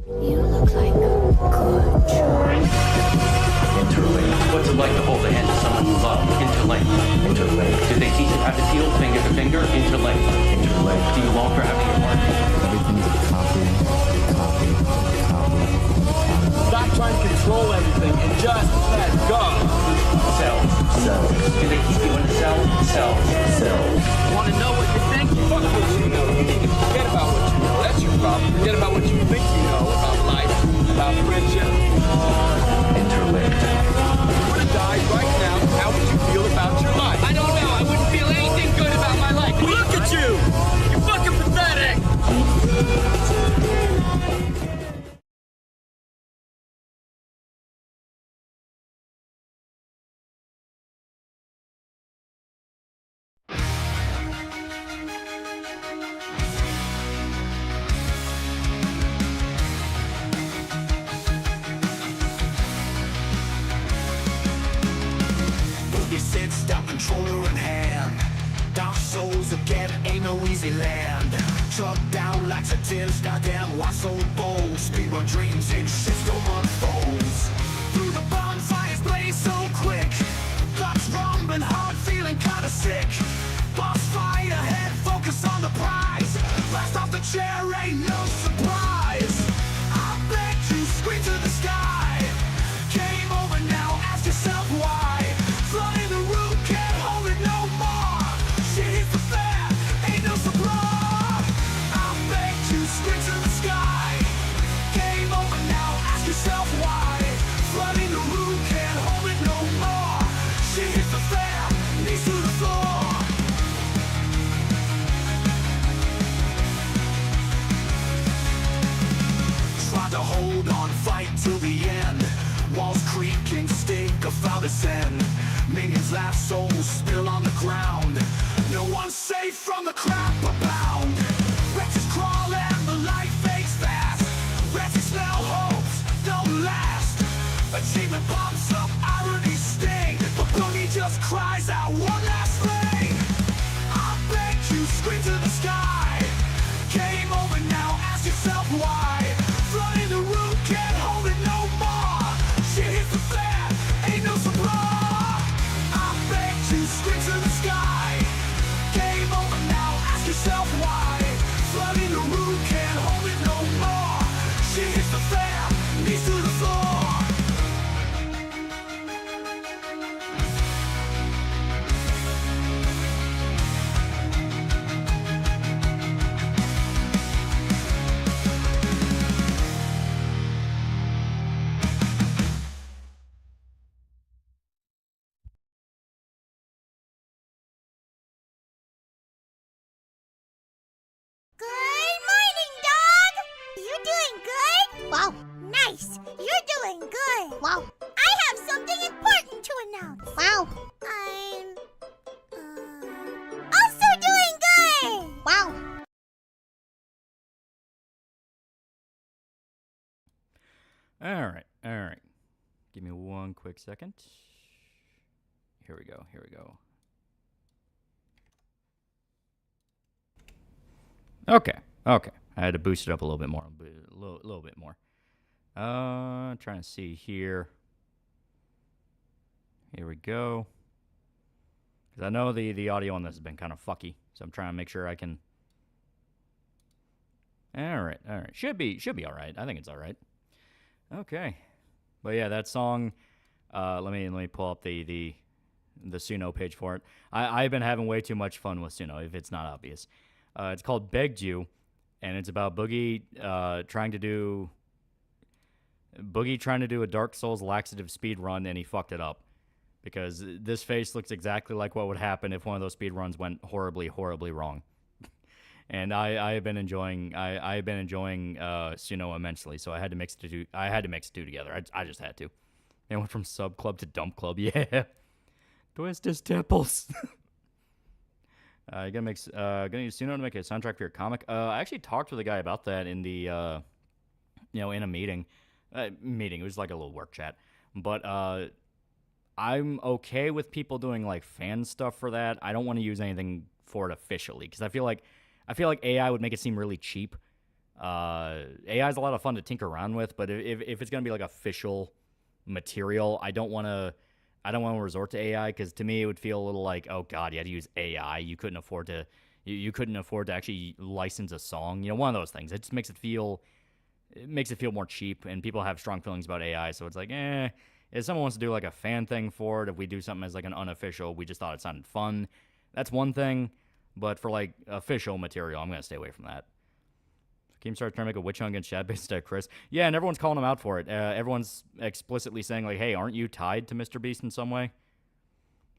You look like a good choice. Interlink. What's it like to hold the hand of someone you love? Interlink. Interlink. Did they teach you how to feel finger to finger? Interlink. Interlink. Do you long for having your heart? Everything's a copy, copy, copy. Stop trying to control everything and just let go. Cells. Cells. Do they keep you in a cell? Cells. Cells. Want to know what you think? Fuck what you know. You need to forget about what you know. That's your problem. Forget about what you think you know about life, about friendship. Interlinked. If you were to die right now, how would you feel about your life? I don't know. I wouldn't feel anything good about my life. Look at you! You're fucking pathetic! Boogie sits down, controller in hand. Dark souls again, ain't no easy land. Truck down like satirs, goddamn what's so bold. Speedrun dreams in system unfolds. Through the bonfires blaze so quick. Thoughts rumbling hard, feeling kinda sick. Boss fight ahead, focus on the prize. Blast off the chair, ain't no surprise. I bet you scream to the sky. Game over now, ask yourself why. Flood in the room, can't hold it no more. Shit hits the fan, ain't no supply. I bet you scream to the sky. Game over now, ask yourself why. Flood in the room, can't hold it no more. Shit hits the fan, knees to the floor. Tried to hold on, fight till the end. Walls creaking, stink of foulest end. Minions laugh, souls spill on the ground. No one's safe from the crap abound. Wretches crawl and the light fades fast. Wretches smell hopes don't last. Achievement pops up, irony sting. But Boogie just cries out one last thing. I bet you scream to the sky. Game over now, ask yourself why. Flood in the room, can't hold it no more. Shit hits the fan, ain't no supply. I bet you scream to the sky. Game over now, ask yourself why. Flood in the room, can't hold it no more. Shit hits the fan, knees to the floor. Good morning, dog! You doing good? Wow, nice! You're doing good! Wow. I have something important to announce. Wow. I'm... also doing good! Wow. All right. Give me one quick second. Here we go. Okay. I had to boost it up a little bit more. A little bit more. Trying to see here. Here we go. Because I know the audio on this has been kind of fucky, so I'm trying to make sure I can. All right. Should be all right. I think it's all right. Okay. But yeah, that song. Let me pull up the Suno page for it. I've been having way too much fun with Suno, if it's not obvious. It's called Begged You, and it's about Boogie trying to do a Dark Souls laxative speed run, and he fucked it up. Because this face looks exactly like what would happen if one of those speed runs went horribly, horribly wrong. And I've been enjoying Suno immensely, so I had to mix the two together. I just had to. They went from sub club to dump club. Yeah, twist his temples. Gonna use Suno to make a soundtrack for your comic. I actually talked with a guy about that in the in a meeting. It was like a little work chat. But I'm okay with people doing like fan stuff for that. I don't want to use anything for it officially because I feel like AI would make it seem really cheap. AI is a lot of fun to tinker around with, but if it's gonna be like official material, I don't want to resort to AI, because to me it would feel a little like, oh god, you had to use AI. You couldn't afford to actually license a song. You know, one of those things. It just makes it feel more cheap, and people have strong feelings about AI. So it's like, if someone wants to do like a fan thing for it, if we do something as like an unofficial, we just thought it sounded fun, that's one thing. But for like official material, I'm gonna stay away from that. Keem started trying to make a witch hunt against Shad based at Chris. Yeah, and everyone's calling him out for it. Everyone's explicitly saying like, hey, aren't you tied to Mr. Beast in some way?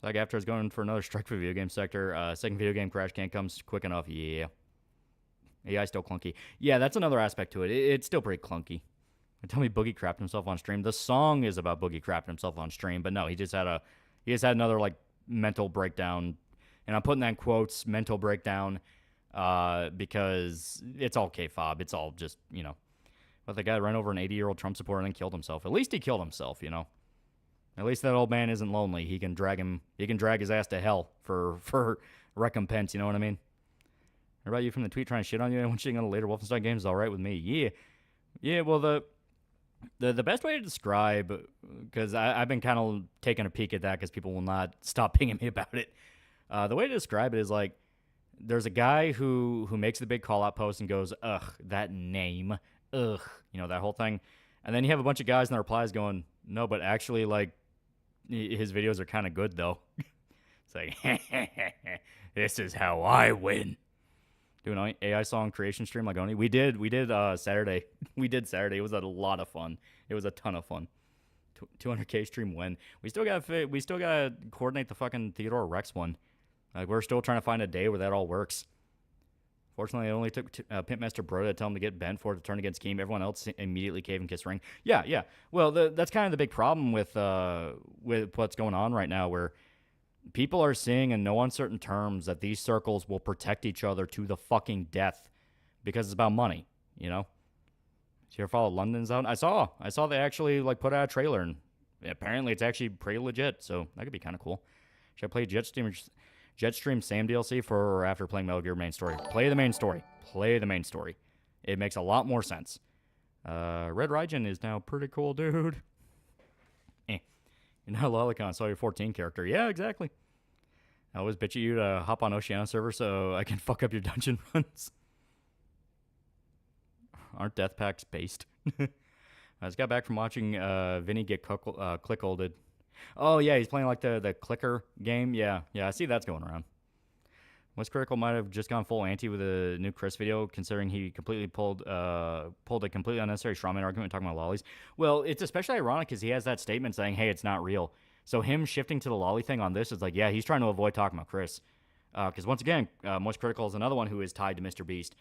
Like after I was going for another strike for video game sector, second video game crash can't come quick enough. Yeah. AI still clunky. Yeah, that's another aspect to it. It's still pretty clunky. Tell me Boogie crapped himself on stream. The song is about Boogie crapping himself on stream, but no, he just had another like mental breakdown, and I'm putting that in quotes, mental breakdown, because it's all K-fob. It's all just, you know, but the guy ran over an 80-year-old Trump supporter and then killed himself. At least he killed himself, you know. At least that old man isn't lonely. He can drag his ass to hell for recompense, you know what I mean? What about you from the tweet trying to shit on you? Anyone shitting on the later Wolfenstein games is all right with me. Yeah, well, the best way to describe, because I've been kind of taking a peek at that because people will not stop pinging me about it. The way to describe it is like, there's a guy who makes the big call-out post and goes, ugh, that name, ugh, you know, that whole thing. And then you have a bunch of guys in the replies going, no, but actually, like, his videos are kind of good, though. It's like, this is how I win. Do an AI song creation stream like Oni. We did Saturday. We did Saturday. It was a lot of fun. It was a ton of fun. 200K stream win. We still got to coordinate the fucking Theodore Rex one. Like, we're still trying to find a day where that all works. Fortunately, it only took Pitmaster Bro to tell him to get bent for it to turn against Keem. Everyone else immediately cave and kiss ring. Yeah. Well, that's kind of the big problem with what's going on right now, where people are seeing in no uncertain terms that these circles will protect each other to the fucking death because it's about money, you know? Did you ever follow London's out? I saw they actually like put out a trailer, and apparently it's actually pretty legit, so that could be kind of cool. Should I play Jetstream Sam DLC for or after playing Metal Gear main story? Play the main story. It makes a lot more sense. Red Raijin is now pretty cool, dude. You're not a lolicon, saw your 14 character. Yeah, exactly. I always bitch at you to hop on Oceania server so I can fuck up your dungeon runs. Aren't death packs based? I just got back from watching Vinny get click-holded. Oh, yeah, he's playing like the clicker game. Yeah, I see that's going around. West Critical might have just gone full anti with a new Chris video, considering he completely pulled a completely unnecessary strawman argument talking about lollies. Well, it's especially ironic because he has that statement saying, hey, it's not real. So him shifting to the lolly thing on this is like, yeah, he's trying to avoid talking about Chris. Because once again, Most Critical is another one who is tied to Mr. Beast.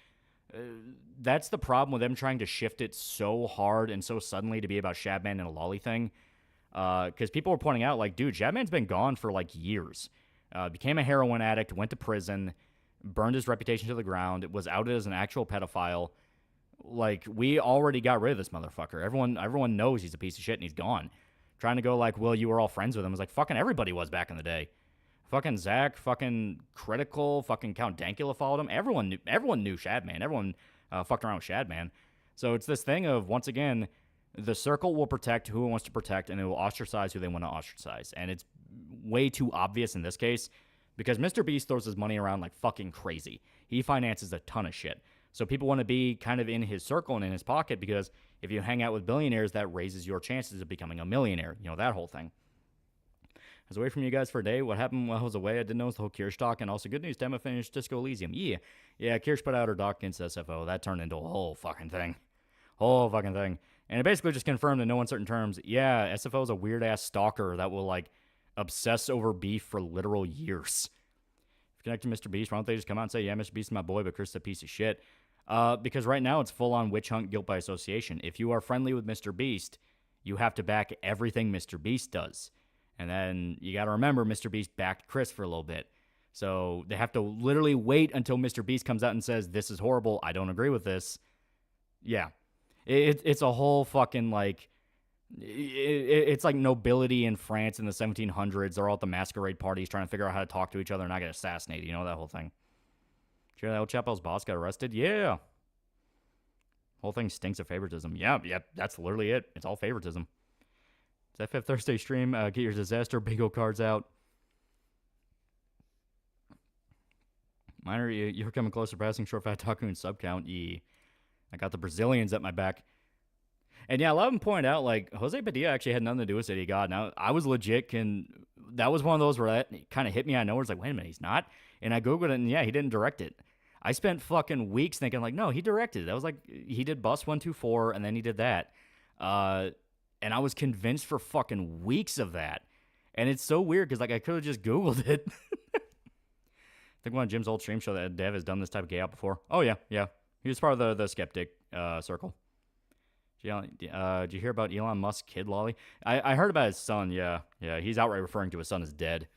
That's the problem with them trying to shift it so hard and so suddenly to be about Shadman and a lolly thing. Because people were pointing out, like, dude, Shadman's been gone for, like, years. Became a heroin addict, went to prison, burned his reputation to the ground, was outed as an actual pedophile. Like, we already got rid of this motherfucker. Everyone knows he's a piece of shit and he's gone. Trying to go like, well, you were all friends with him. It's like, fucking everybody was back in the day. Fucking Zach, fucking Critical, fucking Count Dankula followed him. Everyone knew Shadman. Everyone fucked around with Shadman. So it's this thing of, once again, the circle will protect who it wants to protect, and it will ostracize who they want to ostracize. And it's way too obvious in this case, because Mr. Beast throws his money around like fucking crazy. He finances a ton of shit. So people want to be kind of in his circle and in his pocket, because if you hang out with billionaires, that raises your chances of becoming a millionaire. You know, that whole thing. I was away from you guys for a day. What happened while I was away? I didn't know the whole Kirsch talk. And also, good news, Demo finished Disco Elysium. Yeah, Kirsch put out her doc against SFO. That turned into a whole fucking thing. And it basically just confirmed in no uncertain terms, yeah, SFO is a weird-ass stalker that will, like, obsess over beef for literal years. If you connect to Mr. Beast, why don't they just come out and say, yeah, Mr. Beast is my boy, but Chris is a piece of shit? Because right now it's full-on witch hunt guilt by association. If you are friendly with Mr. Beast, you have to back everything Mr. Beast does. And then you got to remember, Mr. Beast backed Chris for a little bit. So they have to literally wait until Mr. Beast comes out and says, this is horrible, I don't agree with this. Yeah. It's a whole fucking, like, it's like nobility in France in the 1700s. They're all at the masquerade parties trying to figure out how to talk to each other and not get assassinated. You know, that whole thing. Did you hear that El Chapo's boss got arrested? Yeah. Whole thing stinks of favoritism. Yeah, that's literally it. It's all favoritism. It's FF Thursday stream. Get your disaster bingo cards out. Minor, you're coming close to passing short fat taco and sub count. Yeah. I got the Brazilians at my back. And yeah, a lot of them point out, like, Jose Padilla actually had nothing to do with City of God. Now, I was legit, that was one of those where that kind of hit me out of nowhere. It's like, wait a minute, he's not? And I Googled it, and yeah, he didn't direct it. I spent fucking weeks thinking, like, no, he directed it. That was like, he did Bus 124, and then he did that. And I was convinced for fucking weeks of that. And it's so weird, because, like, I could have just Googled it. I think one of Jim's old stream show that Dev has done this type of gay out before. Oh, yeah. He was part of the skeptic circle. Did you hear about Elon Musk's kid, Loli? I heard about his son, yeah. He's outright referring to his son as dead.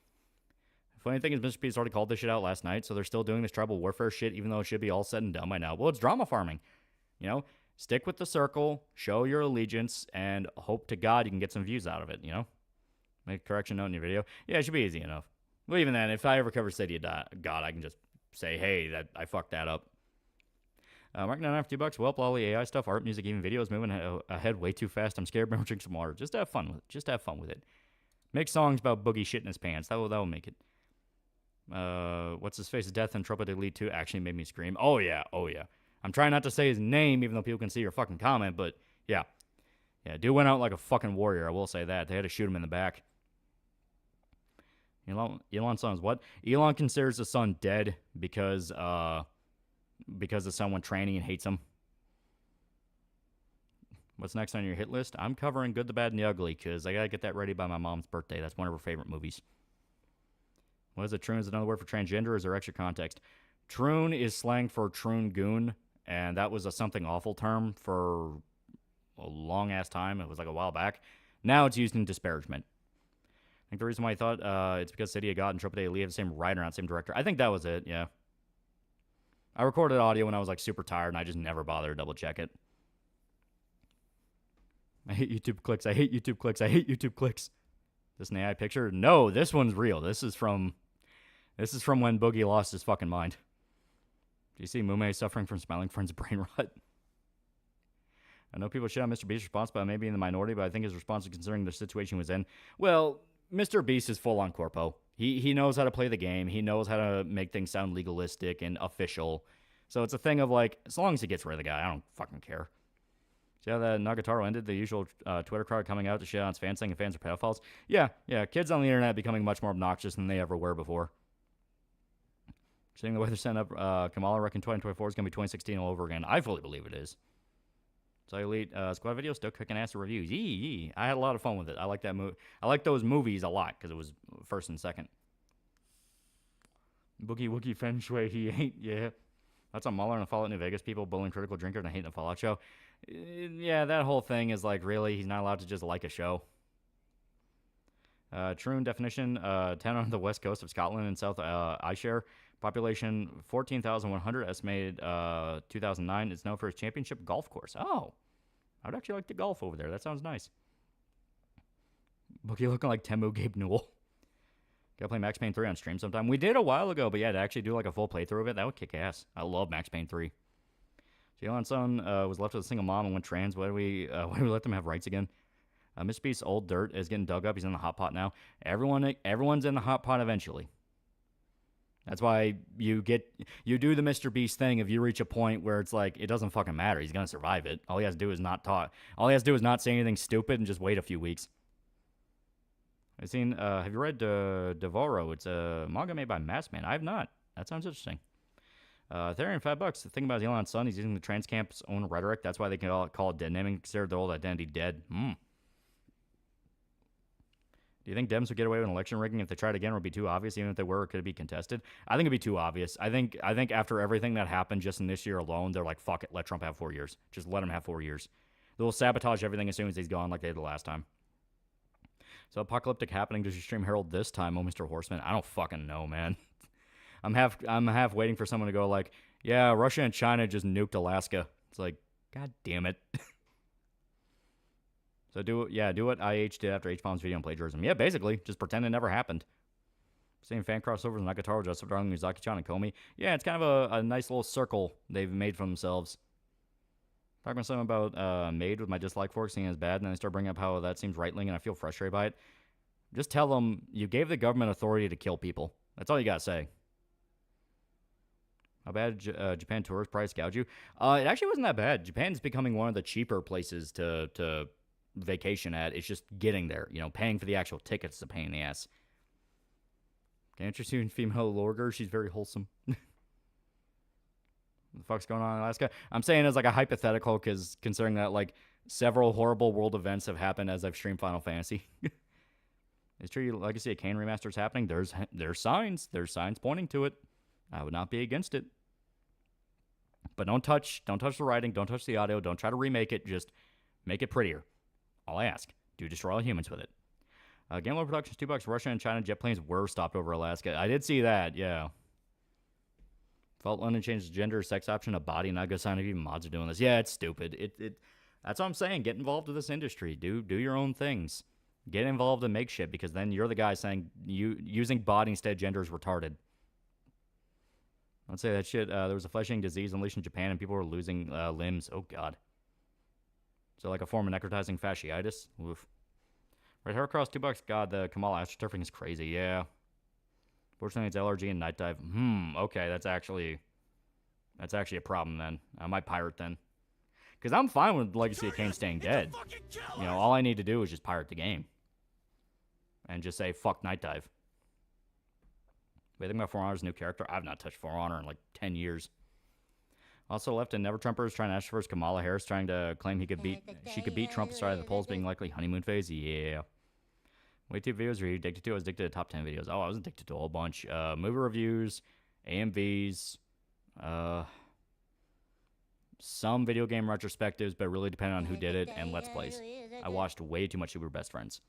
Funny thing is, Mr. P's already called this shit out last night, so they're still doing this tribal warfare shit, even though it should be all said and done by now. Well, it's drama farming. You know, stick with the circle, show your allegiance, and hope to God you can get some views out of it, you know? Make a correction note in your video. Yeah, it should be easy enough. Well, even then, if I ever cover City of God, I can just say, hey, that I fucked that up. Mark 9 for $2. Well, all the AI stuff, art, music, even videos moving ahead way too fast. I'm scared. Remember, drink some water. Just have fun with it. Make songs about Boogie shit in his pants. That will make it. What's his face's death and Trouble Elite 2 actually made me scream. Oh yeah. I'm trying not to say his name, even though people can see your fucking comment. But yeah, dude went out like a fucking warrior. I will say that. They had to shoot him in the back. Elon's son is what? Elon considers his son dead because the son went training and hates him. What's next on your hit list? I'm covering Good, the Bad, and the Ugly because I got to get that ready by my mom's birthday. That's one of her favorite movies. What is it? Troon is another word for transgender, or is there extra context? Troon is slang for troon goon, and that was a something awful term for a long-ass time. It was like a while back. Now it's used in disparagement. I think the reason why I thought it's because City of God and Triple A Lee have the same writer, not the same director. I think that was it, yeah. I recorded audio when I was like super tired, and I just never bothered to double check it. I hate YouTube clicks. I hate YouTube clicks. I hate YouTube clicks. This an AI picture? No, this one's real. This is from when Boogie lost his fucking mind. Do you see Mume suffering from smiling friends brain rot? I know people shit on Mr. Beast's response, but I may be in the minority, but I think his response is considering the situation he was in. Well, Mr. Beast is full on corpo. He knows how to play the game. He knows how to make things sound legalistic and official. So it's a thing of like, as long as he gets rid of the guy, I don't fucking care. See how that Nagatoro ended? The usual Twitter crowd coming out to shit on its fans saying fans are pedophiles? Yeah. Kids on the internet becoming much more obnoxious than they ever were before. Seeing the way they're setting up Kamala, reckon 2024 is going to be 2016 all over again. I fully believe it is. So Elite Squad video, still kicking ass reviews. Yee. I had a lot of fun with it. I like that movie. I like those movies a lot because it was first and second. Boogie Woogie Feng Shui, he ain't, yeah. That's on Mueller and the Fallout New Vegas people bullying Critical Drinker and hating the Fallout show. Yeah, that whole thing is like, really, he's not allowed to just like a show. Troon definition, town on the west coast of Scotland and South Ayrshire. Population 14,100, estimated 2009. It's known for its championship golf course. Oh, I would actually like to golf over there. That sounds nice. Bookie looking like Temu Gabe Newell. Gotta play Max Payne 3 on stream sometime. We did a while ago, but yeah, to actually do like a full playthrough of it, that would kick ass. I love Max Payne 3. Elon's son was left with a single mom and went trans. Why do we let them have rights again? Mr. Beast's old dirt is getting dug up. He's in the hot pot now. Everyone's in the hot pot eventually. That's why you do the Mr. Beast thing. If you reach a point where it's like, it doesn't fucking matter. He's going to survive it. All he has to do is not talk. All he has to do is not say anything stupid and just wait a few weeks. I've seen, have you read Devoro? It's a manga made by Massman. I have not. That sounds interesting. Ethereum, $5. The thing about Elon's son, he's using the trans camp's own rhetoric. That's why they can call it dead naming, consider their old identity dead. Do you think Dems would get away with an election rigging if they tried again, or would it be too obvious? Even if they were, could it be contested? I think it'd be too obvious. I think after everything that happened just in this year alone, they're like, fuck it, let Trump have 4 years. Just let him have 4 years. They'll sabotage everything as soon as he's gone, like they did the last time. So apocalyptic happening. Does your stream herald this time, oh Mr. Horseman? I don't fucking know, man. I'm half waiting for someone to go like, yeah, Russia and China just nuked Alaska. It's like, god damn it. So do what IH did after H-Bomb's video on plagiarism. Yeah, basically, just pretend it never happened. Same fan crossovers and Nagatoro, Joseph Darling, Mizaki-chan, and Komi. Yeah, it's kind of a nice little circle they've made for themselves. Talking about something about Made with my dislike for it, seeing it as bad, and then they start bringing up how that seems right-wing, and I feel frustrated by it. Just tell them you gave the government authority to kill people. That's all you gotta say. How bad Japan tourist price gouge you? It actually wasn't that bad. Japan's becoming one of the cheaper places to vacation at. It's just getting there. You know, paying for the actual tickets is a pain in the ass. Can I interest you in female lorger? She's very wholesome. What the fuck's going on in Alaska? I'm saying as like a hypothetical because considering that like several horrible world events have happened as I've streamed Final Fantasy. It's true. Legacy of Kain remaster is happening. There's signs. There's signs pointing to it. I would not be against it. But don't touch the writing. Don't touch the audio. Don't try to remake it. Just make it prettier. All I ask. Do destroy all humans with it. Game Productions, $2. Russia and China jet planes were stopped over Alaska. I did see that. Yeah. Felt London changed the gender or sex option to body. Not a good sign if even mods are doing this. Yeah, it's stupid. That's what I'm saying. Get involved with this industry. Do your own things. Get involved and make shit because then you're the guy saying using body instead of gender is retarded. I'd say that shit. There was a flesh-eating disease unleashed in Japan and people were losing limbs. Oh, God. So like a form of necrotizing fasciitis? Oof. Red hair across $2. God, the Kamala astroturfing is crazy. Yeah. Fortunately, it's LRG and night dive. Okay, that's actually a problem then. I might pirate then. Because I'm fine with Legacy of Kain staying dead. You know, all I need to do is just pirate the game. And just say, fuck night dive. Wait, think about For Honor's new character? I've not touched For Honor in like 10 years. Also left in Never Trumpers trying to ask first Kamala Harris trying to claim she could beat Trump started the polls being likely honeymoon phase. Yeah. Wait, two videos were you addicted to? I was addicted to top 10 videos. Oh, I was addicted to a whole bunch. Movie reviews, AMVs, some video game retrospectives, but really depending on who did it, and Let's Plays. I watched way too much Super Best Friends.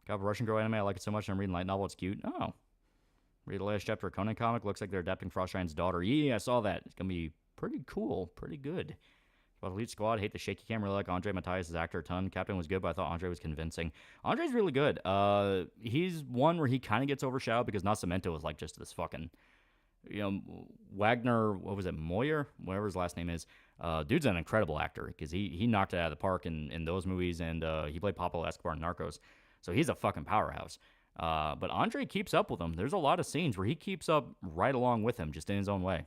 Got a Russian girl anime. I like it so much. I'm reading light novel. It's cute. Oh. Read the last chapter of Conan comic. Looks like they're adapting Frostshine's daughter. Yeah, I saw that. It's going to be pretty cool. Pretty good. About Elite Squad. Hate the shaky cam. Really like Andre Matthias' actor a ton. Captain was good, but I thought Andre was convincing. Andre's really good. He's one where he kind of gets overshadowed because Nascimento was like just this fucking, you know, Wagner, what was it, Moyer? Whatever his last name is. Dude's an incredible actor because he knocked it out of the park in those movies, and he played Pablo Escobar in Narcos. So he's a fucking powerhouse. But Andre keeps up with him. There's a lot of scenes where he keeps up right along with him, just in his own way.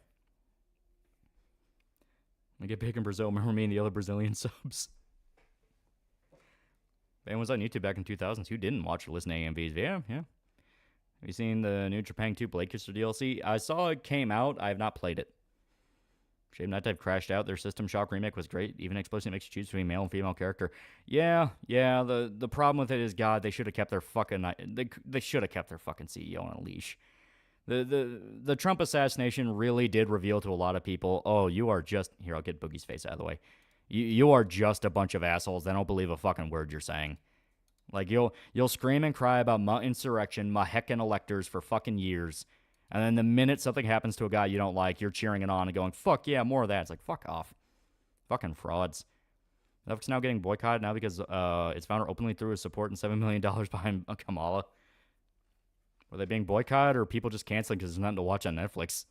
I get big in Brazil. Remember me and the other Brazilian subs? Anyone was on YouTube back in 2000s who didn't watch or listen to AMVs. Yeah. Have you seen the new Trepang 2 Blade Kisser DLC? I saw it came out. I have not played it. Shame Night Dive crashed out. Their System Shock remake was great. Even explicitly makes you choose between male and female character. Yeah. The problem with it is, God, they should have kept their fucking they should have kept their fucking CEO on a leash. The Trump assassination really did reveal to a lot of people, oh, you are just here. I'll get Boogie's face out of the way. You are just a bunch of assholes. They don't believe a fucking word you're saying. Like you'll scream and cry about my insurrection, my heckin' electors for fucking years. And then the minute something happens to a guy you don't like, you're cheering it on and going, fuck yeah, more of that. It's like, fuck off. Fucking frauds. Netflix now getting boycotted now because its founder openly threw his support and $7 million behind Kamala. Were they being boycotted or people just canceling because there's nothing to watch on Netflix?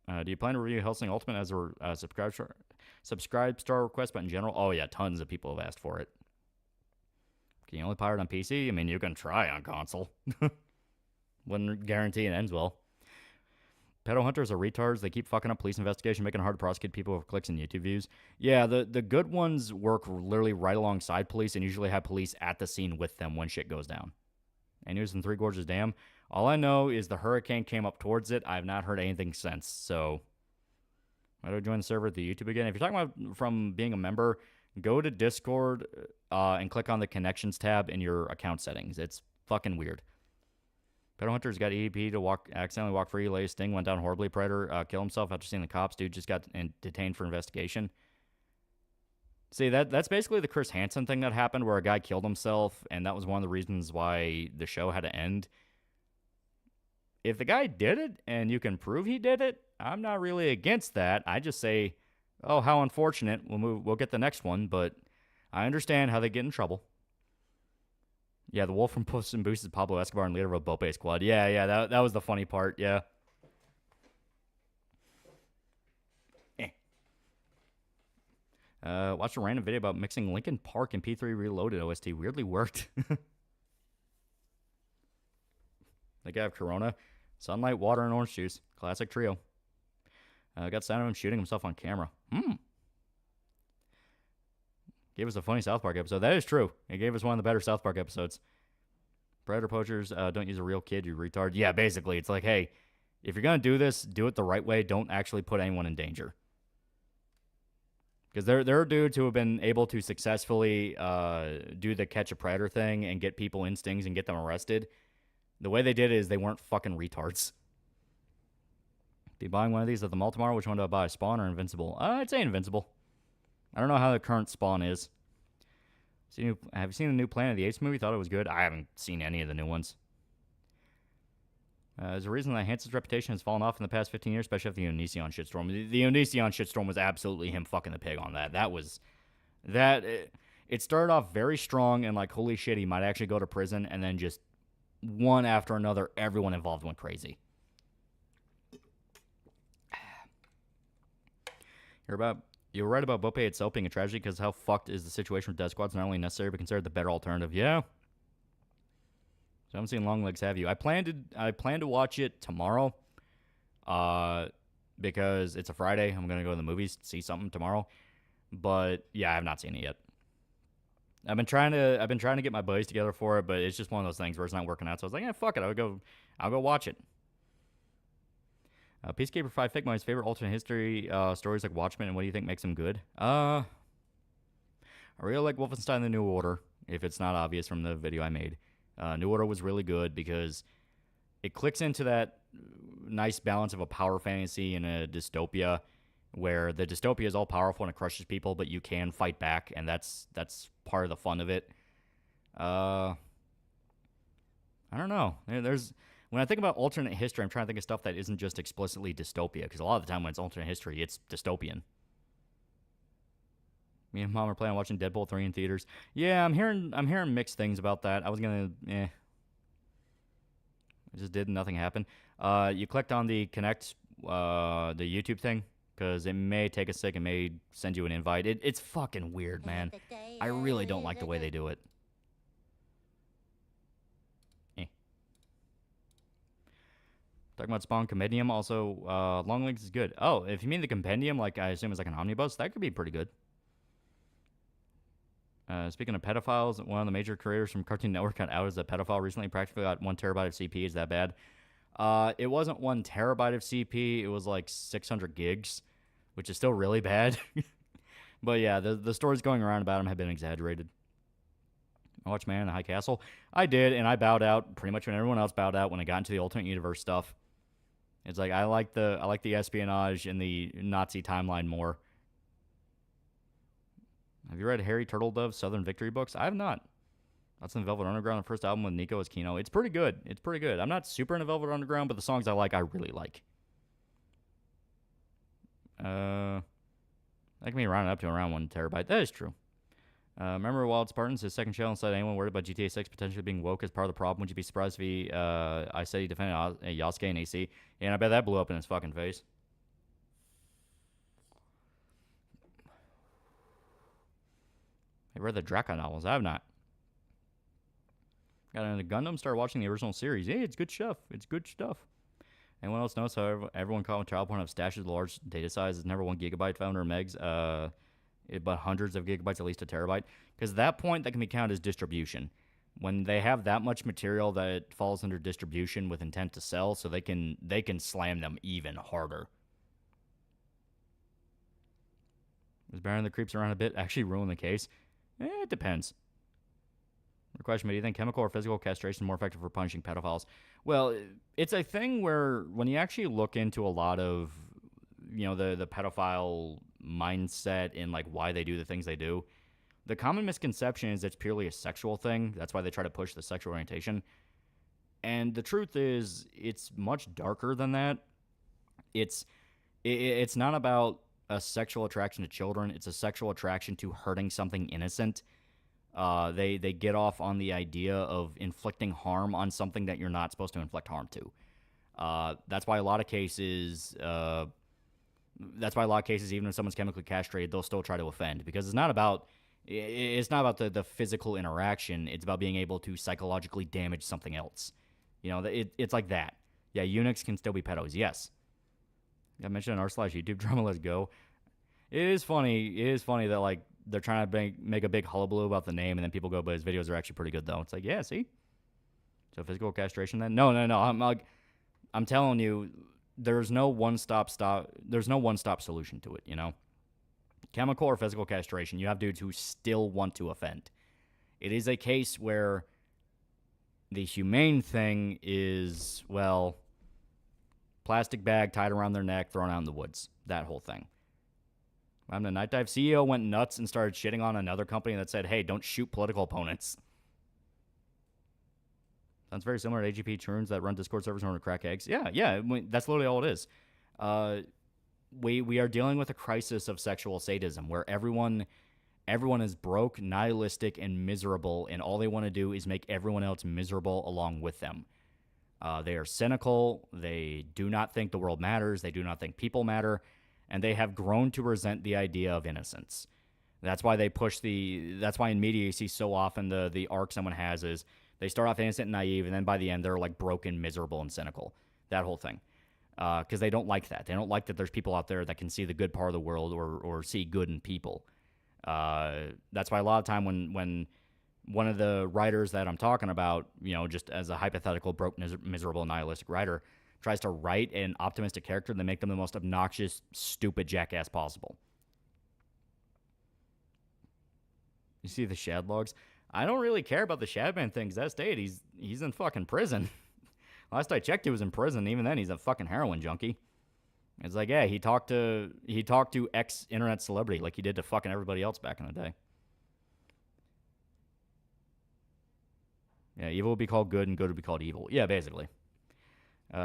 Do you plan to review Hellsing Ultimate as a subscribe star request, but in general? Oh, yeah, tons of people have asked for it. Can you only pirate on PC? I mean, you can try on console. Wouldn't guarantee it ends well. Pedo hunters are retards. They keep fucking up police investigation, making it hard to prosecute people with clicks and YouTube views. Yeah, the good ones work literally right alongside police and usually have police at the scene with them when shit goes down. And news in Three Gorges Dam. All I know is the hurricane came up towards it. I have not heard anything since. So, why do I join the server at the YouTube again? If you're talking about from being a member, go to Discord and click on the connections tab in your account settings. It's fucking weird. Pedo Hunter's got EDP to accidentally walk free. Latest thing went down horribly. Predator killed himself after seeing the cops. Dude just got detained for investigation. See, that's basically the Chris Hansen thing that happened where a guy killed himself, and that was one of the reasons why the show had to end. If the guy did it, and you can prove he did it, I'm not really against that. I just say, oh, how unfortunate. We'll get the next one, but I understand how they get in trouble. Yeah, the wolf from Puss in Boots is Pablo Escobar and leader of a Bope squad. Yeah, that was the funny part, yeah. Watched a random video about mixing Linkin Park and P3 Reloaded OST. Weirdly worked. They have Corona, sunlight, water, and orange juice. Classic trio. Got sound of him shooting himself on camera. Gave us a funny South Park episode. That is true. It gave us one of the better South Park episodes. Predator poachers, don't use a real kid, you retard. Yeah, basically, it's like, hey, if you're going to do this, do it the right way. Don't actually put anyone in danger. Because there are dudes who have been able to successfully do the catch a predator thing and get people in stings and get them arrested. The way they did it is they weren't fucking retards. Be buying one of these at the mall tomorrow. Which one do I buy, Spawn or Invincible? I'd say Invincible. I don't know how the current Spawn is. Have you seen the new Planet of the Apes movie? Thought it was good. I haven't seen any of the new ones. There's a reason that Hansen's reputation has fallen off in the past 15 years, especially after the Onision shitstorm. The Onision shitstorm was absolutely him fucking the pig on that. It started off very strong and like, holy shit, he might actually go to prison, and then just one after another, everyone involved went crazy. You're right about Bope itself being a tragedy because how fucked is the situation with death squads not only necessary but considered the better alternative. Yeah. So I haven't seen Long Legs, have you? I plan to watch it tomorrow, because it's a Friday. I'm gonna go to the movies, see something tomorrow. But yeah, I have not seen it yet. I've been trying to get my buddies together for it, but it's just one of those things where it's not working out. So I was like, fuck it, I'll go watch it. Peacekeeper 5 Figma, his favorite alternate history stories like Watchmen, and what do you think makes them good? I really like Wolfenstein: The New Order, if it's not obvious from the video I made. New Order was really good because it clicks into that nice balance of a power fantasy and a dystopia, where the dystopia is all powerful and it crushes people, but you can fight back, and that's part of the fun of it. I don't know. When I think about alternate history, I'm trying to think of stuff that isn't just explicitly dystopia, because a lot of the time when it's alternate history, it's dystopian. Me and Mom are planning on watching Deadpool 3 in theaters. Yeah, I'm hearing mixed things about that. I was gonna, I just did, nothing happened. You clicked on the Connect, the YouTube thing, because it may take a sec, it may send you an invite. It's fucking weird, man. I really don't like the way they do it. Talking about Spawn Compendium, also, Long Legs is good. Oh, if you mean the Compendium, like I assume it's like an omnibus, that could be pretty good. Speaking of pedophiles, one of the major creators from Cartoon Network got out as a pedophile recently. Practically got 1 terabyte of CP. Is that bad? It wasn't 1 terabyte of CP. It was like 600 gigs, which is still really bad. But yeah, the stories going around about him have been exaggerated. I watched Man in the High Castle. I did, and I bowed out pretty much when everyone else bowed out when I got into the alternate universe stuff. It's like I like the espionage and the Nazi timeline more. Have you read Harry Turtledove's Southern Victory books? I have not. That's in Velvet Underground, the first album with Nico as Kino. It's pretty good. It's pretty good. I'm not super into Velvet Underground, but the songs I like, I really like. That can be rounded up to around 1 terabyte. That is true. Remember Wild Spartans, his second channel, said anyone worried about GTA 6 potentially being woke as part of the problem? Would you be surprised if I said he defended Yasuke and AC? Yeah, and I bet that blew up in his fucking face. I read the Draca novels. I have not. Got into Gundam, started watching the original series. Hey, it's good stuff. It's good stuff. Anyone else knows how everyone caught with child porn have stashes of large data sizes, never 1 gigabyte, 500 megs, but hundreds of gigabytes, at least a terabyte? Because at that point, that can be counted as distribution. When they have that much material that it falls under distribution with intent to sell, so they can slam them even harder. Is Baron the creeps around a bit actually ruin the case? It depends. The question, do you think chemical or physical castration is more effective for punishing pedophiles? Well, it's a thing where when you actually look into a lot of, the pedophile mindset and like why they do the things they do, the common misconception is it's purely a sexual thing. That's why they try to push the sexual orientation. And the truth is, it's much darker than that. It's not about a sexual attraction to children. It's a sexual attraction to hurting something innocent. They get off on the idea of inflicting harm on something that you're not supposed to inflict harm to. That's why a lot of cases, That's why a lot of cases, even if someone's chemically castrated, they'll still try to offend, because it's not about the physical interaction. It's about being able to psychologically damage something else. You know, it's like that. Yeah, eunuchs can still be pedos. Yes. I mentioned in r/YouTube drama. Let's go. It is funny. It is funny that like they're trying to make a big hullabaloo about the name, and then people go, but his videos are actually pretty good though. It's like, yeah, see. So physical castration then? No. I'm telling you, there's no one-stop solution to it, you know? Chemical or physical castration, you have dudes who still want to offend. It is a case where the humane thing is, well, plastic bag tied around their neck, thrown out in the woods. That whole thing. I'm the Night Dive CEO went nuts and started shitting on another company that said, hey, don't shoot political opponents. Sounds very similar to AGP churns that run Discord servers in order to crack eggs. Yeah, that's literally all it is. We are dealing with a crisis of sexual sadism where everyone is broke, nihilistic, and miserable, and all they want to do is make everyone else miserable along with them. They are cynical. They do not think the world matters. They do not think people matter, and they have grown to resent the idea of innocence. That's why that's why in media you see so often the arc someone has is they start off innocent and naive, and then by the end, they're like broken, miserable, and cynical. That whole thing. Because they don't like that. They don't like that there's people out there that can see the good part of the world or see good in people. That's why a lot of time when one of the writers that I'm talking about, you know, just as a hypothetical broke, miserable, nihilistic writer, tries to write an optimistic character, they make them the most obnoxious, stupid jackass possible. You see the Shad logs? I don't really care about the Shadman thing, because that state, he's in fucking prison. Last I checked, he was in prison. Even then, he's a fucking heroin junkie. It's like, yeah, he talked to ex-internet celebrity like he did to fucking everybody else back in the day. Yeah, evil would be called good, and good would be called evil. Yeah, basically.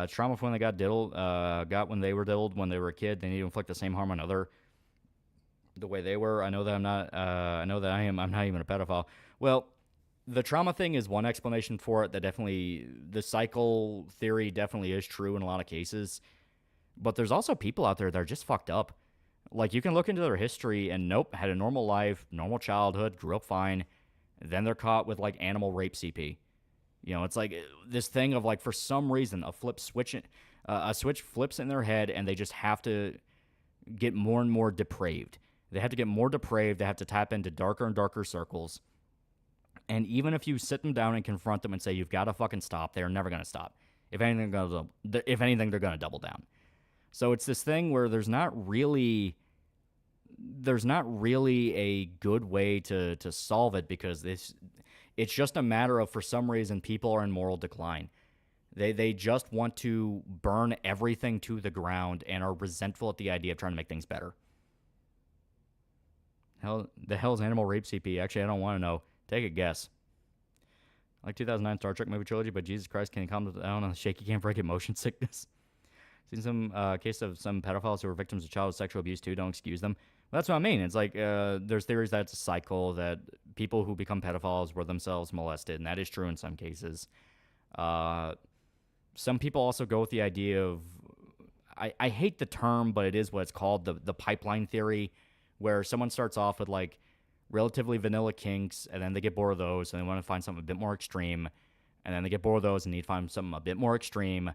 Trauma for when they got diddled. Got when they were diddled when they were a kid. They need to inflict the same harm on another the way they were. I know that I'm not. I know that I'm not even a pedophile. Well, the trauma thing is one explanation for it. That definitely, the cycle theory definitely is true in a lot of cases. But there's also people out there that are just fucked up. Like, you can look into their history and nope, had a normal life, normal childhood, grew up fine. Then they're caught with like animal rape CP. You know, it's like this thing of like, for some reason, a switch flips in their head, and they just have to get more and more depraved. They have to get more depraved. They have to tap into darker and darker circles. And even if you sit them down and confront them and say, you've got to fucking stop, they're never going to stop. If anything, they're going to double down. So it's this thing where there's not really a good way to solve it, because it's just a matter of, for some reason, people are in moral decline. They just want to burn everything to the ground and are resentful at the idea of trying to make things better. The hell's animal rape CP? Actually, I don't want to know. Take a guess. Like 2009 Star Trek movie trilogy, but Jesus Christ, can you calm down on the shaky can't break it motion sickness? Seen some case of some pedophiles who were victims of child sexual abuse too. Don't excuse them. Well, that's what I mean. It's like there's theories that it's a cycle, that people who become pedophiles were themselves molested, and that is true in some cases. Some people also go with the idea of, I hate the term, but it is what it's called, the pipeline theory, where someone starts off with like relatively vanilla kinks, and then they get bored of those, and they want to find something a bit more extreme, and then they get bored of those and need to find something a bit more extreme,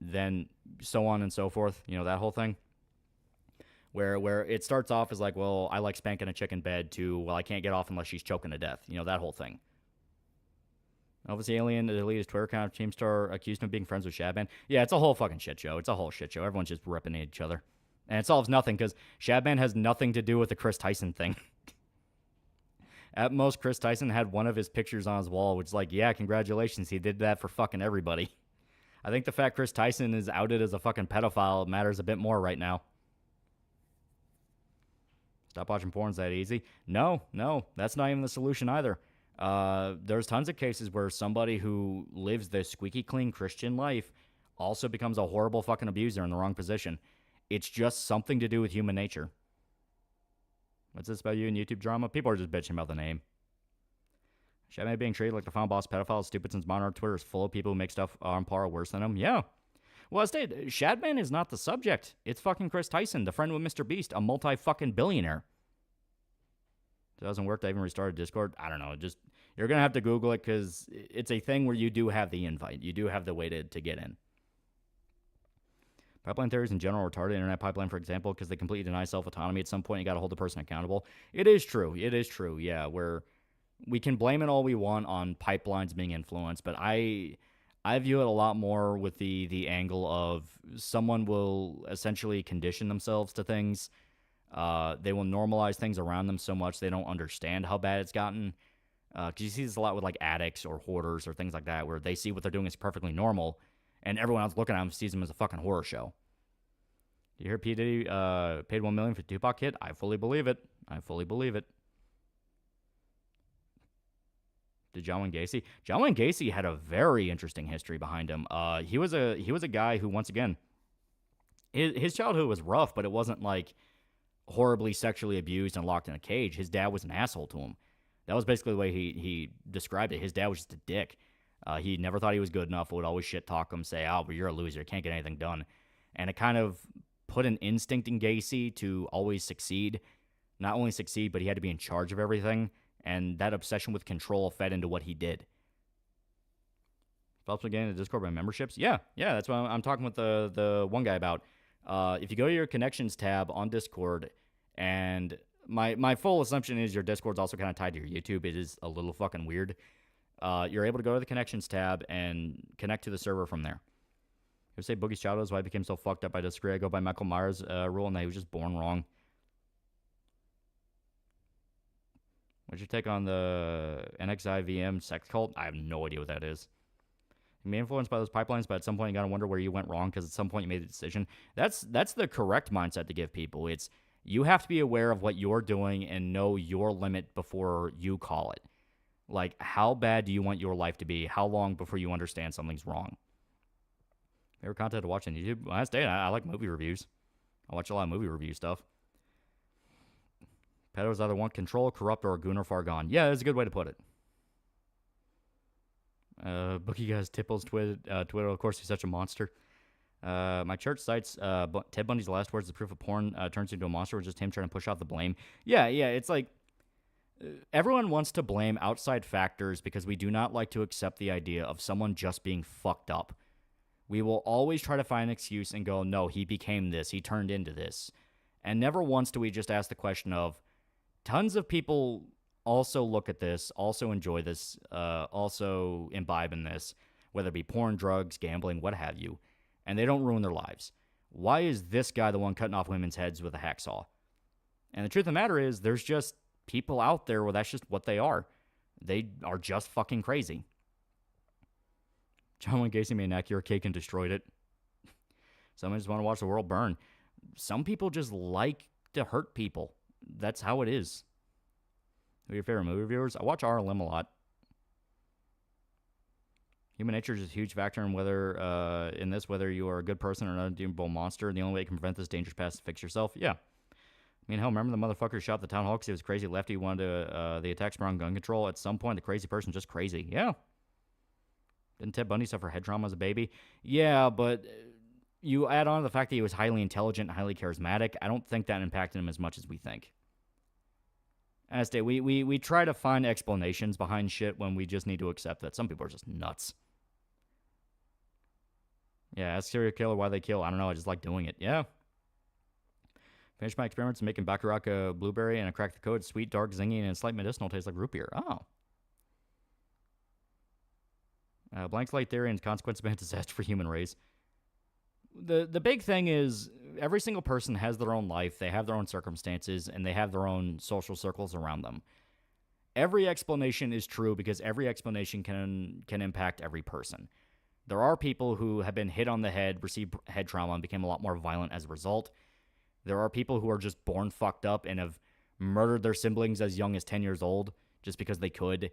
then so on and so forth. You know, that whole thing. Where it starts off as like, well, I like spanking a chick in bed, to, well, I can't get off unless she's choking to death. You know, that whole thing. Elvis Alien deleted his Twitter account. Teamstar accused him of being friends with Shadman. Yeah, it's a whole fucking shit show. It's a whole shit show. Everyone's just ripping at each other. And it solves nothing, because Shadman has nothing to do with the Chris Tyson thing. At most, Chris Tyson had one of his pictures on his wall, which is like, yeah, congratulations, he did that for fucking everybody. I think the fact Chris Tyson is outed as a fucking pedophile matters a bit more right now. Stop watching porn, is that easy? No, that's not even the solution either. There's tons of cases where somebody who lives this squeaky clean Christian life also becomes a horrible fucking abuser in the wrong position. It's just something to do with human nature. What's this about you in YouTube drama? People are just bitching about the name. Shadman being treated like the final boss pedophile is stupid, since modern Twitter is full of people who make stuff on par or worse than him. Yeah. Well, I stated, Shadman is not the subject. It's fucking Chris Tyson, the friend with Mr. Beast, a multi-fucking billionaire. It doesn't work to even restart Discord. I don't know. Just you're going to have to Google it because it's a thing where you do have the invite. You do have the way to get in. Pipeline theories in general are retarded. Internet pipeline, for example, because they completely deny self-autonomy. At some point, you got to hold the person accountable. It is true. It is true, yeah, where we can blame it all we want on pipelines being influenced, but I view it a lot more with the angle of someone will essentially condition themselves to things. They will normalize things around them so much they don't understand how bad it's gotten. Because you see this a lot with like addicts or hoarders or things like that, where they see what they're doing is perfectly normal, and everyone else looking at them sees them as a fucking horror show. You hear P. Diddy paid $1 million for Tupac hit? I fully believe it. I fully believe it. Did John Wayne Gacy? John Wayne Gacy had a very interesting history behind him. He was a guy who, once again, his childhood was rough, but it wasn't like horribly sexually abused and locked in a cage. His dad was an asshole to him. That was basically the way he described it. His dad was just a dick. He never thought he was good enough, would always shit talk him, say, oh, but you're a loser, can't get anything done. And it kind of put an instinct in Gacy to always succeed. Not only succeed, but he had to be in charge of everything. And that obsession with control fed into what he did. Helps me get into Discord by memberships? Yeah, that's what I'm talking with the one guy about. If you go to your connections tab on Discord, and my full assumption is your Discord's also kind of tied to your YouTube. It is a little fucking weird. You're able to go to the connections tab and connect to the server from there. You say Boogie's childhood is why I became so fucked up. I disagree. I go by Michael Myers' rule, and that he was just born wrong. What's your take on the NXIVM sex cult? I have no idea what that is. You may be influenced by those pipelines, but at some point you got to wonder where you went wrong because at some point you made a decision. That's the correct mindset to give people. It's you have to be aware of what you're doing and know your limit before you call it. Like, how bad do you want your life to be? How long before you understand something's wrong? Favorite content to watch on YouTube? Well, I like movie reviews. I watch a lot of movie review stuff. Pedos either want control, corrupt, or a goon or far gone. Yeah, that's a good way to put it. Bookie guys, Tipples, Twitter, of course, he's such a monster. My church cites Ted Bundy's last words, the proof of porn turns into a monster, was just him trying to push off the blame. Yeah, it's like everyone wants to blame outside factors because we do not like to accept the idea of someone just being fucked up. We will always try to find an excuse and go, no, he became this, he turned into this. And never once do we just ask the question of, tons of people also look at this, also enjoy this, also imbibe in this, whether it be porn, drugs, gambling, what have you, and they don't ruin their lives. Why is this guy the one cutting off women's heads with a hacksaw? And the truth of the matter is, there's just people out there where that's just what they are. They are just fucking crazy. John Wayne Gacy made an accurate cake and destroyed it. Some just want to watch the world burn. Some people just like to hurt people. That's how it is. Who are your favorite movie reviewers? I watch RLM a lot. Human nature is a huge factor in whether you are a good person or an undoable monster. The only way you can prevent this dangerous path is to fix yourself. Yeah. I mean, hell, remember the motherfucker who shot the town hall because he was crazy lefty, wanted to, the attacks around gun control. At some point, the crazy person's just crazy. Yeah. Didn't Ted Bundy suffer head trauma as a baby? Yeah, but you add on the fact that he was highly intelligent, highly charismatic. I don't think that impacted him as much as we think. As we try to find explanations behind shit when we just need to accept that some people are just nuts. Yeah, ask serial killer why they kill. I don't know, I just like doing it. Yeah. Finished my experiments making Baccarat blueberry and I cracked the code. Sweet, dark, zingy, and slight medicinal taste like root beer. Oh. Blank slate theory and consequence of a disaster for human race. The big thing is every single person has their own life, they have their own circumstances, and they have their own social circles around them. Every explanation is true because every explanation can impact every person. There are people who have been hit on the head, received head trauma, and became a lot more violent as a result. There are people who are just born fucked up and have murdered their siblings as young as 10 years old just because they could.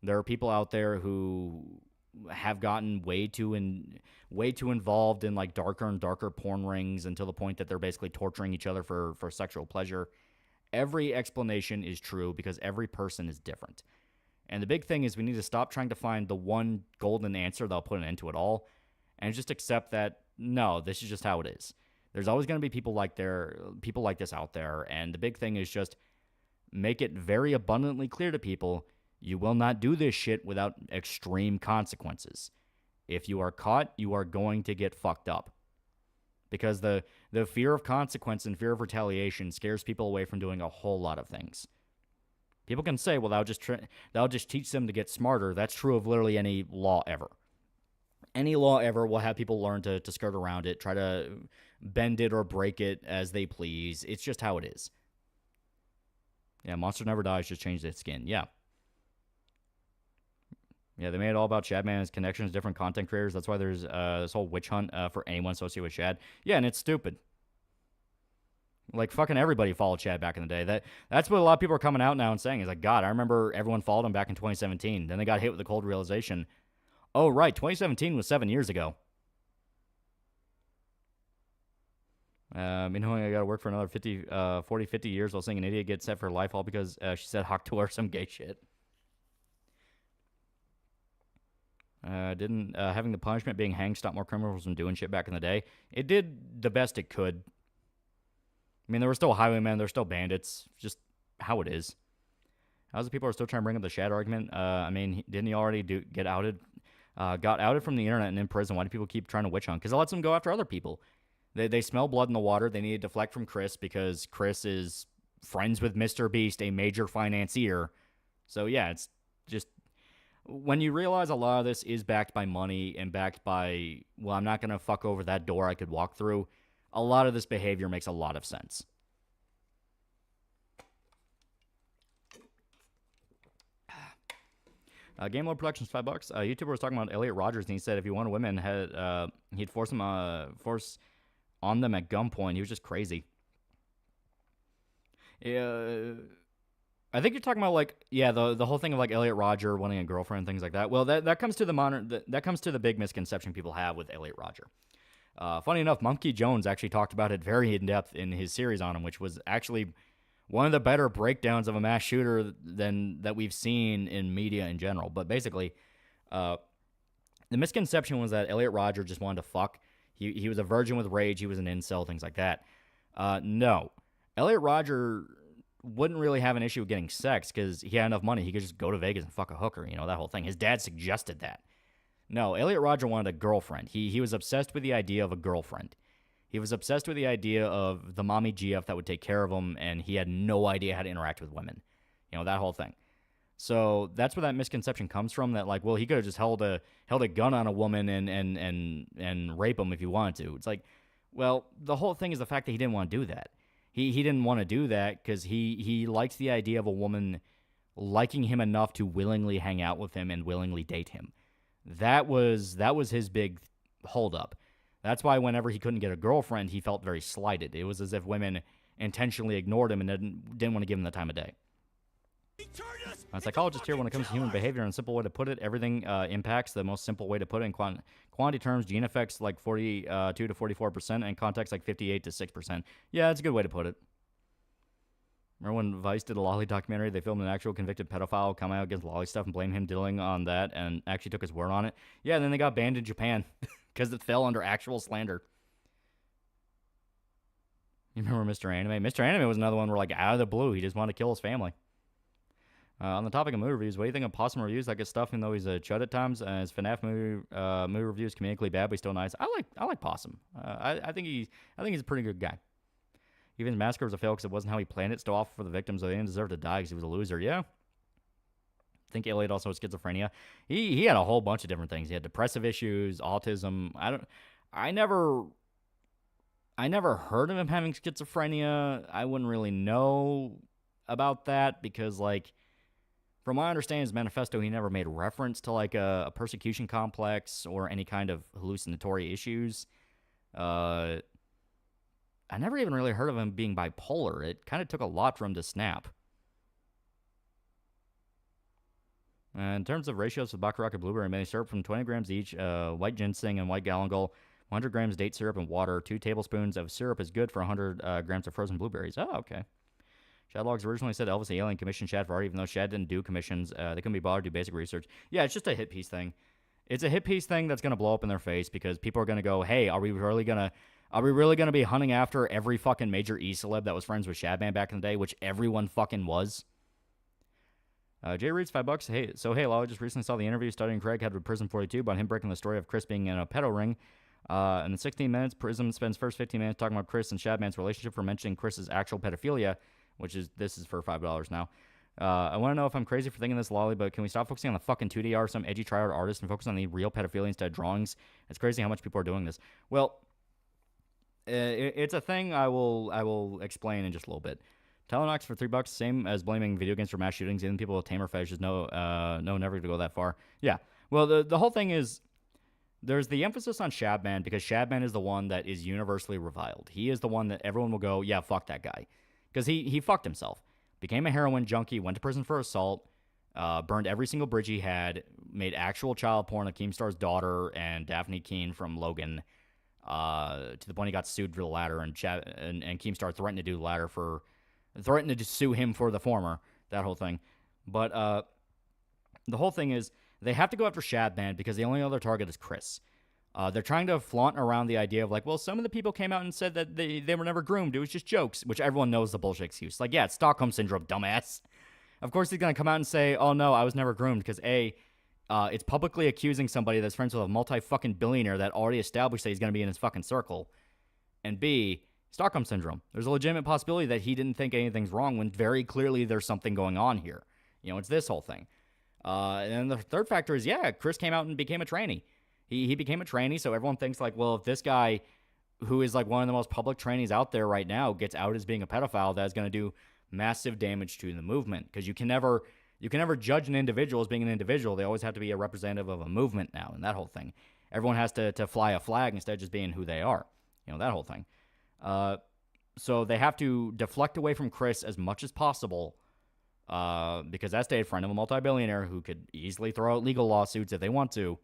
There are people out there who have gotten way too involved in like darker and darker porn rings until the point that they're basically torturing each other for sexual pleasure. Every explanation is true because every person is different. And the big thing is we need to stop trying to find the one golden answer that'll put an end to it all and just accept that No, this is just how it is. There's always going to be people like this out there, and the big thing is just make it very abundantly clear to people you will not do this shit without extreme consequences. If you are caught, you are going to get fucked up. Because the fear of consequence and fear of retaliation scares people away from doing a whole lot of things. People can say, well, that'll just teach them to get smarter. That's true of literally any law ever. Any law ever will have people learn to skirt around it, try to bend it or break it as they please. It's just how it is. Yeah, Monster Never Dies just changed its skin. Yeah. Yeah, they made it all about Shad Man and his connections, different content creators. That's why there's this whole witch hunt for anyone associated with Shad. Yeah, and it's stupid. Like, fucking everybody followed Shad back in the day. That's what a lot of people are coming out now and saying. Is like, God, I remember everyone followed him back in 2017. Then they got hit with the cold realization. Oh, right, 2017 was 7 years ago. I got to work for another 40, 50 years while seeing an idiot get set for life all because she said Hawk to her some gay shit. Didn't having the punishment being hanged stop more criminals from doing shit back in the day? It did the best it could. I mean, there were still highwaymen, there were still bandits. Just how it is. How's the people are still trying to bring up the Shad argument? I mean, didn't he already get outed? Got outed from the internet and in prison. Why do people keep trying to witch hunt? Because it lets them go after other people. They smell blood in the water. They need to deflect from Chris because Chris is friends with Mr. Beast, a major financier. So yeah, it's just when you realize a lot of this is backed by money and backed by, well, I'm not going to fuck over that door I could walk through, a lot of this behavior makes a lot of sense. Game Lord Productions, $5. A YouTuber was talking about Elliot Rogers, and he said if he wanted women, he'd force on them at gunpoint. He was just crazy. I think you're talking about the whole thing of like Elliot Rodger wanting a girlfriend and things like that. Well, that comes to the big misconception people have with Elliot Rodger. Funny enough, Monkey Jones actually talked about it very in depth in his series on him, which was actually one of the better breakdowns of a mass shooter than that we've seen in media in general. But basically, the misconception was that Elliot Rodger just wanted to fuck. He was a virgin with rage. He was an incel, things like that. No. Elliot Rodger wouldn't really have an issue with getting sex because he had enough money. He could just go to Vegas and fuck a hooker, that whole thing. His dad suggested that. No, Elliot Rodger wanted a girlfriend. He was obsessed with the idea of a girlfriend. He was obsessed with the idea of the mommy GF that would take care of him, and he had no idea how to interact with women. That whole thing. So that's where that misconception comes from, that like, well, he could have just held a gun on a woman and rape him if he wanted to. It's like, well, the whole thing is the fact that he didn't want to do that. He didn't want to do that because he liked the idea of a woman liking him enough to willingly hang out with him and willingly date him. That was his big holdup. That's why whenever he couldn't get a girlfriend, he felt very slighted. It was as if women intentionally ignored him and didn't want to give him the time of day. A psychologist here, when it comes to human behavior, and a simple way to put it, everything impacts. The most simple way to put it in quantity terms, gene effects like 42 to 44%, and context like 58 to 6%. Yeah, that's a good way to put it. Remember when Vice did a Loli documentary? They filmed an actual convicted pedophile come out against Loli stuff and blame him diddling on that and actually took his word on it. Yeah, and then they got banned in Japan because it fell under actual slander. You remember Mr. Anime? Mr. Anime was another one where, like, out of the blue, he just wanted to kill his family. On the topic of movie reviews, what do you think of Possum reviews? That good stuff, even though he's a chud at times. His FNAF movie reviews comedically bad, but he's still nice. I like Possum. I think he's a pretty good guy. Even his massacre was a fail because it wasn't how he planned it. Still awful for the victims, so they didn't deserve to die because he was a loser. Yeah. I think Elliot also has schizophrenia. He had a whole bunch of different things. He had depressive issues, autism. I never heard of him having schizophrenia. I wouldn't really know about that because, like, from my understanding, his manifesto, he never made reference to, like, a persecution complex or any kind of hallucinatory issues. I never even really heard of him being bipolar. It kind of took a lot for him to snap. In terms of ratios of Baccarat and blueberry, many syrup from 20 grams each, white ginseng and white galangal, 100 grams date syrup and water, 2 tablespoons of syrup is good for 100 grams of frozen blueberries. Oh, okay. Shadlogs originally said Elvis the Alien commissioned Shad for art, even though Shad didn't do commissions. They couldn't be bothered to do basic research. Yeah, it's just a hit piece thing. It's a hit piece thing that's gonna blow up in their face because people are gonna go, hey, are we really gonna be hunting after every fucking major E-celeb that was friends with Shadman back in the day, which everyone fucking was? Jay reads $5. Hey, Lolly, just recently saw the interview studying Craig had with Prism 42 about him breaking the story of Chris being in a pedo ring. In the 16 minutes, Prism spends first 15 minutes talking about Chris and Shadman's relationship for mentioning Chris's actual pedophilia, this is for $5 now. I want to know if I'm crazy for thinking this, Lolly, but can we stop focusing on the fucking 2D art, some edgy tryhard artist, and focus on the real pedophilia instead of drawings? It's crazy how much people are doing this. Well, it's a thing I will explain in just a little bit. Telenox for $3, same as blaming video games for mass shootings. Even people with tamer fetishes know never to go that far. Yeah. Well, the whole thing is there's the emphasis on Shadman because Shadman is the one that is universally reviled. He is the one that everyone will go, yeah, fuck that guy, because he fucked himself, became a heroin junkie, went to prison for assault, burned every single bridge he had, made actual child porn of Keemstar's daughter and Daphne Keene from Logan, to the point he got sued for the latter, and Keemstar threatened to sue him for the former, that whole thing. But the whole thing is they have to go after Shadman because the only other target is Chris. They're trying to flaunt around the idea of like, well, some of the people came out and said that they were never groomed. It was just jokes, which everyone knows the bullshit excuse. Like, yeah, it's Stockholm Syndrome, dumbass. Of course he's going to come out and say, oh, no, I was never groomed because, A, it's publicly accusing somebody that's friends with a multi-fucking billionaire that already established that he's going to be in his fucking circle. And B, Stockholm Syndrome. There's a legitimate possibility that he didn't think anything's wrong when very clearly there's something going on here. It's this whole thing. And the third factor is, yeah, Chris came out and became a trainee. He became a trainee, so everyone thinks like, well, if this guy, who is like one of the most public trainees out there right now, gets out as being a pedophile, that's going to do massive damage to the movement. Because you can never judge an individual as being an individual. They always have to be a representative of a movement now, and that whole thing. Everyone has to fly a flag instead of just being who they are. That whole thing. So they have to deflect away from Chris as much as possible, because that's a friend of a multi-billionaire who could easily throw out legal lawsuits if they want to,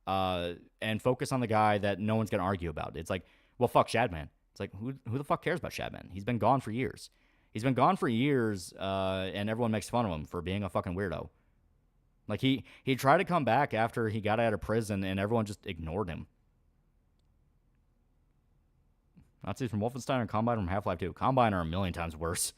and focus on the guy that no one's going to argue about. It's like, well, fuck Shadman. It's like, who the fuck cares about Shadman? He's been gone for years. And everyone makes fun of him for being a fucking weirdo. Like, he tried to come back after he got out of prison, and everyone just ignored him. Nazis from Wolfenstein and Combine from Half-Life 2. Combine are a million times worse.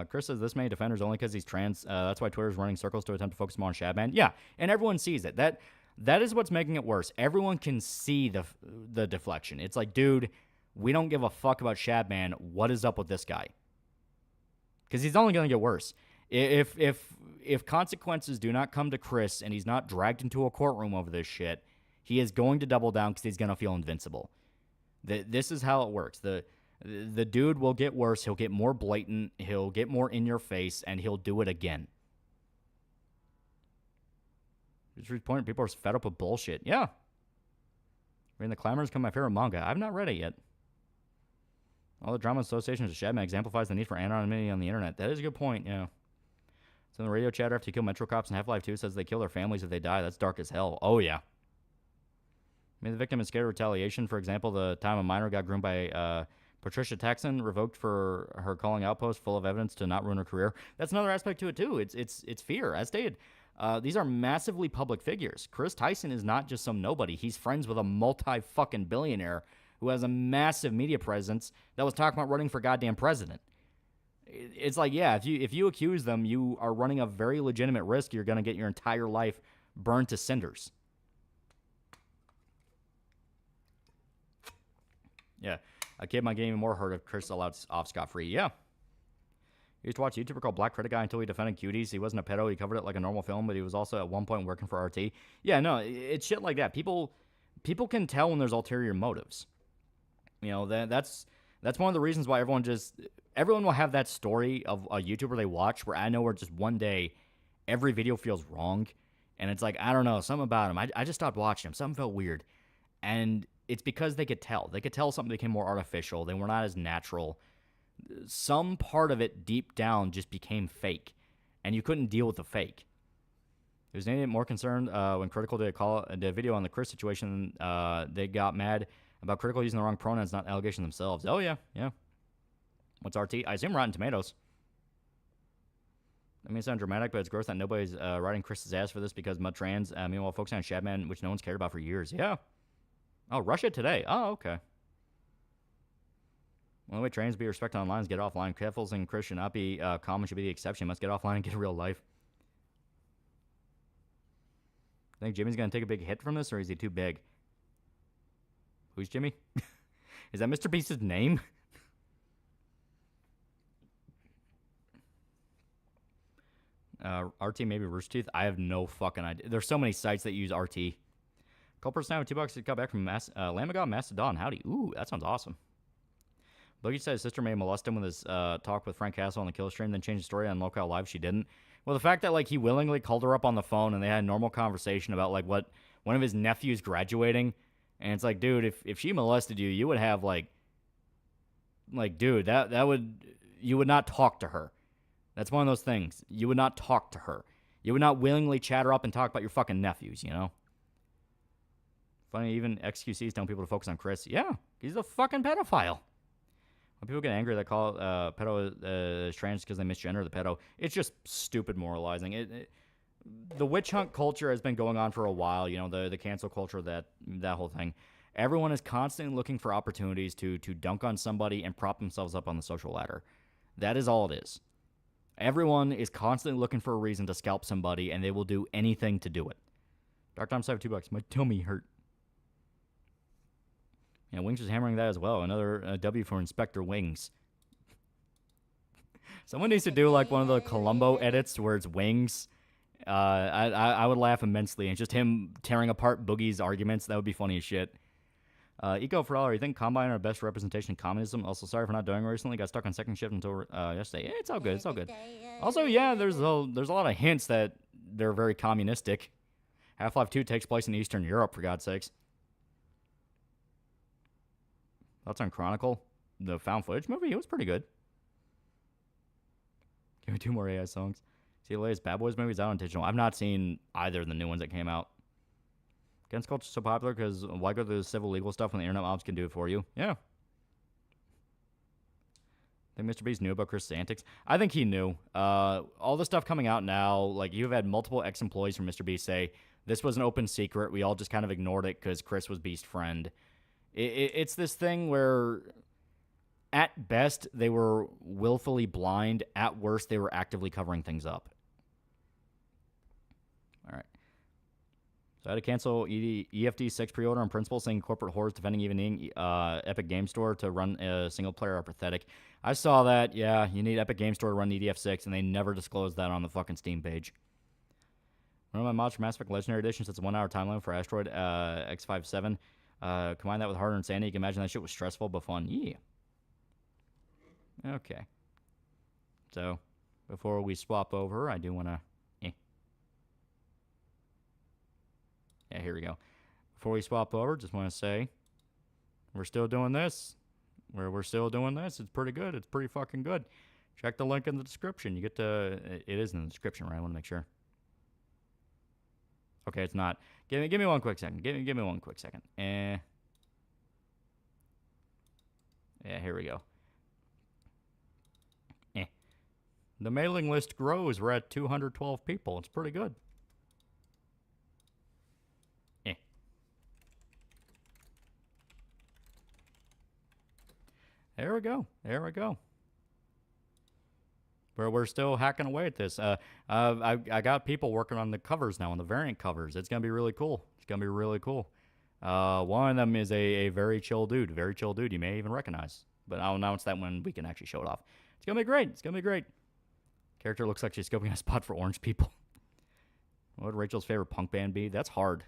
Chris says this many defenders only because he's trans. That's why Twitter's running circles to attempt to focus more on Shadman. Yeah, and everyone sees it. That is what's making it worse. Everyone can see the deflection. It's like, dude, we don't give a fuck about Shadman. What is up with this guy? Because he's only going to get worse. If consequences do not come to Chris and he's not dragged into a courtroom over this shit, he is going to double down because he's going to feel invincible. This is how it works. The dude will get worse. He'll get more blatant. He'll get more in your face, and he'll do it again. Just point, people are fed up with bullshit. Yeah. Reading The Clamor has become my favorite manga. I've not read it yet. All the drama associations with Shadman exemplifies the need for anonymity on the internet. That is a good point, yeah. So in the radio chatter, after you kill Metro Cops in Half-Life 2, says they kill their families if they die. That's dark as hell. Oh, yeah. Maybe the victim is scared of retaliation. For example, the time a minor got groomed by Patricia Texan, revoked for her calling outpost full of evidence to not ruin her career. That's another aspect to it, too. It's fear, as stated. These are massively public figures. Chris Tyson is not just some nobody. He's friends with a multi-fucking billionaire who has a massive media presence that was talking about running for goddamn president. It's like, yeah, if you accuse them, you are running a very legitimate risk. You're going to get your entire life burned to cinders. Yeah, a kid might get even more hurt if Chris allowed off scot-free. Yeah. He used to watch a YouTuber called Black Critic Guy until he defended cuties. He wasn't a pedo. He covered it like a normal film, but he was also at one point working for RT. Yeah, no, it's shit like that. People can tell when there's ulterior motives. That's one of the reasons why everyone will have that story of a YouTuber they watch where I know where just one day every video feels wrong. And it's like, I don't know, something about him. I just stopped watching him. Something felt weird. And it's because they could tell. They could tell something became more artificial. They were not as natural. Some part of it deep down just became fake. And you couldn't deal with the fake. There's an idiot more concerned when Critical did a video on the Chris situation. They got mad about Critical using the wrong pronouns, not allegations themselves. Oh, yeah. What's RT? I assume Rotten Tomatoes. I mean, it sounds dramatic, but it's gross that nobody's riding Chris's ass for this because mud trans. Meanwhile, focusing on Shadman, which no one's cared about for years. Yeah. Oh, Russia Today. Oh, okay. Well, the way trans be respected online is get offline. Catholics and Chris should not be common, should be the exception. Must get offline and get a real life. Think Jimmy's going to take a big hit from this, or is he too big? Who's Jimmy? Is that Mr. Beast's name? RT, maybe Rooster Teeth? I have no fucking idea. There's so many sites that use RT. Culprits now with $2 to cut back from Lamagon Mastodon. Howdy. Ooh, that sounds awesome. Boogie said his sister may molest him with his talk with Frank Castle on the Kill Stream, then changed the story on Locale Live. She didn't. Well, the fact that, like, he willingly called her up on the phone and they had a normal conversation about, like, what one of his nephews graduating, and it's like, dude, if she molested you, you would have, like, dude, that would, you would not talk to her. That's one of those things. You would not talk to her. You would not willingly chat her up and talk about your fucking nephews, you know? Funny, even XQC's telling people to focus on Chris. Yeah, he's a fucking pedophile. When people get angry, they call pedo trans because they misgender the pedo. It's just stupid moralizing. The witch hunt culture has been going on for a while. You know, the cancel culture, that whole thing. Everyone is constantly looking for opportunities to dunk on somebody and prop themselves up on the social ladder. That is all it is. Everyone is constantly looking for a reason to scalp somebody, and they will do anything to do it. Dark Time $2. My tummy hurt. Yeah, Wings was hammering that as well. Another W for Inspector Wings. Someone needs to do like one of the Columbo edits where it's Wings. I would laugh immensely. And just him tearing apart Boogie's arguments. That would be funny as shit. Eco for all, you think Combine are the best representation of communism? Also, sorry for not doing it recently. Got stuck on second shift until yesterday. Yeah, it's all good. It's all good. Also, yeah, there's a lot of hints that they're very communistic. Half-Life 2 takes place in Eastern Europe, for God's sakes. Thoughts on Chronicle? The found footage movie? It was pretty good. Give me 2 more AI songs. See the latest Bad Boys movies out on digital. I've not seen either of the new ones that came out. Against culture is so popular because why go through the civil legal stuff when the internet mobs can do it for you? Yeah. I think Mr. Beast knew about Chris's antics. I think he knew. All the stuff coming out now, like you've had multiple ex-employees from Mr. Beast say, this was an open secret. We all just kind of ignored it because Chris was Beast's friend. It's this thing where, at best, they were willfully blind. At worst, they were actively covering things up. All right. So I had to cancel EFD 6 pre-order on principle, saying corporate whores defending evening Epic Game Store to run a single player are pathetic. I saw that. Yeah, you need Epic Game Store to run EDF 6, and they never disclosed that on the fucking Steam page. One of my mods for Mass Effect Legendary Edition sets a 1-hour time limit for Asteroid X57. Combine that with Harder Insanity, you can imagine that shit was stressful but fun. Yeah. Okay. So, before we swap over, I do want to... Yeah, here we go. Before we swap over, just want to say, we're still doing this. We're still doing this. It's pretty good. It's pretty fucking good. Check the link in the description. You get to... It is in the description, right? I want to make sure. Okay, it's not. Give me one quick second. Give me one quick second. Yeah, here we go. The mailing list grows. We're at 212 people. It's pretty good. There we go. There we go. We're still hacking away at this. I got people working on the covers now, on the variant covers. It's going to be really cool. It's going to be really cool. One of them is a very chill dude. Very chill dude you may even recognize. But I'll announce that when we can actually show it off. It's going to be great. It's going to be great. Character looks like she's scoping out a spot for orange people. What would Rachel's favorite punk band be? That's hard.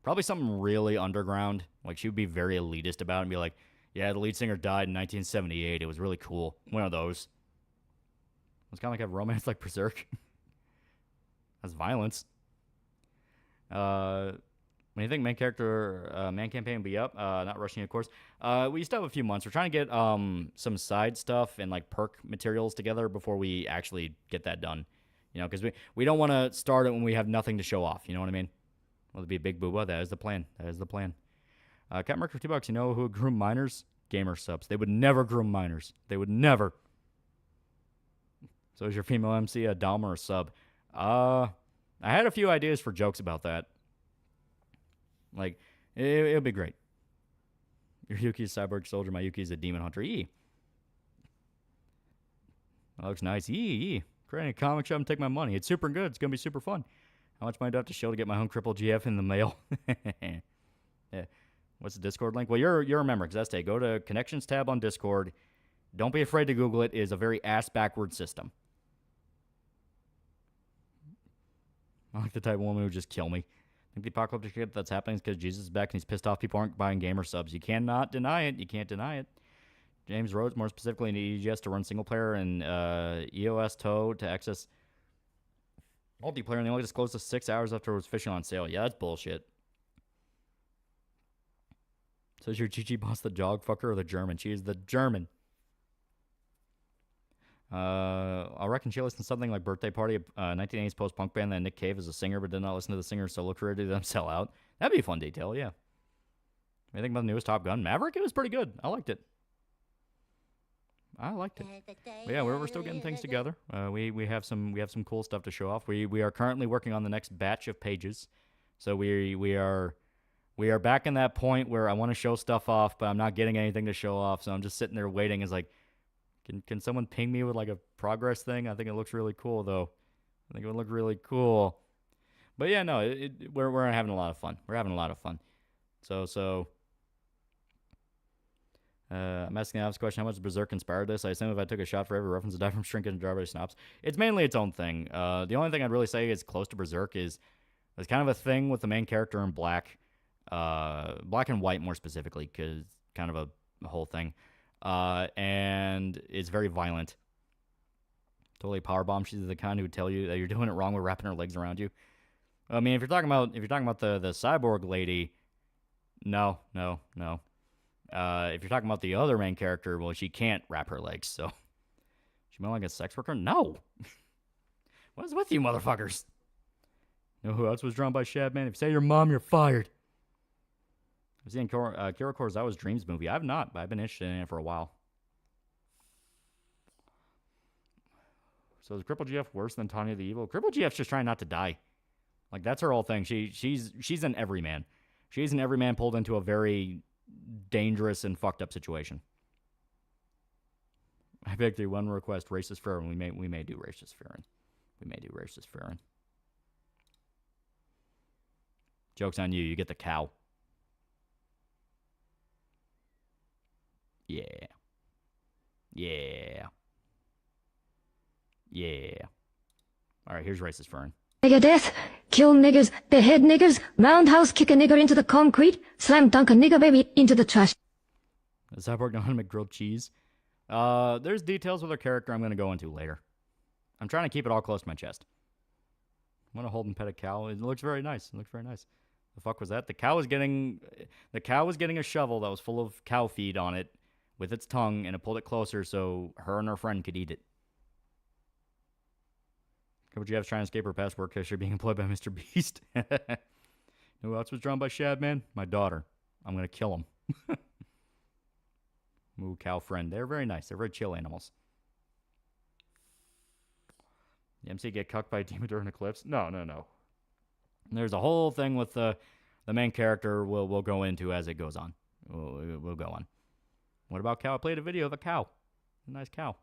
Probably something really underground. Like, she would be very elitist about it and be like, yeah, the lead singer died in 1978. It was really cool. One of those. It's kind of like a romance like Berserk. That's violence. When you think main character, man campaign will be up, not rushing, of course. We still have a few months. We're trying to get some side stuff and like perk materials together before we actually get that done. You know, because we don't want to start it when we have nothing to show off. You know what I mean? Will it be a big booba? That is the plan. That is the plan. Cat Merc for $2. You know who would groom minors? Gamer subs. They would never groom minors. They would never. So is your female MC a dom or a sub? I had a few ideas for jokes about that. Like, it'll be great. Your Yuki's a cyborg soldier. My Yuki's a demon hunter. That looks nice. Creating a comic shop and take my money. It's super good. It's going to be super fun. How much money do I have to show to get my own crippled GF in the mail? Yeah. What's the Discord link? Well, you're a member, Xeste. Go to Connections tab on Discord. Don't be afraid to Google it. It is a very ass-backward system. I like the type of woman who would just kill me. I think the apocalyptic shit that's happening is because Jesus is back and he's pissed off people aren't buying gamer subs. You cannot deny it. You can't deny it. James Rhodes, more specifically in EGS to run single player and EOS Toad to access multiplayer, and they only disclosed us 6 hours after it was officially on sale. Yeah, that's bullshit. So is your Gigi boss the dog fucker or the German? She is the German. I reckon she listens to something like Birthday Party, a 1980s post-punk band that Nick Cave is a singer but did not listen to the singer's solo career to them sell out. That'd be a fun detail, yeah. What do you think about the newest Top Gun? Maverick? It was pretty good. I liked it. But yeah, we're still getting things together. We have some cool stuff to show off. We are currently working on the next batch of pages. So we are back in that point where I want to show stuff off, but I'm not getting anything to show off. So I'm just sitting there waiting. It's like, can someone ping me with like a progress thing? I think it looks really cool though. I think it would look really cool. But yeah, no, we're having a lot of fun. We're having a lot of fun. So. I'm asking the obvious question, how much Berserk inspired this? I assume if I took a shot for every reference to die from Shrinking and Jarvis Snops. It's mainly its own thing. The only thing I'd really say is close to Berserk is there's kind of a thing with the main character in black. Black and white more specifically, because kind of a whole thing. And it's very violent. Totally powerbomb. She's the kind who would tell you that you're doing it wrong with wrapping her legs around you. I mean, if you're talking about the cyborg lady, no. If you're talking about the other main character, well, she can't wrap her legs, so. She more like a sex worker? No! What is with you motherfuckers? You know who else was drawn by Shadman? If you say your mom, you're fired. I've seen Kira Kurosawa's Dreams movie. I have not, but I've been interested in it for a while. So is Cripple GF worse than Tanya the Evil? Cripple GF's just trying not to die. Like, that's her whole thing. She's an everyman. She's an everyman pulled into a very dangerous and fucked up situation. I beg to one request, racist Farron. We may do racist Farron. We may do racist Farron. Joke's on you. You get the cow. Yeah. All right, here's racist Farron. Nigger death, kill niggers, behead niggers, roundhouse kick a nigger into the concrete, slam dunk a nigger baby into the trash. Does Cyborg know how to make grilled cheese? There's details with her character I'm going to go into later. I'm trying to keep it all close to my chest. I want to hold and pet a cow. It looks very nice. The fuck was that? The cow was getting a shovel that was full of cow feed on it with its tongue, and it pulled it closer so her and her friend could eat it. Couple GF's trying to escape her past work history being employed by Mr. Beast. Who else was drawn by Shadman? My daughter. I'm going to kill him. Moo cow friend. They're very nice. They're very chill animals. The MC get cucked by a demon during Eclipse? No. There's a whole thing with the main character we'll go into as it goes on. We'll go on. What about cow? I played a video of a cow. A nice cow.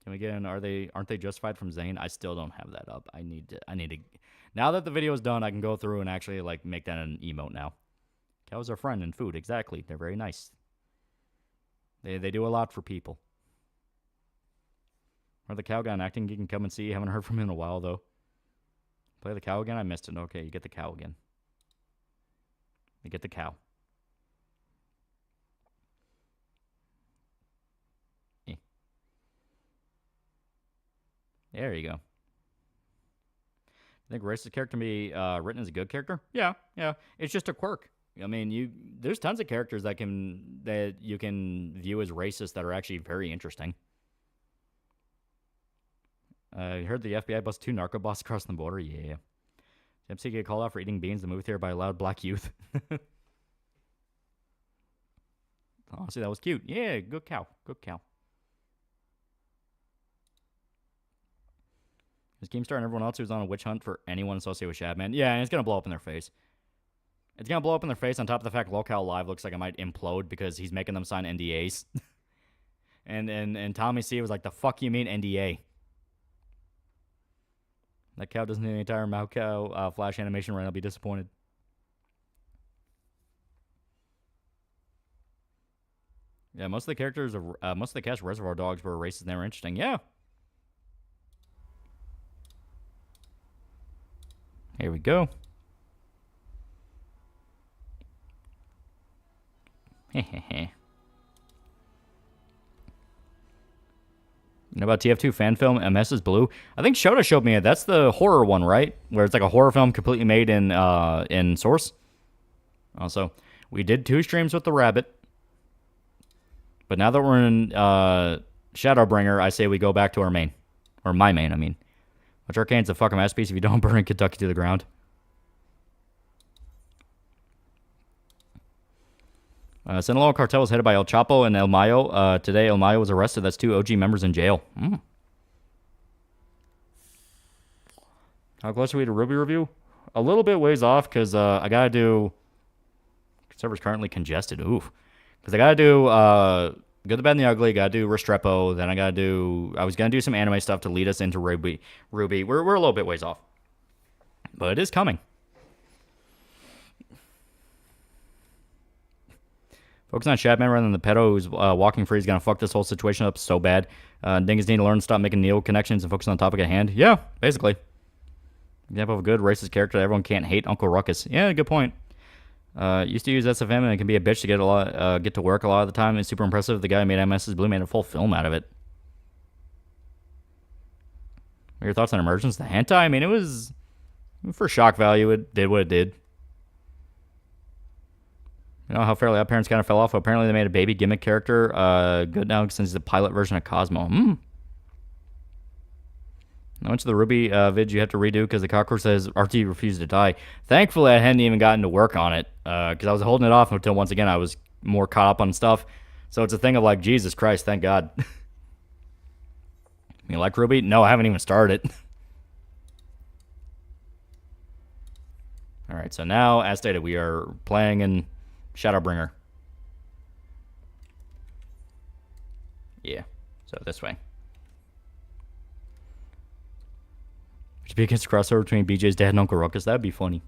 Can we get in? Aren't they justified from Zane? I still don't have that up. I need to. Now that the video is done, I can go through and actually like make that an emote now. Cows are friend and food. Exactly. They're very nice. They do a lot for people. Or the cow guy in acting, you can come and see. Haven't heard from him in a while though. Play the cow again? I missed it. Okay, you get the cow again. You get the cow. There you go. I think racist character can be written as a good character? Yeah. It's just a quirk. I mean, there's tons of characters that you can view as racist that are actually very interesting. You heard the FBI bust 2 narco bosses across the border? Yeah. MC get called out for eating beans in the movie theater by a loud black youth. Honestly, that was cute. Yeah, good cow. Keemstar and everyone else who's on a witch hunt for anyone associated with Shadman. Yeah, and it's going to blow up in their face. It's going to blow up in their face on top of the fact Locale Live looks like it might implode because he's making them sign NDAs. and Tommy C was like, the fuck you mean NDA? That cow doesn't need the entire Mao Cow Flash animation run. I'll be disappointed. Yeah, most of the characters, most of the cast Reservoir Dogs were racist and they were interesting. Yeah. Here we go. Hehehe. You know about TF2 fan film MS is Blue? I think Shota showed me it. That's the horror one, right? Where it's like a horror film completely made in Source. Also, we did 2 streams with the rabbit. But now that we're in Shadowbringer, I say we go back to our main. Or my main, I mean. Which Arcane's a fucking masterpiece if you don't burn Kentucky to the ground. Sinaloa cartel was headed by El Chapo and El Mayo. Today, El Mayo was arrested. That's 2 OG members in jail. How close are we to Ruby review? A little bit ways off because I got to do... Server's currently congested. Oof. Because I got to do Good, the Bad, and the Ugly. Got to do Restrepo. Then I got to do... I was going to do some anime stuff to lead us into Ruby. We're a little bit ways off. But it is coming. Focus on Shadman rather than the pedo who's walking free is going to fuck this whole situation up so bad. Dingus need to learn to stop making Neo connections and focus on the topic at hand. Yeah, basically. Example of a good racist character that everyone can't hate, Uncle Ruckus. Yeah, good point. Used to use SFM and it can be a bitch to get to work a lot of the time. It's super impressive. The guy who made MS's Blue made a full film out of it. What are your thoughts on Emergence? The hentai? I mean, it was... For shock value, it did what it did. You know how Fairly Odd Parents kind of fell off? Apparently they made a baby gimmick character good now since the pilot version of Cosmo. I went to the Ruby vid you have to redo because the cockroach says RT refused to die. Thankfully, I hadn't even gotten to work on it because I was holding it off until once again I was more caught up on stuff. So it's a thing of like, Jesus Christ, thank God. You like Ruby? No, I haven't even started. Alright, so now, as stated, we are playing in Shadowbringer. Yeah, so this way. Should be against crossover between BJ's dad and Uncle Ruckus. That'd be funny.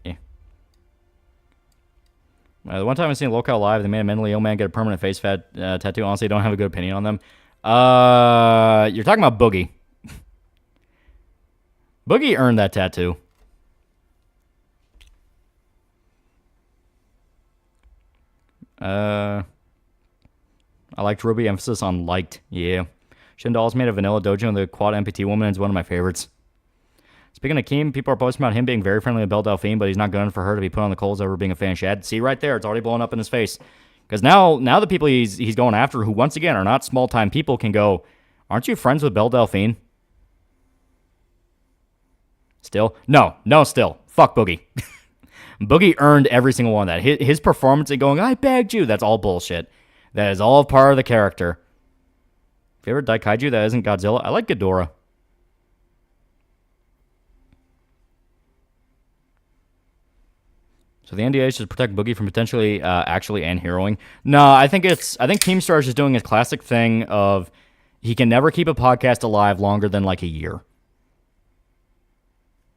Yeah. The one time I seen Locale Live, they made a mentally ill man get a permanent face tattoo. Honestly, I don't have a good opinion on them. You're talking about Boogie. Boogie earned that tattoo. I liked Ruby. Emphasis on liked. Yeah. Shindall's made a vanilla dojo and the quad amputee woman is one of my favorites. Speaking of Keem, people are posting about him being very friendly with Belle Delphine, but he's not good for her to be put on the coals over being a fan of Shad. See right there, it's already blowing up in his face. Because now the people he's going after, who once again are not small-time people, can go, aren't you friends with Belle Delphine? Still? No, still. Fuck Boogie. Boogie earned every single one of that. His performance in going, I begged you, that's all bullshit. That is all part of the character. Favorite Daikaiju that isn't Godzilla? I like Ghidorah. So the NDA should protect Boogie from potentially actually and heroing. No, I think Keemstar is just doing his classic thing of he can never keep a podcast alive longer than like a year.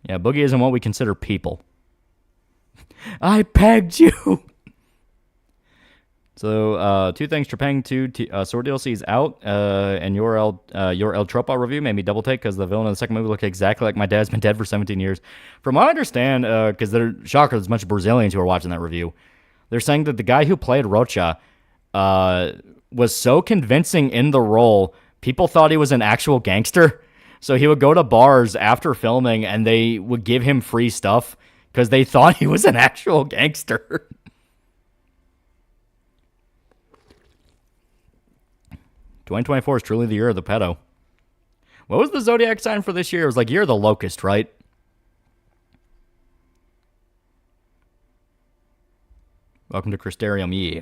Yeah, Boogie isn't what we consider people. I pegged you. So, 2 things. Trepang 2 Sword DLC is out, and your El Tropa review made me double take because the villain in the second movie looked exactly like my dad's been dead for 17 years. From what I understand, because there's a bunch of Brazilians who are watching that review, they're saying that the guy who played Rocha was so convincing in the role, people thought he was an actual gangster. So he would go to bars after filming, and they would give him free stuff because they thought he was an actual gangster. 2024 is truly the year of the pedo. What was the zodiac sign for this year? It was like year of the locust, right? Welcome to Crystarium, yeah.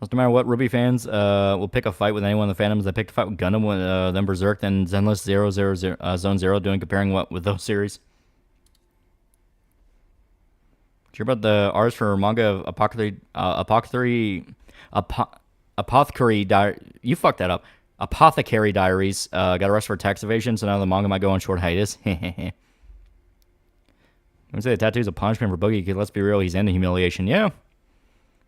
No matter what, Ruby fans will pick a fight with anyone in the fandoms. They picked a fight with Gundam, then Berserk, then Zenless 000 Zone Zero, doing comparing what with those series. Did you hear about the artist for manga of You fucked that up. Apothecary Diaries got arrested for tax evasion, so now the manga might go on short hiatus. I would say the tattoo's a punishment for Boogie, because let's be real, he's into humiliation. Yeah.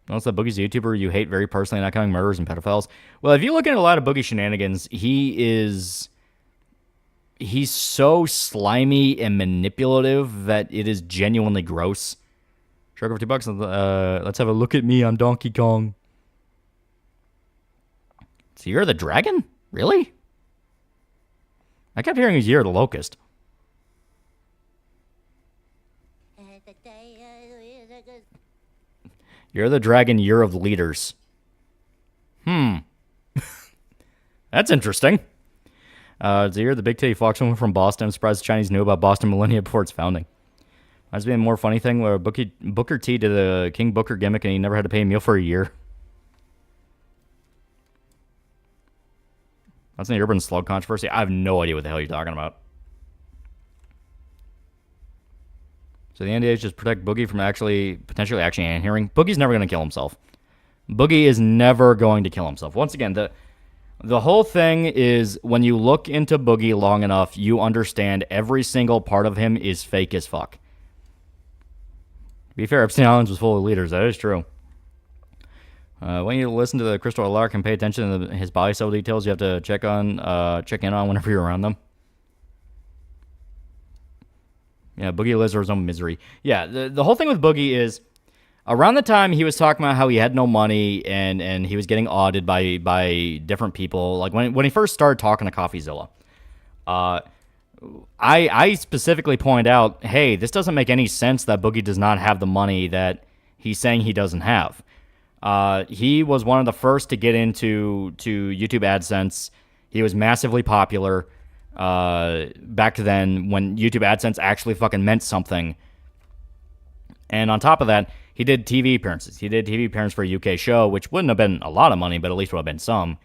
Unless that Boogie's a YouTuber you hate very personally, not counting murderers and pedophiles. Well, if you look at a lot of Boogie shenanigans, he's so slimy and manipulative that it is genuinely gross. Shark over $2. Let's have a look at me. I'm Donkey Kong. So you're the dragon? Really? I kept hearing he's Year of the Locust. You're the dragon, Year of Leaders. That's interesting. So you're the big titty fox woman from Boston. I'm surprised the Chinese knew about Boston millennia before its founding. Might be a more funny thing where Booker T did the King Booker gimmick and he never had to pay a meal for a year. That's an urban slug controversy. I have no idea what the hell you're talking about. So the NDA is just protect Boogie from potentially hearing. Boogie's never going to kill himself. Boogie is never going to kill himself. Once again, the whole thing is when you look into Boogie long enough, you understand every single part of him is fake as fuck. To be fair, Epstein Island was full of leaders. That is true. When you listen to the Crystal Lark and pay attention to his body cell details, you have to check in on whenever you're around them. Yeah, Boogie lives for his own misery. Yeah, the whole thing with Boogie is around the time he was talking about how he had no money and he was getting audited by different people. Like when he first started talking to CoffeeZilla, I specifically point out, hey, this doesn't make any sense that Boogie does not have the money that he's saying he doesn't have. He was one of the first to get into YouTube AdSense. He was massively popular back then when YouTube AdSense actually fucking meant something. And on top of that, he did TV appearances. He did TV appearances for a UK show, which wouldn't have been a lot of money, but at least would have been some.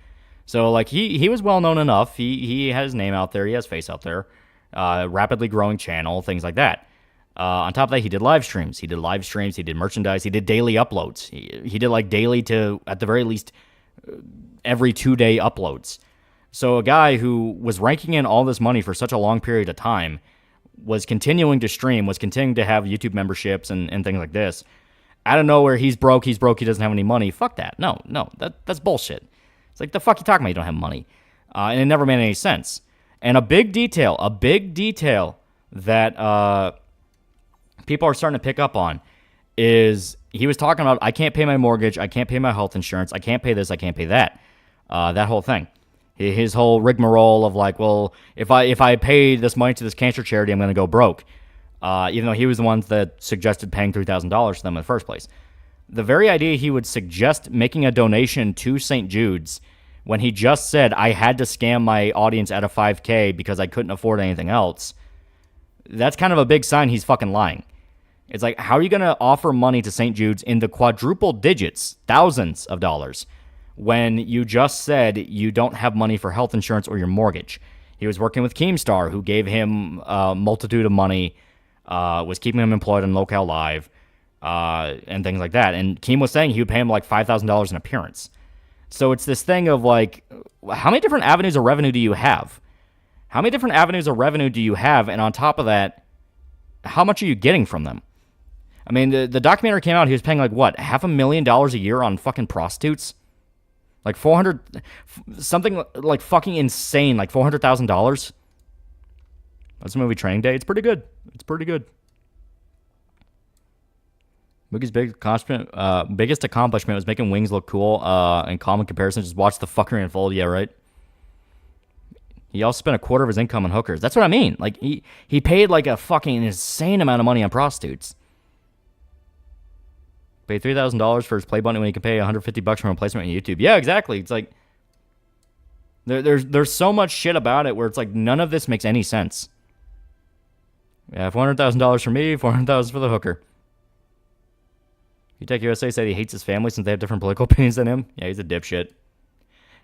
So like he was well known enough. He had his name out there. He has face out there. Rapidly growing channel, things like that. On top of that, he did live streams. He did merchandise. He did daily uploads. He did like daily to, at the very least, every 2-day uploads. So a guy who was raking in all this money for such a long period of time was continuing to stream, was continuing to have YouTube memberships and things like this. Out of nowhere, he's broke, he doesn't have any money. Fuck that. No, that's bullshit. It's like, the fuck you talking about? You don't have money. And it never made any sense. And a big detail that people are starting to pick up on is he was talking about, I can't pay my mortgage, I can't pay my health insurance, I can't pay this, I can't pay that. That whole thing. His whole rigmarole of like, well, if I pay this money to this cancer charity, I'm going to go broke. Even though he was the one that suggested paying $3,000 to them in the first place. The very idea he would suggest making a donation to St. Jude's when he just said, I had to scam my audience out of $5,000 because I couldn't afford anything else, that's kind of a big sign he's fucking lying. It's like, how are you going to offer money to St. Jude's in the quadruple digits, thousands of dollars, when you just said you don't have money for health insurance or your mortgage? He was working with Keemstar, who gave him a multitude of money, was keeping him employed on Locale Live, and things like that. And Keem was saying he would pay him like $5,000 an appearance. So it's this thing of like, how many different avenues of revenue do you have? How many different avenues of revenue do you have? And on top of that, how much are you getting from them? I mean, the documentary came out, he was paying like, what, $500,000 a year on fucking prostitutes? Like 400, something like fucking insane, like $400,000. That's the movie Training Day. It's pretty good. Boogie's biggest accomplishment was making wings look cool. In common comparison, just watch the fuckery unfold. Yeah, right. He also spent a quarter of his income on hookers. That's what I mean. Like he paid like a fucking insane amount of money on prostitutes. Paid $3,000 for his play button when he can pay $150 for a replacement on YouTube. Yeah, exactly. It's like there's so much shit about it where it's like none of this makes any sense. Yeah, $400,000 for me, $400,000 for the hooker. Tech USA said he hates his family since they have different political opinions than him. Yeah, he's a dipshit.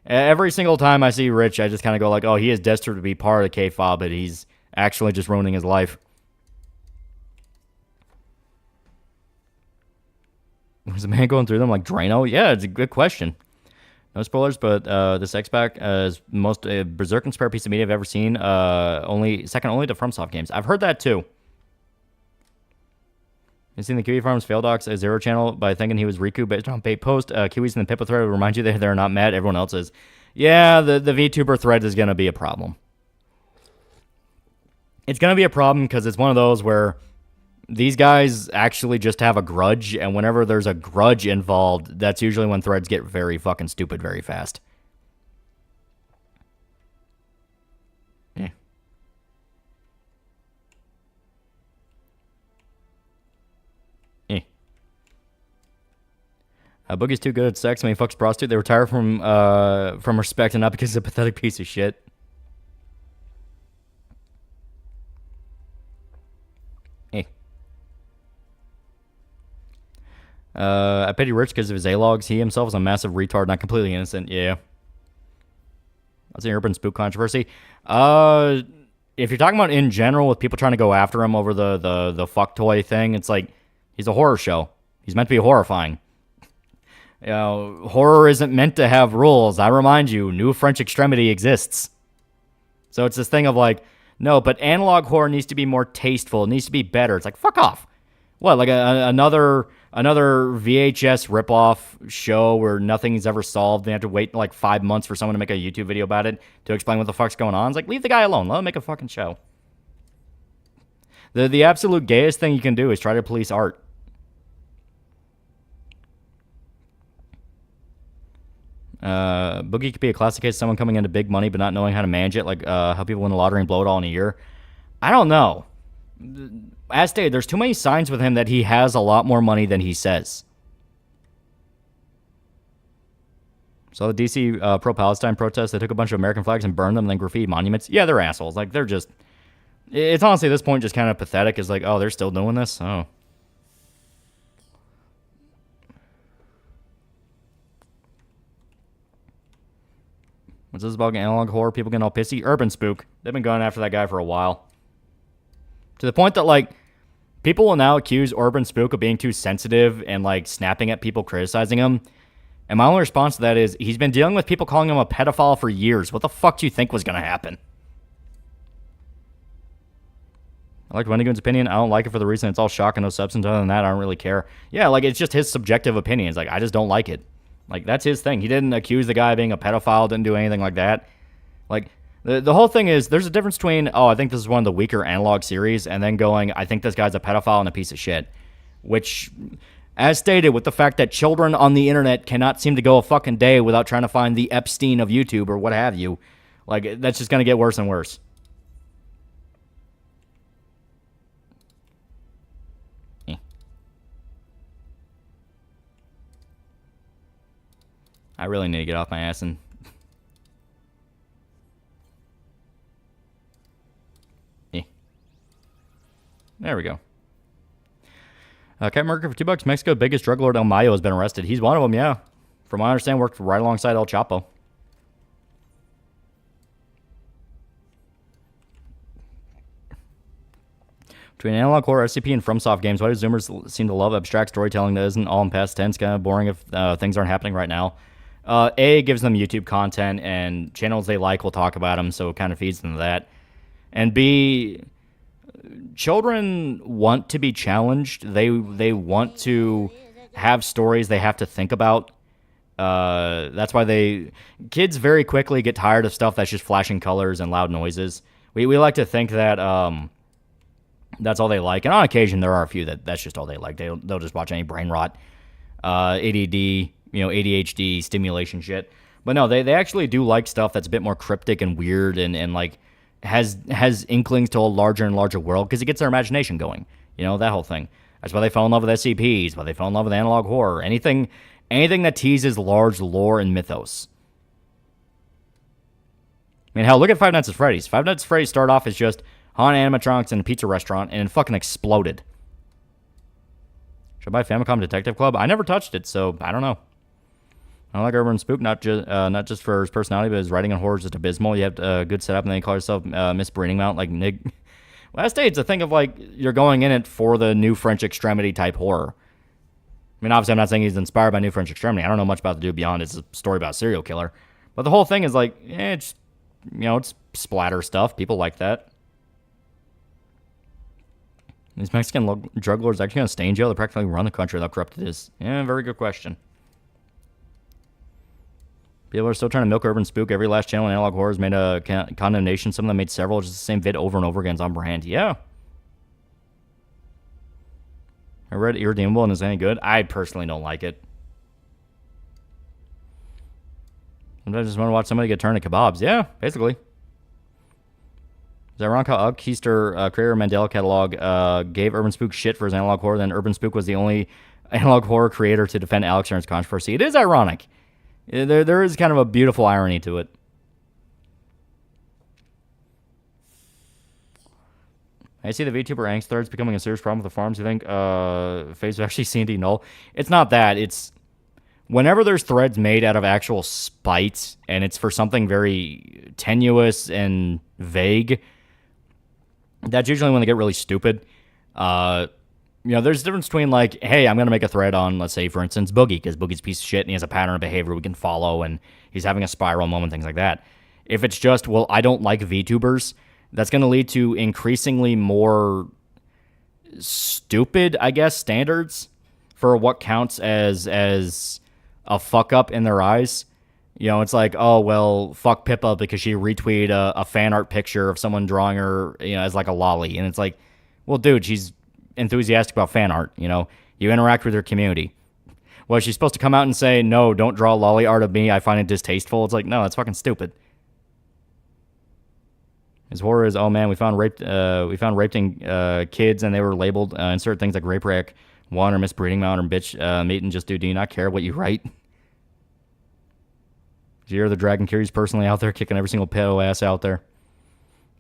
Every single time I see Rich, I just kind of go like, oh, he is desperate to be part of the K-Fob, but he's actually just ruining his life. Was the man going through them like Drano? Yeah, it's a good question. No spoilers, but this X-Pack is most berserk inspired piece of media I've ever seen. Second only to FromSoft games. I've heard that too. You seen the Kiwi Farms fail docs Zero channel by thinking he was Riku based on bait post. Kiwis in the Pippa thread will remind you that they're not mad. Everyone else is. Yeah, the VTuber thread is going to be a problem. It's going to be a problem because it's one of those where these guys actually just have a grudge, and whenever there's a grudge involved, that's usually when threads get very fucking stupid very fast. Yeah. Boogie's too good at sex when he fucks prostitute. They retire from respect and not because he's a pathetic piece of shit. Hey. I pity Rich because of his A-logs. He himself is a massive retard, not completely innocent. Yeah. That's an urban spook controversy. If you're talking about in general with people trying to go after him over the fuck toy thing, it's like he's a horror show. He's meant to be horrifying. You know, horror isn't meant to have rules. I remind you, New French Extremity exists. So it's this thing of like, no, but analog horror needs to be more tasteful. It needs to be better. It's like, fuck off. What, like another VHS ripoff show where nothing's ever solved? They have to wait like 5 months for someone to make a YouTube video about it to explain what the fuck's going on. It's like, leave the guy alone. Let him make a fucking show. The absolute gayest thing you can do is try to police art. Boogie could be a classic case of someone coming into big money but not knowing how to manage it, like how people win the lottery and blow it all in a year. I don't know. As stated, there's too many signs with him that he has a lot more money than he says. So the DC pro-Palestine protests, they took a bunch of American flags and burned them and then graffiti monuments. Yeah, they're assholes. Like, they're just... It's honestly at this point just kind of pathetic. It's like, oh, they're still doing this? Oh. What's this about analog horror? People getting all pissy? Urban Spook. They've been going after that guy for a while. To the point that, like, people will now accuse Urban Spook of being too sensitive and, like, snapping at people criticizing him. And my only response to that is, he's been dealing with people calling him a pedophile for years. What the fuck do you think was going to happen? I like Wendigoon's opinion. I don't like it for the reason it's all shock and no substance. Other than that, I don't really care. Yeah, like, it's just his subjective opinions. Like, I just don't like it. Like, that's his thing. He didn't accuse the guy of being a pedophile, didn't do anything like that. Like, the whole thing is, there's a difference between, oh, I think this is one of the weaker analog series, and then going, I think this guy's a pedophile and a piece of shit. Which, as stated, with the fact that children on the internet cannot seem to go a fucking day without trying to find the Epstein of YouTube or what have you, like, that's just going to get worse and worse. I really need to get off my ass and... There we go. Cat Murder for $2. Mexico biggest drug lord El Mayo has been arrested. He's one of them, yeah. From what I understand, worked right alongside El Chapo. Between analog horror, SCP, and FromSoft games, why do Zoomers seem to love abstract storytelling that isn't all in past tense? Kind of boring if things aren't happening right now. A, gives them YouTube content, and channels they like will talk about them, so it kind of feeds them that. And B, children want to be challenged. They want to have stories they have to think about. That's why kids very quickly get tired of stuff that's just flashing colors and loud noises. We like to think that that's all they like, and on occasion there are a few that's just all they like. They'll just watch any brain rot, ADD, ADHD stimulation shit. But no, they actually do like stuff that's a bit more cryptic and weird and like has inklings to a larger and larger world because it gets their imagination going. That whole thing. That's why they fell in love with SCPs, why they fell in love with analog horror. Anything that teases large lore and mythos. I mean, hell, look at Five Nights at Freddy's. Five Nights at Freddy's started off as just haunted animatronics in a pizza restaurant and it fucking exploded. Should I buy Famicom Detective Club? I never touched it, so I don't know. I don't like Urban Spook, not just for his personality, but his writing on horror is just abysmal. You have a good setup, and then you call yourself Miss Breeding Mount, like Nig. Last day, it's a thing of like you're going in it for the New French Extremity type horror. I mean, obviously, I'm not saying he's inspired by New French Extremity. I don't know much about the dude beyond it's a story about a serial killer. But the whole thing is like, it's, it's splatter stuff. People like that. These Mexican drug lords actually going to stay in jail? They practically run the country without corrupted is. Yeah, very good question. People are still trying to milk Urban Spook. Every last channel in Analog Horror has made a condemnation. Some of them made several. Just the same vid over and over again. It's on brand. Yeah. I read Irredeemable and is any good? I personally don't like it. Sometimes I just want to watch somebody get turned to kebabs. Yeah, basically. Is that ironic how Ugg Keister, creator of Mandela Catalog, gave Urban Spook shit for his Analog Horror, then Urban Spook was the only Analog Horror creator to defend Alex Ernst's controversy? It is ironic. There is kind of a beautiful irony to it. I see the VTuber angst threads becoming a serious problem with the farms. You think FaZe actually C&D null? It's not that. It's whenever there's threads made out of actual spite, and it's for something very tenuous and vague, that's usually when they get really stupid. There's a difference between like, hey, I'm going to make a thread on, let's say, for instance, Boogie, because Boogie's a piece of shit and he has a pattern of behavior we can follow, and he's having a spiral moment, things like that. If it's just, well, I don't like VTubers, that's going to lead to increasingly more stupid, I guess, standards for what counts as a fuck up in their eyes. It's like, oh, well, fuck Pippa because she retweeted a fan art picture of someone drawing her, as like a lolly. And it's like, well, dude, she's enthusiastic about fan art. You interact with her community. Well, she's supposed to come out and say, no, don't draw lolly art of me. I find it distasteful. It's like, no, that's fucking stupid. His horror is, oh man, we found raping kids and they were labeled, insert things like rape rack 1 or misbreeding mount or bitch mate and just do you not care what you write? Did you hear the Dragon Curies personally out there kicking every single pedo ass out there?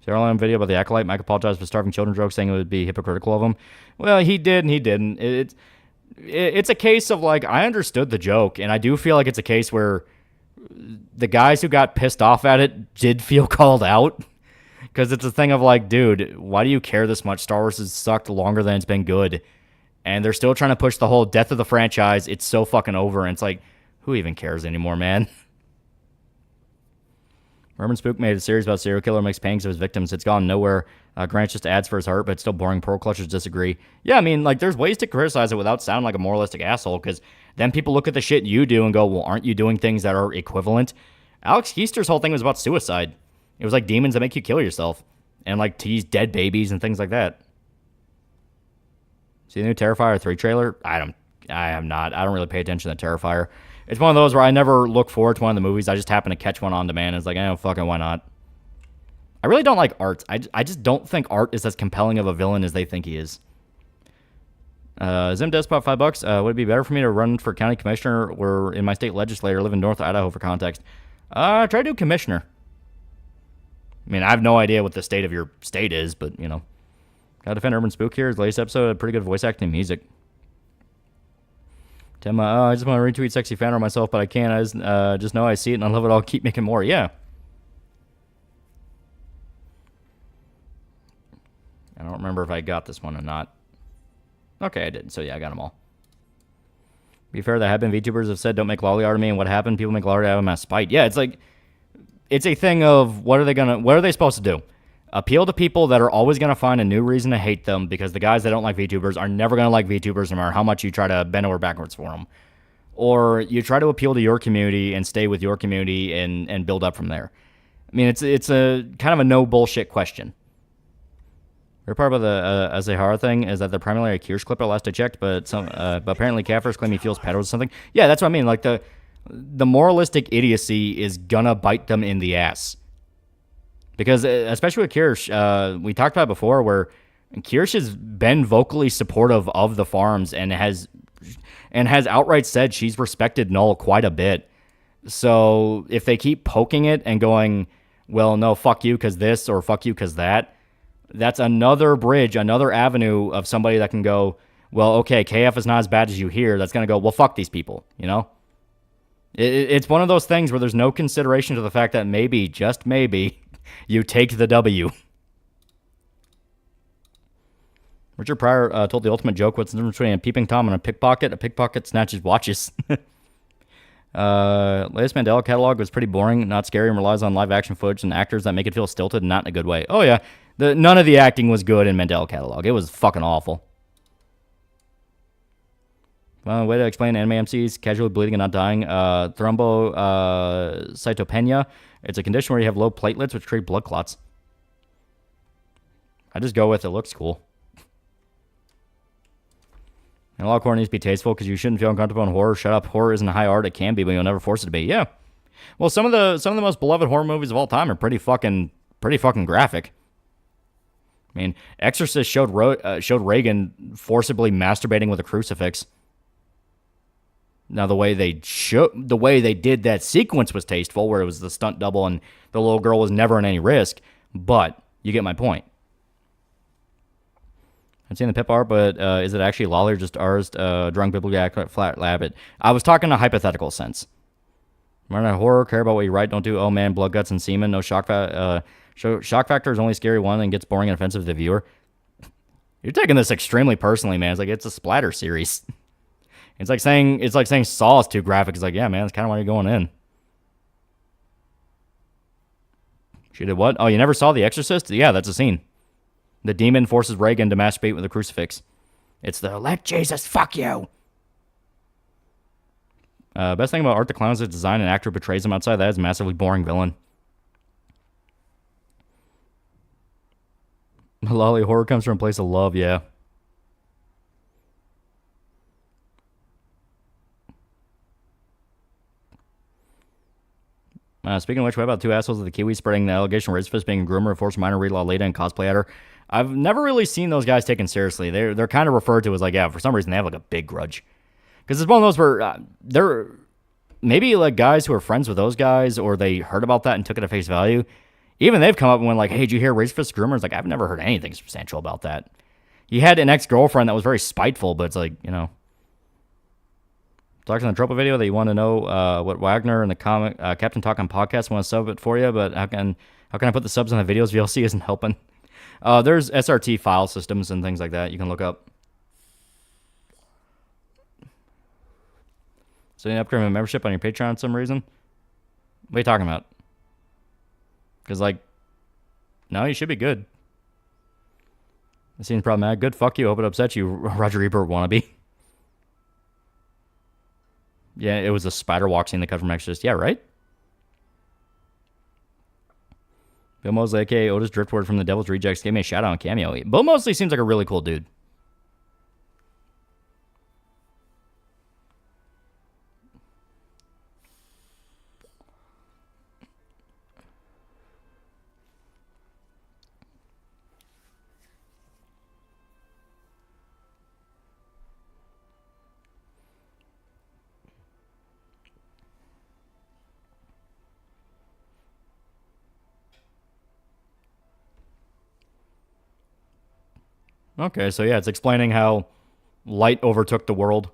Caroline video about the Acolyte. Mike apologized for starving children joke, saying it would be hypocritical of him. Well, he did and he didn't. It's a case of like, I understood the joke, and I do feel like it's a case where the guys who got pissed off at it did feel called out. Because it's a thing of like, dude, why do you care this much? Star Wars has sucked longer than it's been good. And they're still trying to push the whole death of the franchise. It's so fucking over. And it's like, who even cares anymore, man? Urban Spook made a series about serial killer makes pangs of his victims. It's gone nowhere. Grant's just ads for his heart, but it's still boring. Pearl Clutchers disagree. Yeah, I mean, like, there's ways to criticize it without sounding like a moralistic asshole, because then people look at the shit you do and go, well, aren't you doing things that are equivalent? Alex Keister's whole thing was about suicide. It was like demons that make you kill yourself. And like tease dead babies and things like that. See the new Terrifier 3 trailer? I am not. I don't really pay attention to Terrifier. It's one of those where I never look forward to one of the movies. I just happen to catch one on demand. And it's like, fucking why not? I really don't like Art. I just don't think Art is as compelling of a villain as they think he is. Zim Despot, $5. Would it be better for me to run for county commissioner or in my state legislature, live in North Idaho for context? Try to do commissioner. I mean, I have no idea what the state of your state is, but, Gotta defend Urban Spook here. His latest episode had pretty good voice acting music. Tim, I just want to retweet sexy fan art myself, but I can't. I just know I see it and I love it. I'll keep making more. Yeah. I don't remember if I got this one or not. Okay, I did. So, yeah, I got them all. Be fair, there have been VTubers have said, don't make lolly art of me, and what happened? People make lolly art of them as spite. Yeah, it's like, it's a thing of what are they supposed to do? Appeal to people that are always going to find a new reason to hate them, because the guys that don't like VTubers are never going to like VTubers no matter how much you try to bend over backwards for them. Or you try to appeal to your community and stay with your community and build up from there. I mean, it's a kind of a no bullshit question. The part about the Azahara thing is that they're primarily a Kirsch clipper last I checked, but apparently Kaffir's claim he feels pedos or something. Yeah, that's what I mean. Like the moralistic idiocy is gonna bite them in the ass. Because especially with Kirsch, we talked about it before, where Kirsch has been vocally supportive of the farms and has outright said she's respected Null quite a bit. So if they keep poking it and going, well, no, fuck you because this or fuck you because that, that's another bridge, another avenue of somebody that can go, well, okay, KF is not as bad as you hear. That's going to go, well, fuck these people, you know? It's one of those things where there's no consideration to the fact that maybe, just maybe, you take the W. Richard Pryor told the ultimate joke, what's the difference between a peeping Tom and a pickpocket? A pickpocket snatches watches. Latest Mandela catalog was pretty boring, not scary, and relies on live action footage and actors that make it feel stilted and not in a good way. Oh yeah, none of the acting was good in Mandela catalog. It was fucking awful. Well, way to explain anime MCs casually bleeding and not dying. Thrombocytopenia. It's a condition where you have low platelets, which create blood clots. I just go with it looks cool. And a lot of horror needs to be tasteful because you shouldn't feel uncomfortable in horror. Shut up. Horror isn't high art. It can be, but you'll never force it to be. Yeah. Well, some of the most beloved horror movies of all time are pretty fucking graphic. I mean, Exorcist showed Reagan forcibly masturbating with a crucifix. Now, the way they did that sequence was tasteful, where it was the stunt double and the little girl was never in any risk. But you get my point. I've seen the pip art, but is it actually lolly or just ours, drunk biblical flat rabbit? I was talking in a hypothetical sense. Learn a horror, care about what you write, don't do, oh man, blood, guts, and semen, no shock factor. Shock factor is only scary one and gets boring and offensive to the viewer. You're taking this extremely personally, man. It's like, it's a splatter series. It's like saying Saw is too graphic. It's like, yeah, man, that's kind of why you're going in. She did what? Oh, you never saw The Exorcist? Yeah, that's a scene. The demon forces Reagan to masturbate with a crucifix. It's the let Jesus fuck you. Best thing about Art the Clown is its design and actor betrays him outside. That is a massively boring villain. Lolly, horror comes from a place of love, yeah. Speaking of which, what about two assholes of the Kiwi spreading the allegation of Razorfist being a groomer, a forced minor, read law Leda, and cosplay at her? I've never really seen those guys taken seriously. They're kind of referred to as like, yeah, for some reason they have like a big grudge. Because it's one of those where they're maybe like guys who are friends with those guys, or they heard about that and took it at face value. Even they've come up and went like, hey, did you hear Razorfist groomers? Like, I've never heard anything substantial about that. He had an ex-girlfriend that was very spiteful, but it's like, you know. Talking on the Tropa video that you want to know what Wagner and the comic Captain Talk on podcast want to sub it for you, but how can I put the subs on the videos? VLC isn't helping. There's SRT file systems and things like that you can look up. So you upgrade my membership on your Patreon for some reason? What are you talking about? Because, like, no, you should be good. It seems problematic. Good, fuck you. Hope it upsets you, Roger Ebert wannabe. Yeah, it was a spider walk scene that cut from Exorcist. Yeah, right? Bill Mosley, a.k.a. Otis Driftwood from the Devil's Rejects, gave me a shout-out on Cameo. Bill Mosley seems like a really cool dude. Okay, so yeah, it's explaining how light overtook the world.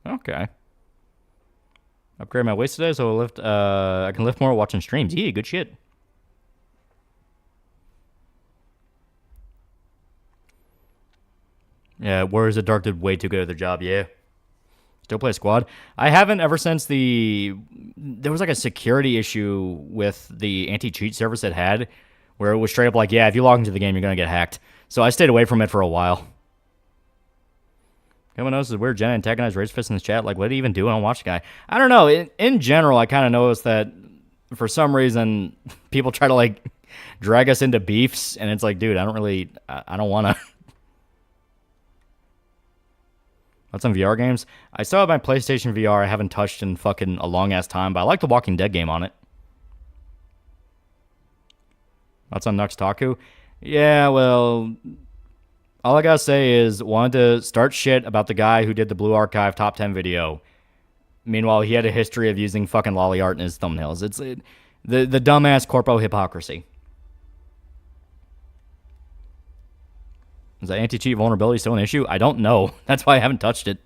Okay. Upgrade my waist today, so I can lift more watching streams. Yeah, good shit. Yeah, Warriors of Dark did way too good at their job, yeah. Still play squad. I haven't ever since there was like a security issue with the anti-cheat service it had, where it was straight up like, yeah, if you log into the game, you're going to get hacked. So I stayed away from it for a while. Everyone knows it's weird. Jenna antagonized Razorfist in this chat. Like, what did he even do? I don't watch the guy. I don't know. In general, I kind of noticed that for some reason, people try to, like, drag us into beefs. And it's like, dude, I don't want to. What's on VR games? I still have my PlayStation VR. I haven't touched in fucking a long ass time, but I like the Walking Dead game on it. What's on Nux Taku? Yeah, well, all I gotta say is wanted to start shit about the guy who did the Blue Archive top 10 video. Meanwhile, he had a history of using fucking lolly art in his thumbnails. It's the dumbass corpo hypocrisy. Is that anti-cheat vulnerability still an issue? I don't know. That's why I haven't touched it.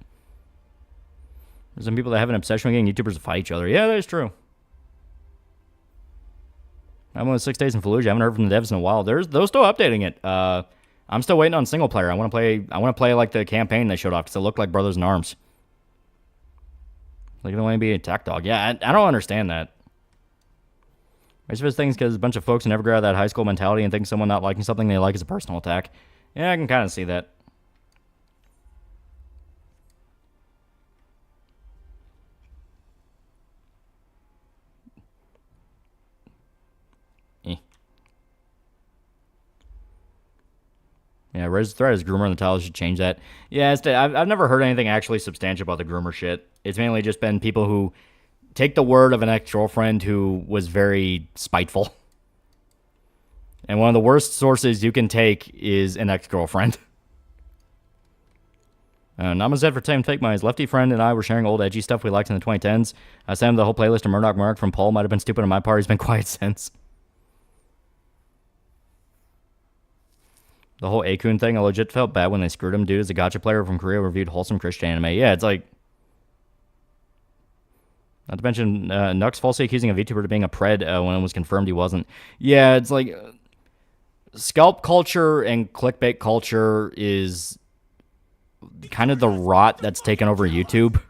There's some people that have an obsession with getting YouTubers to fight each other. Yeah, that is true. I'm on 6 days in Fallujah. I haven't heard from the devs in a while. They're still updating it. I'm still waiting on single player. I want to play like the campaign they showed off because it looked like Brothers in Arms. Like they want to be a attack dog. Yeah, I don't understand that. Most of his things because a bunch of folks who never grew out of that high school mentality and think someone not liking something they like is a personal attack. Yeah, I can kind of see that. Yeah, Rez Threat is groomer in the title. Should change that. Yeah, I've never heard anything actually substantial about the groomer shit. It's mainly just been people who take the word of an ex-girlfriend who was very spiteful. And one of the worst sources you can take is an ex-girlfriend. Namazed for 10 fake mines. Lefty friend and I were sharing old edgy stuff we liked in the 2010s. I sent him the whole playlist of Murdoch Mark from Paul. Might have been stupid on my part. He's been quiet since. The whole Akun thing, I legit felt bad when they screwed him. Dude is a gacha player from Korea reviewed wholesome Christian anime. Yeah, it's like... Not to mention, Nux falsely accusing a VTuber of being a pred when it was confirmed he wasn't. Yeah, it's like... Scalp culture and clickbait culture is kind of the rot that's taken over YouTube.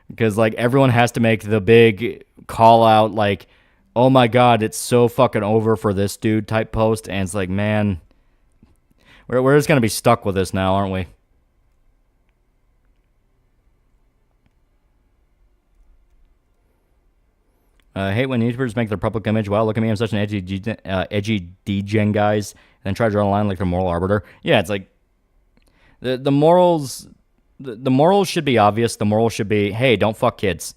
Because, like, everyone has to make the big call-out, like, oh my god, it's so fucking over for this dude type post. And it's like, man... We're just going to be stuck with this now, aren't we? I hate when YouTubers make their public image. Wow, look at me, I'm such an edgy degen guys. And then try to draw a line like the moral arbiter. Yeah, it's like... The morals... The morals should be obvious. The morals should be, hey, don't fuck kids.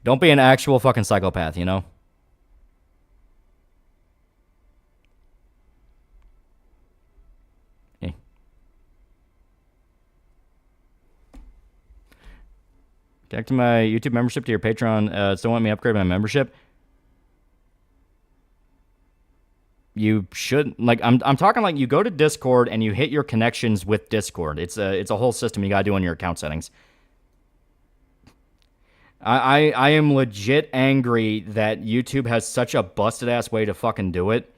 Don't be an actual fucking psychopath, you know? Connect to my YouTube membership to your Patreon. Still want me to upgrade my membership? You should, like, I'm talking like you go to Discord and you hit your connections with Discord. It's a whole system you gotta do on your account settings. I am legit angry that YouTube has such a busted ass way to fucking do it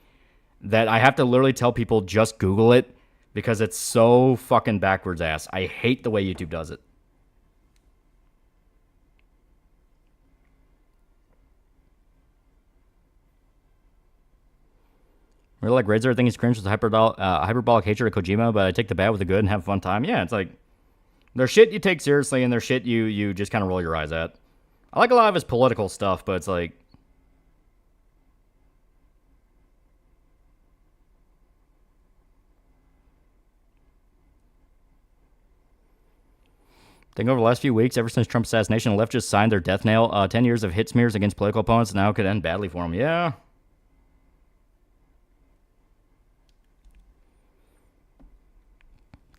that I have to literally tell people just Google it because it's so fucking backwards ass. I hate the way YouTube does it. Really like Razor, I think he's cringe with hyperbolic hatred of Kojima, but I take the bad with the good and have a fun time. Yeah, it's like, there's shit you take seriously and there's shit you just kind of roll your eyes at. I like a lot of his political stuff, but it's like... I think over the last few weeks, ever since Trump's assassination, the left just signed their death nail. 10 years of hit smears against political opponents now could end badly for him. Yeah.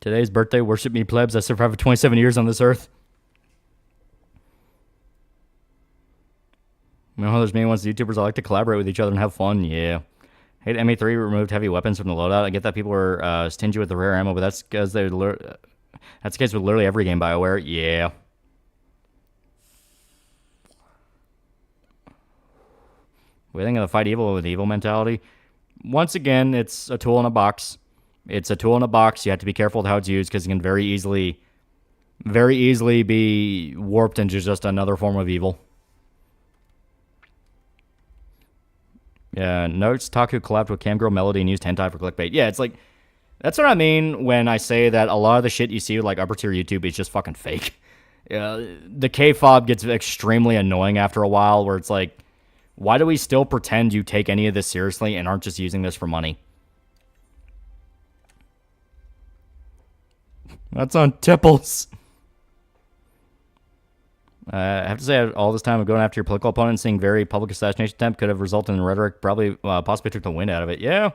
Today's birthday, worship me plebs. I survived 27 years on this earth. You know, there's many ones YouTubers I like to collaborate with each other and have fun. Yeah. Hate MA3 removed heavy weapons from the loadout. I get that people were stingy with the rare ammo, but that's because they're... That's the case with literally every game BioWare. Yeah. We think of the fight evil with evil mentality. Once again, it's a tool in a box. It's a tool in a box. You have to be careful with how it's used because it can very easily be warped into just another form of evil. Yeah, Notes Taku collabed with Camgirl Melody and used hentai for clickbait. Yeah, it's like, that's what I mean when I say that a lot of the shit you see with like upper tier YouTube is just fucking fake. The K-fob gets extremely annoying after a while where it's like, why do we still pretend you take any of this seriously and aren't just using this for money? That's on Tipples. I have to say, all this time of going after your political opponent and seeing very public assassination attempt could have resulted in rhetoric, probably possibly took the wind out of it. Yeah.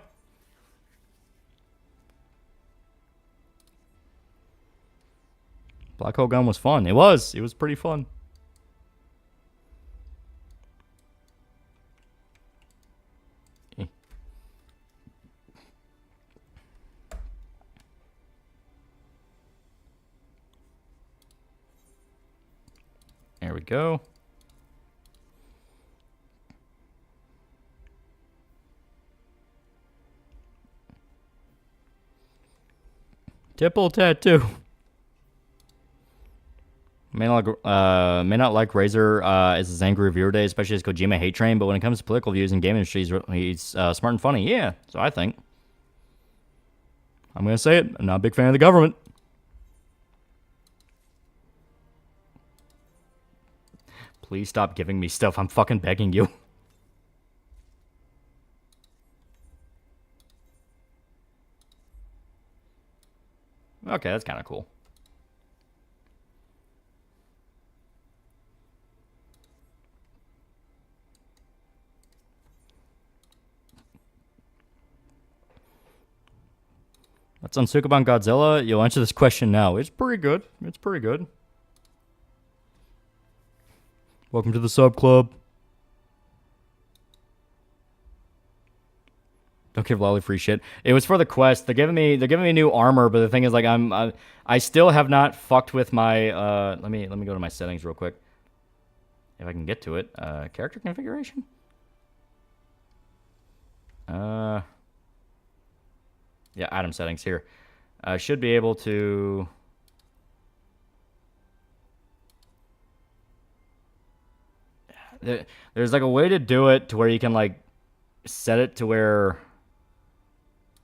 Black hole gun was fun. It was. It was pretty fun. There we go. Tipple tattoo. May not like Razor as his angry reviewer day, especially his Kojima hate train, but when it comes to political views in game industry, he's smart and funny. Yeah, so I think. I'm going to say it. I'm not a big fan of the government. Please stop giving me stuff. I'm fucking begging you. Okay, that's kind of cool. That's on Sukuban Godzilla. You'll answer this question now. It's pretty good. It's pretty good. Welcome to the sub club. Don't give Lolly free shit. It was for the quest. They're giving me new armor, but the thing is, like, I still have not fucked with my let me go to my settings real quick. If I can get to it. Character configuration? Yeah, item settings here. I should be able to there's like a way to do it to where you can like set it to where,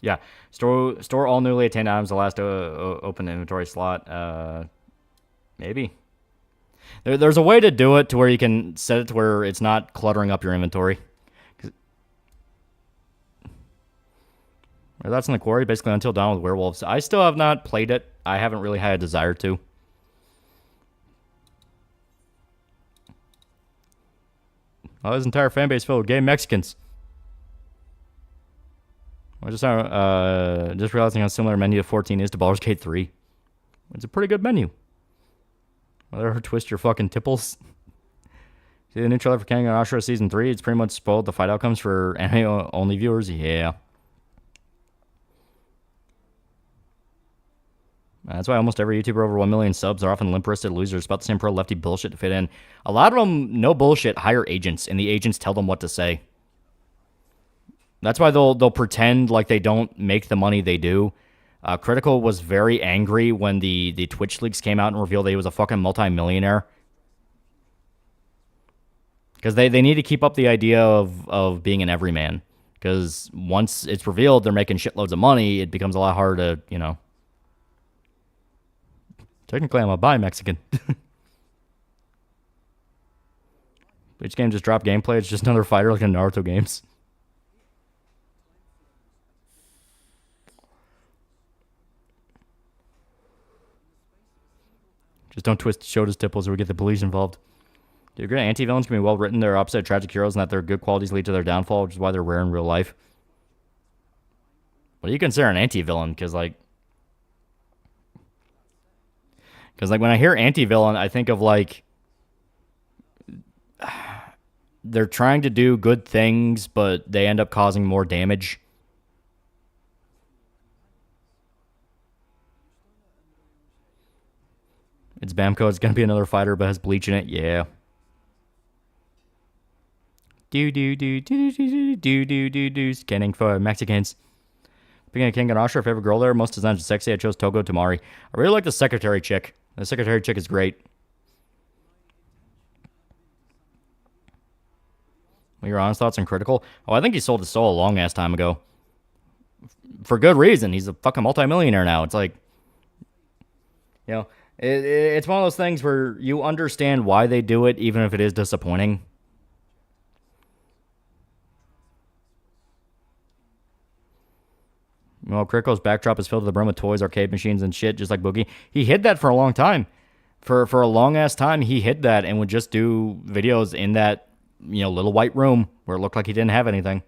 yeah, store all newly attained items the last open inventory slot. Maybe there's a way to do it to where you can set it to where it's not cluttering up your inventory. That's in the quarry, basically Until Dawn with werewolves. I still have not played it. I haven't really had a desire to. Oh, his entire fan base filled with gay Mexicans. I just realizing how similar menu to 14 is to Baldur's Gate 3. It's a pretty good menu. Whether twist your fucking tipples. See the new trailer for Kengan Ashura Season 3? It's pretty much spoiled the fight outcomes for anime-only viewers. Yeah. That's why almost every YouTuber over 1 million subs are often limp-wristed losers about the same pro-lefty bullshit to fit in. A lot of them, no bullshit, hire agents, and the agents tell them what to say. That's why they'll pretend like they don't make the money they do. Critical was very angry when the Twitch leaks came out and revealed that he was a fucking multi-millionaire. Because they need to keep up the idea of being an everyman. Because once it's revealed they're making shitloads of money, it becomes a lot harder to, you know... Technically, I'm a bi-Mexican. Each game just dropped gameplay. It's just another fighter like in Naruto games. Just don't twist Shota's tipples or we get the police involved. Do you agree anti-villains can be well written? They're opposite of tragic heroes and that their good qualities lead to their downfall, which is why they're rare in real life. What do you consider an anti-villain? Because, like, when I hear anti-villain, I think of, like, they're trying to do good things, but they end up causing more damage. It's Bamco. It's going to be another fighter, but has bleach in it. Yeah. Scanning for Mexicans. Speaking of King and Ashura, favorite girl there, most designed sexy. I chose Togo Tamari. I really like the secretary chick. The secretary chick is great. What are your honest thoughts on Critical? Oh, I think he sold his soul a long ass time ago. For good reason. He's a fucking multimillionaire now. It's like, you know, it's one of those things where you understand why they do it, even if it is disappointing. Well, Critical's backdrop is filled to the brim with toys, arcade machines, and shit, just like Boogie. He hid that for a long time. For a long ass time, he hid that and would just do videos in that, little white room where it looked like he didn't have anything.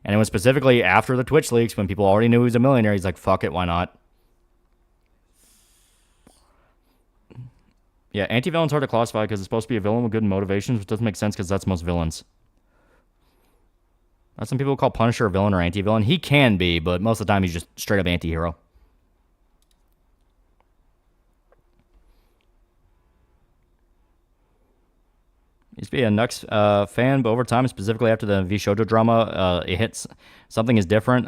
And it was specifically after the Twitch leaks when people already knew he was a millionaire. He's like, fuck it, why not? Yeah, anti-villain's hard to classify because it's supposed to be a villain with good motivations, which doesn't make sense because that's most villains. That's some people call Punisher a villain or anti-villain. He can be, but most of the time he's just straight up anti-hero. Used to be a Nux fan, but over time, specifically after the V Shoujo drama, it hits something is different.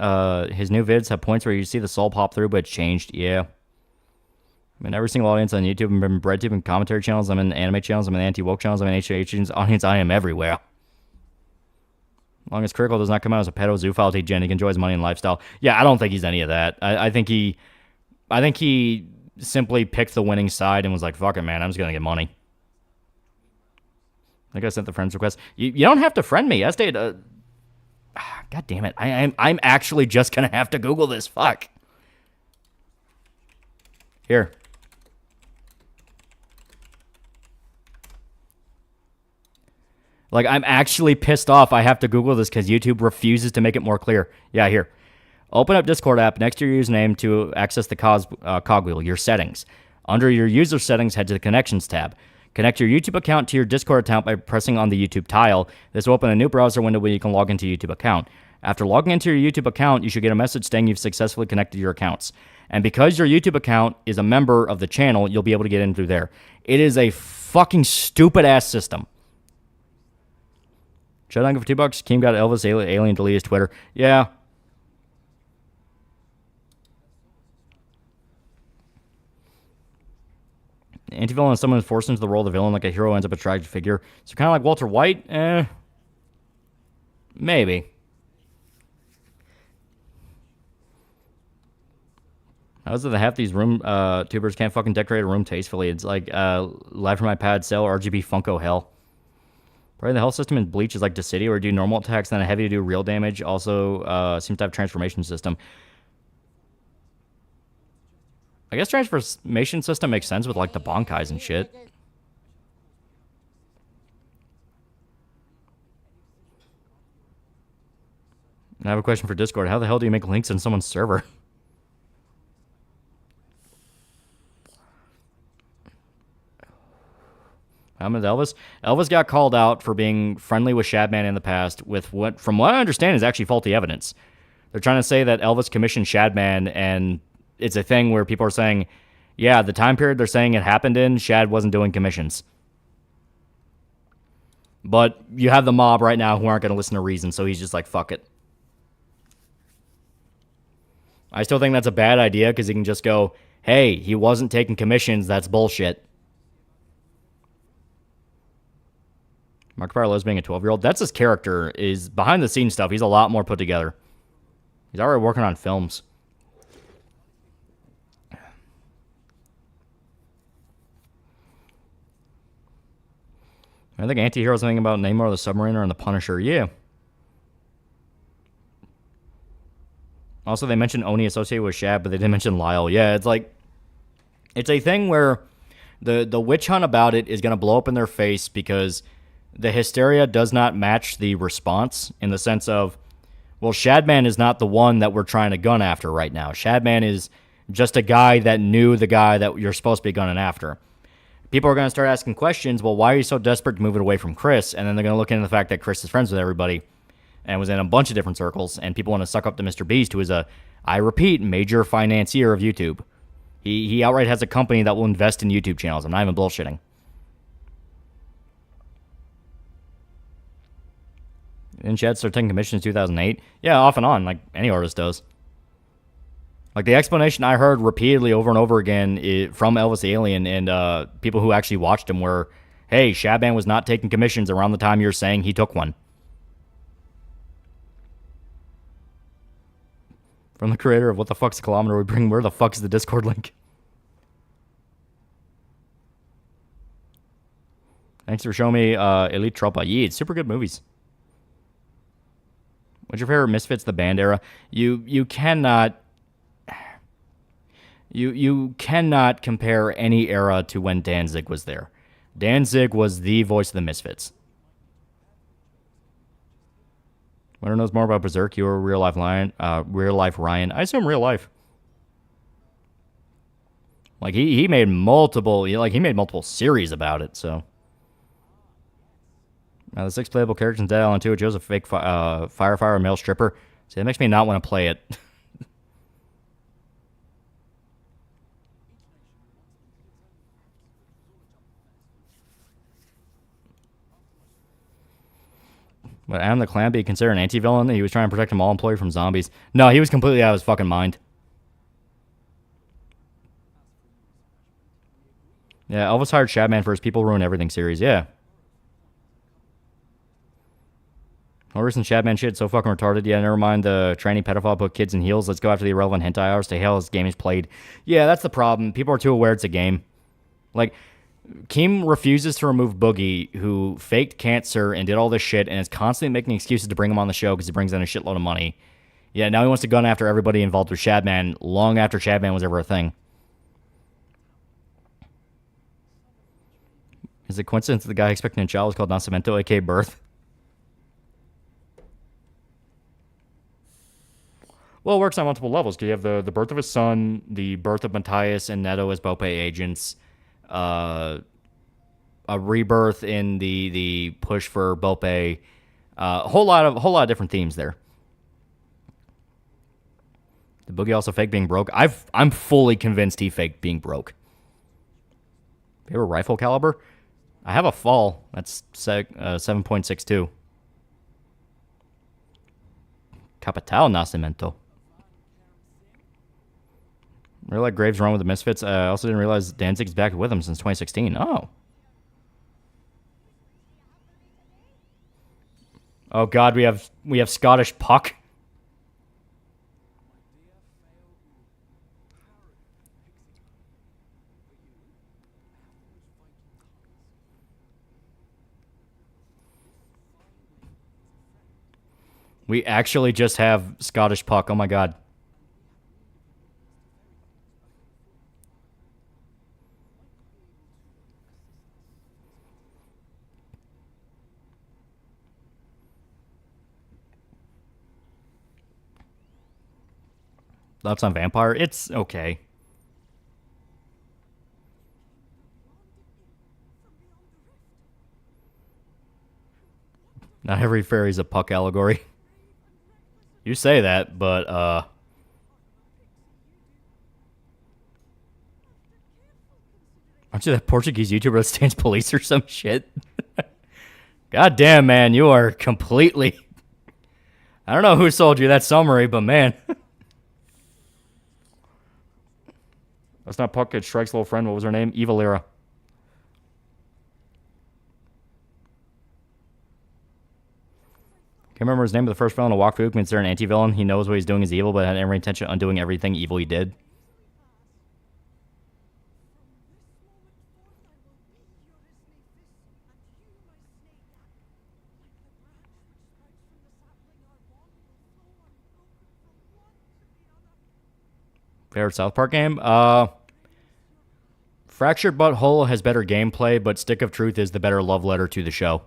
His new vids have points where you see the soul pop through, but it's changed. Yeah. I'm in every single audience on YouTube. I'm in BreadTube and commentary channels. I'm in anime channels. I'm in anti-woke channels. I'm in HH audience. I am everywhere. As long as Critical does not come out as a pedo zoophile degen, he can enjoy his money and lifestyle. Yeah, I don't think he's any of that. I think he simply picked the winning side and was like, fuck it, man. I'm just going to get money. I think I sent the friends request. You don't have to friend me. God damn it. I'm actually just going to have to Google this. Fuck. Here. Like, I'm actually pissed off I have to Google this because YouTube refuses to make it more clear. Yeah, here. Open up Discord app next to your username to access the cogwheel, your settings. Under your user settings, head to the Connections tab. Connect your YouTube account to your Discord account by pressing on the YouTube tile. This will open a new browser window where you can log into your YouTube account. After logging into your YouTube account, you should get a message saying you've successfully connected your accounts. And because your YouTube account is a member of the channel, you'll be able to get in through there. It is a fucking stupid-ass system. Should I go for $2? Keem got Elvis Alien delete his Twitter. Yeah. Anti-villain is someone who's forced into the role of the villain, like a hero ends up a tragic figure. So kind of like Walter White? Maybe. How is it that half these room tubers can't fucking decorate a room tastefully? It's like live from my pad, sell RGB Funko hell. Probably the health system in Bleach is like Dissidia, where you do normal attacks, then a heavy to do real damage. Also seems to have transformation system. I guess transformation system makes sense with like the Bankais and shit. I have a question for Discord. How the hell do you make links in someone's server? I'm with Elvis. Elvis got called out for being friendly with Shadman in the past with what, from what I understand, is actually faulty evidence. They're trying to say that Elvis commissioned Shadman, and it's a thing where people are saying, yeah, the time period they're saying it happened in, Shad wasn't doing commissions. But you have the mob right now who aren't going to listen to reason, so he's just like, fuck it. I still think that's a bad idea because he can just go, hey, he wasn't taking commissions, that's bullshit. Markiplier loves being a 12-year-old. That's his character, is behind-the-scenes stuff. He's a lot more put together. He's already working on films. I think anti-heroes thinking about Namor the Submariner and the Punisher. Yeah. Also, they mentioned Oni associated with Shad, but they didn't mention Lyle. Yeah, it's like, it's a thing where the witch hunt about it is going to blow up in their face because the hysteria does not match the response in the sense of, well, Shadman is not the one that we're trying to gun after right now. Shadman is just a guy that knew the guy that you're supposed to be gunning after. People are going to start asking questions, well, why are you so desperate to move it away from Chris? And then they're going to look into the fact that Chris is friends with everybody and was in a bunch of different circles, and people want to suck up to Mr. Beast, who is a, I repeat, major financier of YouTube. He outright has a company that will invest in YouTube channels. I'm not even bullshitting. Didn't Shad start taking commissions in 2008? Yeah, off and on, like any artist does. Like, the explanation I heard repeatedly over and over again from Elvis Alien and people who actually watched him were, hey, Shadman was not taking commissions around the time you're saying he took one. From the creator of What the Fuck's a Kilometer We Bring, where the fuck is the Discord link? Thanks for showing me Elite Tropa. Yeah, it's super good movies. What's your favorite Misfits the band era? You cannot You cannot compare any era to when Danzig was there. Danzig was the voice of the Misfits. Winter knows more about Berserk. You were real life Ryan. I assume real life. Like he made multiple series about it. So the 6 playable characters in Dead Island 2. It shows a fake firefighter, male stripper. See, that makes me not want to play it. But Adam the Clan be considered an anti-villain? He was trying to protect a mall employee from zombies. No, he was completely out of his fucking mind. Yeah, Elvis hired Shadman for his People Ruin Everything series. Yeah. No reason Shadman shit so fucking retarded. Yeah, never mind the tranny pedophile put kids in heels. Let's go after the irrelevant hentai hours to hell as game is played. Yeah, that's the problem. People are too aware it's a game. Like, Keem refuses to remove Boogie, who faked cancer and did all this shit, and is constantly making excuses to bring him on the show because he brings in a shitload of money. Yeah, now he wants to gun after everybody involved with Shadman long after Shadman was ever a thing. Is it coincidence that the guy expecting a child was called Nascimento, aka Birth? Well, it works on multiple levels, because you have the birth of his son, the birth of Matthias and Neto as Bope agents, a rebirth in the push for Bope, a whole lot of different themes there. Did Boogie also fake being broke? I'm fully convinced he faked being broke. Favorite rifle caliber? I have a fall. That's 7.62. Capital Nascimento. Really like Graves' run with the Misfits. I also didn't realize Danzig's back with him since 2016. Oh. Oh God, we have Scottish Puck. We actually just have Scottish Puck. Oh my God. Thoughts on Vampire? It's okay. Not every fairy's a Puck allegory. You say that, but aren't you that Portuguese YouTuber that stands police or some shit? God damn, man, you are completely... I don't know who sold you that summary, but man... That's not Puck, it's Shrike's little friend. What was her name? Eva Lyra. Can't remember his name, but the first villain to walk through considered an anti-villain. He knows what he's doing is evil, but had every intention of undoing everything evil he did. Favorite South Park game? Fractured Butthole has better gameplay, but Stick of Truth is the better love letter to the show.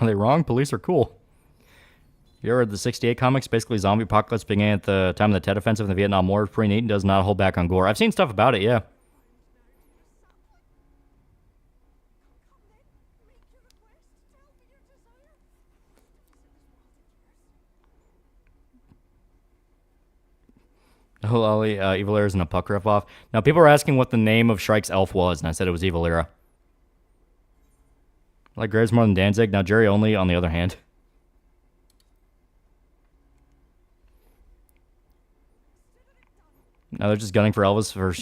Are they wrong? Police are cool. You ever read the 68 comics? Basically, zombie apocalypse began at the time of the Tet Offensive in the Vietnam War. Pretty neat and does not hold back on gore. I've seen stuff about it, yeah. Oh, Lolly, Evil Lyra isn't a Puck ripoff. Now, people are asking what the name of Shrike's elf was, and I said it was Evil Lyra. Like Graves more than Danzig. Now, Jerry only, on the other hand. Now, they're just gunning for Elvis for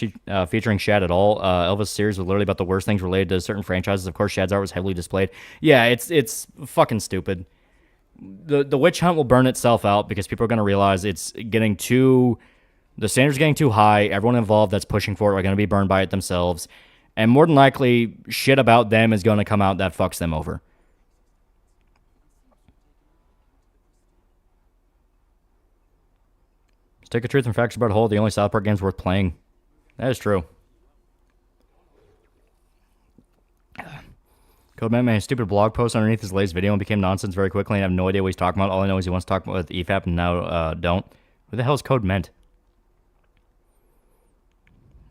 featuring Shad at all. Elvis series was literally about the worst things related to certain franchises. Of course, Shad's art was heavily displayed. Yeah, it's fucking stupid. The witch hunt will burn itself out because people are going to realize it's getting too... The standard's getting too high. Everyone involved that's pushing for it are going to be burned by it themselves. And more than likely, shit about them is going to come out that fucks them over. Stick of Truth and Fractured But Whole, the only South Park games worth playing. That is true. Codeman made a stupid blog post underneath his latest video and became nonsense very quickly, and I have no idea what he's talking about. All I know is he wants to talk about with EFAP and now don't. Who the hell is Code Meant?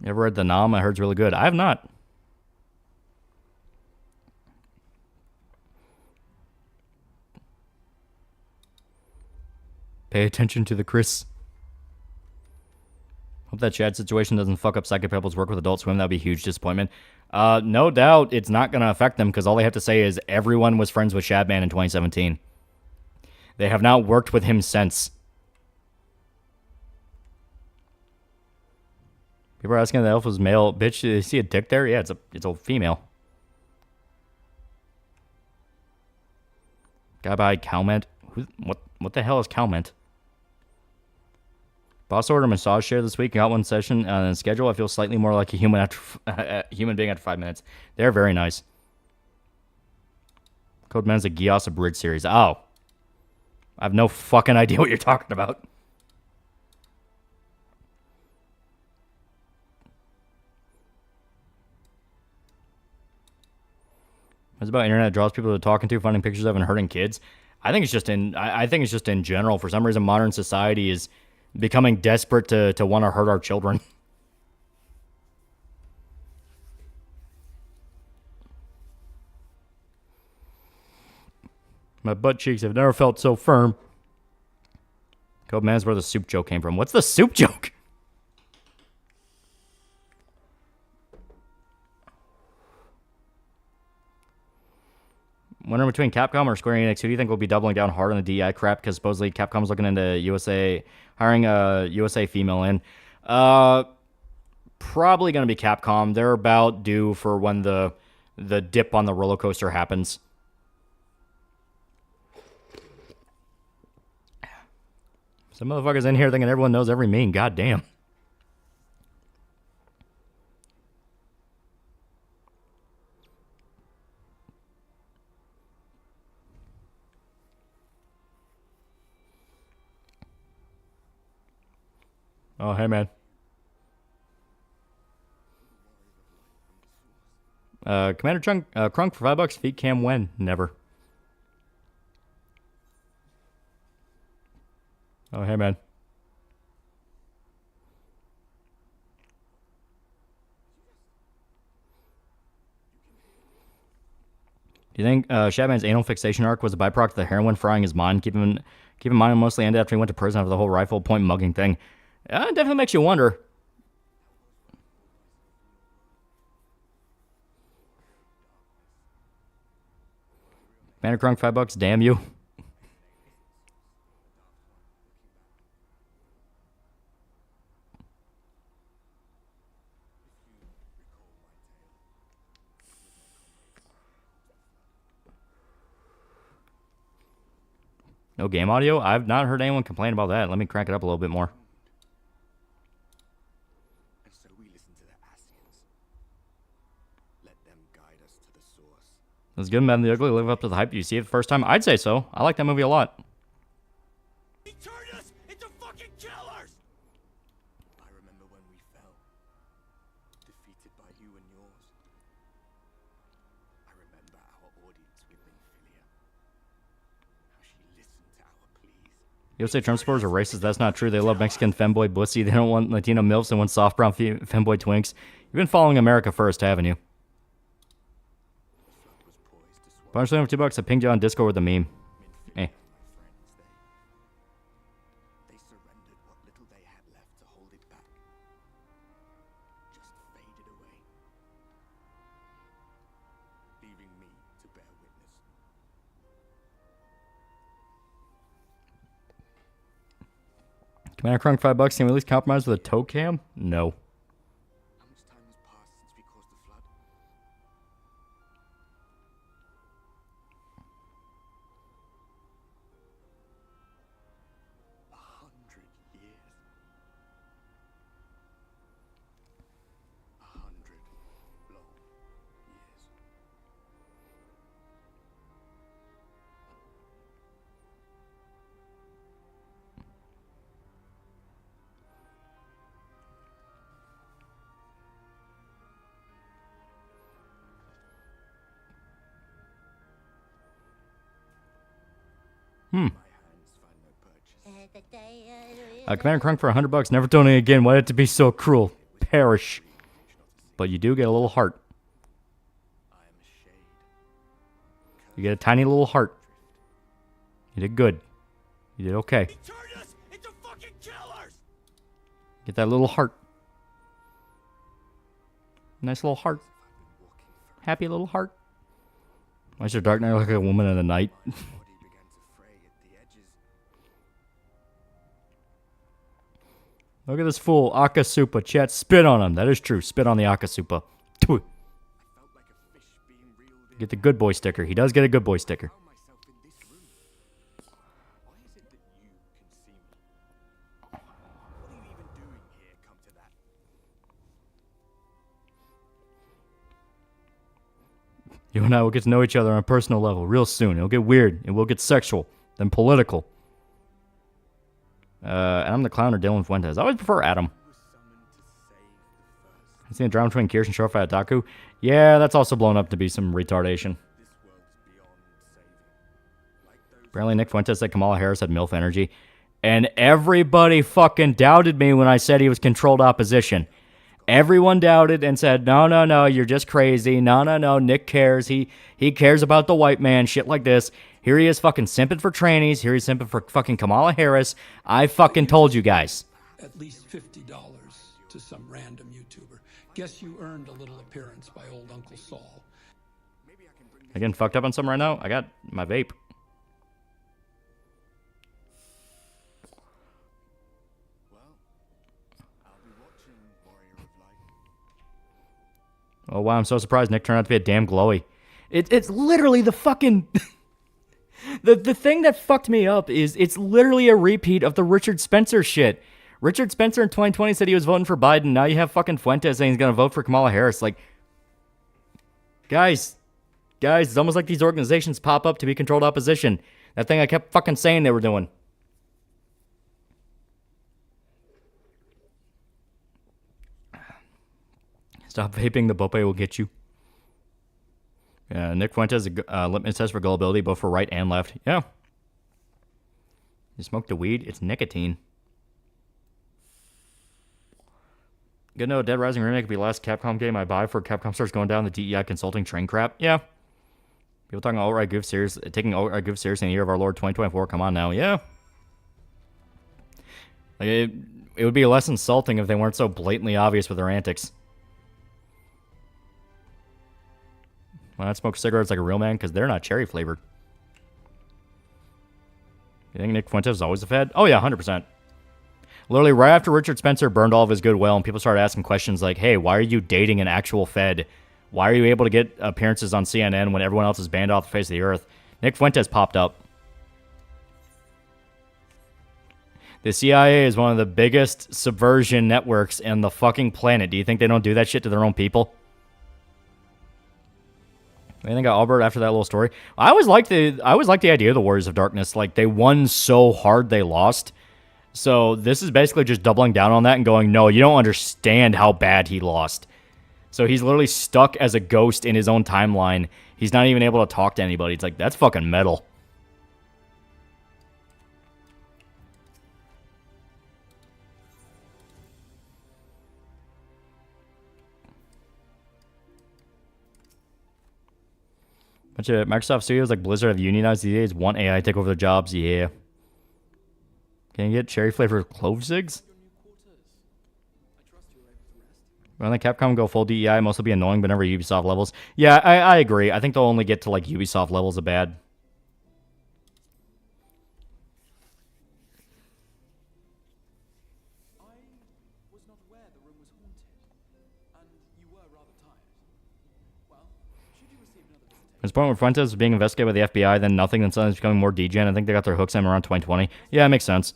You ever read The Nom? I heard it's really good. I have not. Pay attention to the Chris. Hope that Chad situation doesn't fuck up Psychic Pebble's work with Adult Swim. That would be a huge disappointment. No doubt it's not going to affect them because all they have to say is everyone was friends with Shadman in 2017. They have not worked with him since. People are asking if the elf was male. Bitch, do you see a dick there? Yeah, it's a female. Guy by Calment. What the hell is Calment? Boss ordered a massage chair this week. Got one session on the schedule. I feel slightly more like a human human being after 5 minutes. They're very nice. Code Man's a Gyasa Bridge series. Oh. I have no fucking idea what you're talking about. It's about internet that draws people to talking to, finding pictures of, and hurting kids. I think it's just in general. For some reason, modern society is becoming desperate to want to hurt our children. My butt cheeks have never felt so firm. Code Man's where the soup joke came from. What's the soup joke? Winner between Capcom or Square Enix, who do you think will be doubling down hard on the DEI crap? Because supposedly Capcom's looking into hiring a USA female in. Probably going to be Capcom. They're about due for when the dip on the roller coaster happens. Some motherfuckers in here thinking everyone knows every meme. God damn. Oh, hey, man. Commander Crunk for $5. Feet cam when? Never. Oh, hey, man. Do you think Shadman's anal fixation arc was a byproduct of the heroin frying his mind? Keep in mind, it mostly ended after he went to prison after the whole rifle point mugging thing. It definitely makes you wonder. Banner Crunk, $5. Damn you. No game audio? I've not heard anyone complain about that. Let me crank it up a little bit more. And so we listen to the Asians. Let them guide us to the source. Does Good, Bad, and the Ugly live up to the hype you see it the first time? I'd say so. I like that movie a lot. He turned us into fucking killers! I remember when we fell. Defeated by you and yours. I remember our audience with Ophelia. How she listened to our pleas. You say Trump supporters are racist? That's not true. They love Mexican femboy pussy. They don't want Latino milfs. They want soft brown femboy twinks. You've been following America first, haven't you? Punchline for $2. I pinged you on Discord with a meme. Eh. They surrendered what little they had left to hold it back. Just faded away. Leaving me to bear witness. Commander Crunk, $5. Can we at least compromise with a toe cam? No. How much time has passed since we caused the flood? 100 years. 100 long years. Commander Crunk for $100. Never donate again. Why did it to be so cruel? Perish. But you do get a little heart. You get a tiny little heart. You did good. You did okay. Get that little heart. Nice little heart. Happy little heart. Why is your Dark Knight look like a woman in the night? Look at this fool, Akasupa. Chat, spit on him. That is true. Spit on the Akasupa. Get the good boy sticker. He does get a good boy sticker. You and I will get to know each other on a personal level real soon. It'll get weird. It will get sexual. Then political. Adam the Clown or Dylan Fuentes? I always prefer Adam. I seen a drama between Kirsten Short at Taku. Yeah, that's also blown up to be some retardation. Apparently Nick Fuentes said Kamala Harris had MILF energy. And everybody fucking doubted me when I said he was controlled opposition. Everyone doubted and said, no, you're just crazy. No, Nick cares. He cares about the white man, shit like this. Here he is fucking simping for trannies. Here he's simping for fucking Kamala Harris. I fucking told you guys. At least $50 to some random YouTuber. Guess you earned a little appearance by old Uncle Saul. I getting fucked up on something right now? I got my vape. Oh, wow, I'm so surprised Nick turned out to be a damn glowy. It's literally the fucking... the thing that fucked me up is it's literally a repeat of the Richard Spencer shit. Richard Spencer in 2020 said he was voting for Biden. Now you have fucking Fuentes saying he's going to vote for Kamala Harris. Like, guys, it's almost like these organizations pop up to be controlled opposition. That thing I kept fucking saying they were doing. Stop vaping, the Bope will get you. Yeah, Nick Fuentes, litmus test for gullibility, both for right and left. Yeah. You smoke the weed, it's nicotine. Good to know Dead Rising remake could be the last Capcom game I buy for Capcom starts going down the DEI consulting train crap. Yeah. People talking alt-right goof serious, taking alt-right goof seriously in the year of our Lord 2024. Come on now. Yeah. Like it would be less insulting if they weren't so blatantly obvious with their antics. Why not smoke cigarettes like a real man? Because they're not cherry flavored. You think Nick Fuentes is always a fed? Oh, yeah, 100%. Literally, right after Richard Spencer burned all of his goodwill and people started asking questions like, hey, why are you dating an actual fed? Why are you able to get appearances on CNN when everyone else is banned off the face of the earth? Nick Fuentes popped up. The CIA is one of the biggest subversion networks in the fucking planet. Do you think they don't do that shit to their own people? Anything got Albert after that little story? I always liked the idea of the Warriors of Darkness. Like, they won so hard they lost. So this is basically just doubling down on that and going, no, you don't understand how bad he lost. So he's literally stuck as a ghost in his own timeline. He's not even able to talk to anybody. It's like, that's fucking metal. Bunch of Microsoft studios like Blizzard have unionized these days. Want AI to take over their jobs? Yeah. Can you get cherry flavored clove cigs? When the Capcom go full DEI, mostly be annoying, but never Ubisoft levels. Yeah, I agree. I think they'll only get to like Ubisoft levels of bad. This point where Fuentes was being investigated by the FBI, then nothing, then suddenly it's becoming more degen. I think they got their hooks in around 2020. Yeah, it makes sense.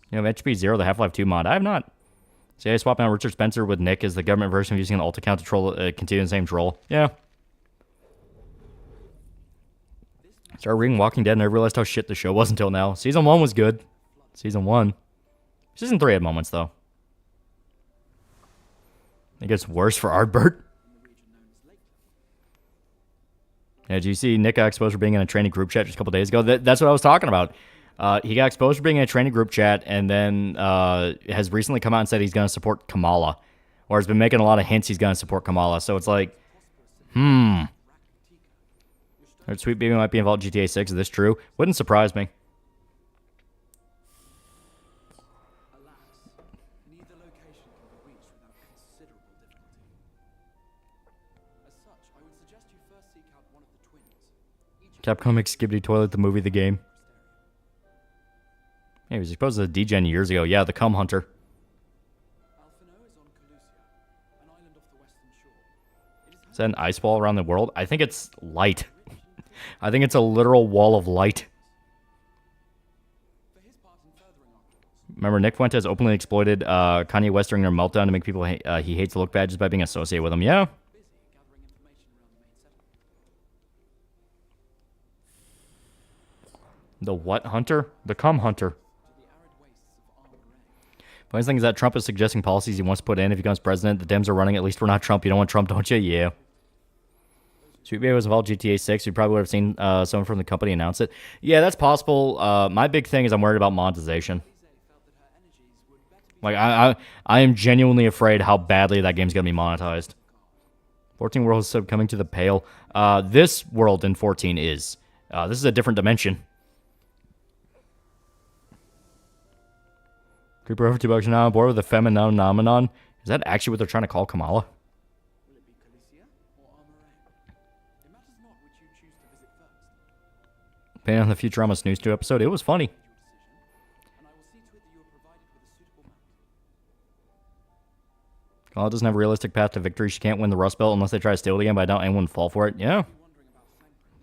You know, HP Zero, the Half-Life 2 mod. I have not. See, I swapping out Richard Spencer with Nick is the government version of using an alt account to troll, continue the same troll. Yeah. Started reading Walking Dead and I realized how shit the show was until now. Season 1 was good. Season 1. Season 3 had moments, though. It gets worse for Ardbert. Yeah, did you see Nick got exposed for being in a training group chat just a couple days ago? That's what I was talking about. He got exposed for being in a training group chat, and then has recently come out and said he's going to support Kamala, or has been making a lot of hints he's going to support Kamala. So it's like, Her Sweet Baby might be involved in GTA 6. Is this true? Wouldn't surprise me. Capcom makes Skibbity Toilet the movie, the game. Yeah, he was exposed to the D-Gen years ago. Yeah, the Cum Hunter. Is that an ice wall around the world? I think it's light. I think it's a literal wall of light. Remember, Nick Fuentes openly exploited Kanye West during their meltdown to make people he hates look bad just by being associated with him. Yeah. The what hunter? The cum hunter. Funny thing is that Trump is suggesting policies he wants to put in if he becomes president. The Dems are running. At least we're not Trump. You don't want Trump, don't you? Yeah. Sweet Baby was involved in GTA 6. You probably would have seen someone from the company announce it. Yeah, that's possible. My big thing is I'm worried about monetization. Like, I am genuinely afraid how badly that game's going to be monetized. 14 World is coming to the pale. This world in 14 is. This is a different dimension. Creeper over $2 now on board with the phenomenon. Is that actually what they're trying to call Kamala? Depending on the Futurama Snooze 2 episode, it was funny. Kamala doesn't have a realistic path to victory. She can't win the Rust Belt unless they try to steal it again, but I doubt anyone would fall for it. Yeah.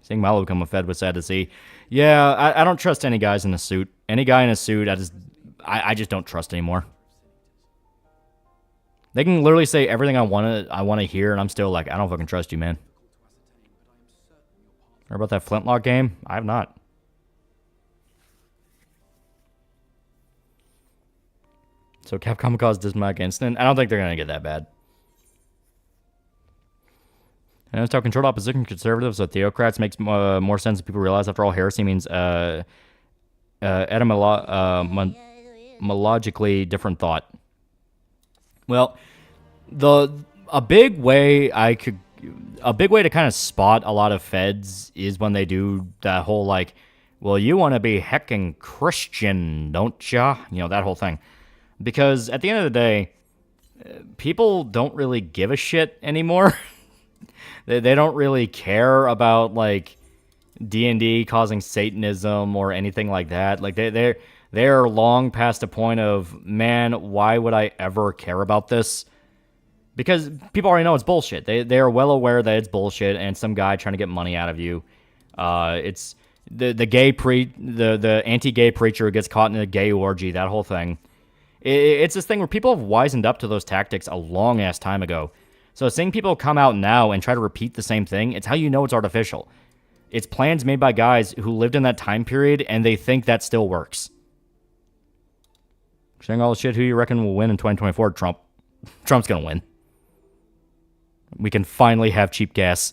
Seeing Milo become a Fed was sad to see. Yeah, I don't trust any guys in a suit. Any guy in a suit, I just don't trust anymore. They can literally say everything I want to hear, and I'm still like, I don't fucking trust you, man. Heard about that Flintlock game? I have not. So Capcom caused Dismac instant. I don't think they're gonna get that bad. And it's how controlled opposition conservatives or theocrats makes more sense than people realize. After all, heresy means etymologically different thought. Well, a big way to kind of spot a lot of feds is when they do that whole like, well, you want to be hecking Christian, don't ya? You know, that whole thing. Because at the end of the day, people don't really give a shit anymore. They don't really care about like D&D causing Satanism or anything like that. Like they're long past a point of, man, why would I ever care about this? Because people already know it's bullshit. They are well aware that it's bullshit and some guy trying to get money out of you. It's the anti-gay preacher who gets caught in a gay orgy, that whole thing. It's this thing where people have wisened up to those tactics a long ass time ago. So seeing people come out now and try to repeat the same thing, it's how you know it's artificial. It's plans made by guys who lived in that time period and they think that still works. Saying all the shit, who you reckon will win in 2024? Trump. Trump's gonna win. We can finally have cheap gas.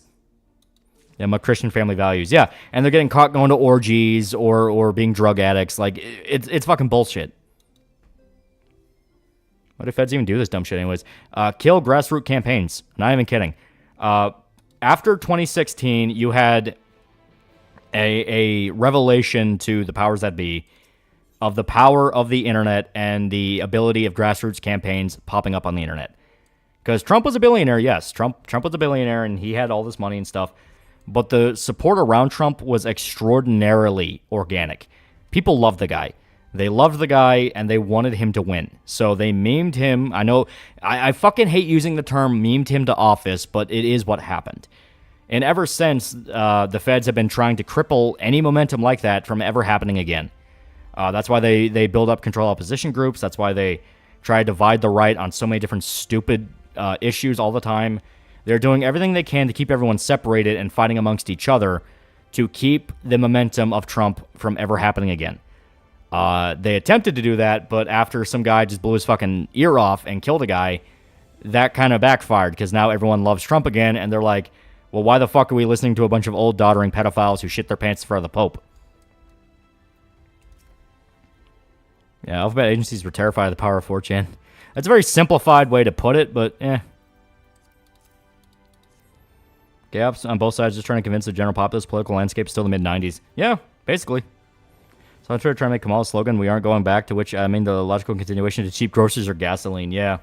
Yeah, my Christian family values. Yeah, and they're getting caught going to orgies or being drug addicts. Like, it's fucking bullshit. Why do feds even do this dumb shit anyways? Kill grassroots campaigns. Not even kidding. After 2016, you had a revelation to the powers that be of the power of the internet and the ability of grassroots campaigns popping up on the internet. Because Trump was a billionaire, yes. Trump was a billionaire, and he had all this money and stuff. But the support around Trump was extraordinarily organic. People loved the guy. They loved the guy, and they wanted him to win. So they memed him. I know, I fucking hate using the term memed him to office, but it is what happened. And ever since, the feds have been trying to cripple any momentum like that from ever happening again. That's why they build up control opposition groups. That's why they try to divide the right on so many different stupid issues all the time. They're doing everything they can to keep everyone separated and fighting amongst each other to keep the momentum of Trump from ever happening again. They attempted to do that, but after some guy just blew his fucking ear off and killed a guy, that kind of backfired because now everyone loves Trump again, and they're like, Well, why the fuck are we listening to a bunch of old doddering pedophiles who shit their pants in front of the Pope? Yeah, alphabet agencies were terrified of the power of 4chan. That's a very simplified way to put it, but eh. Gaps on both sides just trying to convince the general populace political landscape is still the mid-90s. Yeah, basically. So I'm trying to make Kamal's slogan, we aren't going back, to which I mean the logical continuation to cheap groceries or gasoline. Yeah.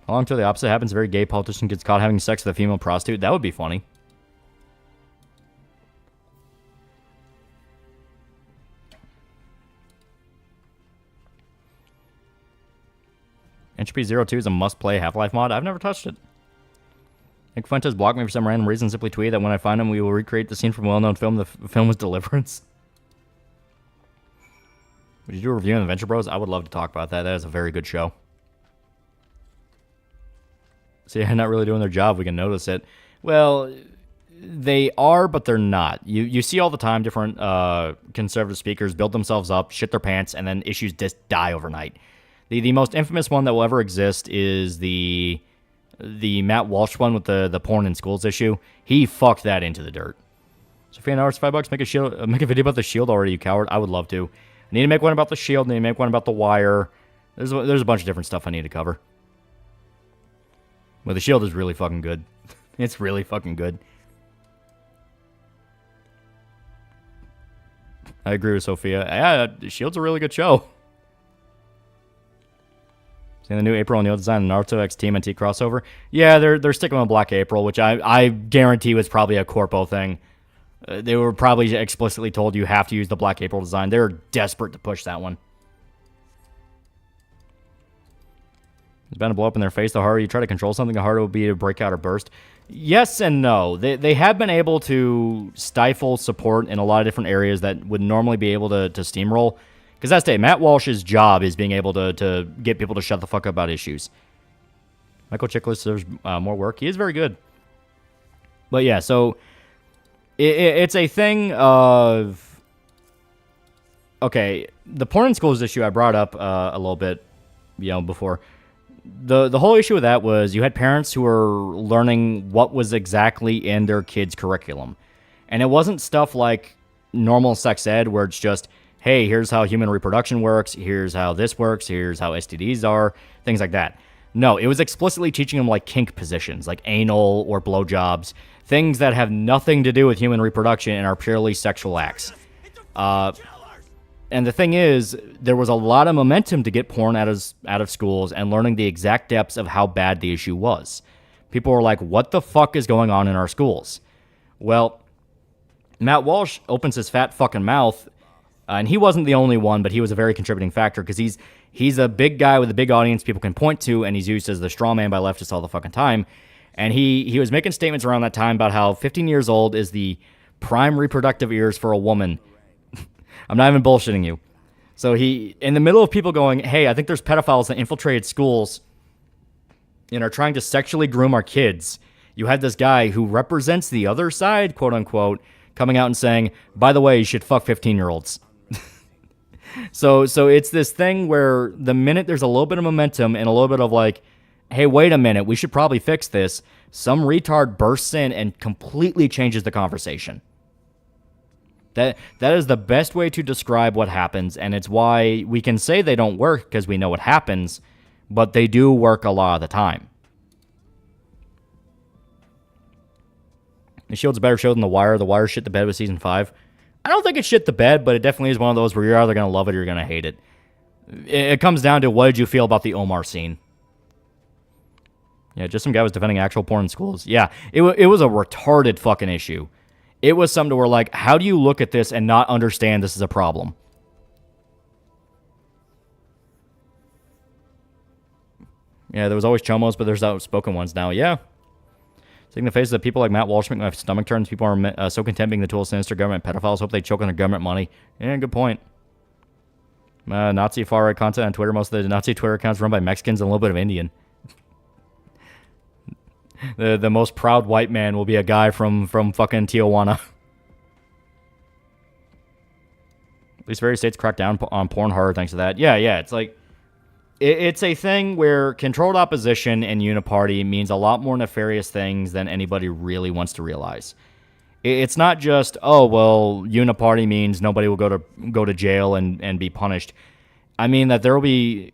How long until the opposite happens? A very gay politician gets caught having sex with a female prostitute? That would be funny. Entropy 02 is a must-play Half-Life mod. I've never touched it. Nick Fuentes blocked me for some random reason. Simply tweeted that when I find him, we will recreate the scene from a well-known film. The film was Deliverance. Would you do a review on the Venture Bros? I would love to talk about that. That is a very good show. See, they're not really doing their job. We can notice it. Well, they are, but they're not. You see all the time different conservative speakers build themselves up, shit their pants, and then issues just die overnight. The most infamous one that will ever exist is the Matt Walsh one with the porn in schools issue. He fucked that into the dirt. So if you know it's $5, make a video about the Shield already, you coward. I would love to. I need to make one about the Shield. I need to make one about the Wire. There's a bunch of different stuff I need to cover. But the Shield is really fucking good. It's really fucking good. I agree with Sophia. Yeah, the Shield's a really good show. Seeing the new April O'Neil design, the Naruto X TMNT crossover. Yeah, they're sticking with Black April, which I guarantee was probably a corpo thing. They were probably explicitly told you have to use the Black April design. They're desperate to push that one. It's bound to blow up in their face. The harder you try to control something, the harder it will be to break out or burst. Yes and no. They have been able to stifle support in a lot of different areas that would normally be able to steamroll. Because that's it. Matt Walsh's job is being able to get people to shut the fuck up about issues. Michael Chiklis deserves more work. He is very good. But yeah, so it's a thing of... Okay, the porn in schools issue I brought up a little bit, before. The whole issue with that was you had parents who were learning what was exactly in their kids' curriculum. And it wasn't stuff like normal sex ed where it's just... Hey, here's how human reproduction works, here's how this works, here's how STDs are, things like that. No, it was explicitly teaching them like kink positions, like anal or blowjobs, things that have nothing to do with human reproduction and are purely sexual acts. And the thing is, there was a lot of momentum to get porn out of schools and learning the exact depths of how bad the issue was. People were like, what the fuck is going on in our schools? Well, Matt Walsh opens his fat fucking mouth. And he wasn't the only one, but he was a very contributing factor because he's a big guy with a big audience people can point to, and he's used as the straw man by leftists all the fucking time. And he was making statements around that time about how 15 years old is the prime reproductive years for a woman. I'm not even bullshitting you. So he, in the middle of people going, hey, I think there's pedophiles that infiltrated schools and are trying to sexually groom our kids, you had this guy who represents the other side, quote unquote, coming out and saying, by the way, you should fuck 15-year-olds. So it's this thing where the minute there's a little bit of momentum and a little bit of like, hey, wait a minute, we should probably fix this, some retard bursts in and completely changes the conversation. That is the best way to describe what happens, and it's why we can say they don't work because we know what happens, but they do work a lot of the time. The Shield's a better show than The Wire. The Wire shit the bed with Season 5. I don't think it shit the bed, but it definitely is one of those where you're either going to love it or you're going to hate it. It comes down to what did you feel about the Omar scene. Yeah, just some guy was defending actual porn in schools. Yeah, it was a retarded fucking issue. It was something to where, like, how do you look at this and not understand this is a problem? Yeah, there was always chomos, but there's outspoken ones now. Yeah. Seeing the faces of people like Matt Walsh make my stomach turns. People are so content being the tool of sinister government pedophiles. Hope they choke on their government money. Yeah, good point. Nazi far-right content on Twitter. Most of the Nazi Twitter accounts run by Mexicans and a little bit of Indian. The most proud white man will be a guy from fucking Tijuana. At least various states crack down on porn harder thanks to that. Yeah, it's like... It's a thing where controlled opposition and uniparty means a lot more nefarious things than anybody really wants to realize. It's not just, oh, well, uniparty means nobody will go to jail and be punished. I mean that there will be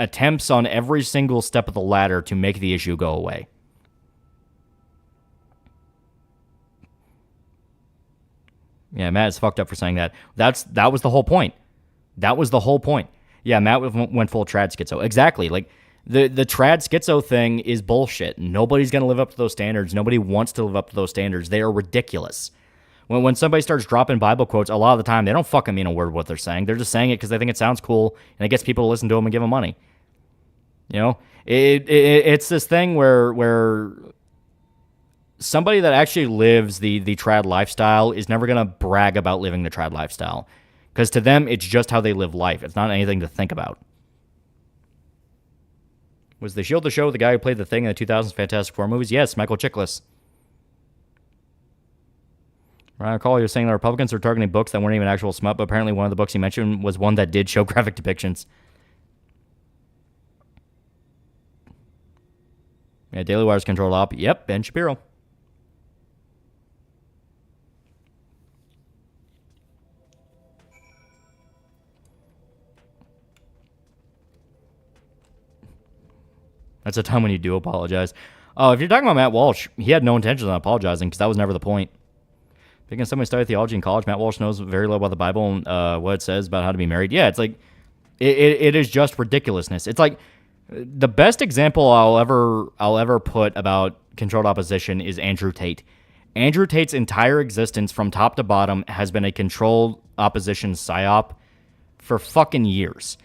attempts on every single step of the ladder to make the issue go away. Yeah, Matt is fucked up for saying that. That was the whole point. That was the whole point. Yeah, Matt went full trad schizo. Exactly. Like, the trad schizo thing is bullshit. Nobody's going to live up to those standards. Nobody wants to live up to those standards. They are ridiculous. When somebody starts dropping Bible quotes, a lot of the time, they don't fucking mean a word what they're saying. They're just saying it because they think it sounds cool, and it gets people to listen to them and give them money. You know? It's this thing where somebody that actually lives the trad lifestyle is never going to brag about living the trad lifestyle. Because to them, it's just how they live life. It's not anything to think about. Was the Shield the Show the guy who played the Thing in the 2000s Fantastic Four movies? Yes, Michael Chiklis. I recall you were saying the Republicans are targeting books that weren't even actual smut, but apparently one of the books he mentioned was one that did show graphic depictions. Yeah, Daily Wire's controlled op. Yep, Ben Shapiro. That's a time when you do apologize. Oh, if you're talking about Matt Walsh, he had no intention on apologizing because that was never the point. Because somebody studied theology in college, Matt Walsh knows very little about the Bible and what it says about how to be married. Yeah, it's like, it is just ridiculousness. It's like, the best example I'll ever put about controlled opposition is Andrew Tate. Andrew Tate's entire existence from top to bottom has been a controlled opposition psyop for fucking years.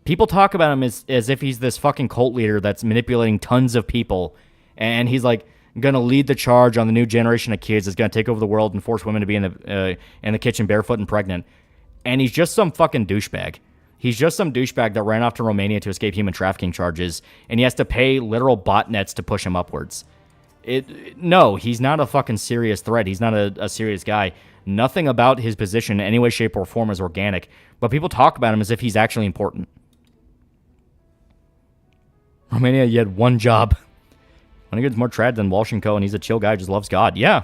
People talk about him as if he's this fucking cult leader that's manipulating tons of people, and he's like going to lead the charge on the new generation of kids that's going to take over the world and force women to be in the kitchen barefoot and pregnant. And he's just some fucking douchebag. He's just some douchebag that ran off to Romania to escape human trafficking charges, and he has to pay literal botnets to push him upwards. No, he's not a fucking serious threat. He's not a serious guy. Nothing about his position in any way, shape, or form is organic, but people talk about him as if he's actually important. Romania, you had one job. When he gets more trad than Walsh & Co., and he's a chill guy who just loves God. Yeah.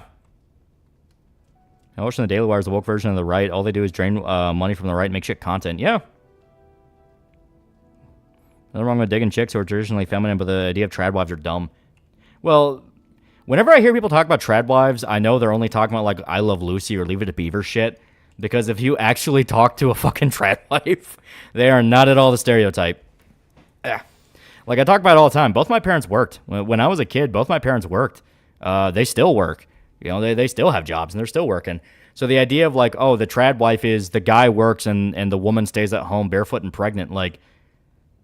Walsh and the Daily Wire is the woke version of the right. All they do is drain money from the right and make shit content. Yeah. Nothing wrong with digging chicks who are traditionally feminine, but the idea of trad wives are dumb. Well, whenever I hear people talk about trad wives, I know they're only talking about, like, I Love Lucy or Leave It to Beaver shit. Because if you actually talk to a fucking trad wife, they are not at all the stereotype. Yeah. Like I talk about it all the time. Both my parents worked. When I was a kid, both my parents worked. They still work. You know, they still have jobs and they're still working. So the idea of like, oh, the trad wife is the guy works and the woman stays at home barefoot and pregnant. Like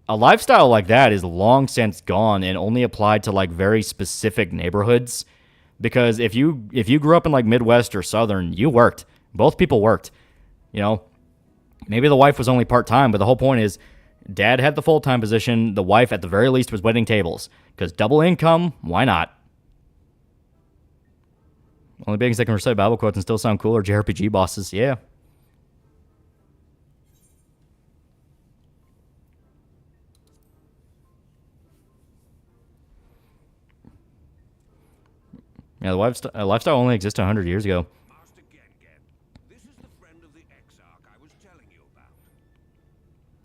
a lifestyle like that is long since gone and only applied to like very specific neighborhoods. Because if you grew up in like Midwest or Southern, you worked. Both people worked. You know, maybe the wife was only part-time, but the whole point is Dad had the full-time position. The wife, at the very least, was waiting tables. Because double income, why not? Only beings that can recite Bible quotes and still sound cool are JRPG bosses. Yeah. Yeah, the lifestyle only existed 100 years ago.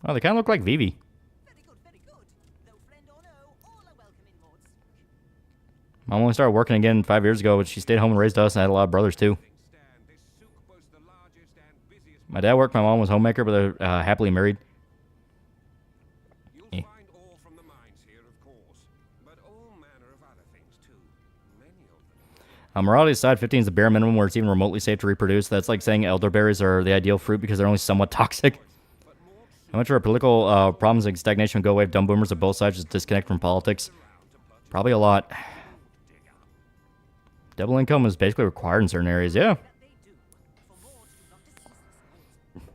Oh, they kind of look like Vivi. Mom only started working again 5 years ago, but she stayed home and raised us, and I had a lot of brothers, too. My dad worked, my mom was homemaker, but they're happily married. Yeah. Morality aside, 15 is the bare minimum where it's even remotely safe to reproduce. That's like saying elderberries are the ideal fruit because they're only somewhat toxic. How much of our political problems like stagnation would go away if dumb boomers of both sides just disconnect from politics? Probably a lot. Double income is basically required in certain areas, yeah.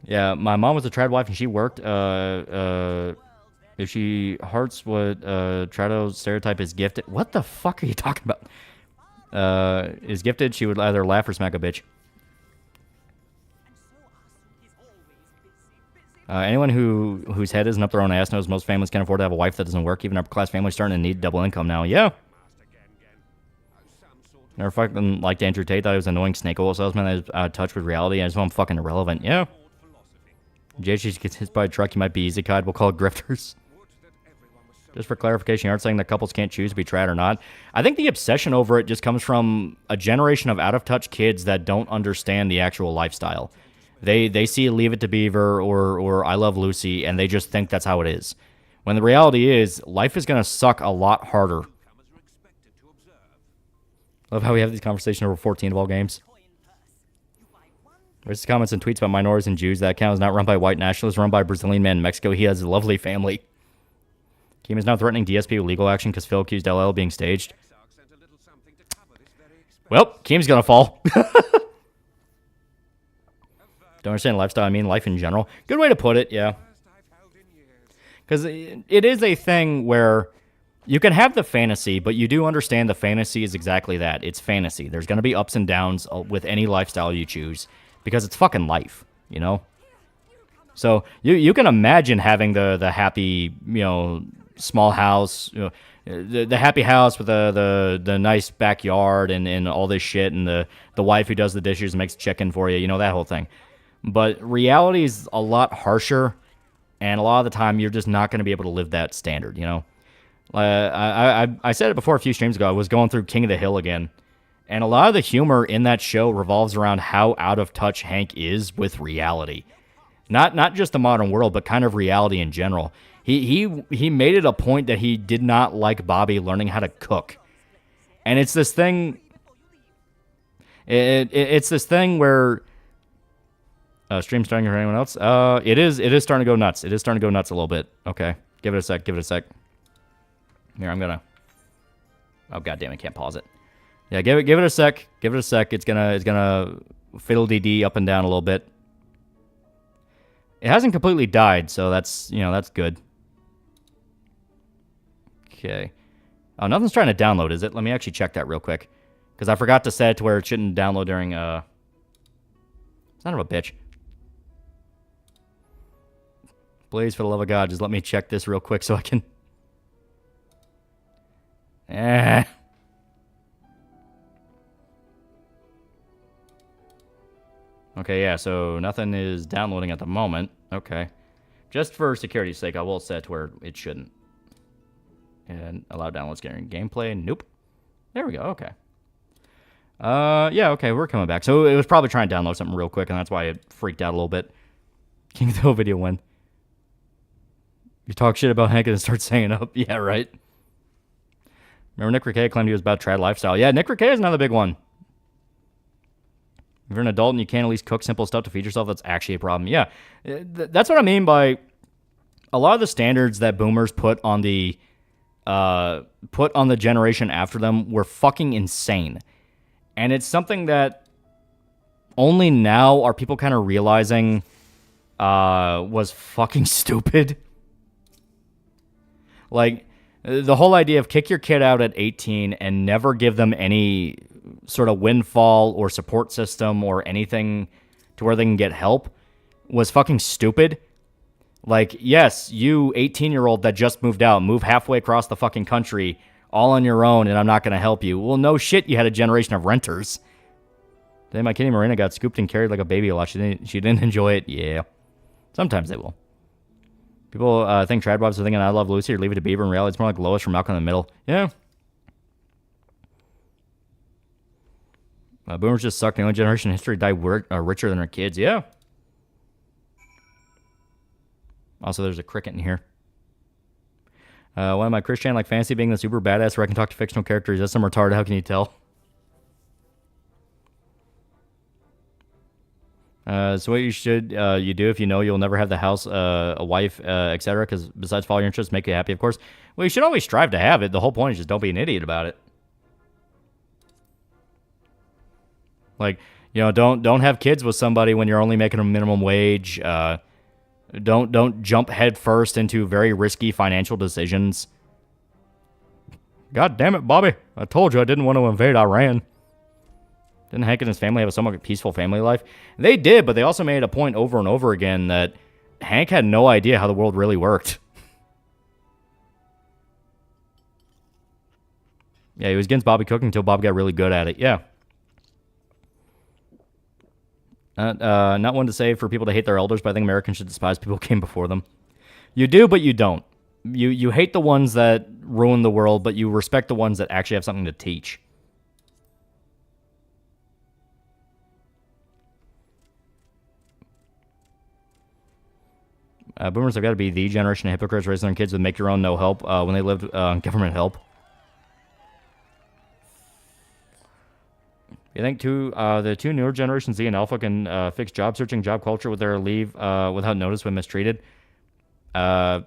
Yeah, my mom was a trad wife and she worked. If she hearts what trado stereotype is gifted. What the fuck are you talking about? Is gifted, she would either laugh or smack a bitch. Anyone whose head isn't up their own ass knows most families can't afford to have a wife that doesn't work. Even upper-class families starting to need double income now. Yeah. Never fucking liked Andrew Tate. Thought he was an annoying snake oil salesman that was out of touch with reality. I just want him fucking irrelevant. Yeah. JH gets hit by a truck. He might be easy kid. We'll call it grifters. Just for clarification, you aren't saying that couples can't choose to be trad or not. I think the obsession over it just comes from a generation of out-of-touch kids that don't understand the actual lifestyle. They see Leave It to Beaver or I Love Lucy, and they just think that's how it is. When the reality is, life is going to suck a lot harder. Love how we have these conversations over 14 ball games. There's comments and tweets about minorities and Jews. That account is not run by white nationalists, run by a Brazilian man in Mexico. He has a lovely family. Keem is now threatening DSP with legal action because Phil accused LL of being staged. Well, Keem's gonna fall. Don't understand lifestyle. I mean life in general. Good way to put it, yeah. Because it is a thing where you can have the fantasy, but you do understand the fantasy is exactly that. It's fantasy. There's going to be ups and downs with any lifestyle you choose because it's fucking life, you know? So you can imagine having the happy, small house, the happy house with the nice backyard and all this shit, and the wife who does the dishes and makes chicken for you, that whole thing. But reality is a lot harsher, and a lot of the time you're just not going to be able to live that standard, I said it before a few streams ago. I was going through King of the Hill again, and a lot of the humor in that show revolves around how out of touch Hank is with reality. Not just the modern world, but kind of reality in general. He made it a point that he did not like Bobby learning how to cook, and it's this thing. It's this thing where stream starting for anyone else. It is starting to go nuts. It is starting to go nuts a little bit. Okay, give it a sec. Here, I'm gonna. Oh goddamn! I can't pause it. Yeah, give it a sec. Give it a sec. It's gonna fiddle DD up and down a little bit. It hasn't completely died, so that's that's good. Okay. Oh, nothing's trying to download, is it? Let me actually check that real quick, because I forgot to set it to where it shouldn't download during Son of a bitch. Please, for the love of God, just let me check this real quick so I can. Okay, yeah, so nothing is downloading at the moment. Okay. Just for security's sake, I will set it to where it shouldn't. And allow downloads during gameplay. Nope. There we go, okay. Yeah, okay, we're coming back. So it was probably trying to download something real quick, and that's why it freaked out a little bit. King of the Hill video when? You talk shit about Hank and start saying up. Yeah, right. Remember Nick Rickey claimed he was about trad lifestyle. Yeah, Nick Rickey is another big one. If you're an adult and you can't at least cook simple stuff to feed yourself, that's actually a problem. Yeah, that's what I mean by a lot of the standards that boomers put on the generation after them were fucking insane. And it's something that only now are people kind of realizing was fucking stupid. Like, the whole idea of kick your kid out at 18 and never give them any sort of windfall or support system or anything to where they can get help was fucking stupid. Like, yes, you 18-year-old that just moved out, move halfway across the fucking country all on your own, and I'm not going to help you. Well, no shit, you had a generation of renters. Then my kitty Marina got scooped and carried like a baby a lot. She didn't enjoy it. Yeah. Sometimes they will. People think trad bobs are thinking I Love Lucy or Leave It to Beaver. In reality, it's more like Lois from Malcolm in the Middle. Yeah. Boomers just suck. The only generation in history died richer than their kids. Yeah. Also, there's a cricket in here. Why am I Christian like fantasy being the super badass where I can talk to fictional characters? That's some retarded. How can you tell? So what you should you do if you know you'll never have the house, a wife, etc. Because besides follow your interests, make you happy, of course. Well, you should always strive to have it. The whole point is just don't be an idiot about it. Like, don't have kids with somebody when you're only making a minimum wage. Don't jump head first into very risky financial decisions. God damn it, Bobby! I told you I didn't want to invade Iran. Didn't Hank and his family have a somewhat peaceful family life? They did, but they also made a point over and over again that Hank had no idea how the world really worked. Yeah, he was against Bobby cooking until Bob got really good at it. Yeah. Not one to say for people to hate their elders, but I think Americans should despise people who came before them. You do, but you don't. You hate the ones that ruin the world, but you respect the ones that actually have something to teach. Boomers have got to be the generation of hypocrites raising their kids with make your own no help when they lived on government help. You think the two newer generations, Z and Alpha, can fix job searching, job culture with their leave without notice when mistreated? I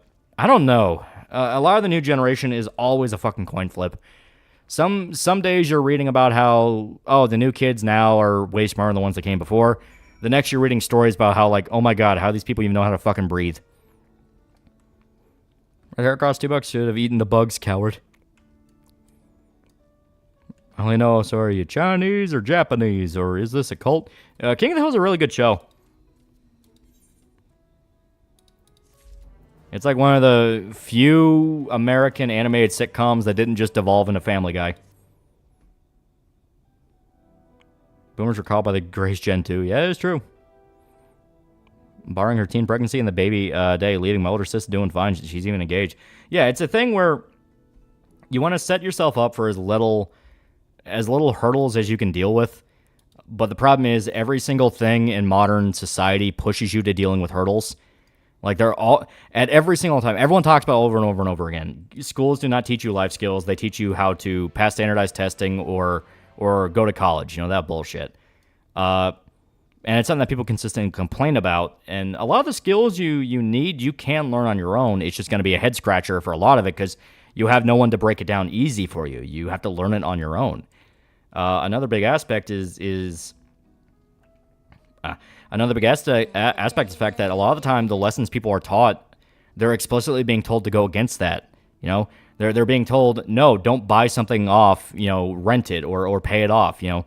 don't know. A lot of the new generation is always a fucking coin flip. Some days you're reading about how, oh, the new kids now are way smarter than the ones that came before. The next you're reading stories about how, like, oh my god, how these people even know how to fucking breathe. Right here cost $2. Should have eaten the bugs, coward. I only know, so are you Chinese or Japanese, or is this a cult? King of the Hill is a really good show. It's like one of the few American animated sitcoms that didn't just devolve into Family Guy. Boomers were called by the Grace Gen 2. Yeah, it's true. Barring her teen pregnancy and the baby day, leaving my older sister doing fine. She's even engaged. Yeah, it's a thing where you want to set yourself up for as little hurdles as you can deal with. But the problem is every single thing in modern society pushes you to dealing with hurdles. Like they're all at every single time. Everyone talks about over and over and over again. Schools do not teach you life skills. They teach you how to pass standardized testing or go to college. You know, that bullshit. And it's something that people consistently complain about. And a lot of the skills you need, you can learn on your own. It's just going to be a head scratcher for a lot of it because you have no one to break it down easy for you. You have to learn it on your own. Another big aspect is the fact that a lot of the time the lessons people are taught, they're explicitly being told to go against that. You know, they're being told, no, don't buy something off, you know, rent it or pay it off, you know,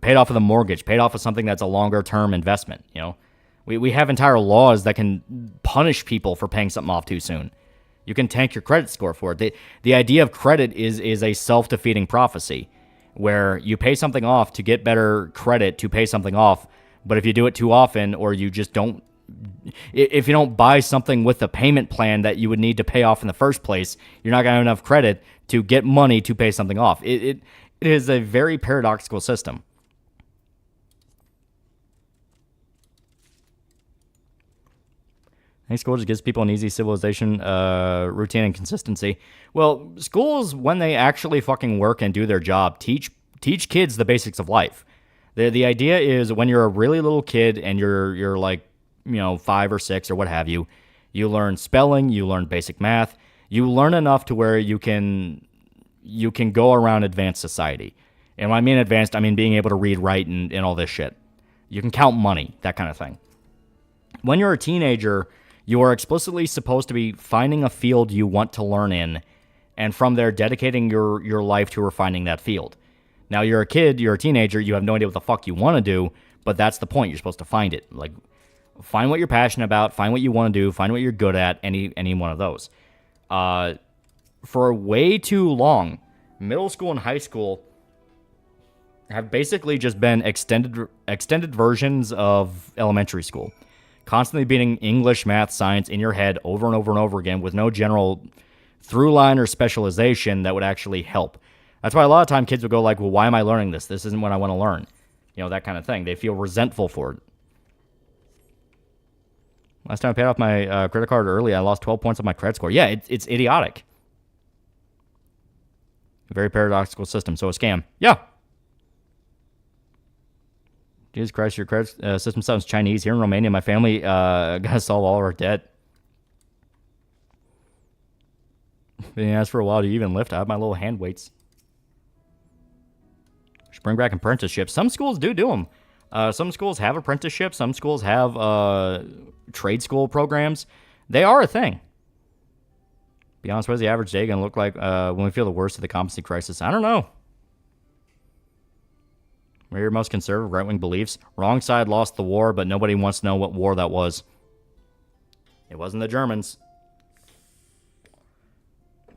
pay it off with a mortgage, pay it off with something that's a longer term investment. You know, we have entire laws that can punish people for paying something off too soon. You can tank your credit score for it. The idea of credit is a self-defeating prophecy where you pay something off to get better credit to pay something off. But if you do it too often, or you just don't, if you don't buy something with a payment plan that you would need to pay off in the first place, you're not going to have enough credit to get money to pay something off. It is a very paradoxical system. I think school just gives people an easy civilization, routine, and consistency. Well, schools, when they actually fucking work and do their job, teach kids the basics of life. The idea is when you're a really little kid and you're like, you know, 5 or 6 or what have you, you learn spelling, you learn basic math, you learn enough to where you can go around advanced society. And when I mean advanced, I mean being able to read, write, and all this shit. You can count money, that kind of thing. When you're a teenager, you are explicitly supposed to be finding a field you want to learn in, and from there dedicating your life to refining that field. Now, you're a kid, you're a teenager, you have no idea what the fuck you want to do, but that's the point. You're supposed to find it. Like, find what you're passionate about, find what you want to do, find what you're good at, any one of those. For way too long, middle school and high school have basically just been extended versions of elementary school. Constantly beating English, math, science in your head over and over and over again with no general through line or specialization that would actually help. That's why a lot of time kids would go like, well, why am I learning this? This isn't what I want to learn. You know, that kind of thing. They feel resentful for it. Last time I paid off my credit card early, I lost 12 points on my credit score. Yeah, it's idiotic. A very paradoxical system. So a scam. Yeah. Jesus Christ, your credit system sounds Chinese. Here in Romania, my family got to solve all of our debt. Being asked for a while, do you even lift? I have my little hand weights. Should bring back apprenticeships. Some schools do them. Some schools have apprenticeships. Some schools have trade school programs. They are a thing. Be honest, what is the average day going to look like when we feel the worst of the competency crisis? I don't know. What are your most conservative right-wing beliefs? Wrong side lost the war, but nobody wants to know what war that was. It wasn't the Germans. Do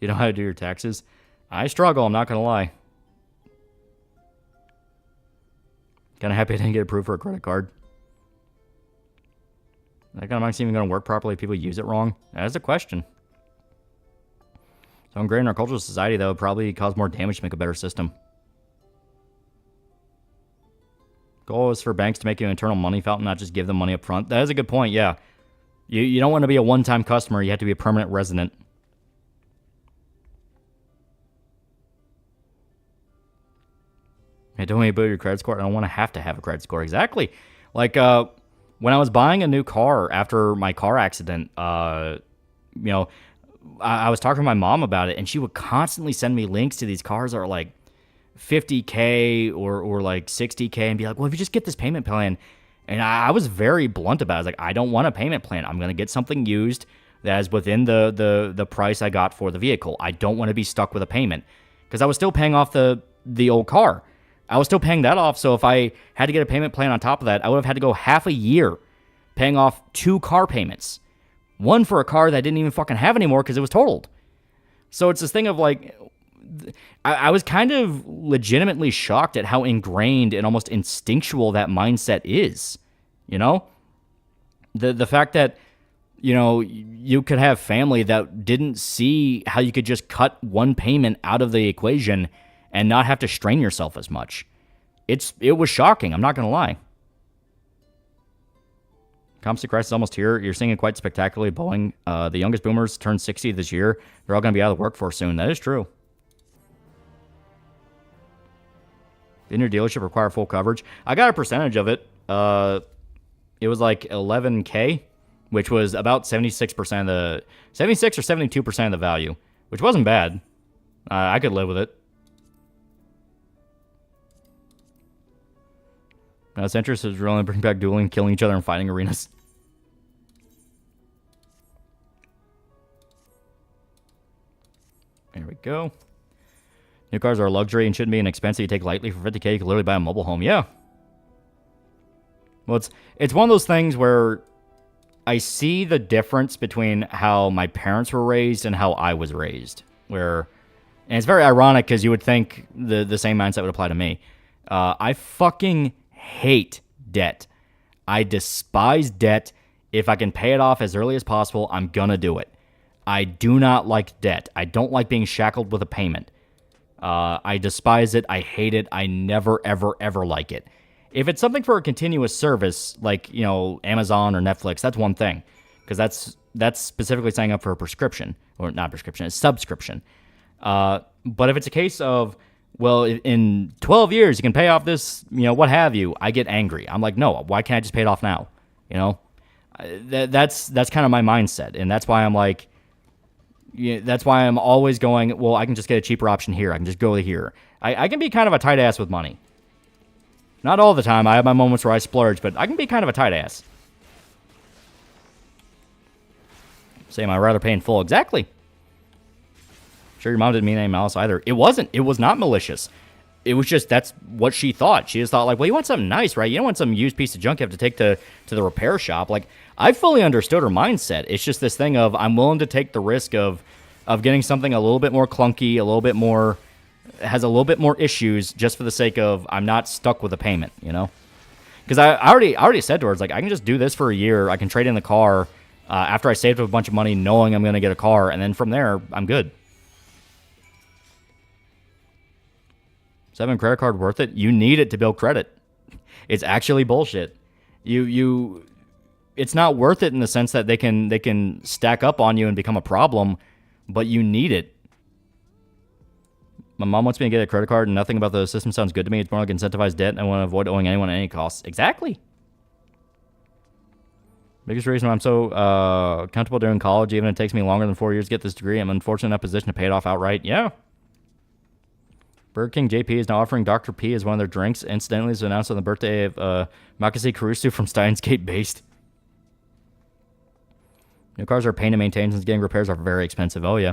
you know how to do your taxes? I struggle, I'm not going to lie. Kind of happy I didn't get approved for a credit card. That economics even going to work properly if people use it wrong? That's a question. So ingrained in our cultural society, though, would probably cause more damage to make a better system. Goal is for banks to make you an internal money fountain, not just give them money up front. That is a good point, yeah. You don't want to be a one-time customer. You have to be a permanent resident. Hey, don't want to build your credit score. I don't want to have a credit score. Exactly. Like, when I was buying a new car after my car accident, I was talking to my mom about it, and she would constantly send me links to these cars that are like $50K or like $60K and be like, well, if you just get this payment plan. And I was very blunt about it. I was like, I don't want a payment plan. I'm going to get something used that is within the price I got for the vehicle. I don't want to be stuck with a payment because I was still paying off the old car. I was still paying that off. So if I had to get a payment plan on top of that, I would have had to go half a year paying off 2 car payments. One for a car that I didn't even fucking have anymore because it was totaled. So it's this thing of like, I was kind of legitimately shocked at how ingrained and almost instinctual that mindset is, you know? The fact that, you know, you could have family that didn't see how you could just cut one payment out of the equation and not have to strain yourself as much. It was shocking, I'm not going to lie. Composite crisis is almost here. You're seeing it quite spectacularly. Boeing, the youngest boomers turned 60 this year. They're all going to be out of the workforce soon. That is true. Didn't your dealership require full coverage? I got a percentage of it. It was like 11K, which was about 76% of the 76 or 72% of the value, which wasn't bad. I could live with it. Its interest is really bring back dueling, killing each other, and fighting arenas. There we go. New cars are a luxury and shouldn't be an expense that you take lightly. For 50K, you could literally buy a mobile home. Yeah. Well, it's one of those things where I see the difference between how my parents were raised and how I was raised. And it's very ironic because you would think the same mindset would apply to me. I fucking hate debt. I despise debt. If I can pay it off as early as possible, I'm gonna do it. I do not like debt. I don't like being shackled with a payment. I despise it. I hate it. I never, ever, ever like it. If it's something for a continuous service, like, you know, Amazon or Netflix, that's one thing. Because that's specifically signing up for a prescription. Or not prescription, it's subscription. But if it's a case of, well, in 12 years, you can pay off this, you know, what have you, I get angry. I'm like, no, why can't I just pay it off now? You know? That's kind of my mindset. And that's why I'm like, that's why I'm always going, well, I can just get a cheaper option here. I can just go here. I can be kind of a tight ass with money. Not all the time. I have my moments where I splurge, but I can be kind of a tight ass. Saying I'd rather pay in full. Exactly. Sure, your mom didn't mean any malice either. It wasn't. It was not malicious. It was just, that's what she thought. She just thought, like, well, you want something nice, right? You don't want some used piece of junk you have to take to the repair shop. Like, I fully understood her mindset. It's just this thing of, I'm willing to take the risk of getting something a little bit more clunky, a little bit more, has a little bit more issues, just for the sake of, I'm not stuck with a payment, you know? Because I already said to her, it's like, I can just do this for a year. I can trade in the car after I saved up a bunch of money knowing I'm going to get a car. And then from there, I'm good. Is having a credit card worth it? You need it to build credit. It's actually bullshit. It's not worth it in the sense that they can stack up on you and become a problem, but you need it. My mom wants me to get a credit card, and nothing about the system sounds good to me. It's more like incentivized debt, and I want to avoid owing anyone at any cost. Exactly. Biggest reason why I'm so comfortable doing college, even if it takes me longer than 4 years to get this degree, I'm unfortunately in a position to pay it off outright. Yeah. Burger King JP is now offering Dr. P as one of their drinks. Incidentally, it was announced on the birthday of Makasi Karusu from Steins Gate based. New cars are a pain to maintain since getting repairs are very expensive. Oh, yeah.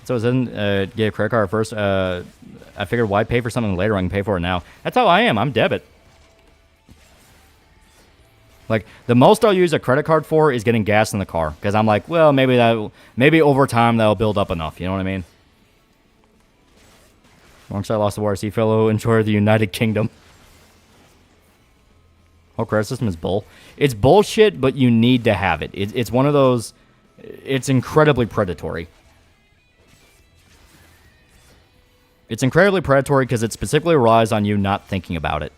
So it doesn't get a credit card first. I figured why pay for something later when I can pay for it now. That's how I am. I'm debit. Like, the most I'll use a credit card for is getting gas in the car. Because I'm like, well, maybe over time that'll build up enough. You know what I mean? Once I lost the war, see fellow enjoy the United Kingdom. Whole credit system is bull. It's bullshit, but you need to have it. It's one of those... It's incredibly predatory. It's incredibly predatory because it specifically relies on you not thinking about it.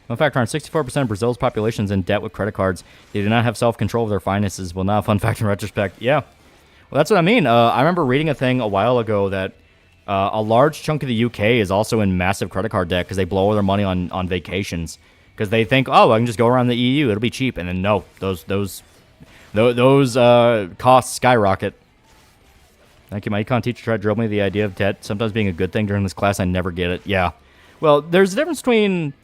Fun fact, around 64% of Brazil's population is in debt with credit cards. They do not have self-control of their finances. Well, not a fun fact in retrospect. Yeah. Well, that's what I mean. I remember reading a thing a while ago that a large chunk of the UK is also in massive credit card debt because they blow all their money on vacations. Because they think, oh, I can just go around the EU. It'll be cheap. And then, no, those costs skyrocket. Thank you. My econ teacher tried to drill me the idea of debt sometimes being a good thing during this class. I never get it. Yeah. Well, there's a difference between...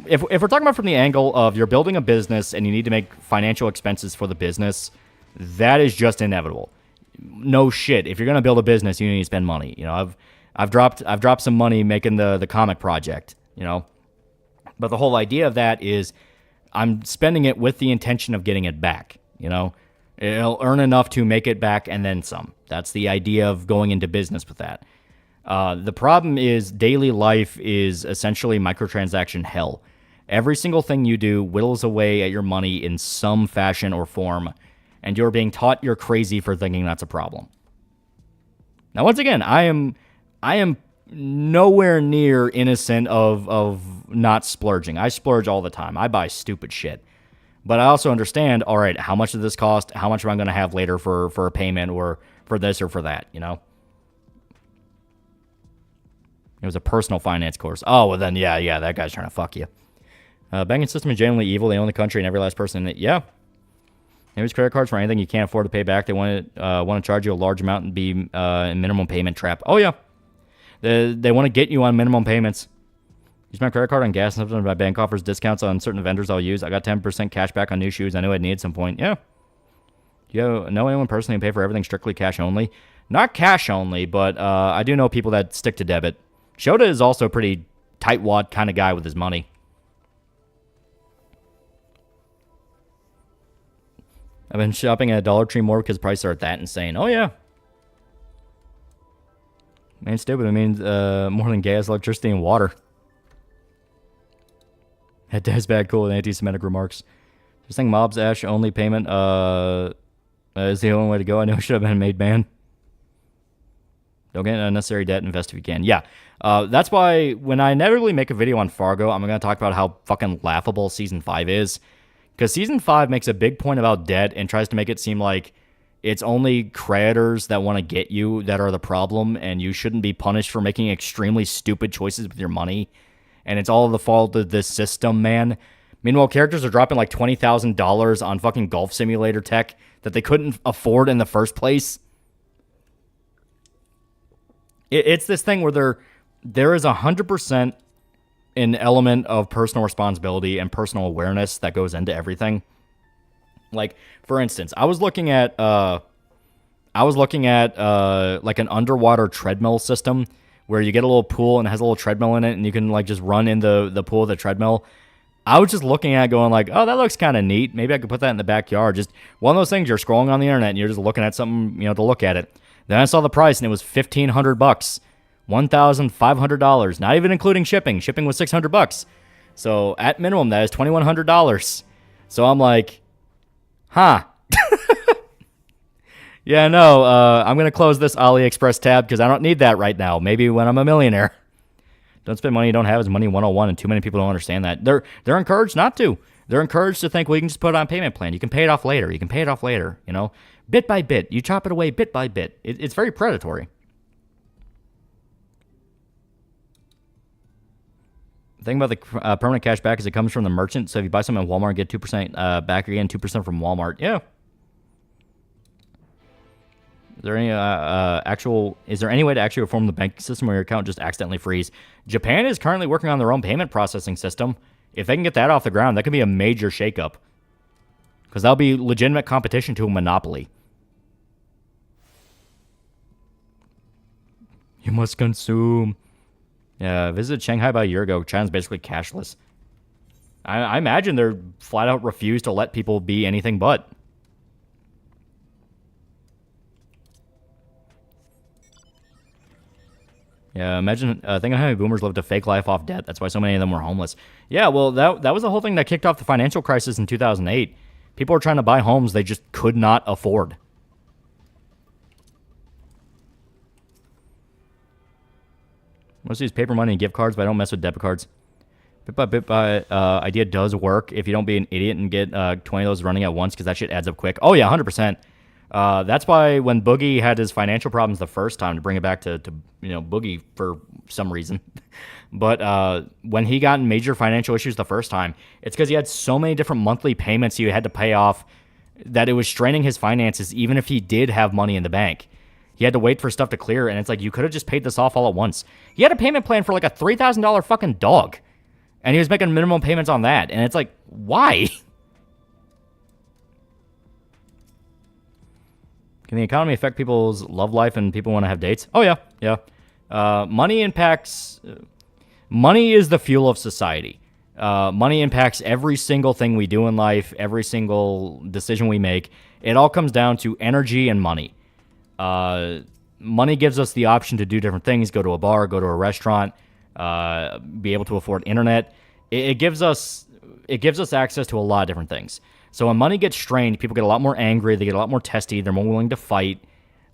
If we're talking about from the angle of you're building a business and you need to make financial expenses for the business, that is just inevitable. No shit. If you're gonna build a business, you need to spend money. You know, I've dropped some money making the comic project. You know, but the whole idea of that is I'm spending it with the intention of getting it back. You know, it'll earn enough to make it back and then some. That's the idea of going into business with that. The problem is daily life is essentially microtransaction hell. Every single thing you do whittles away at your money in some fashion or form, and you're being taught you're crazy for thinking that's a problem. Now, once again, I am nowhere near innocent of not splurging. I splurge all the time. I buy stupid shit. But I also understand, all right, how much does this cost? How much am I going to have later for a payment or for this or for that, you know? It was a personal finance course. Oh, well then, yeah, that guy's trying to fuck you. Banking system is genuinely evil. They own the country and every last person in it. Yeah. They use credit cards for anything you can't afford to pay back. They want to charge you a large amount and be a minimum payment trap. Oh, yeah. They want to get you on minimum payments. Use my credit card on gas and sometimes my bank offers discounts on certain vendors I'll use. I got 10% cash back on new shoes. I knew I'd need at some point. Yeah. Do you know anyone personally who pay for everything strictly cash only? Not cash only, but I do know people that stick to debit. Shota is also a pretty tightwad kind of guy with his money. I've been shopping at Dollar Tree more because prices are that insane. Oh, yeah. Man, stupid. It means more than gas, electricity, and water. That dad's bad cool with anti-Semitic remarks. Just think mob's Ash only payment is the only way to go. I know it should have been made ban. Don't get unnecessary debt. Invest if you can. Yeah. That's why when I inevitably make a video on Fargo, I'm going to talk about how fucking laughable Season 5 is. Because Season 5 makes a big point about debt and tries to make it seem like it's only creditors that want to get you that are the problem, and you shouldn't be punished for making extremely stupid choices with your money. And it's all the fault of this system, man. Meanwhile, characters are dropping like $20,000 on fucking golf simulator tech that they couldn't afford in the first place. It's this thing where there is 100% an element of personal responsibility and personal awareness that goes into everything. Like, for instance, I was looking at like an underwater treadmill system where you get a little pool and it has a little treadmill in it and you can like just run in the pool of the treadmill. I was just looking at it going like, oh, that looks kind of neat. Maybe I could put that in the backyard. Just one of those things, you're scrolling on the internet and you're just looking at something, to look at it. Then I saw the price and it was $1,500, $1,500, not even including shipping. Shipping was $600. So at minimum, that is $2,100. So I'm like, huh. Yeah, no, I'm going to close this AliExpress tab because I don't need that right now. Maybe when I'm a millionaire. Don't spend money you don't have is money 101, and too many people don't understand that. They're encouraged not to. They're encouraged to think, well, you can just put it on payment plan. You can pay it off later. Bit by bit. You chop it away bit by bit. It's very predatory. The thing about the permanent cash back is it comes from the merchant. So if you buy something at Walmart, get 2% back again, 2% from Walmart. Yeah. Is there any way to actually reform the banking system where your account just accidentally freeze? Japan is currently working on their own payment processing system. If they can get that off the ground, that could be a major shakeup. Because that'll be legitimate competition to a monopoly. You must consume. Yeah, visited Shanghai about a year ago. China's basically cashless. I imagine they're flat out refuse to let people be anything but. Yeah, imagine, think of how many boomers lived a fake life off debt. That's why so many of them were homeless. Yeah, well, that was the whole thing that kicked off the financial crisis in 2008. People were trying to buy homes they just could not afford. Most use paper money and gift cards, but I don't mess with debit cards. Bit by idea does work if you don't be an idiot and get 20 of those running at once, because that shit adds up quick. Oh, yeah, 100%. That's why when Boogie had his financial problems the first time, to bring it back to Boogie for some reason, but when he got in major financial issues the first time, it's because he had so many different monthly payments he had to pay off that it was straining his finances, even if he did have money in the bank. He had to wait for stuff to clear, and it's like, you could have just paid this off all at once. He had a payment plan for like a $3,000 fucking dog, and he was making minimum payments on that, and it's like, why? Can the economy affect people's love life and people want to have dates? Oh, yeah. Money impacts... Money is the fuel of society. Money impacts every single thing we do in life, every single decision we make. It all comes down to energy and money. Money gives us the option to do different things, go to a bar, go to a restaurant, be able to afford internet. It gives us access to a lot of different things. So when money gets strained, people get a lot more angry, they get a lot more testy, they're more willing to fight.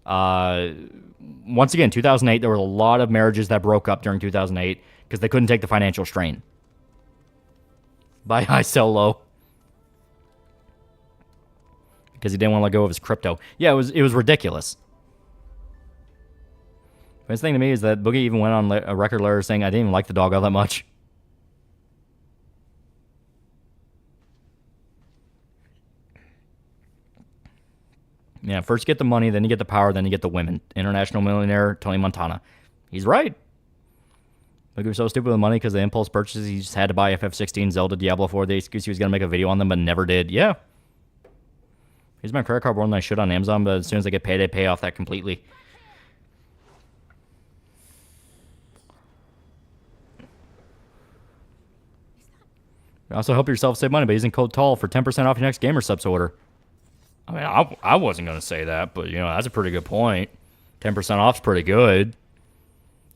Once again, 2008, there were a lot of marriages that broke up during 2008 because they couldn't take the financial strain. Buy high, sell low. Because he didn't want to let go of his crypto. Yeah, it was ridiculous. The best thing to me is that Boogie even went on a record letter saying, I didn't even like the dog all that much. Yeah, first you get the money, then you get the power, then you get the women. International millionaire Tony Montana. He's right. Boogie was so stupid with money because the impulse purchases, he just had to buy FF16, Zelda, Diablo 4. The excuse he was going to make a video on them, but never did. Yeah. Here's my credit card more than I should on Amazon, but as soon as I get paid, I pay off that completely. Also help yourself save money by using code TALL for 10% off your next Gamer Subs order. I mean, I wasn't going to say that, but, that's a pretty good point. 10% off's pretty good.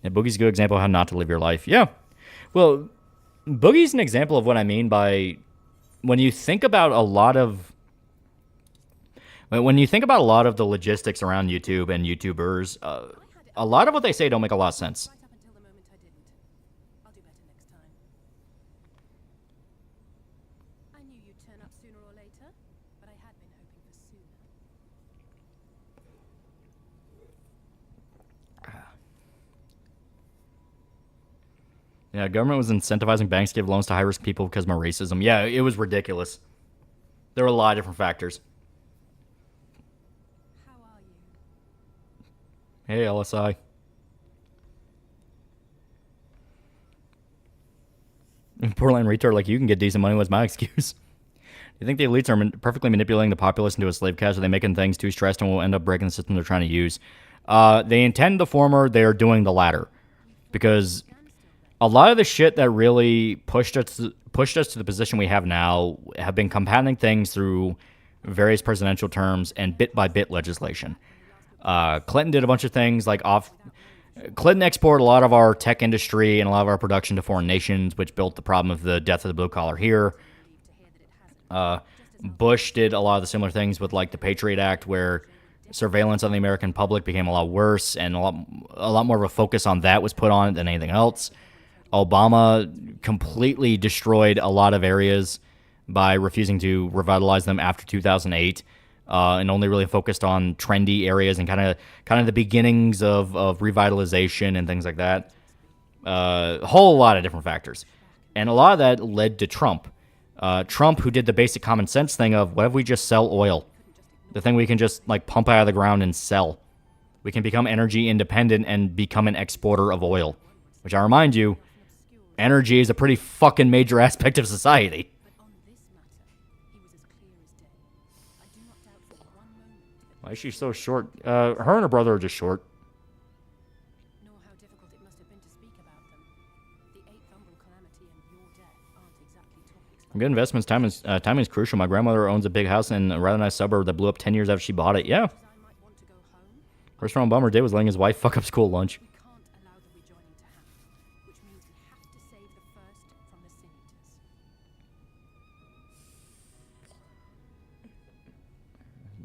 And Boogie's a good example of how not to live your life. Yeah. Well, Boogie's an example of what I mean by when you think about a lot of the logistics around YouTube and YouTubers, a lot of what they say don't make a lot of sense. Yeah, government was incentivizing banks to give loans to high-risk people because of racism. Yeah, it was ridiculous. There were a lot of different factors. How are you? Hey, LSI. Portland retard like you can get decent money was my excuse. Do you think the elites are perfectly manipulating the populace into a slave caste? Or are they making things too stressed and will end up breaking the system they're trying to use? They intend the former. They are doing the latter. Because a lot of the shit that really pushed us to the position we have now have been compounding things through various presidential terms and bit-by-bit legislation. Clinton did a bunch of things like Clinton exported a lot of our tech industry and a lot of our production to foreign nations, which built the problem of the death of the blue collar here. Bush did a lot of the similar things with like the Patriot Act, where surveillance on the American public became a lot worse, and a lot more of a focus on that was put on it than anything else. Obama completely destroyed a lot of areas by refusing to revitalize them after 2008, and only really focused on trendy areas and kind of the beginnings of revitalization and things like that. A whole lot of different factors. And a lot of that led to Trump. Trump, who did the basic common sense thing of, what if we just sell oil? The thing we can just like pump out of the ground and sell. We can become energy independent and become an exporter of oil. Which I remind you, energy is a pretty fucking major aspect of society. Why is she so short? Her and her brother are just short. Good investments. Timing is crucial. My grandmother owns a big house in a rather nice suburb that blew up 10 years after she bought it. Yeah. First round bummer did was letting his wife fuck up school lunch.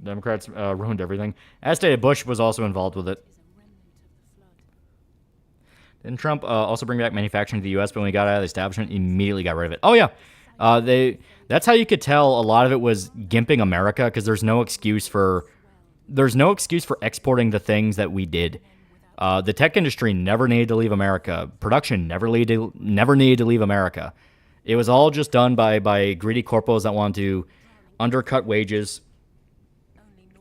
Democrats ruined everything. As stated, Bush was also involved with it. Didn't Trump also bring back manufacturing to the U.S., but when he got out of the establishment, immediately got rid of it? Oh, yeah. That's how you could tell a lot of it was gimping America, because there's no excuse for exporting the things that we did. The tech industry never needed to leave America. Production never needed to leave America. It was all just done by greedy corpos that wanted to undercut wages,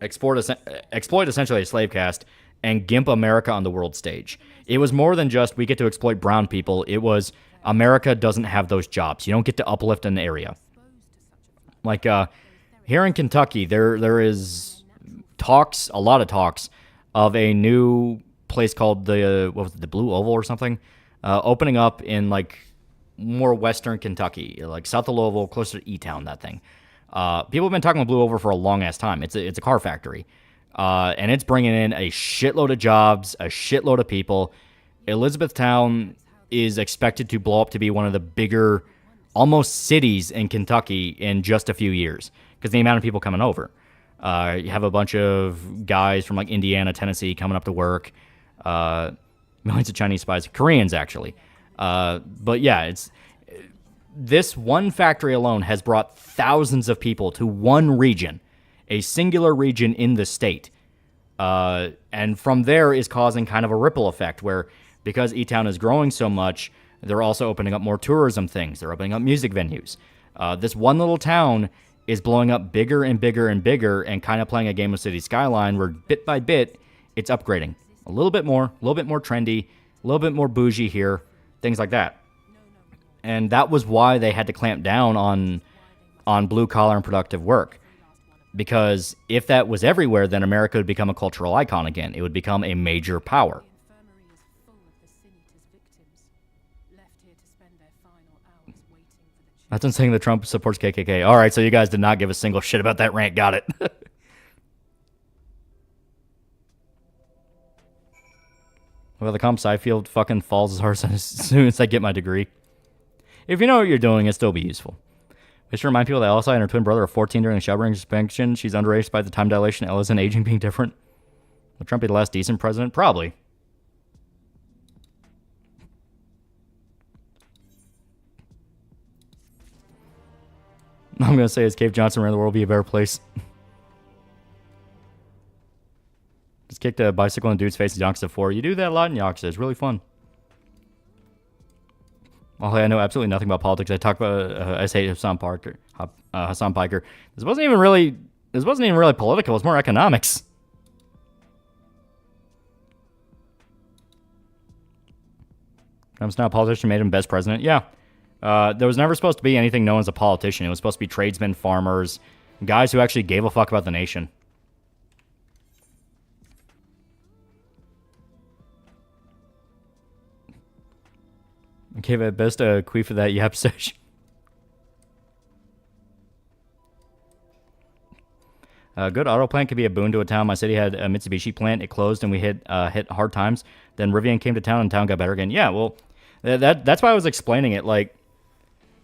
exploit essentially a slave caste, and gimp America on the world stage. It was more than just we get to exploit brown people. It was America doesn't have those jobs. You don't get to uplift an area. Like here in Kentucky, there is a lot of talks of a new place called the Blue Oval or something, opening up in like more western Kentucky, like south of Louisville, closer to E-Town. That thing. People have been talking about Blue Oval for a long ass time. It's a car factory, and it's bringing in a shitload of jobs, a shitload of people. Elizabethtown is expected to blow up to be one of the bigger, almost cities in Kentucky in just a few years because the amount of people coming over. You have a bunch of guys from like Indiana, Tennessee coming up to work. Millions of Chinese spies, Koreans actually. But yeah, this one factory alone has brought thousands of people to one region, a singular region in the state. And from there is causing kind of a ripple effect where because E-Town is growing so much, they're also opening up more tourism things. They're opening up music venues. This one little town is blowing up bigger and bigger and bigger and kind of playing a game of City Skyline where bit by bit, it's upgrading. A little bit more trendy, a little bit more bougie here, things like that. And that was why they had to clamp down on blue-collar and productive work. Because if that was everywhere, then America would become a cultural icon again. It would become a major power. That's insane that Trump supports KKK. All right, so you guys did not give a single shit about that rant. Got it. Well, the comp sci field fucking falls as hard as soon as I get my degree. If you know what you're doing, it'll still be useful. Just to remind people that LSI and her twin brother are 14 during the Shelburne suspension. She's underage by the time dilation. Ella's and aging being different. Will Trump be the last decent president? Probably. I'm going to say as Cave Johnson ran the world, be a better place. Just kicked a bicycle in a dude's face in Yonkers 4. You do that a lot in Yonkers. It's really fun. Well, I know absolutely nothing about politics. I talk about I say Hassan Piker. This wasn't even really political. It's more economics. Trump's now a politician, made him best president. Yeah. There was never supposed to be anything known as a politician. It was supposed to be tradesmen, farmers, guys who actually gave a fuck about the nation. Okay, but best queef for that yap sesh. Good auto plant could be a boon to a town. My city had a Mitsubishi plant. It closed and we hit hard times. Then Rivian came to town and town got better again. Yeah, well, that's why I was explaining it. Like,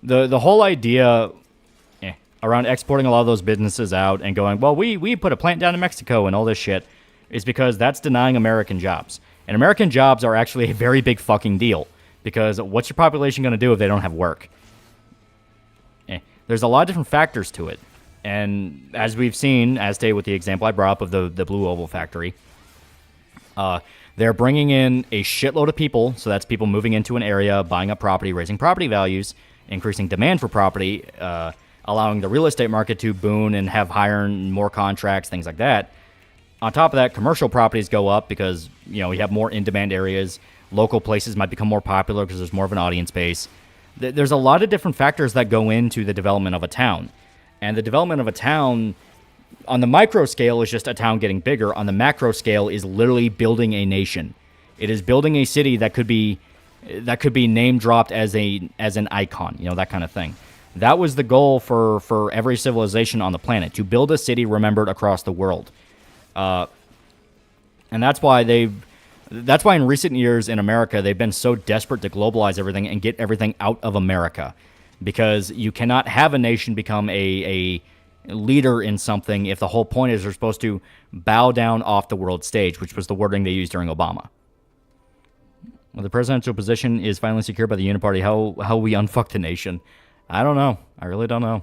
the whole idea around exporting a lot of those businesses out and going, well, we put a plant down in Mexico and all this shit is because that's denying American jobs. And American jobs are actually a very big fucking deal. Because what's your population going to do if they don't have work? There's a lot of different factors to it. And as we've seen, as stated with the example I brought up of the Blue Oval factory, they're bringing in a shitload of people. So that's people moving into an area, buying up property, raising property values, increasing demand for property, allowing the real estate market to boom and have higher and more contracts, things like that. On top of that, commercial properties go up because, you have more in-demand areas. Local places might become more popular because there's more of an audience base. There's a lot of different factors that go into the development of a town. And the development of a town, on the micro scale, is just a town getting bigger. On the macro scale is literally building a nation. It is building a city that could be name dropped as an icon, that kind of thing. That was the goal for every civilization on the planet, to build a city remembered across the world. And that's why in recent years in America, they've been so desperate to globalize everything and get everything out of America. Because you cannot have a nation become a leader in something if the whole point is they're supposed to bow down off the world stage, which was the wording they used during Obama. Well, the presidential position is finally secured by the Uniparty. How we unfuck the nation? I don't know. I really don't know.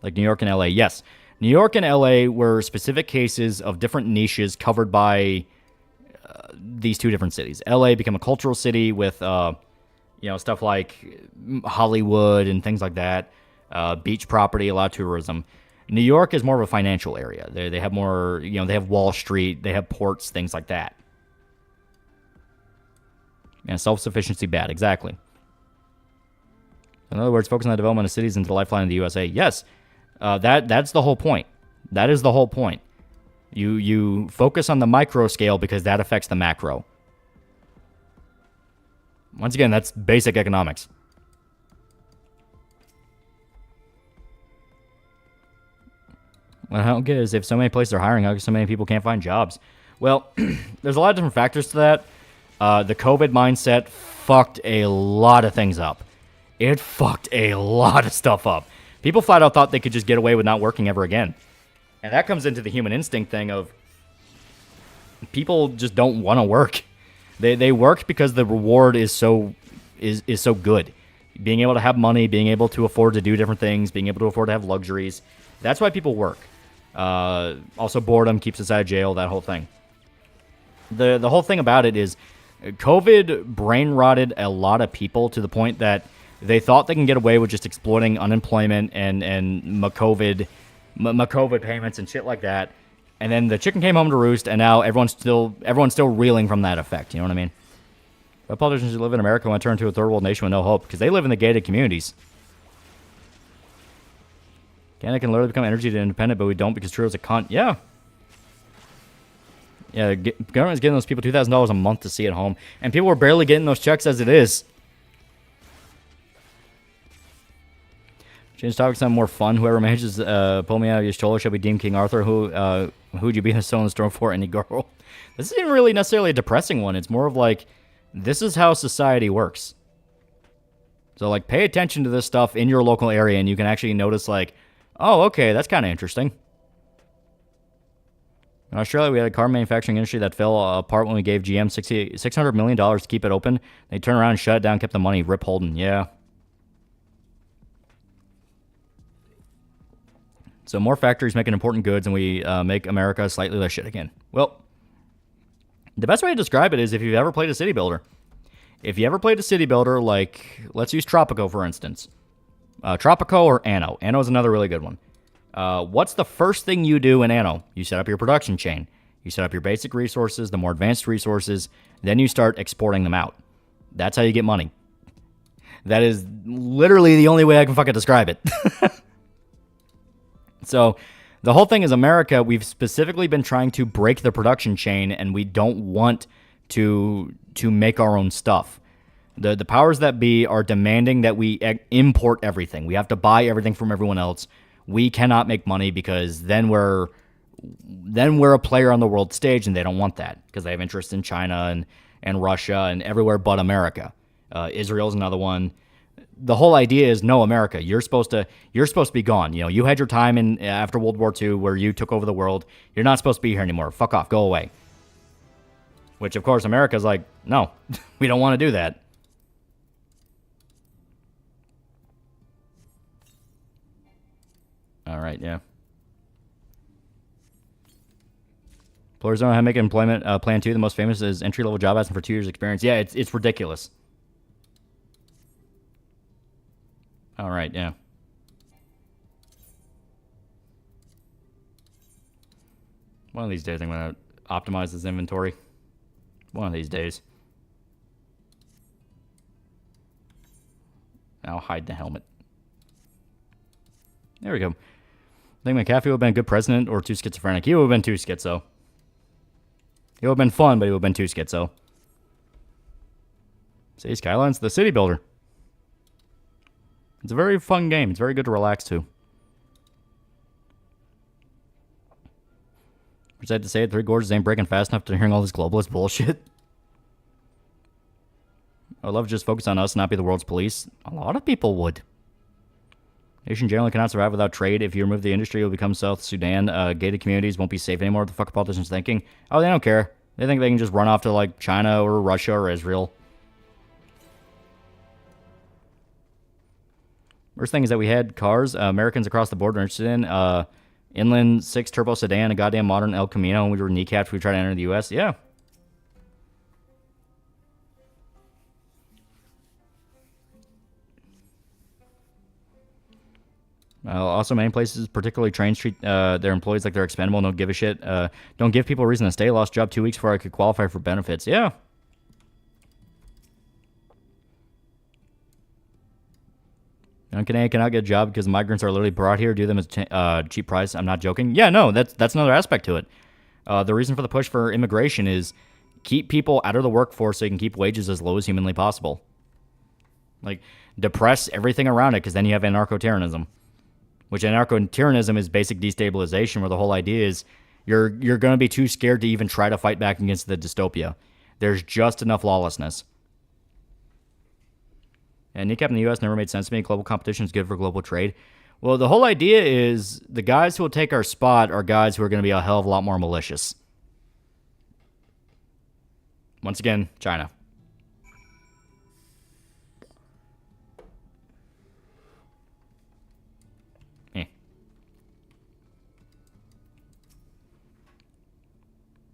Like New York and LA. Yes. New York and LA were specific cases of different niches covered by these two different cities. LA became a cultural city with, stuff like Hollywood and things like that. Beach property, a lot of tourism. New York is more of a financial area. They have more, they have Wall Street, they have ports, things like that. And self-sufficiency bad, exactly. In other words, focus on the development of cities into the lifeline of the USA. Yes, that's the whole point. That is the whole point. You focus on the micro scale because that affects the macro. Once again, that's basic economics. What I don't get is if so many places are hiring, how come so many people can't find jobs? Well, there's a lot of different factors to that. The COVID mindset fucked a lot of things up. It fucked a lot of stuff up. People flat out thought they could just get away with not working ever again. And that comes into the human instinct thing of people just don't want to work. They work because the reward is so good. Being able to have money, being able to afford to do different things, being able to afford to have luxuries. That's why people work. Also, boredom keeps us out of jail, that whole thing. The whole thing about it is COVID brain rotted a lot of people to the point that they thought they can get away with just exploiting unemployment and COVID payments and shit like that. And then the chicken came home to roost, and now everyone's still reeling from that effect. You know what I mean? But politicians who live in America want to turn to a third world nation with no hope because they live in the gated communities. Canada can literally become energy independent, but we don't because Trudeau's a cunt. Yeah. Yeah, the government's getting those people $2,000 a month to see at home, and people are barely getting those checks as it is. Change topic, something more fun. Whoever manages pull me out of your shoulder shall be deemed King Arthur. Who'd you be in the stone storm for? Any girl? This isn't really necessarily a depressing one. It's more of like, this is how society works. So, like, pay attention to this stuff in your local area, and you can actually notice, like, oh, okay, that's kind of interesting. In Australia, we had a car manufacturing industry that fell apart when we gave GM $600 million to keep it open. They turned around and shut it down, kept the money. Rip Holden, yeah. So more factories making important goods, and we make America slightly less shit again. Well, the best way to describe it is if you've ever played a city builder. If you ever played a city builder, like, let's use Tropico, for instance. Tropico or Anno. Anno is another really good one. What's the first thing you do in Anno? You set up your production chain. You set up your basic resources, the more advanced resources, then you start exporting them out. That's how you get money. That is literally the only way I can fucking describe it. So, the whole thing is America, we've specifically been trying to break the production chain, and we don't want to make our own stuff. The powers that be are demanding that we import everything. We have to buy everything from everyone else. We cannot make money because then we're a player on the world stage, and they don't want that because they have interest in China and Russia and everywhere but America. Israel's another one. The whole idea is, no, America, you're supposed to be gone. You know, you had your time in after World War II where you took over the world. You're not supposed to be here anymore. Fuck off. Go away. Which, of course, America's like, no, we don't want to do that. All right, yeah. Employers don't know how to make an employment plan 2. The most famous is entry-level job asking for 2 years experience. Yeah, it's ridiculous. All right, yeah. One of these days I'm going to optimize this inventory. One of these days. I'll hide the helmet. There we go. I think McAfee would have been a good president or too schizophrenic. He would have been too schizo. It would have been fun, but he would have been too schizo. City Skylines, the city builder. It's a very fun game. It's very good to relax to. Which I had to say, Three Gorges ain't breaking fast enough to hearing all this globalist bullshit. I would love to just focus on us and not be the world's police. A lot of people would. Nation generally cannot survive without trade. If you remove the industry, it will become South Sudan. Gated communities won't be safe anymore. What the fuck are politicians thinking? Oh, they don't care. They think they can just run off to, like, China or Russia or Israel. Worst thing is that we had cars Americans across the board are interested in. Inland 6 turbo sedan, a goddamn modern El Camino, and we were kneecapped if we tried to enter the U.S. Yeah. Also, many places, particularly trains, treat their employees like they're expendable and don't give a shit. Don't give people a reason to stay. Lost job 2 weeks before I could qualify for benefits. Yeah. Canada cannot get a job because migrants are literally brought here, do them at a cheap price. I'm not joking. Yeah, no, that's another aspect to it. The reason for the push for immigration is keep people out of the workforce so you can keep wages as low as humanly possible. Like, depress everything around it, because then you have anarcho-terrorism. Which anarcho-terrorism is basic destabilization, where the whole idea is you're going to be too scared to even try to fight back against the dystopia. There's just enough lawlessness. And kneecap in the U.S. never made sense to me. Global competition is good for global trade. Well, the whole idea is the guys who will take our spot are guys who are going to be a hell of a lot more malicious. Once again, China.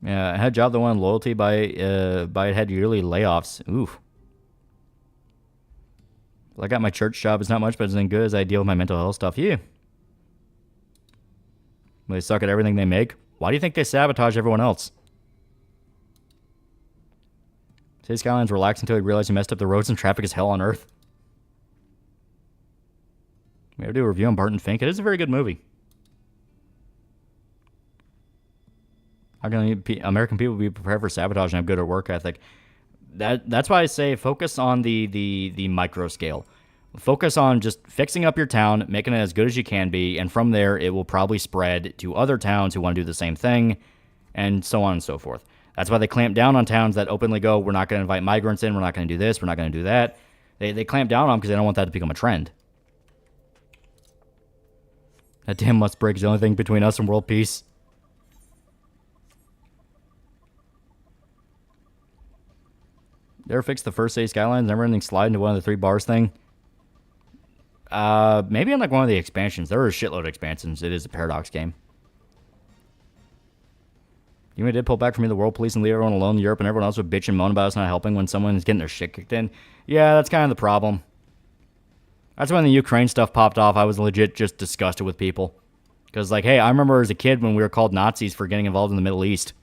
Yeah, I had a job that wanted loyalty by it had yearly layoffs. Oof. Well, I got my church job. It's not much, but it's as good as I deal with my mental health stuff. Yeah. They suck at everything they make. Why do you think they sabotage everyone else? City Skylines relax until you realize you messed up the roads and traffic is hell on earth. We have to do a review on Barton Fink. It is a very good movie. How can American people be prepared for sabotage and have good work ethic? That's why I say focus on the micro scale. Focus on just fixing up your town, making it as good as you can be, and from there it will probably spread to other towns who want to do the same thing, and so on and so forth. That's why they clamp down on towns that openly go, we're not going to invite migrants in, we're not going to do this, we're not going to do that. They clamp down on them because they don't want that to become a trend. That damn must break is the only thing between us and world peace. They ever fix the first City Skylines? Never anything slide into one of the 3 bars thing? Maybe on like one of the expansions. There were a shitload of expansions. It is a Paradox game. You did pull back from me, the world police, and leave everyone alone in Europe, and everyone else would bitch and moan about us not helping when someone is getting their shit kicked in. Yeah, that's kind of the problem. That's when the Ukraine stuff popped off. I was legit just disgusted with people. Because, like, hey, I remember as a kid when we were called Nazis for getting involved in the Middle East.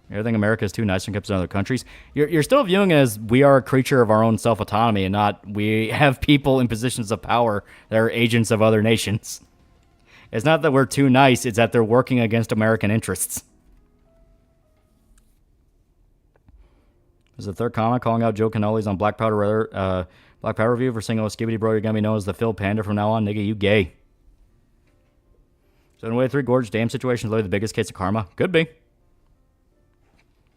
Everything America is too nice when it comes to other countries. You're still viewing it as we are a creature of our own self-autonomy and not we have people in positions of power that are agents of other nations. It's not that we're too nice, it's that they're working against American interests. There's a third comment calling out Joe Canoli's on Black Powder Review for saying, oh, Skibbity Bro, you're going to be known as the Phil Panda from now on. Nigga, you gay. So in a way, Three Gorge Dam situation is literally the biggest case of karma. Could be.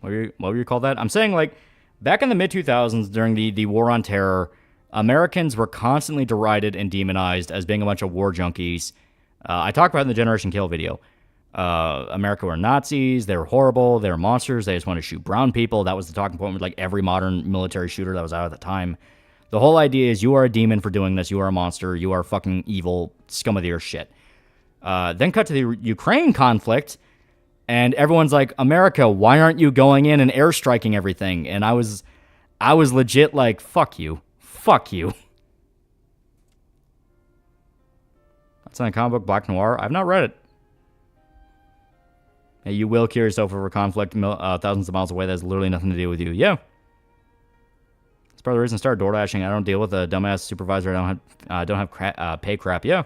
What would you call that? I'm saying, like, back in the mid-2000s during the War on Terror, Americans were constantly derided and demonized as being a bunch of war junkies. I talked about it in the Generation Kill video. America were Nazis. They were horrible. They were monsters. They just want to shoot brown people. That was the talking point with, like, every modern military shooter that was out at the time. The whole idea is you are a demon for doing this. You are a monster. You are fucking evil, scum of the earth shit. Then cut to the Ukraine conflict. And everyone's like, America, why aren't you going in and airstriking everything? And I was legit like, fuck you. Fuck you. That's in a comic book, Black Noir. I've not read it. Hey, you will kill yourself over conflict thousands of miles away. That has literally nothing to do with you. Yeah. That's part of the reason I started door dashing. I don't deal with a dumbass supervisor. I don't have pay crap. Yeah.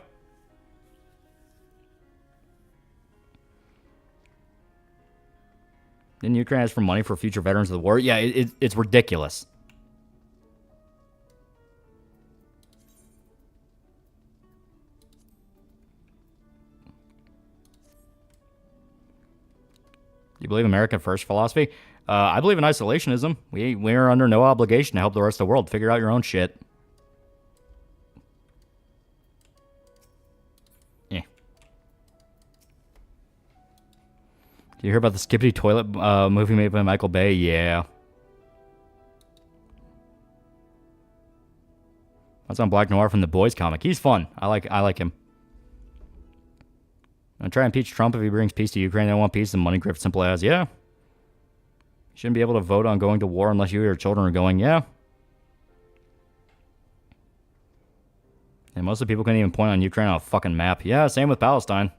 Didn't Ukraine ask for money for future veterans of the war? Yeah, it's ridiculous. You believe American first philosophy? I believe in isolationism. We're under no obligation to help the rest of the world. Figure out your own shit. Yeah. Do you hear about the Skippity Toilet movie made by Michael Bay? Yeah. That's on Black Noir from the Boys comic. He's fun. I like him. I'm trying to impeach Trump if he brings peace to Ukraine. They don't want peace. The money grip, simple as. Yeah. You shouldn't be able to vote on going to war unless you or your children are going. Yeah. And most of the people couldn't even point on Ukraine on a fucking map. Yeah, same with Palestine.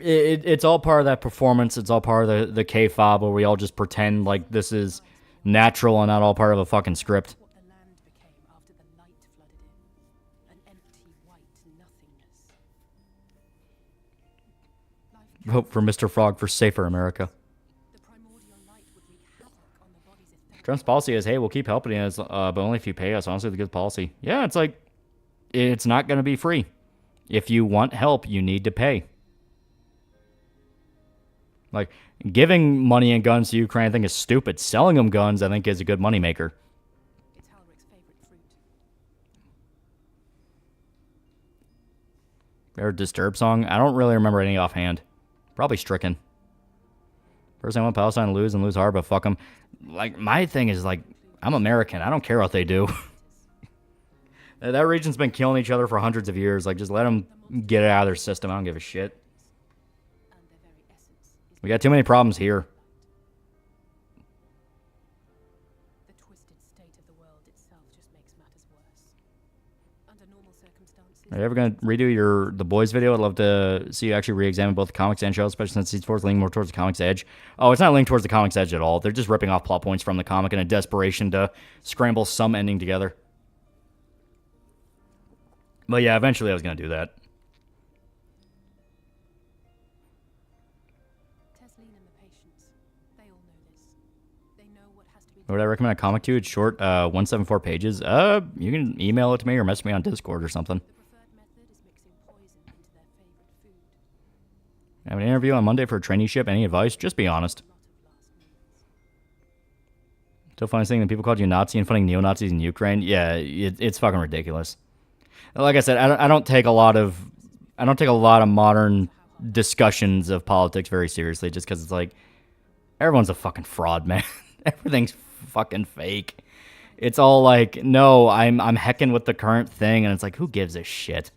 It's all part of that performance. It's all part of the K-fob where we all just pretend like this is natural and not all part of a fucking script. Vote for Mr. Frog for safer America. Trump's policy is, hey, we'll keep helping us, but only if you pay us. Honestly, the good policy. Yeah, it's like, it's not going to be free. If you want help, you need to pay. Like, giving money and guns to Ukraine, I think, is stupid. Selling them guns, I think, is a good moneymaker. Favorite Disturbed song? I don't really remember any offhand. Probably Stricken. First, I want Palestine to lose and lose hard, but fuck them. Like, my thing is, like, I'm American. I don't care what they do. That region's been killing each other for hundreds of years. Like, just let them get it out of their system. I don't give a shit. We got too many problems here. Are you ever going to redo the Boys video? I'd love to see you actually re-examine both the comics and shows, especially since it's leaning more towards the comics edge. Oh, it's not leaning towards the comics edge at all. They're just ripping off plot points from the comic in a desperation to scramble some ending together. But yeah, eventually I was going to do that. Would I recommend a comic to you? It's short, 174 pages. You can email it to me or message me on Discord or something. I have an interview on Monday for a traineeship. Any advice? Just be honest. Still funniest thing that people called you Nazi and funding neo-Nazis in Ukraine. Yeah, it's fucking ridiculous. Like I said, I don't take a lot of modern discussions of politics very seriously, just because it's like everyone's a fucking fraud, man. Everything's fucking fake. It's all like, no, I'm hecking with the current thing, and it's like, who gives a shit?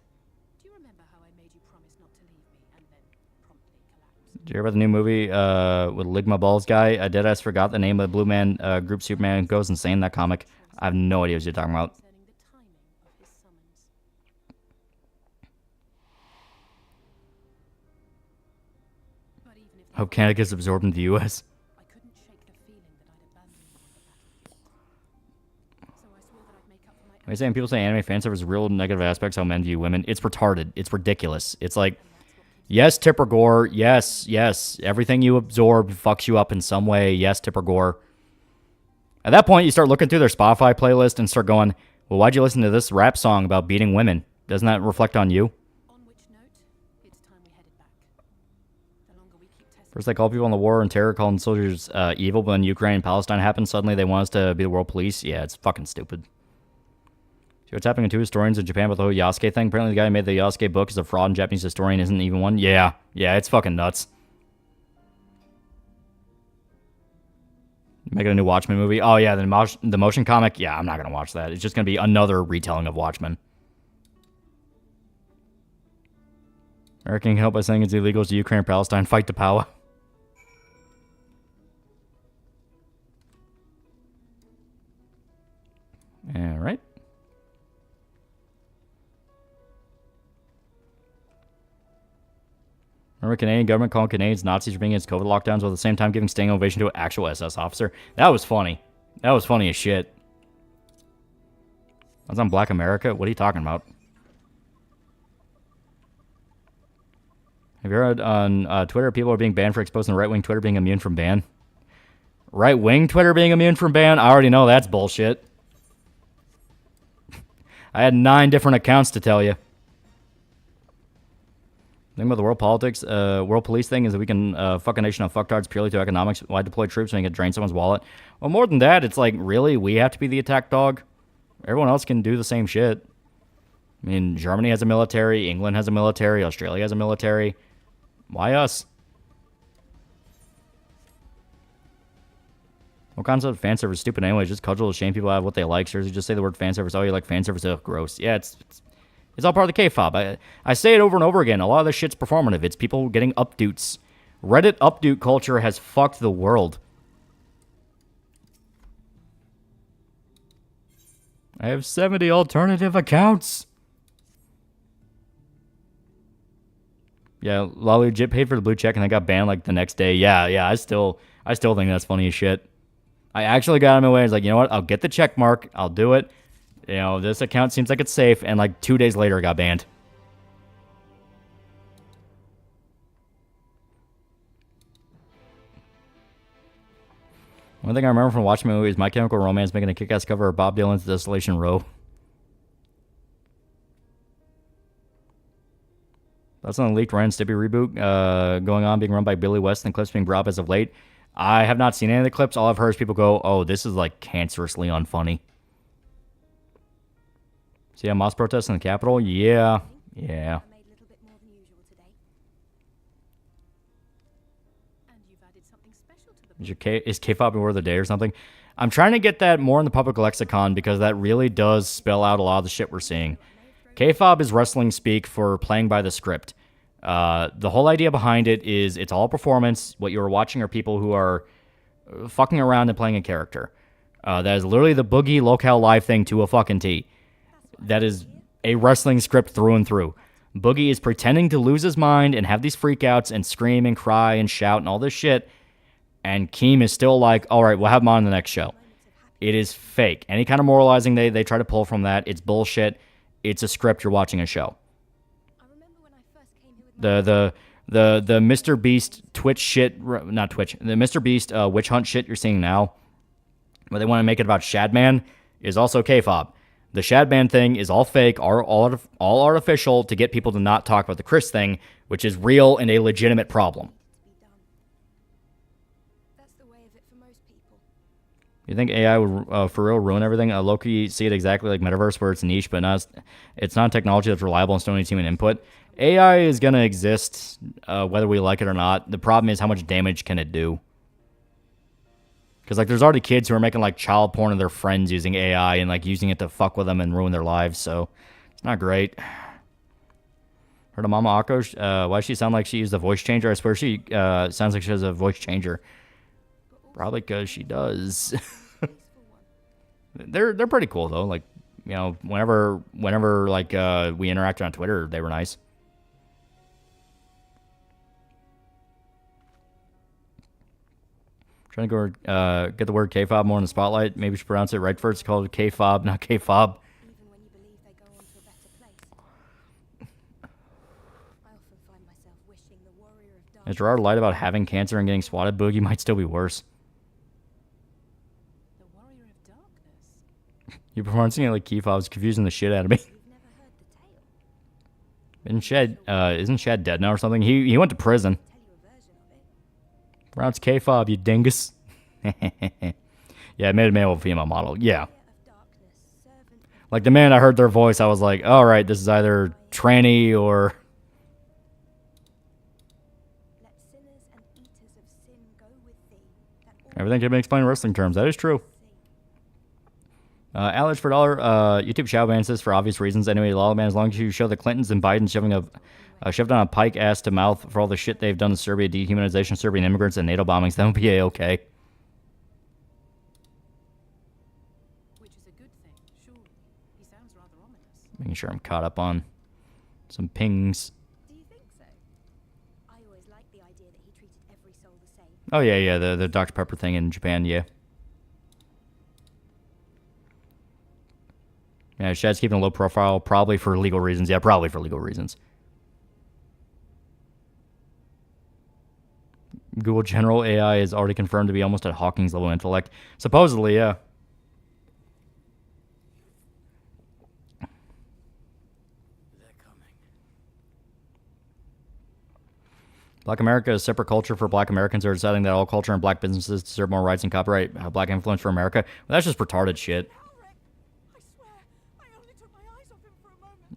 Did you hear about the new movie with Ligma Balls guy? I deadass forgot the name of the Blue Man group. Superman goes insane. That comic. I have no idea what you're talking about. Hope Canada gets absorbed into the U.S. I'm saying people say anime fan service has real negative aspects how men view women. It's retarded. It's ridiculous. It's like, yes, Tipper Gore. Yes. Everything you absorb fucks you up in some way. Yes, Tipper Gore. At that point, you start looking through their Spotify playlist and start going, well, why'd you listen to this rap song about beating women? Doesn't that reflect on you? First, they call people on the war and terror, calling soldiers evil, but when Ukraine and Palestine happened, suddenly they want us to be the world police. Yeah, it's fucking stupid. See what's happening to two historians in Japan about the whole Yasuke thing? Apparently the guy who made the Yasuke book is a fraud and Japanese historian isn't even one. Yeah, it's fucking nuts. Making a new Watchmen movie. Oh, yeah, the motion comic. Yeah, I'm not going to watch that. It's just going to be another retelling of Watchmen. America can help by saying it's illegal to Ukraine and Palestine. Fight the power. All right. Remember Canadian government calling Canadians Nazis for being against COVID lockdowns while at the same time giving standing ovation to an actual SS officer? That was funny. That was funny as shit. That's on Black America? What are you talking about? Have you heard on Twitter people are being banned for exposing right-wing Twitter being immune from ban? Right-wing Twitter being immune from ban? I already know that's bullshit. I had 9 different accounts to tell you. The thing about the world politics, world police thing is that we can fuck a nation on fucktards purely to economics. Why deploy troops when you can drain someone's wallet? Well, more than that, it's like, really? We have to be the attack dog? Everyone else can do the same shit. I mean, Germany has a military, England has a military, Australia has a military. Why us? What concept of fan service is stupid anyway? Just cudgel to shame people out of what they like. Seriously, just say the word fan service. Oh, you like fan service? Ugh, gross. Yeah, it's all part of the K-fob. I say it over and over again. A lot of this shit's performative. It's people getting updoots. Reddit updoot culture has fucked the world. I have 70 alternative accounts. Yeah, Lolly legit paid for the blue check and I got banned like the next day. Yeah, I still think that's funny as shit. I actually got in my way. I was like, you know what? I'll get the check mark. I'll do it. You know, this account seems like it's safe. And like 2 days later, I got banned. One thing I remember from watching the movie is My Chemical Romance making a kick-ass cover of Bob Dylan's Desolation Row. That's on the leaked Ren Stimpy reboot going on, being run by Billy West and clips being brought up as of late. I have not seen any of the clips. All I've heard is people go, oh, this is like cancerously unfunny. See a Moss protest in the Capitol? Yeah. Is K-pop word of the day or something? I'm trying to get that more in the public lexicon because that really does spell out a lot of the shit we're seeing. K-fob is wrestling speak for playing by the script. The whole idea behind it is it's all performance. What you're watching are people who are fucking around and playing a character. That is literally the Boogie Locale Live thing to a fucking T. That is a wrestling script through and through. Boogie is pretending to lose his mind and have these freakouts and scream and cry and shout and all this shit. And Keem is still like, all right, we'll have him on the next show. It is fake. Any kind of moralizing they try to pull from that, it's bullshit. It's a script. You're watching a show. The Mr. Beast Twitch shit, not Twitch, the Mr. Beast witch hunt shit you're seeing now, where they want to make it about Shadman, is also K-fob. The Shadman thing is all fake, all artificial to get people to not talk about the Chris thing, which is real and a legitimate problem. You think AI would for real ruin everything? Loki see it exactly like Metaverse, where it's niche, but it's not technology that's reliable and still needs human input. AI is going to exist whether we like it or not. The problem is how much damage can it do? Because like there's already kids who are making like child porn of their friends using AI and like using it to fuck with them and ruin their lives, so it's not great. Heard of Mama Akko? Why does she sound like she used a voice changer? I swear she sounds like she has a voice changer. Probably because she does. They're pretty cool though. Like, you know, whenever like we interacted on Twitter, they were nice. Trying to go get the word K-fob more in the spotlight. Maybe we should pronounce it right first. It's called K-fob, not K-fob. Is Gerard lied about having cancer and getting swatted? Boogie might still be worse. You're pronouncing it like K-fob's confusing the shit out of me. Isn't Shad dead now or something? He went to prison. Pronounce K-fob, you dingus. Yeah, I made a male female model. Yeah. Like the minute I heard their voice, I was like, all right, this is either tranny or... Everything can be explained in wrestling terms. That is true. Alex for $1. YouTube shadow bans this for obvious reasons. Anyway, Lawman, as long as you show the Clintons and Biden shoved on a pike ass to mouth for all the shit they've done to Serbia, dehumanization of Serbian immigrants, and NATO bombings, that would be a-okay. Which is a good thing, surely. He sounds rather ominous. Making sure I'm caught up on some pings. Do you think so? I always liked the idea that he treated every soul the same. Oh, yeah, the Dr. Pepper thing in Japan, yeah. Yeah, Shad's keeping a low profile, probably for legal reasons. Yeah, probably for legal reasons. Google General AI is already confirmed to be almost at Hawking's level intellect. Supposedly, yeah. Black America is separate culture for Black Americans are deciding that all culture and Black businesses deserve more rights and copyright Black influence for America. Well, that's just retarded shit.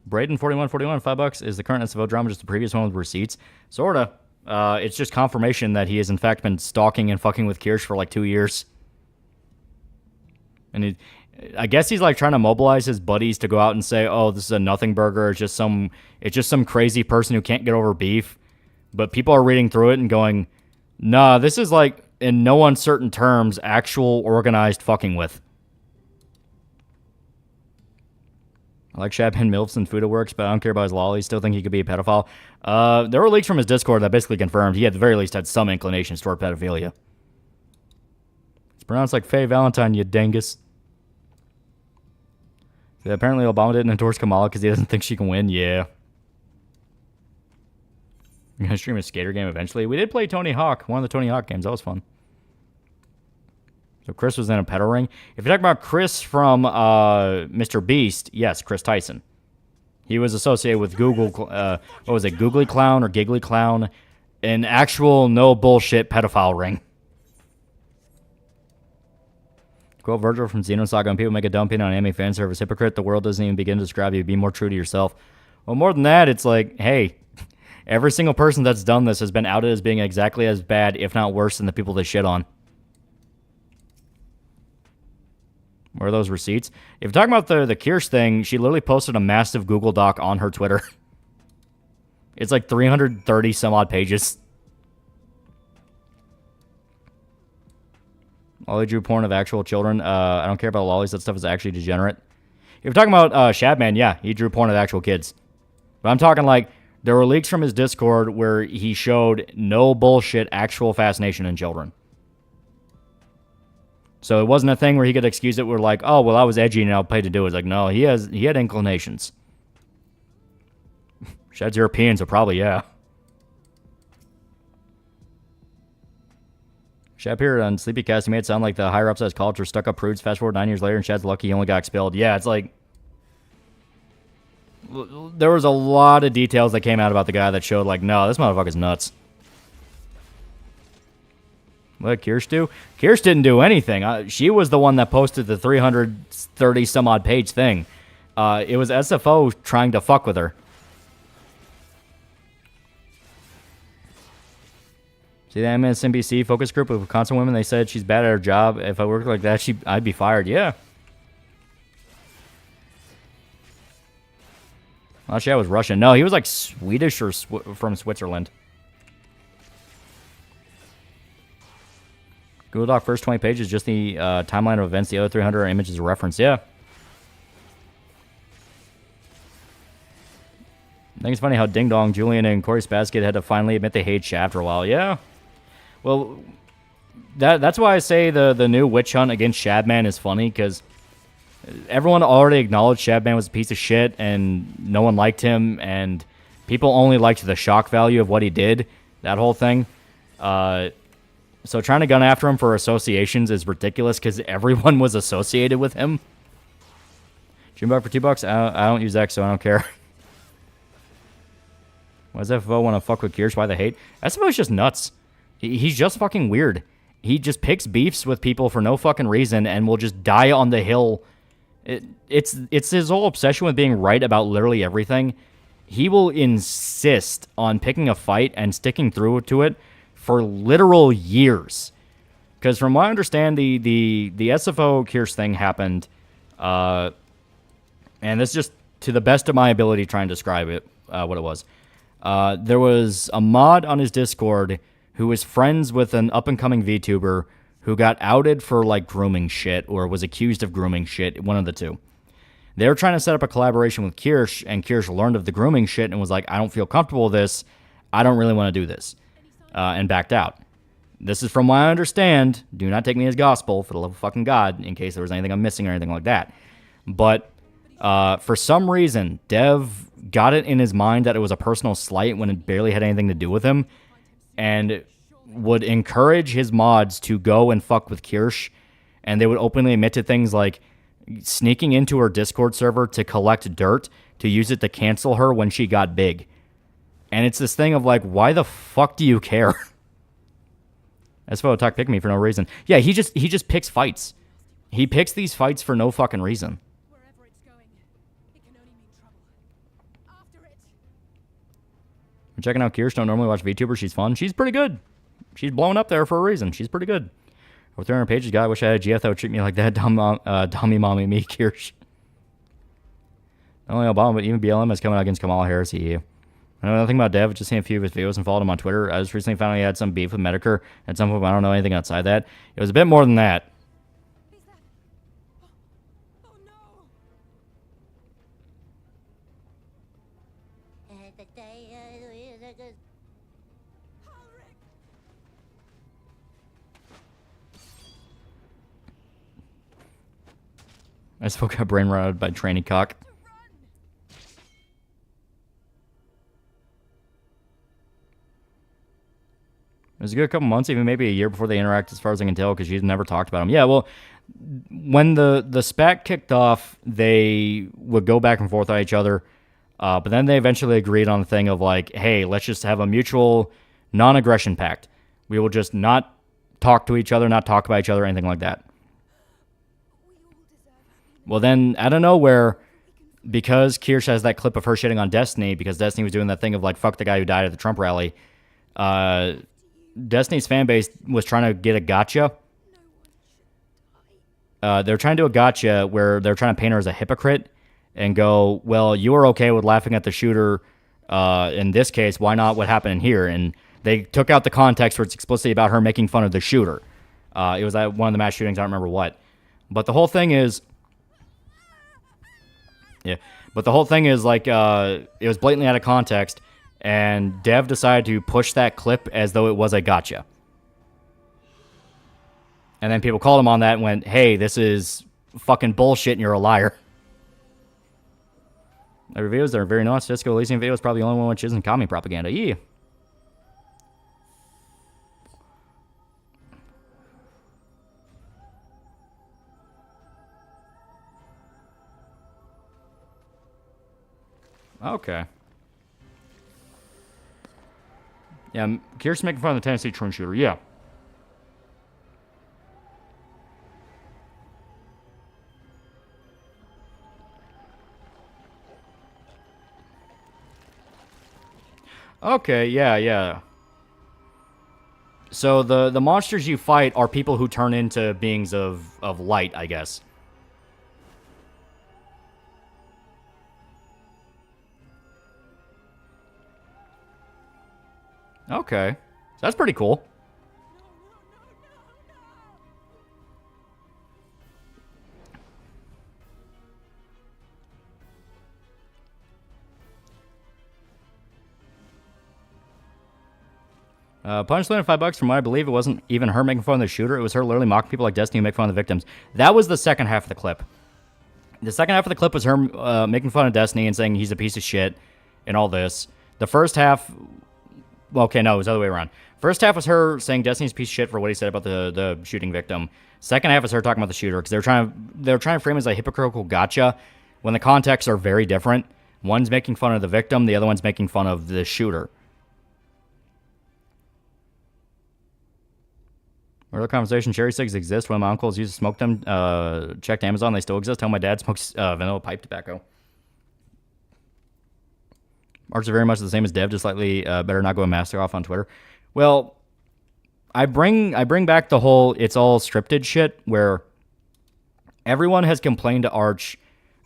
Braden 4141, $5 is the current SFO drama, just the previous one with receipts. Sorta. It's just confirmation that he has in fact been stalking and fucking with Kirsch for like 2 years. And I guess he's like trying to mobilize his buddies to go out and say, "Oh, this is a nothing burger. It's just some crazy person who can't get over beef." But people are reading through it and going, "Nah, this is like in no uncertain terms actual organized fucking with." I like Chapman Milfs and Fuda works, but I don't care about his lolly. Still think he could be a pedophile. There were leaks from his Discord that basically confirmed he at the very least had some inclinations toward pedophilia. It's pronounced like Faye Valentine, you dingus. Apparently Obama didn't endorse Kamala because he doesn't think she can win. Yeah. You're going to stream a skater game eventually. We did play Tony Hawk, one of the Tony Hawk games. That was fun. So Chris was in a pedal ring. If you're talking about Chris from Mr. Beast, yes, Chris Tyson. He was associated with Google, what was it, Googly Clown or Giggly Clown? An actual no bullshit pedophile ring. Quote Virgil from Xenosaga, when people make a dumping on anime fan service, hypocrite, the world doesn't even begin to describe you. Be more true to yourself. Well, more than that, it's like, hey, every single person that's done this has been outed as being exactly as bad, if not worse, than the people they shit on. Where are those receipts? If you're talking about the Kirsch thing, she literally posted a massive Google Doc on her Twitter. It's like 330 some odd pages. Lolly drew porn of actual children. I don't care about lollies. That stuff is actually degenerate. If you're talking about Shadman, yeah, he drew porn of actual kids. But I'm talking like, there were leaks from his Discord where he showed no bullshit actual fascination in children. So it wasn't a thing where he could excuse it. We're like, oh, well, I was edgy and I paid to do it. It's like, no, he had inclinations. Shad's European, so probably, yeah. Shad here on Sleepycast, he made it sound like the higher ups as college were stuck up prudes. Fast forward 9 years later, and Shad's lucky he only got expelled. Yeah, it's like, there was a lot of details that came out about the guy that showed, like, no, this motherfucker's nuts. What did Kirsch do? Kirsch didn't do anything. She was the one that posted the 330 some odd page thing. It was SFO trying to fuck with her. See that MSNBC focus group of Wisconsin women? They said she's bad at her job. If I worked like that, I'd be fired. Yeah. Well, Shad was Russian. No, he was like Swedish or from Switzerland. Google Doc first 20 pages, just the timeline of events. The other 300 are images of reference. Yeah. I think it's funny how Ding Dong, Julian, and Corey Spaskid had to finally admit they hate Shad after a while. Yeah. Well, that's why I say the new witch hunt against Shadman is funny, because everyone already acknowledged Shadman was a piece of shit, and no one liked him, and people only liked the shock value of what he did, that whole thing. So trying to gun after him for associations is ridiculous, because everyone was associated with him. Junebug for $2? I don't use X, so I don't care. Why does FFO want to fuck with Kirsch? Why the hate? SFO's just nuts. He's just fucking weird. He just picks beefs with people for no fucking reason and will just die on the hill. It's his whole obsession with being right about literally everything. He will insist on picking a fight and sticking through to it for literal years. Because from what I understand, the SFO Kirsch thing happened, and this is just to the best of my ability trying to describe it, what it was. There was a mod on his Discord who was friends with an up-and-coming VTuber who got outed for, like, grooming shit, or was accused of grooming shit, one of the two. They were trying to set up a collaboration with Kirsch, and Kirsch learned of the grooming shit and was like, I don't feel comfortable with this, I don't really want to do this, and backed out. This is from what I understand. Do not take me as gospel, for the love of fucking God, in case there was anything I'm missing or anything like that. But for some reason, Dev got it in his mind that it was a personal slight when it barely had anything to do with him. And would encourage his mods to go and fuck with Kirsch, and they would openly admit to things like sneaking into her Discord server to collect dirt to use it to cancel her when she got big. And it's this thing of like, why the fuck do you care? SFO Talk pick me for no reason. Yeah, he just picks fights. He picks these fights for no fucking reason. Wherever it's going, it can only mean trouble. After it. I'm checking out Kirsch. Don't normally watch VTubers. She's fun. She's pretty good. She's blown up there for a reason. She's pretty good. Over 300 pages, guy. I wish I had a GF that would treat me like that. Dummy mommy me, Kirsch. Not only Obama, but even BLM is coming out against Kamala Harris. I know nothing about Dev. Just seen a few of his videos and followed him on Twitter. I just recently found out he had some beef with Medicare. At some point, I don't know anything outside that. It was a bit more than that. I spoke got brain rotted by training cock. It was a good couple months, even maybe a year before they interact, as far as I can tell, because she's never talked about him. Yeah, well, when the spat kicked off, they would go back and forth on each other, but then they eventually agreed on the thing of like, hey, let's just have a mutual non-aggression pact. We will just not talk to each other, not talk about each other, anything like that. Well, then, out of nowhere, because Kirsch has that clip of her shitting on Destiny, because Destiny was doing that thing of, like, fuck the guy who died at the Trump rally, Destiny's fan base was trying to get a gotcha. They're trying to do a gotcha where they're trying to paint her as a hypocrite and go, well, you were okay with laughing at the shooter in this case, why not what happened in here? And they took out the context where it's explicitly about her making fun of the shooter. It was at one of the mass shootings, I don't remember what. But the whole thing is... Yeah, but the whole thing is like it was blatantly out of context, and Dev decided to push that clip as though it was a gotcha. And then people called him on that and went, hey, this is fucking bullshit and you're a liar. The reviews are very nuanced. Disco Elysium video is probably the only one which isn't commie propaganda. Yeah. Okay. Yeah, Kirsten making fun of the Tennessee Trin shooter. Yeah. Okay, yeah. So the monsters you fight are people who turn into beings of light, I guess. Okay. So that's pretty cool. Punchline of $5 from what I believe. It wasn't even her making fun of the shooter. It was her literally mocking people like Destiny who make fun of the victims. That was the second half of the clip. The second half of the clip was her making fun of Destiny and saying he's a piece of shit and all this. The first half... Well, okay, no, it was the other way around. First half was her saying Destiny's a piece of shit for what he said about the shooting victim. Second half is her talking about the shooter because they're trying to frame it as a hypocritical gotcha when the contexts are very different. One's making fun of the victim, the other one's making fun of the shooter. Real conversation. Cherry cigs exist. One of my uncles used to smoke them. Checked Amazon. They still exist. How my dad smokes vanilla pipe tobacco. Marks are very much the same as Dev, just slightly better not going master off on Twitter. Well, I bring back the whole it's all scripted shit where everyone has complained to Arch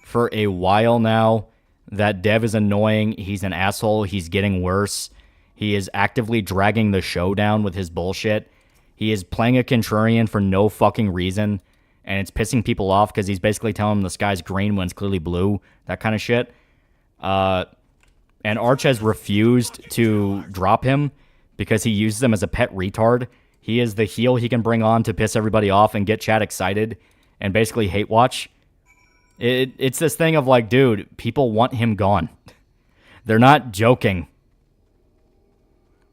for a while now that Dev is annoying. He's an asshole. He's getting worse. He is actively dragging the show down with his bullshit. He is playing a contrarian for no fucking reason, and it's pissing people off because he's basically telling them the sky's green when it's clearly blue, that kind of shit. And Arch has refused to drop him because he uses him as a pet retard. He is the heel he can bring on to piss everybody off and get chat excited and basically hate watch. It's this thing of like, dude, people want him gone. They're not joking.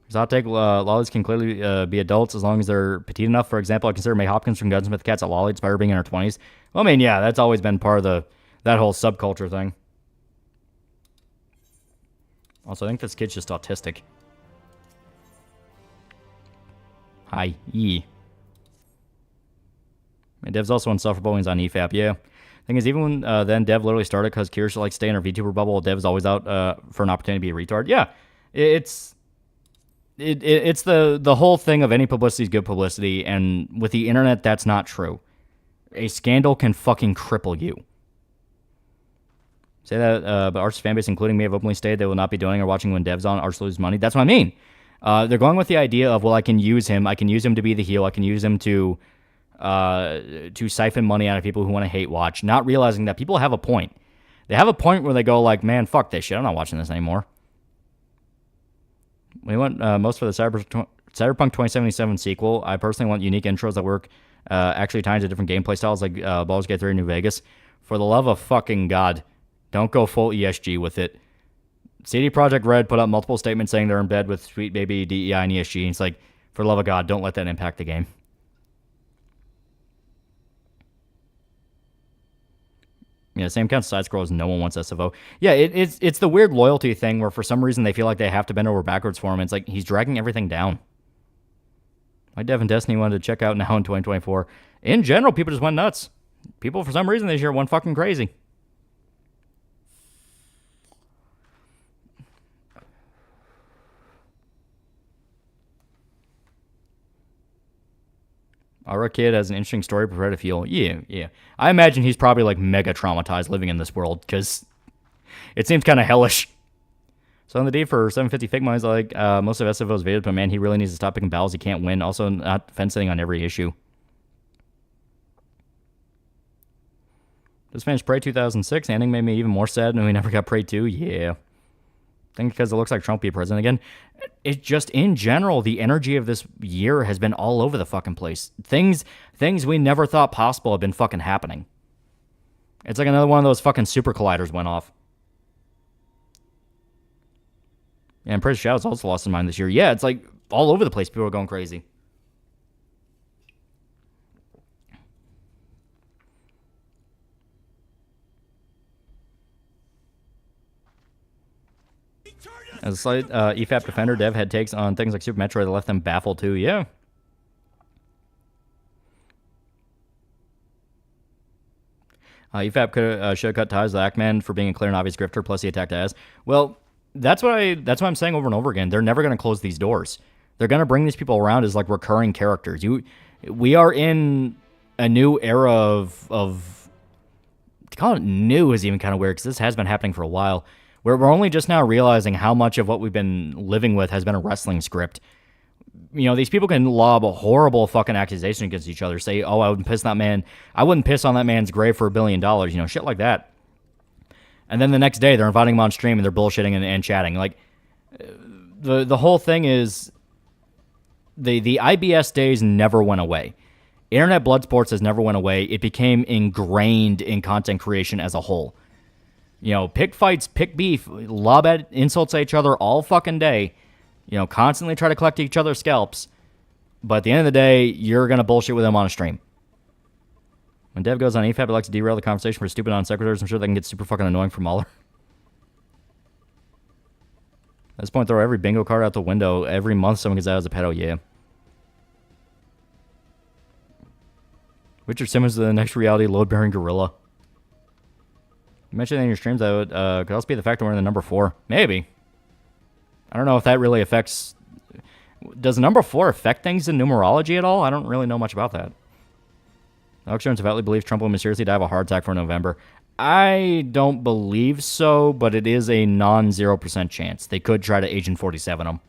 His hot take, lollies can clearly be adults as long as they're petite enough. For example, I consider May Hopkins from Gunsmith Cats a lolly despite her being in her 20s. Well, I mean, yeah, that's always been part of that whole subculture thing. Also, I think this kid's just autistic. Hi, E. And Dev's also insufferable when he's on EFAP, yeah. Thing is, even when then Dev literally started because Kira should like stay in her VTuber bubble, Dev's always out for an opportunity to be a retard. Yeah, it's the whole thing of any publicity is good publicity, and with the internet, that's not true. A scandal can fucking cripple you. Say that, but Arch's fanbase, including me, have openly stated they will not be doing or watching when Dev's on. Arch loses money. That's what I mean. They're going with the idea of, well, I can use him. I can use him to be the heel. I can use him to siphon money out of people who want to hate watch, not realizing that people have a point. They have a point where they go like, man, fuck this shit. I'm not watching this anymore. We want most for the Cyberpunk 2077 sequel. I personally want unique intros that work actually tied to different gameplay styles like Baldur's Gate 3 New Vegas. For the love of fucking God, don't go full ESG with it. CD Projekt Red put out multiple statements saying they're in bed with Sweet Baby DEI and ESG. And it's like, for the love of God, don't let that impact the game. Yeah, same kind of side scrolls. No one wants SFO. Yeah, it's the weird loyalty thing where for some reason they feel like they have to bend over backwards for him. It's like he's dragging everything down. My Dev and Destiny wanted to check out now in 2024. In general, people just went nuts. People, for some reason, this year went fucking crazy. Our kid has an interesting story prepared to feel. Yeah. I imagine he's probably like mega traumatized living in this world because it seems kind of hellish. So on the D for 750 fake mines, like most of SFO's videos, but man, he really needs to stop picking battles he can't win. Also, not fence sitting on every issue. Just finished Prey 2006. The ending made me even more sad, and we never got Prey 2. Yeah. I think because it looks like Trump be president again. It's just, in general, the energy of this year has been all over the fucking place. Things we never thought possible have been fucking happening. It's like another one of those fucking super colliders went off. Yeah, and Prince Shadow's also lost his mind this year. Yeah, it's like all over the place. People are going crazy. As a slight EFAP defender, Dev had takes on things like Super Metroid that left them baffled too. Yeah. EFAP should have cut ties with Ackman for being a clear and obvious grifter, plus he attacked Az. Well, that's what I'm saying over and over again. They're never going to close these doors. They're going to bring these people around as like recurring characters. We are in a new era of to call it new is even kind of weird because this has been happening for a while. We're only just now realizing how much of what we've been living with has been a wrestling script. You know, these people can lob a horrible fucking accusation against each other. Say, oh, I wouldn't piss on that man's grave for $1 billion. You know, shit like that. And then the next day, they're inviting him on stream and they're bullshitting and chatting. Like, the whole thing is, the IBS days never went away. Internet blood sports has never went away. It became ingrained in content creation as a whole. You know, pick fights, pick beef, lob at insults at each other all fucking day. You know, constantly try to collect each other's scalps. But at the end of the day, you're going to bullshit with them on a stream. When Dev goes on EFAP, it likes to derail the conversation for stupid non-sequiturs. I'm sure they can get super fucking annoying for Mueller. At this point, throw every bingo card out the window. Every month, someone gets out as a pedo, yeah. Richard Simmons is the next reality load-bearing gorilla. You mentioned in your streams that would, could also be the fact that we're in the number 4. Maybe. I don't know if that really affects... Does the number 4 affect things in numerology at all? I don't really know much about that. Alex Jones devoutly believes Trump will mysteriously die of a heart attack for November. I don't believe so, but it is a non-0% chance. They could try to Agent 47 him.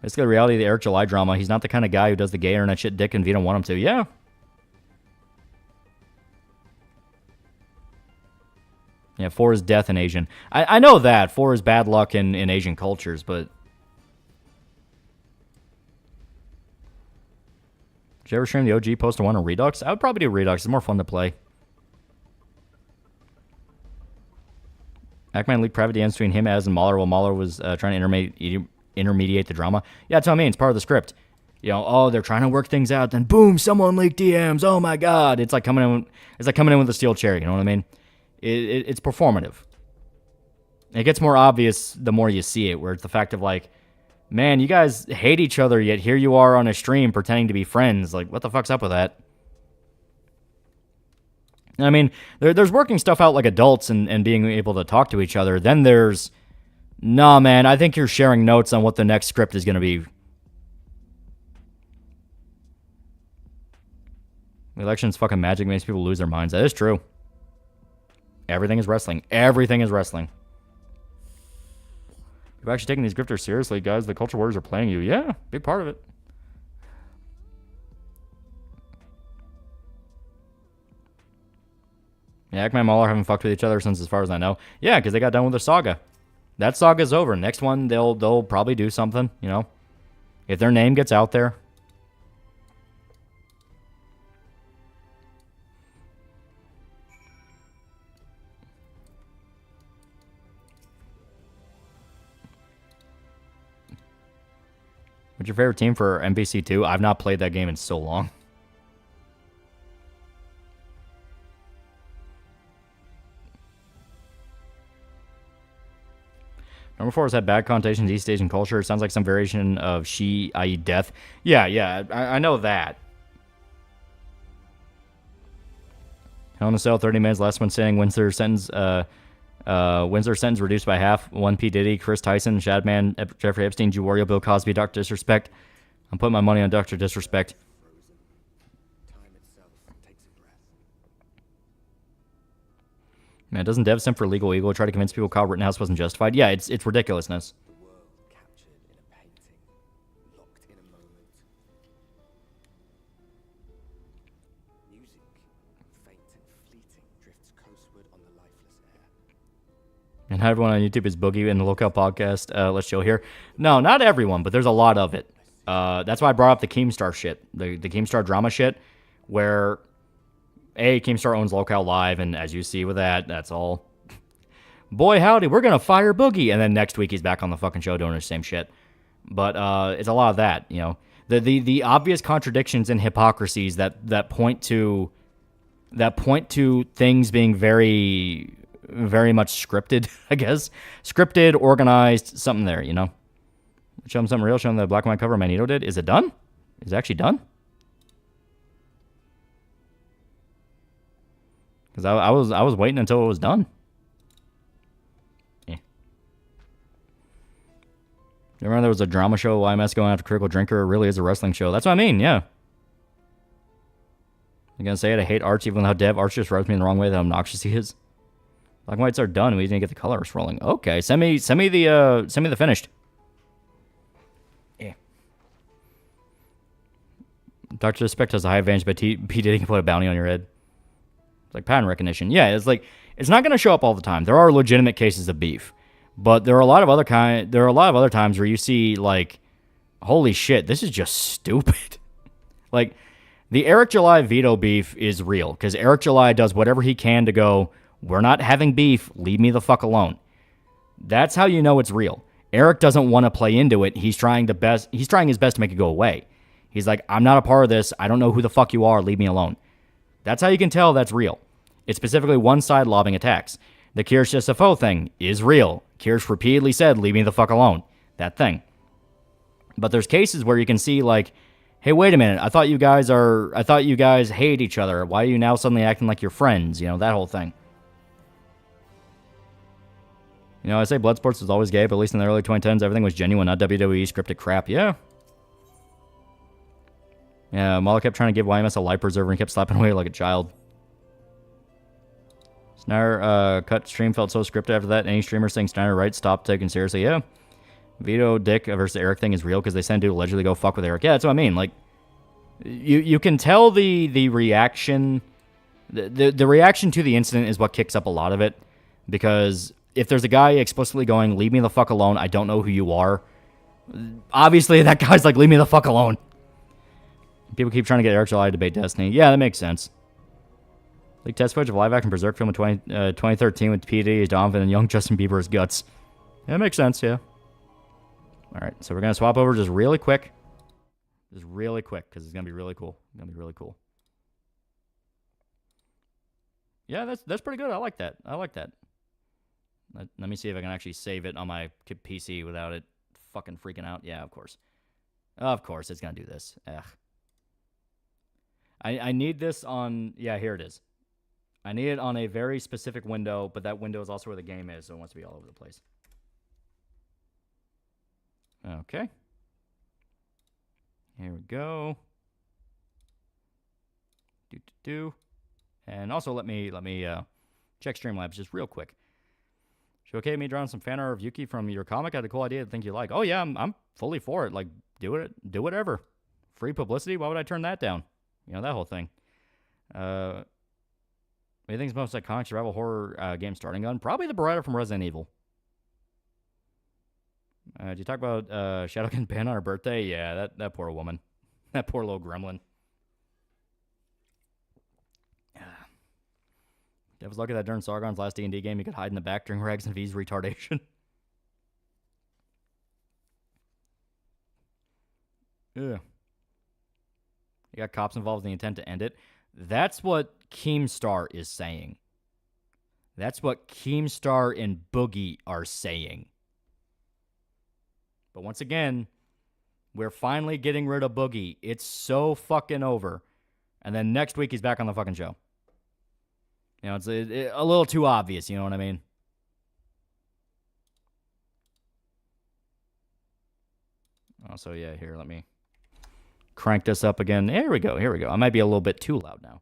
Basically, the reality of the Eric July drama, he's not the kind of guy who does the gay internet shit dick and V don't want him to. Yeah. Yeah, 4 is death in Asian. I know that. 4 is bad luck in Asian cultures, but... Did you ever stream the OG Poster 1 or Redux? I would probably do Redux. It's more fun to play. Ackman leaked private DMs between him as and Mahler while Mahler was trying to intermediate the drama. Yeah, that's what I mean. It's part of the script. You know, oh, they're trying to work things out. Then boom, someone leaked DMs. Oh my God! It's like coming in. It's like coming in with a steel chair. You know what I mean? It's performative. It gets more obvious the more you see it. Where it's the fact of like, man, you guys hate each other, yet here you are on a stream pretending to be friends. Like, what the fuck's up with that? I mean, there's working stuff out like adults and being able to talk to each other. Then there's, nah, man, I think you're sharing notes on what the next script is going to be. The election's fucking magic, makes people lose their minds. That is true. Everything is wrestling. Everything is wrestling. You're actually taking these grifters seriously, guys. The culture wars are playing you. Yeah, big part of it. Yeah, Ackman and Mahler haven't fucked with each other since, as far as I know. Yeah, because they got done with the saga. That saga's over. Next one, they'll probably do something, you know. If their name gets out there. What's your favorite team for MVC2? I've not played that game in so long. Number 4 has had bad connotations, East Asian culture. It sounds like some variation of she, i.e. death. Yeah, I know that. Hell in a Cell, 30 minutes, last one saying wins their sentence, reduced by half. 1P Diddy, Chris Tyson, Shadman, Jeffrey Epstein, Jew Wario, Bill Cosby, Dr. Disrespect. I'm putting my money on Dr. Disrespect. Man, doesn't Dev simp for legal eagle try to convince people Kyle Rittenhouse wasn't justified? Yeah, it's ridiculousness. And how everyone on YouTube is Boogie in the Lookout Podcast. Let's chill here. No, not everyone, but there's a lot of it. That's why I brought up the Keemstar shit, the Keemstar drama shit, where Keemstar owns Lookout Live, and as you see with that, that's all. Boy, howdy, we're gonna fire Boogie, and then next week he's back on the fucking show doing the same shit. But it's a lot of that, you know, the obvious contradictions and hypocrisies that point to things being very, very much scripted, I guess. Scripted, organized, something there, you know. Show them something real. Show them the black and white cover Magneto did. Is it done? Is it actually done? Because I was waiting until it was done. Yeah. You remember there was a drama show, YMS going after Critical Drinker? It really is a wrestling show. That's what I mean, yeah. I'm going to say it. I hate Arch, even though Dev Arch just rubs me in the wrong way that obnoxious he is. Black and whites are done. We didn't get the colors rolling. Okay, send me the finished. Yeah. Dr. Respect has a high advantage, but P. Diddy can put a bounty on your head. It's like pattern recognition. Yeah, it's like it's not going to show up all the time. There are legitimate cases of beef, but there are a lot of other times where you see like, holy shit, this is just stupid. Like the Eric July veto beef is real because Eric July does whatever he can to go, we're not having beef, leave me the fuck alone. That's how you know it's real. Eric doesn't want to play into it. He's trying his best to make it go away. He's like, I'm not a part of this. I don't know who the fuck you are. Leave me alone. That's how you can tell that's real. It's specifically one side lobbing attacks. The Kirsch SFO thing is real. Kirsch repeatedly said, leave me the fuck alone. That thing. But there's cases where you can see like, hey, wait a minute. I thought you guys hate each other. Why are you now suddenly acting like you're friends? You know, that whole thing. You know, I say Bloodsports was always gay, but at least in the early 2010s, everything was genuine, not WWE scripted crap. Yeah. Yeah, Mala kept trying to give YMS a life preserver and kept slapping away like a child. Snyder cut stream felt so scripted after that. Any streamer saying Snyder right, stop taking seriously. Yeah. Vito Dick versus Eric thing is real because they sent dude allegedly go fuck with Eric. Yeah, that's what I mean. Like, you can tell the reaction. The reaction to the incident is what kicks up a lot of it. Because if there's a guy explicitly going, leave me the fuck alone, I don't know who you are. Obviously, that guy's like, leave me the fuck alone. People keep trying to get Eric July to debate Destiny. Yeah, that makes sense. Like test footage of live-action Berserk film in 2013 with P. Diddy as Donovan and young Justin Bieber as Guts. Yeah, that makes sense, yeah. Alright, so we're going to swap over just really quick. Just really quick, because it's going to be really cool. It's going to be really cool. Yeah, that's pretty good. I like that. I like that. Let me see if I can actually save it on my PC without it fucking freaking out. Yeah, of course. Of course, it's going to do this. Ugh. I need this on... Yeah, here it is. I need it on a very specific window, but that window is also where the game is, so it wants to be all over the place. Okay. Here we go. And also let me check Streamlabs just real quick. You okay with me drawing some fan art of Yuki from your comic? I had a cool idea I think you like. Oh yeah, I'm fully for it. Like do whatever. Free publicity? Why would I turn that down? You know, that whole thing. What do you think is the most iconic survival horror game starting gun? Probably the Beretta from Resident Evil. Did you talk about Shadow getting banned on her birthday? Yeah, that poor woman. That poor little gremlin. Dev was lucky that during Sargon's last D&D game, he could hide in the back during Rags and V's retardation. Yeah. You got cops involved with the intent to end it. That's what Keemstar is saying. That's what Keemstar and Boogie are saying. But once again, we're finally getting rid of Boogie. It's so fucking over. And then next week he's back on the fucking show. You know, it's a little too obvious, you know what I mean? Oh, so yeah, here, let me crank this up again. Here we go. I might be a little bit too loud now.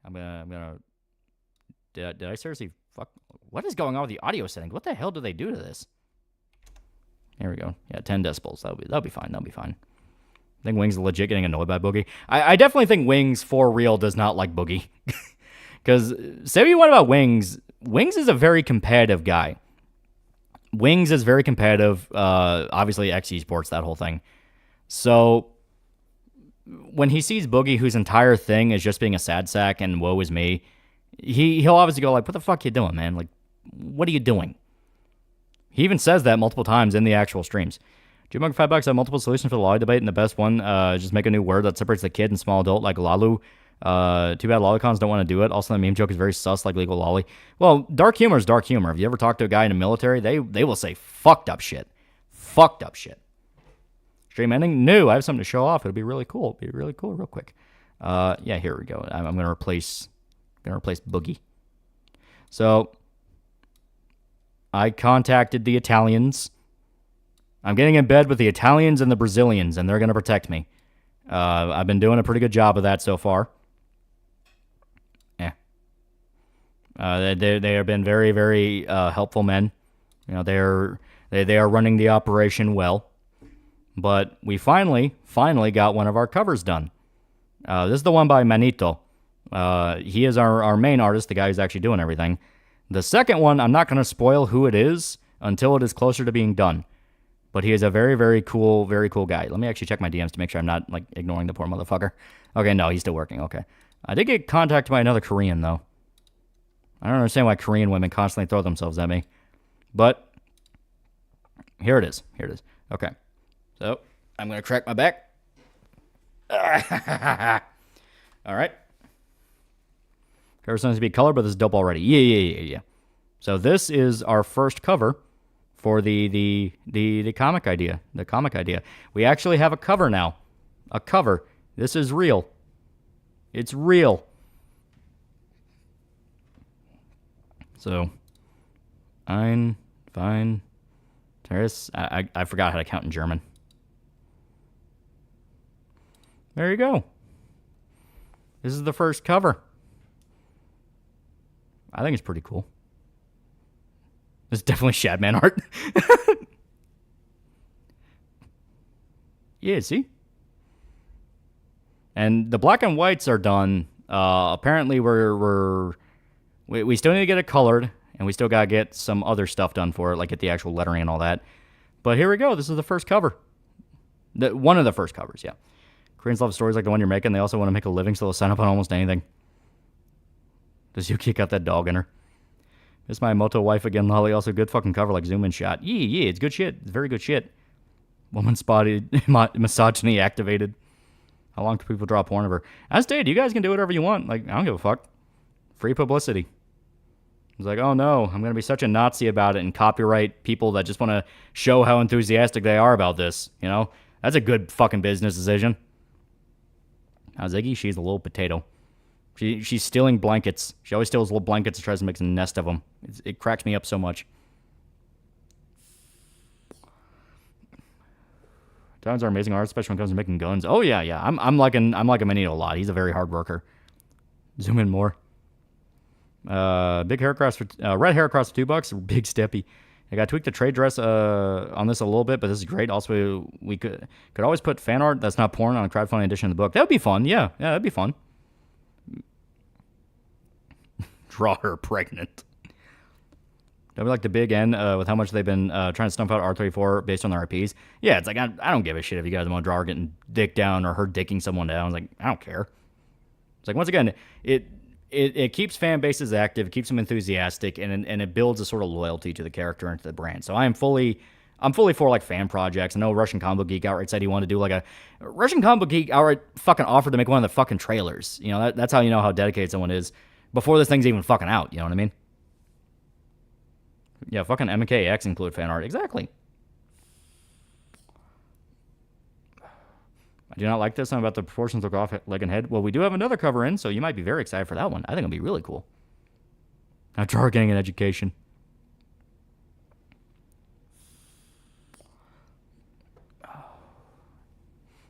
I'm gonna did I seriously fuck? What is going on with the audio settings? What the hell do they do to this? Here we go. Yeah, 10 decibels. That'll be fine. I think Wings is legit getting annoyed by Boogie. I definitely think Wings for real does not like Boogie. Because say what you want about Wings. Wings is a very competitive guy. Wings is very competitive. Obviously, X Esports, that whole thing. So when he sees Boogie, whose entire thing is just being a sad sack and woe is me, he'll obviously go like, "What the fuck you doing, man? Like, what are you doing?" He even says that multiple times in the actual streams. Jimunk $5 have multiple solutions for the Loli debate, and the best one just make a new word that separates the kid and small adult, like Lalu. Too bad lolicons don't want to do it. Also, the meme joke is very sus, like legal lolly. Well, dark humor is dark humor. If you ever talk to a guy in the military, they will say fucked up shit. Fucked up shit. Stream ending? No, I have something to show off. It'll be really cool. Real quick. Yeah, here we go. I'm gonna replace Boogie. So I contacted the Italians. I'm getting in bed with the Italians and the Brazilians, and they're gonna protect me. I've been doing a pretty good job of that so far. They have been very, very helpful men. You know, they are running the operation well. But we finally got one of our covers done. This is the one by Manito. He is our main artist, the guy who's actually doing everything. The second one, I'm not going to spoil who it is until it is closer to being done. But he is a very, very cool guy. Let me actually check my DMs to make sure I'm not like ignoring the poor motherfucker. Okay, no, he's still working. Okay. I did get contacted by another Korean, though. I don't understand why Korean women constantly throw themselves at me. But here it is. Okay. So I'm going to crack my back. All right. Cover supposed to be color, but this is dope already. Yeah. So this is our first cover for the comic idea. The comic idea. We actually have a cover now. A cover. This is real. It's real. So, fine. I forgot how to count in German. There you go. This is the first cover. I think it's pretty cool. It's definitely Shadman art. Yeah, see? And the black and whites are done. Apparently, we still need to get it colored, and we still got to get some other stuff done for it, like get the actual lettering and all that. But here we go. This is the first cover. One of the first covers, yeah. Koreans love stories like the one you're making. They also want to make a living, so they'll sign up on almost anything. Does Yuki got that dog in her? It's my Moto wife again, Lolly. Also, good fucking cover, like zoom in shot. Yeah, it's good shit. It's very good shit. Woman spotted, misogyny activated. How long do people draw porn of her? I stated, you guys can do whatever you want. Like, I don't give a fuck. Free publicity. It's like, oh no, I'm going to be such a Nazi about it and copyright people that just want to show how enthusiastic they are about this. You know? That's a good fucking business decision. Now, Ziggy, she's a little potato. She's stealing blankets. She always steals little blankets and tries to make a nest of them. It cracks me up so much. Diamonds are amazing art, especially when it comes to making guns. Oh yeah. I'm liking Manito a lot. He's a very hard worker. Zoom in more. Big hair across for red hair across for $2. Big steppy. I got to tweak the trade dress on this a little bit, but this is great. Also, we could always put fan art that's not porn on a crowdfunding edition of the book. That would be fun. Yeah, that'd be fun. Draw her pregnant. Don't be like the big N with how much they've been trying to stump out R34 based on their IPs. Yeah, it's like, I don't give a shit if you guys want to draw her getting dick down or her dicking someone down. It's like, I don't care. It's like, once again, it keeps fan bases active, it keeps them enthusiastic, and it builds a sort of loyalty to the character and to the brand. So I'm fully for like fan projects. I know Russian Comic Geek outright said he wanted to do like a Russian Comic Geek outright fucking offered to make one of the fucking trailers. You know, that's how you know how dedicated someone is before this thing's even fucking out. You know what I mean? Yeah, fucking MKX include fan art. Exactly. I do not like this. I'm about the proportions look off leg and head. Well, we do have another cover in, so you might be very excited for that one. I think it'll be really cool. Now, Jar getting an education.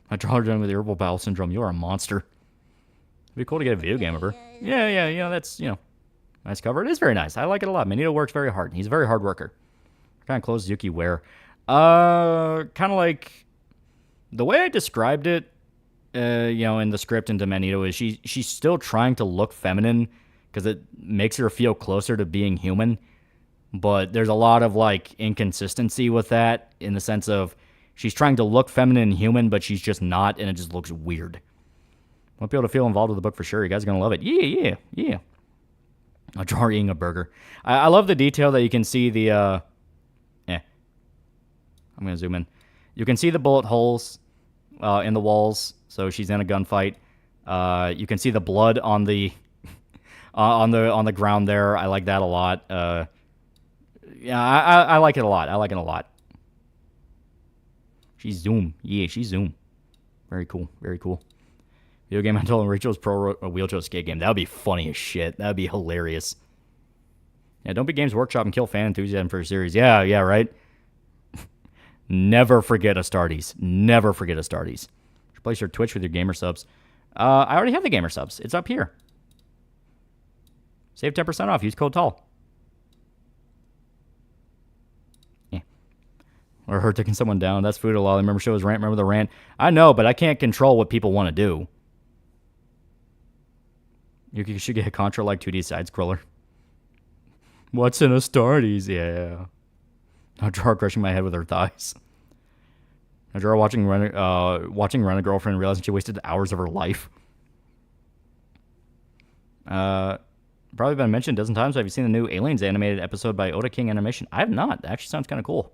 I draw her done with irritable bowel syndrome. You're a monster. It'd be cool to get a video game of her. Yeah, you know, that's, you know, nice cover. It is very nice. I like it a lot. Manito works very hard. He's a very hard worker. What kind of clothes does Yuki wear? Kind of like the way I described it, you know, in the script into Manito is she's still trying to look feminine because it makes her feel closer to being human. But there's a lot of like inconsistency with that in the sense of she's trying to look feminine and human, but she's just not, and it just looks weird. Won't be able to feel involved with the book for sure. You guys are going to love it. Yeah. A jar eating a burger. I love the detail that you can see the, I'm going to zoom in. You can see the bullet holes in the walls, so she's in a gunfight. You can see the blood on the on the ground there. I like that a lot. Yeah, I like it a lot. I like it a lot. She's Zoom. Yeah, she's Zoom. Very cool. Very cool. Video game until Rachel's Pro Wheelchair Skate game. That would be funny as shit. That would be hilarious. Yeah, don't be Games Workshop and kill fan enthusiasm for a series. Yeah, right? Never forget Astartes. Never forget Astartes. Replace your Twitch with your gamer subs. I already have the gamer subs. It's up here. Save 10% off. Use code TALL. Yeah. Or her taking someone down. That's food a lot. I remember show his rant. Remember the rant? I know, but I can't control what people want to do. You should get a Contra-like 2D side-scroller. What's in Astartes? Yeah. Now Jar crushing my head with her thighs. Now Jar watching Run a Girlfriend and realizing she wasted hours of her life. Probably been mentioned a dozen times. Have you seen the new Aliens animated episode by Oda King Animation? I have not. That actually sounds kind of cool.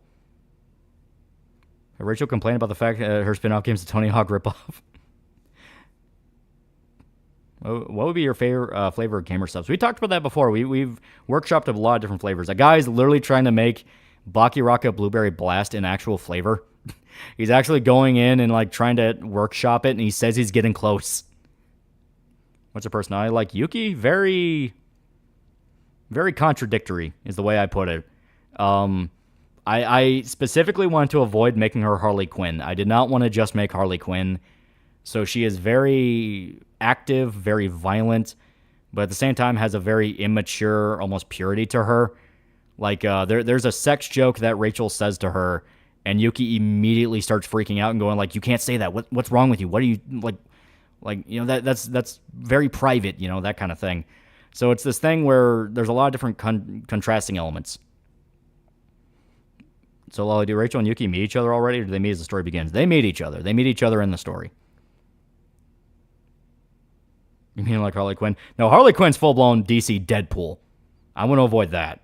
Rachel complained about the fact that her spin-off game's a Tony Hawk ripoff. What would be your favorite flavor of gamer subs? We talked about that before. We've workshopped a lot of different flavors. A guy's literally trying to make Baki Rocket Blueberry Blast in actual flavor. He's actually going in and like trying to workshop it, and he says he's getting close. What's a personality like? Yuki? Very, very contradictory is the way I put it. I specifically wanted to avoid making her Harley Quinn. I did not want to just make Harley Quinn. So she is very active, very violent, but at the same time has a very immature, almost purity to her. Like, there's a sex joke that Rachel says to her, and Yuki immediately starts freaking out and going like, "You can't say that. What's wrong with you? What are you like? You know, that's very private. You know, that kind of thing." So it's this thing where there's a lot of different contrasting elements. So, Lolly, do Rachel and Yuki meet each other already, or do they meet as the story begins? They meet each other. They meet each other in the story. You mean like Harley Quinn? No, Harley Quinn's full-blown DC Deadpool. I want to avoid that.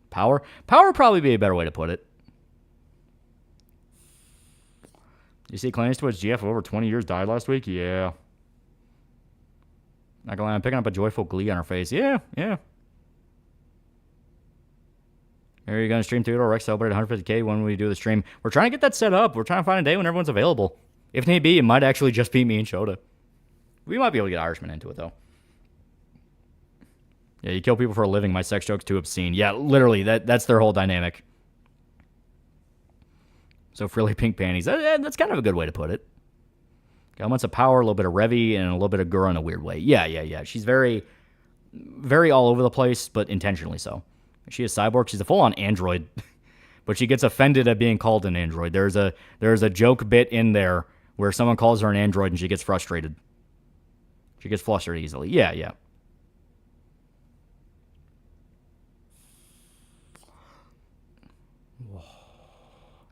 Power? Power would probably be a better way to put it. You see Clarence Twitch GF of over 20 years died last week? Yeah. Not gonna lie, I'm picking up a joyful glee on her face. Yeah. Are you gonna stream Theodore Rex celebrate 150K when we do the stream? We're trying to get that set up. We're trying to find a day when everyone's available. If need be, it might actually just be me and Shota. We might be able to get Irishman into it, though. Yeah, you kill people for a living. My sex joke's too obscene. Yeah, literally, that's their whole dynamic. So frilly pink panties. That's kind of a good way to put it. Got elements of power, a little bit of Revy, and a little bit of Gura in a weird way. Yeah. She's very, very all over the place, but intentionally so. She is cyborg. She's a full-on android, but she gets offended at being called an android. There's a joke bit in there where someone calls her an android and she gets frustrated. She gets flustered easily. Yeah.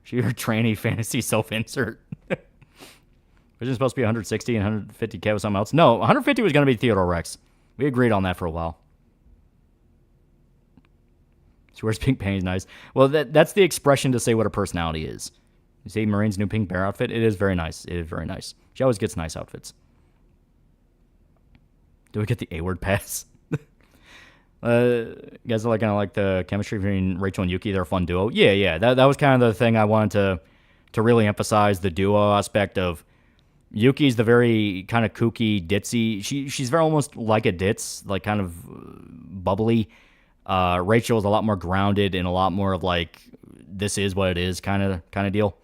She her tranny fantasy self-insert. Was it supposed to be 160 and 150K with something else? No, 150 was going to be Theodore Rex. We agreed on that for a while. She wears pink panties, nice. Well, that's the expression to say what her personality is. You see Marine's new pink bear outfit? It is very nice. She always gets nice outfits. Do we get the A-word pass? You guys are kind of like the chemistry between Rachel and Yuki. They're a fun duo. Yeah. That was kind of the thing I wanted to really emphasize, the duo aspect of Yuki's the very kind of kooky, ditzy. She's very almost like a ditz, like kind of bubbly. Rachel is a lot more grounded and a lot more of like, this is what it is kind of deal.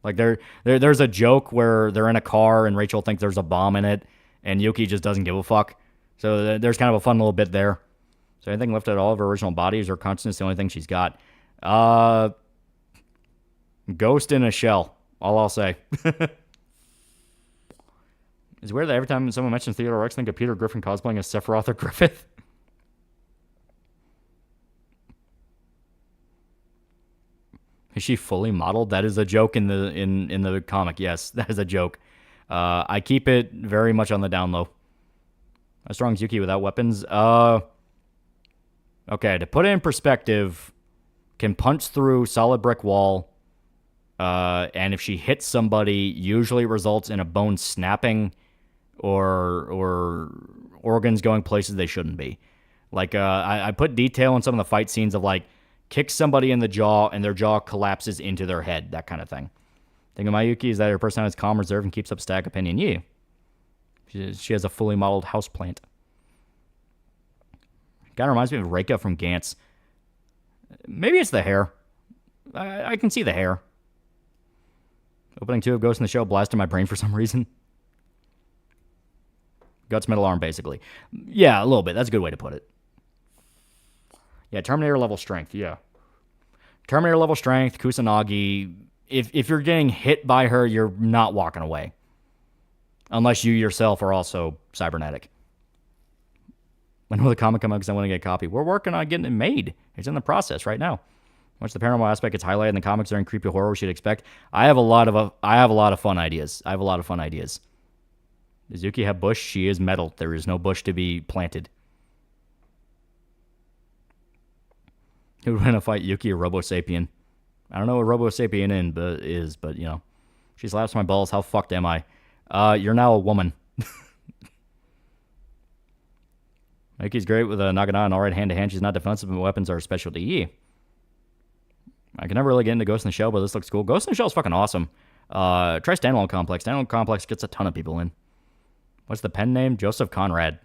Like there's a joke where they're in a car and Rachel thinks there's a bomb in it and Yuki just doesn't give a fuck. So there's kind of a fun little bit there. So anything left at all of her original body is her consciousness the only thing she's got. Ghost in a shell. All I'll say. It's weird that every time someone mentions Theodore Rex, I think of Peter Griffin cosplaying as Sephiroth or Griffith. Is she fully modeled? That is a joke in the comic. Yes, that is a joke. I keep it very much on the down low. How strong is Yuki without weapons? Okay, to put it in perspective, can punch through solid brick wall, and if she hits somebody, usually results in a bone snapping or organs going places they shouldn't be. Like, I put detail in some of the fight scenes of, like, kick somebody in the jaw and their jaw collapses into their head, that kind of thing. Thing of my Yuki is that her personality is calm, reserved, and keeps up static opinion. Yeah. She has a fully modeled houseplant. Kind of reminds me of Reika from Gantz. Maybe it's the hair. I can see the hair. Opening 2 of Ghost in the Shell blasted my brain for some reason. Guts metal arm, basically. Yeah, a little bit. That's a good way to put it. Yeah, Terminator level strength, yeah. Terminator level strength, Kusanagi. If you're getting hit by her, you're not walking away. Unless you yourself are also cybernetic. When will the comic come out? Because I want to get a copy. We're working on getting it made. It's in the process right now. Once the paranormal aspect gets highlighted in the comics during creepy horror, we should expect. I have a lot of fun ideas. Does Yuki have bush? She is metal. There is no bush to be planted. Who would win a fight, Yuki or Robo Sapien? I don't know what Robo Sapien is, but you know, she slaps my balls. How fucked am I? You're now a woman. Yuki's great with a Nagana and alright hand-to-hand. She's not defensive, but weapons are a specialty. Yeah. I can never really get into Ghost in the Shell, but this looks cool. Ghost in the Shell is fucking awesome. Try Standalone Complex. Standalone Complex gets a ton of people in. What's the pen name? Joseph Conrad.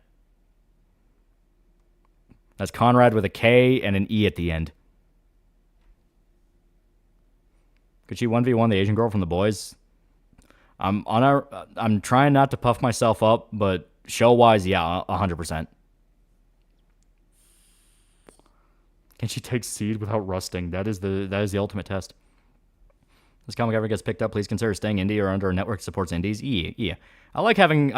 That's Conrad with a K and an E at the end. Could she 1v1 the Asian girl from The Boys? I'm trying not to puff myself up, but show-wise, yeah, 100%. Can she take seed without rusting? That is the ultimate test. This comic ever gets picked up, please consider staying indie or under a network that supports indies. Yeah. I like being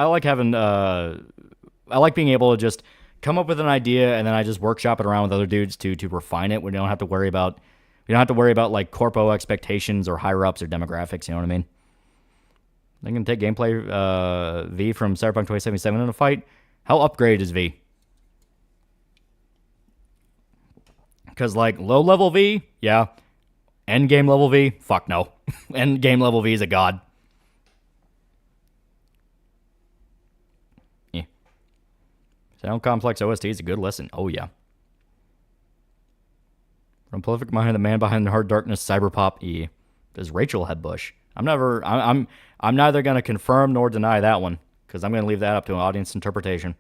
able to just come up with an idea and then I just workshop it around with other dudes to refine it. We don't have to worry about like corpo expectations or higher ups or demographics. You know what I mean? They can take gameplay V from Cyberpunk 2077 in a fight. How upgraded is V? Because, like, low-level V, yeah. End-game level V, fuck no. End-game level V is a god. Yeah. Sound complex OST is a good listen. Oh, yeah. From prolific behind the man behind the hard darkness, cyberpop. Yeah. Does Rachel have Bush? I'm neither going to confirm nor deny that one, because I'm going to leave that up to an audience interpretation.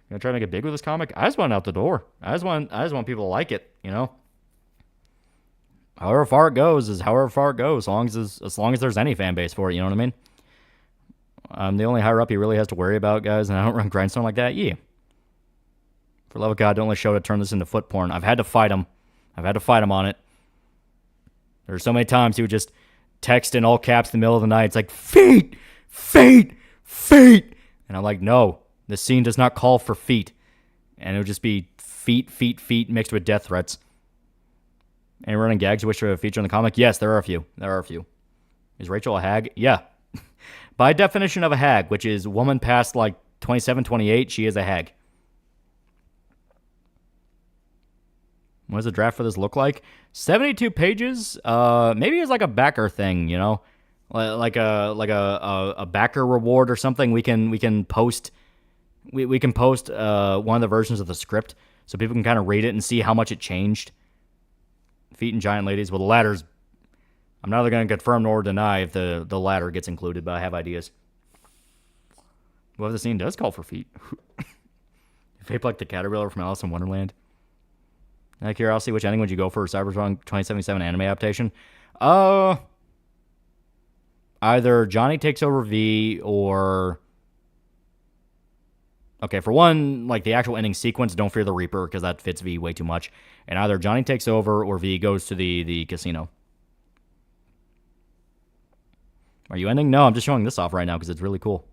Gonna try to make it big with this comic? I just want it out the door. I just want people to like it, you know? However far it goes is however far it goes, as long as there's any fan base for it, you know what I mean? I'm the only higher up he really has to worry about, guys, and I don't run Grindstone like that. Yeah. For love of God, don't let Shoto turn this into foot porn. I've had to fight him. On it. There's so many times he would just text in all caps in the middle of the night. It's like, feet! Feet! Feet! And I'm like, no. The scene does not call for feet. And it would just be feet, feet, feet mixed with death threats. Any running gags you wish to feature in the comic? Yes, there are a few. Is Rachel a hag? Yeah. By definition of a hag, which is woman past like 27, 28, she is a hag. What does the draft for this look like? 72 pages. Maybe it's like a backer thing, you know? Like a backer reward or something. We can post... We can post one of the versions of the script so people can kind of rate it and see how much it changed. Feet and giant ladies. Well, the latter's... I'm neither going to confirm nor deny if the latter gets included, but I have ideas. What if the scene does call for feet? Vape like the caterpillar from Alice in Wonderland. Out of curiosity, which ending would you go for Cyberpunk 2077 anime adaptation? Either Johnny takes over V or... Okay, for one, like the actual ending sequence, Don't Fear the Reaper, because that fits V way too much. And either Johnny takes over or V goes to the casino. Are you ending? No, I'm just showing this off right now because it's really cool.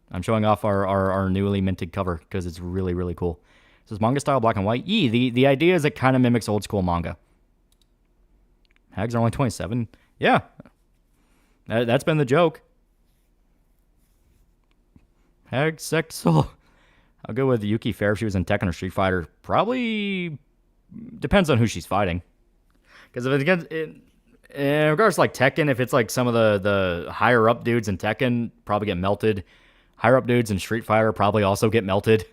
I'm showing off our newly minted cover because it's really, really cool. This is manga style, black and white. The idea is it kind of mimics old school manga. Hags are only 27. Yeah. That's been the joke. Hag sexual. I'll go with Yuki Fair if she was in Tekken or Street Fighter. Probably depends on who she's fighting. Because if in regards to like Tekken, if it's like some of the higher up dudes in Tekken, probably get melted. Higher up dudes in Street Fighter probably also get melted.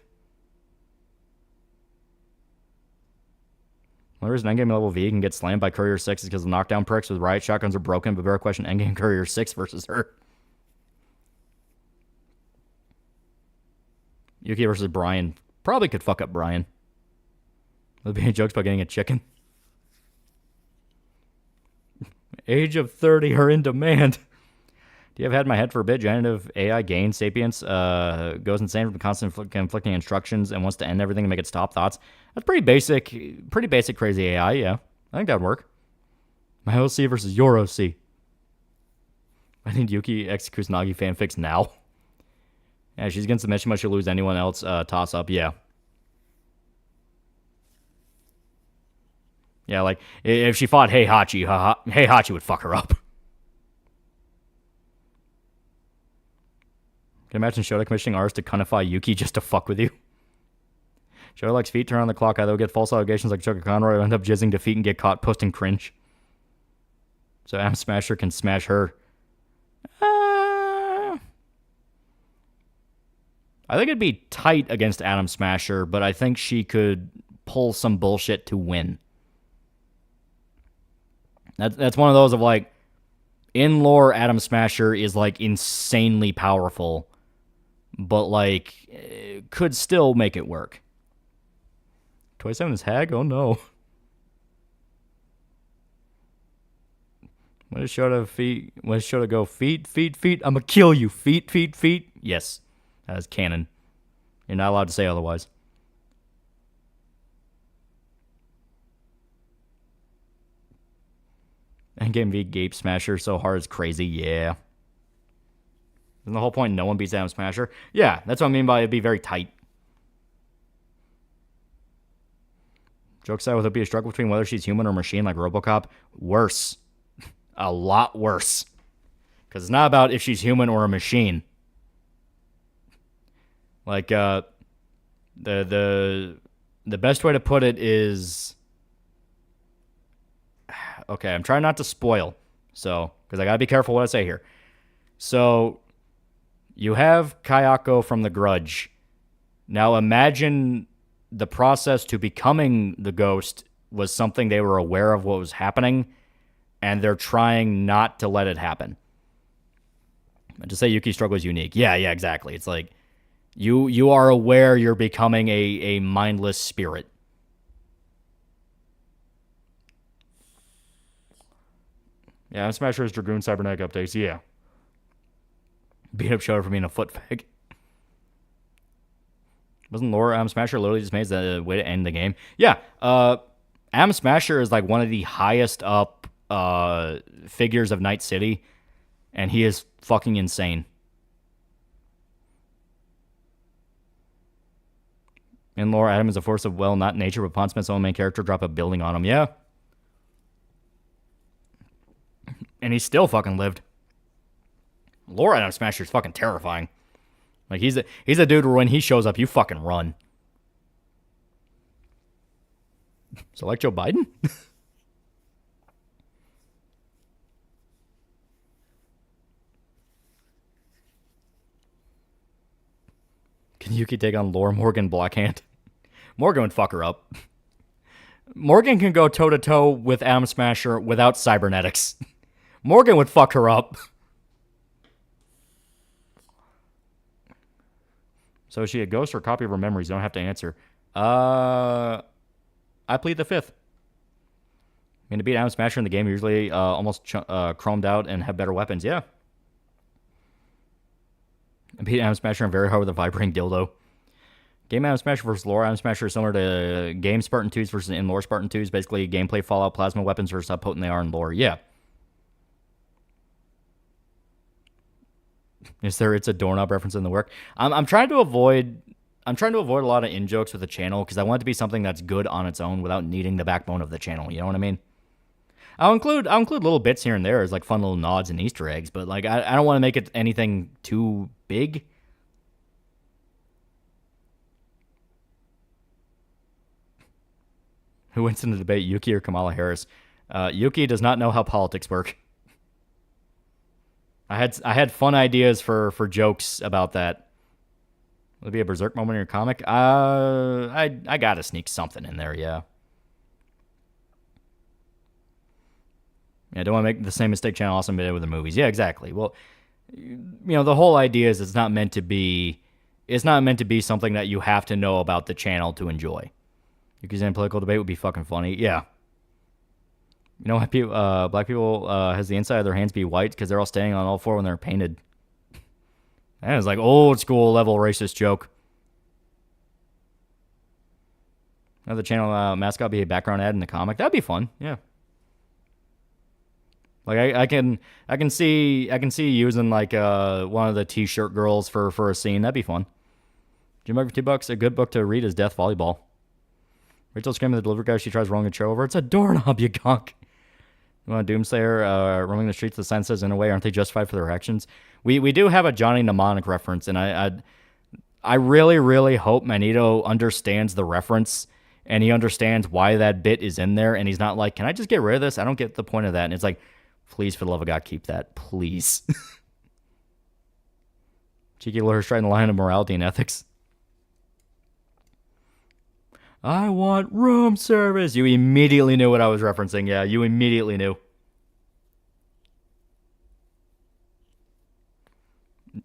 Well, there's an endgame level V can get slammed by Courier 6 because the knockdown pricks with riot shotguns are broken, but better question endgame Courier 6 versus her. Yuki versus Brian. Probably could fuck up Brian. There'll be any jokes about getting a chicken. Age of 30 are in demand. Do you have had my head for a bit? Generative AI gains sapience, goes insane from constant conflicting instructions and wants to end everything and make it stop thoughts. That's pretty basic crazy AI, yeah. I think that'd work. My OC versus your OC. I need Yuki X Kusanagi fanfics now. Yeah, she's against submission, but she'll lose anyone else. Toss up, yeah. Yeah, like, if she fought Heihachi, Heihachi would fuck her up. Can you imagine Shota commissioning artists to cunify Yuki just to fuck with you? Shota likes feet, turn on the clock. Either will get false allegations like Chuck Conroy or end up jizzing to feet and get caught posting cringe. So Am Smasher can smash her. I think it'd be tight against Adam Smasher, but I think she could pull some bullshit to win. That's one of those of like, in lore, Adam Smasher is like insanely powerful, but like, could still make it work. 27 is Hag? Oh no. When does Shota go? Feet, feet, feet. I'ma kill you. Feet, feet, feet. Yes. That is canon. You're not allowed to say otherwise. Endgame V Gape Smasher so hard it's crazy, yeah. Isn't the whole point no one beats Adam Smasher? Yeah, that's what I mean by it'd be very tight. Jokes aside, would there be a struggle between whether she's human or machine like RoboCop? Worse. A lot worse. Because it's not about if she's human or a machine. Like, the best way to put it is... Okay, I'm trying not to spoil. So, because I gotta be careful what I say here. So, you have Kayako from The Grudge. Now imagine the process to becoming the ghost was something they were aware of what was happening, and they're trying not to let it happen. And to say Yuki's struggle is unique. Yeah, exactly. It's like, you are aware you're becoming a mindless spirit. Yeah, Smasher's Dragoon Cybernetic updates, yeah. Beat up Show for being a foot fag. Wasn't Laura Am Smasher literally just made the way to end the game? Yeah, Am Smasher is like one of the highest up figures of Night City, and he is fucking insane. And Laura Adam is a force of will, not nature, but Pond Smith's own main character drop a building on him. Yeah. And he still fucking lived. Laura Adam Smasher is fucking terrifying. Like, he's a dude where when he shows up, you fucking run. So, like Joe Biden? Can Yuki take on Laura Morgan Blackhand? Morgan would fuck her up. Morgan can go toe-to-toe with Adam Smasher without cybernetics. Morgan would fuck her up. So is she a ghost or a copy of her memories? You don't have to answer. I plead the fifth. I mean, to beat Adam Smasher in the game, usually almost chromed out and have better weapons. Yeah. I beat Adam Smasher very hard with a vibrating dildo. Game Adam Smasher versus Lore Adam Smasher is similar to Game Spartan 2s versus in Lore Spartan 2s. Basically, gameplay Fallout plasma weapons versus how potent they are in lore. Yeah. It's a doorknob reference in the work. I'm trying to avoid a lot of in-jokes with the channel because I want it to be something that's good on its own without needing the backbone of the channel. You know what I mean? I'll include little bits here and there as like fun little nods and Easter eggs, but like I don't want to make it anything too big. Who wins in the debate, Yuki or Kamala Harris? Yuki does not know how politics work. I had fun ideas for jokes about that. Will it be a berserk moment in your comic? I gotta sneak something in there, yeah. Yeah, I don't want to make the same mistake Channel Awesome did with the movies. Yeah, exactly. Well, the whole idea is it's not meant to be something that you have to know about the channel to enjoy. Yuki's in a political debate would be fucking funny. Yeah. You know why black people has the inside of their hands be white? Because they're all standing on all four when they're painted. That is like old school level racist joke. Have the channel mascot be a background ad in the comic? That'd be fun. Yeah. Like I can see using like one of the t-shirt girls for a scene. That'd be fun. Jim for $2, a good book to read is Death Volleyball. Rachel screaming at the delivery guy. She tries rolling a chair over. It's a doorknob, you gonk. You want a Doomslayer roaming the streets? The sign says, in a way, aren't they justified for their actions? We do have a Johnny Mnemonic reference, and I really, really hope Magneto understands the reference, and he understands why that bit is in there, and he's not like, can I just get rid of this? I don't get the point of that. And it's like, please, for the love of God, keep that. Please. Cheeky lawyers trying the line of morality and ethics. I want room service. You immediately knew what I was referencing. Yeah, you immediately knew.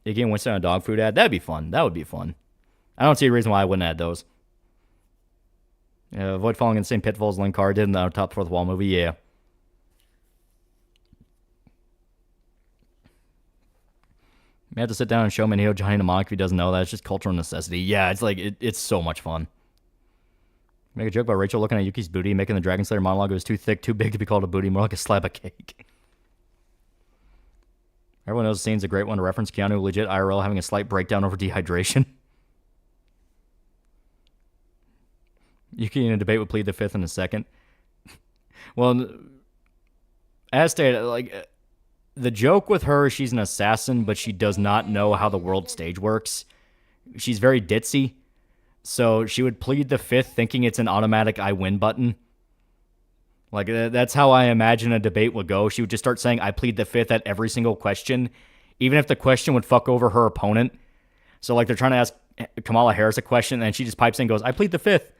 Iggy and Winston on a dog food ad. That'd be fun. That would be fun. I don't see a reason why I wouldn't add those. Avoid falling in the same pitfalls Link Carr did in the top fourth wall movie. Yeah. You have to sit down and show Magneto Johnny Mnemonic if he doesn't know that. It's just cultural necessity. Yeah, it's like, it's so much fun. Make a joke about Rachel looking at Yuki's booty, making the Dragon Slayer monologue. It was too thick, too big to be called a booty, more like a slab of cake. Everyone knows the scene's a great one to reference Keanu legit IRL having a slight breakdown over dehydration. Yuki in a debate would plead the fifth in a second. Well, as stated, like, the joke with her, she's an assassin, but she does not know how the world stage works. She's very ditzy, so she would plead the fifth thinking it's an automatic I win button. Like, that's how I imagine a debate would go. She would just start saying, I plead the fifth at every single question, even if the question would fuck over her opponent. So, like, they're trying to ask Kamala Harris a question, and she just pipes in and goes, I plead the fifth.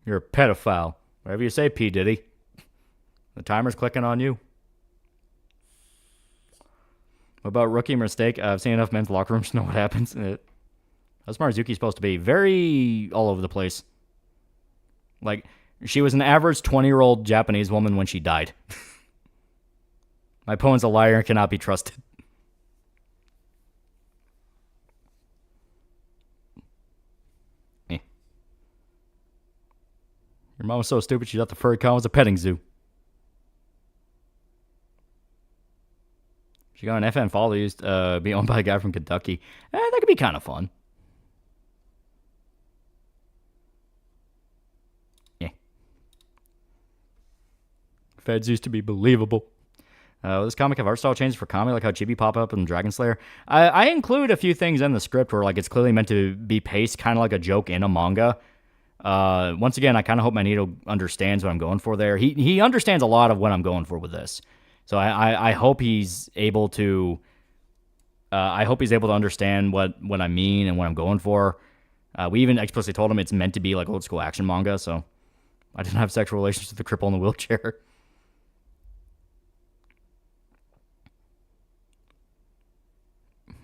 You're a pedophile. Whatever you say, P. Diddy. The timer's clicking on you. What about rookie mistake? I've seen enough men's locker rooms to know what happens. How smart is Yuki supposed to be? Very all over the place. Like, she was an average 20-year-old Japanese woman when she died. My opponent's a liar and cannot be trusted. Your mom was so stupid she thought the furry con was a petting zoo. She got an FN follow used be owned by a guy from Kentucky. That could be kind of fun. Yeah. Feds used to be believable. This comic have art style changes for comedy, like how Chibi pop up in Dragon Slayer. I include a few things in the script where, like, it's clearly meant to be paced kind of like a joke in a manga. Once again, I kind of hope Magneto understands what I'm going for there. He understands a lot of what I'm going for with this. So I hope he's able to understand what I mean and what I'm going for. We even explicitly told him it's meant to be like old school action manga, so I didn't have sexual relations with the cripple in the wheelchair.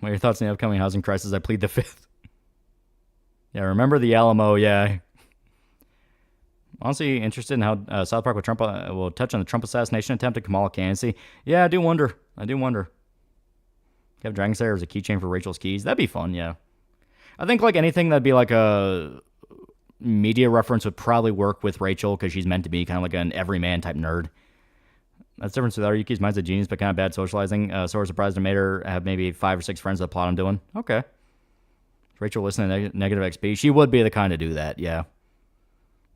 What are your thoughts on the upcoming housing crisis? I plead the fifth. Yeah, remember the Alamo, yeah. Honestly, interested in how South Park will touch on the Trump assassination attempt at Kamala candidacy. Yeah, I do wonder. Have Dragon Slayer as a keychain for Rachel's keys. That'd be fun, yeah. I think like anything that'd be like a media reference would probably work with Rachel because she's meant to be kind of like an everyman type nerd. That's the difference with Yuki's mind's a genius, but kind of bad socializing. So we're surprised I made her have maybe 5 or 6 friends that plot I'm doing. Okay. Rachel listening to negative XP. She would be the kind to do that, yeah.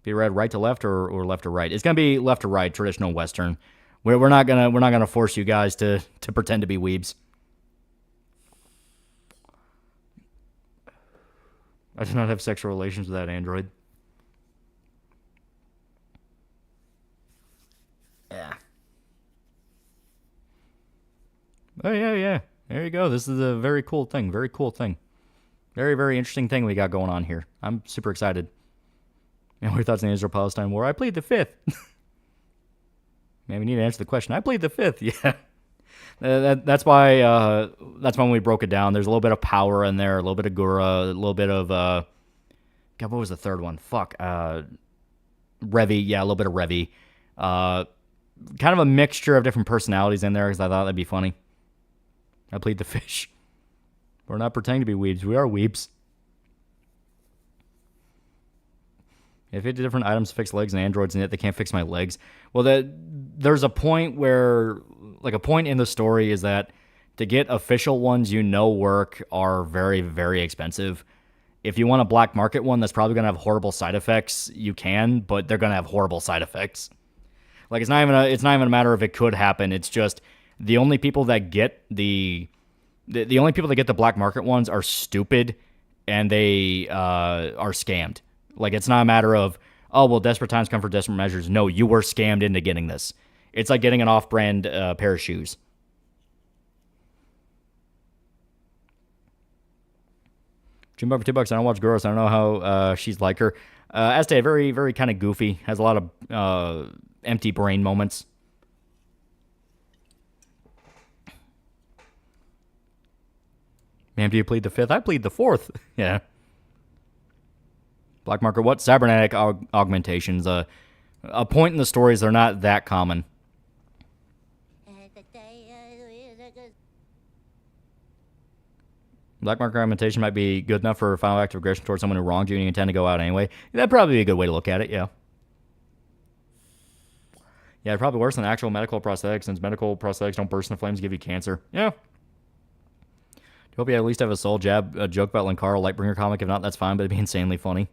Be read right to left or left to right. It's gonna be left to right, traditional Western. We're not gonna force you guys to pretend to be weebs. I do not have sexual relations with that android. Yeah. Oh yeah. There you go. This is a very cool thing. Very cool thing. Very, very interesting thing we got going on here. I'm super excited. And what are your thoughts on the Israel-Palestine war? I plead the fifth. Man, we need to answer the question. I plead the fifth. Yeah. That's why when we broke it down. There's a little bit of power in there, a little bit of Gura, a little bit of God, what was the third one? Fuck. Revi. Yeah, a little bit of Revi. Kind of a mixture of different personalities in there because I thought that'd be funny. I plead the fish. We're not pretending to be weebs. We are weebs. If it different items to fix legs and androids, and yet they can't fix my legs. Well, there's a point where, like, a point in the story is that to get official ones work are very, very expensive. If you want a black market one that's probably going to have horrible side effects, you can, but they're going to have horrible side effects. Like, it's not even a matter of it could happen. It's just the only people that get the only people that get the black market ones are stupid and they are scammed. Like, it's not a matter of, oh, well, desperate times come for desperate measures. No, you were scammed into getting this. It's like getting an off-brand pair of shoes. Jimbo for $2. I don't watch girls. I don't know how she's like her. Este, very, very kind of goofy. Has a lot of empty brain moments. Ma'am, do you plead the fifth? I plead the fourth. Yeah. Black market, what? Cybernetic augmentations. A point in the stories, they're not that common. Black market augmentation might be good enough for a final act of aggression towards someone who wronged you and you intend to go out anyway. That'd probably be a good way to look at it, yeah. Yeah, probably worse than actual medical prosthetics, since medical prosthetics don't burst into flames and give you cancer. Yeah. Hope you at least have a soul jab, a joke about Linkara, Lightbringer comic. If not, that's fine, but it'd be insanely funny.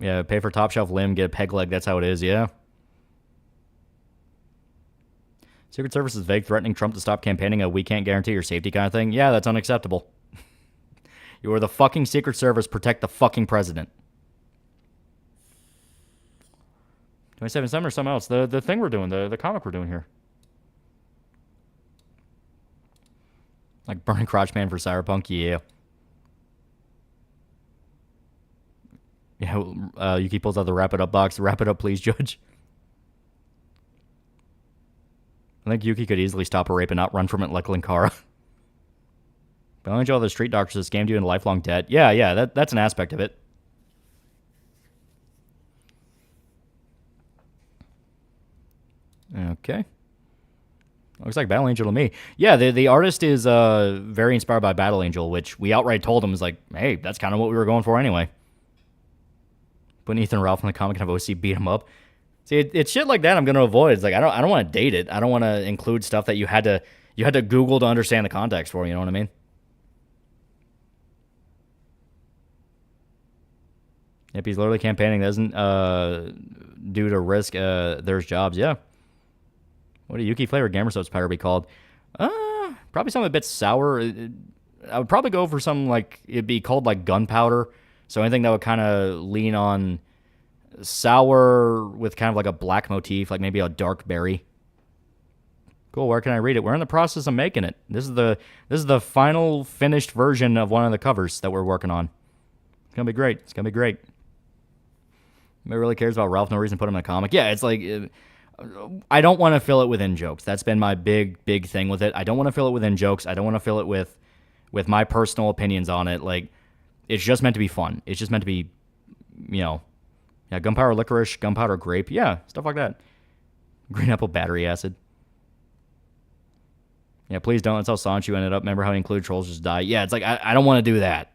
Yeah, pay for top shelf limb, get a peg leg. That's how it is, yeah. Secret Service is vague, threatening Trump to stop campaigning a we can't guarantee your safety kind of thing. Yeah, that's unacceptable. You are the fucking Secret Service. Protect the fucking president. 27/7 or something else. The thing we're doing, the comic we're doing here. Like Burning Crotch Man for Cyberpunk, yeah. Yeah, Yuki pulls out the wrap it up box. Wrap it up, please, Judge. I think Yuki could easily stop a rape and not run from it like Linkara. But only all the street doctors that scammed you into lifelong debt. Yeah, that's an aspect of it. Okay. Looks like Battle Angel to me. Yeah, the artist is very inspired by Battle Angel, which we outright told him is like, hey, that's kind of what we were going for anyway. Putting Ethan Ralph in the comic and have OC beat him up. See, it's shit like that I'm gonna avoid. It's like I don't want to date it. I don't want to include stuff that you had to Google to understand the context for. You know what I mean? Yep, he's literally campaigning. Doesn't due to risk there's jobs. Yeah. What do Yuki flavored gamer soap's powder be called? Probably something a bit sour. I would probably go for something like it'd be called like gunpowder. So anything that would kind of lean on sour with kind of like a black motif, like maybe a dark berry. Cool. Where can I read it? We're in the process of making it. This is the final finished version of one of the covers that we're working on. It's gonna be great. It's gonna be great. Nobody really cares about Ralph. No reason to put him in a comic. Yeah, it's like I don't want to fill it with in jokes. That's been my big thing with it. I don't want to fill it with in jokes. I don't want to fill it with my personal opinions on it. Like, it's just meant to be fun. It's just meant to be, yeah, gunpowder licorice, gunpowder grape. Yeah, stuff like that. Green apple battery acid. Yeah, please don't. That's how Sancho ended up. Remember how he included trolls just die? Yeah, it's like, I don't want to do that.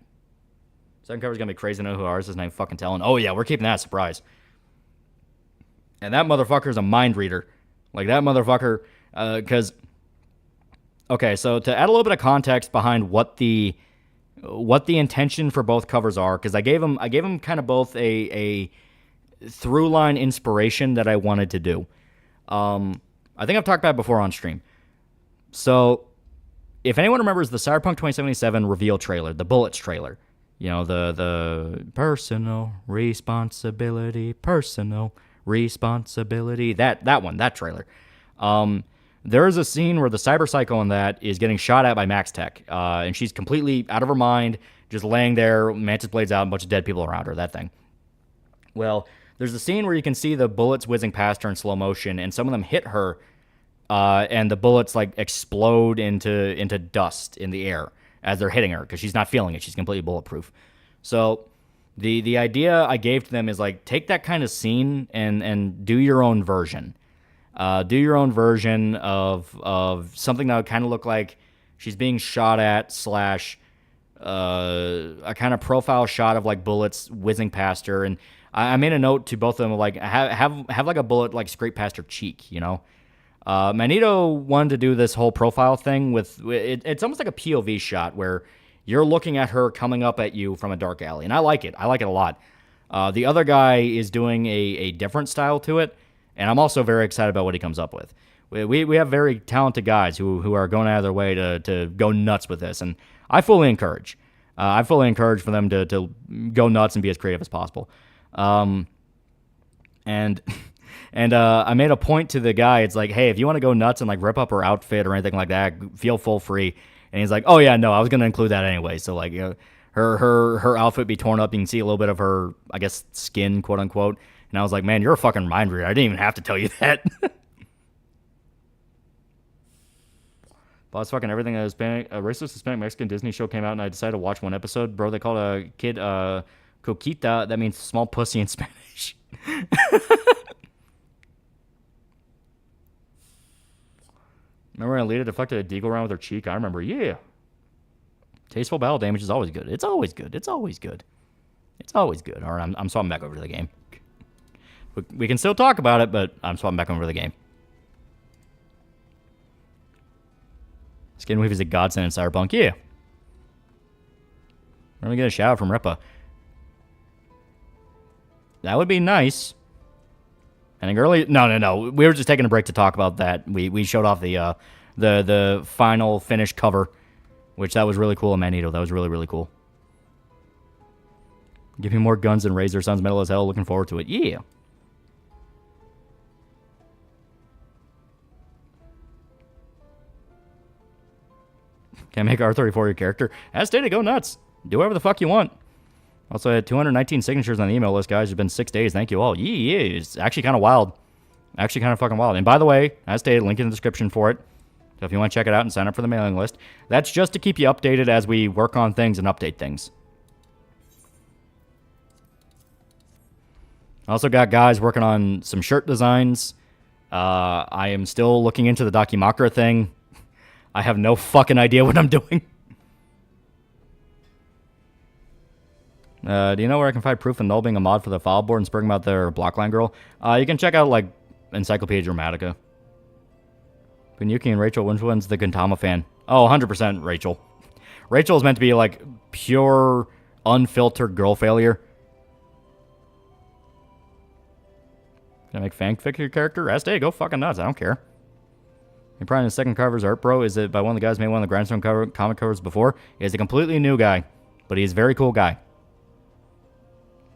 Second cover's going to be crazy to know who ours is, and I'm fucking telling. Oh, yeah, we're keeping that a surprise. And that motherfucker is a mind reader. Like, that motherfucker, because, okay, so to add a little bit of context behind what the intention for both covers are, because I gave them kind of both a through line inspiration that I wanted to do. I think I've talked about it before on stream. So, if anyone remembers the Cyberpunk 2077 reveal trailer, the Bullets trailer, you know, the personal responsibility, that trailer. There is a scene where the cyber psycho in that is getting shot at by Max Tech, and she's completely out of her mind, just laying there, mantis blades out, and a bunch of dead people around her, that thing. Well, there's a scene where you can see the bullets whizzing past her in slow motion, and some of them hit her, and the bullets like explode into dust in the air as they're hitting her, because she's not feeling it. She's completely bulletproof. So the idea I gave to them is like, take that kind of scene and do your own version. Do your own version of something that would kind of look like she's being shot at / a kind of profile shot of like bullets whizzing past her. And I made a note to both of them, like have like a bullet like scrape past her cheek, you know. Magneto wanted to do this whole profile thing with it's almost like a POV shot where you're looking at her coming up at you from a dark alley, and I like it. I like it a lot. The other guy is doing a different style to it, and I'm also very excited about what he comes up with. We have very talented guys who are going out of their way to go nuts with this, and I fully encourage. For them to go nuts and be as creative as possible. And I made a point to the guy. It's like, hey, if you want to go nuts and like rip up her outfit or anything like that, feel full free. And he's like, oh yeah, no, I was gonna include that anyway. So like, you know, her outfit be torn up. You can see a little bit of her, I guess, skin, quote unquote. And I was like, man, you're a fucking mind reader. I didn't even have to tell you that. Boss fucking everything. A racist Hispanic Mexican Disney show came out, and I decided to watch one episode. Bro, they called a kid coquita. That means small pussy in Spanish. Remember when Alita deflected a deagle round with her cheek? I remember, yeah. Tasteful battle damage is always good. It's always good. It's always good. It's always good. All right, I'm swapping back over to the game. We can still talk about it, but I'm swapping back over to the game. Skin Weave is a godsend in Cyberpunk. Yeah. We're gonna get a shout out from Ripa. That would be nice. And early, no. We were just taking a break to talk about that. We showed off the final finished cover, which that was really cool. Magneto, that was really, really cool. Give me more guns and Razor. Sounds metal as hell. Looking forward to it. Yeah. Can't make R34 your character. As stated, go nuts. Do whatever the fuck you want. Also, I had 219 signatures on the email list, guys. It's been 6 days. Thank you all. Yeah. It's actually kind of wild. Actually kind of fucking wild. And by the way, as stated, link in the description for it. So if you want to check it out and sign up for the mailing list. That's just to keep you updated as we work on things and update things. Also got guys working on some shirt designs. I am still looking into the Dakimakura thing. I have no fucking idea what I'm doing. Do you know where I can find proof of Null being a mod for the file board and spurring about their Blockline girl? You can check out, like, Encyclopedia Dramatica. Bunyuki and Rachel, which one's the Gintama fan? Oh, 100% Rachel. Rachel is meant to be, like, pure, unfiltered girl failure. Can I make fanfic your character? SD, go fucking nuts. I don't care. You're probably in the second cover's art, bro. Is it by one of the guys who made one of the Grindstone comic covers before? He's a completely new guy, but he's a very cool guy.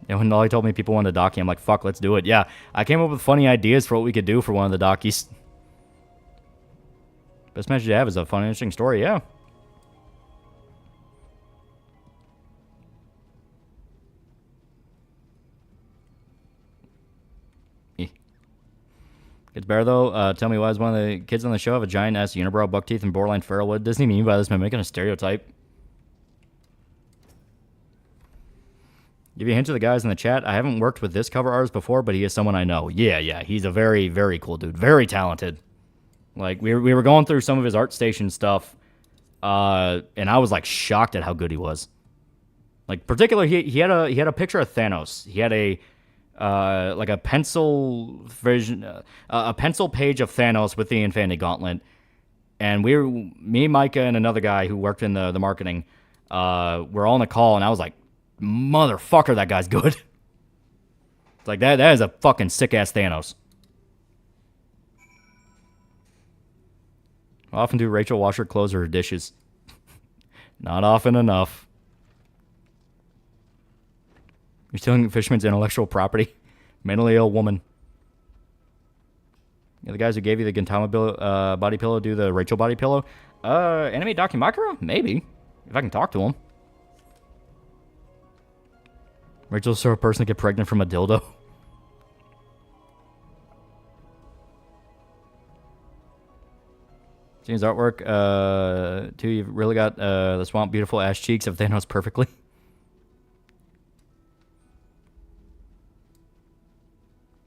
And when Nolly told me people wanted a docky, I'm like, fuck, let's do it. Yeah, I came up with funny ideas for what we could do for one of the dockies. Best message you have is a fun, interesting story, yeah. It's better though. Tell me, why does one of the kids on the show have a giant ass unibrow, buck teeth, and borderline feral? What does he mean by this? Man, making a stereotype. Give you a hint to the guys in the chat. I haven't worked with this cover artist before, but he is someone I know. Yeah. He's a very, very cool dude. Very talented. Like, we were going through some of his ArtStation stuff, and I was, like, shocked at how good he was. Like, particularly, he had a picture of Thanos. He had like a pencil version, a pencil page of Thanos with the Infinity Gauntlet. And me, Micah, and another guy who worked in the marketing, were all on a call, and I was like, motherfucker, that guy's good. It's like, that is a fucking sick-ass Thanos. How often do Rachel wash her clothes or her dishes? Not often enough. You're stealing Fishman's intellectual property. Mentally ill woman. Yeah, the guys who gave you the Gintama body pillow do the Rachel body pillow. Anime Dakimakura? Maybe. If I can talk to him. Rachel's the sort of person to get pregnant from a dildo. Seems artwork. Too, you've really got the swamp beautiful ass cheeks of Thanos perfectly.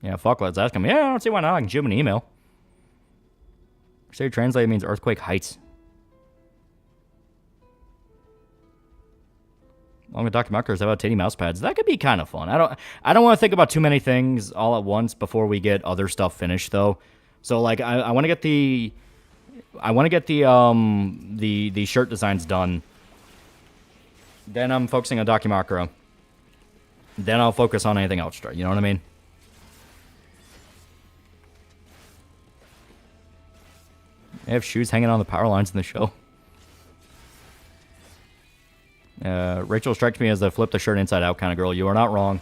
Yeah, fuck, let's ask him. Yeah, I don't see why not. I can shoot him an email. Say translate means earthquake heights. Along with Dakimakura, how about titty mouse pads? That could be kind of fun. I don't want to think about too many things all at once before we get other stuff finished, though. So, like, I want to get the shirt designs done. Then I'm focusing on Dakimakura. Then I'll focus on anything else. You know what I mean? They have shoes hanging on the power lines in the show. Rachel strikes me as the flip the shirt inside out kind of girl. You are not wrong.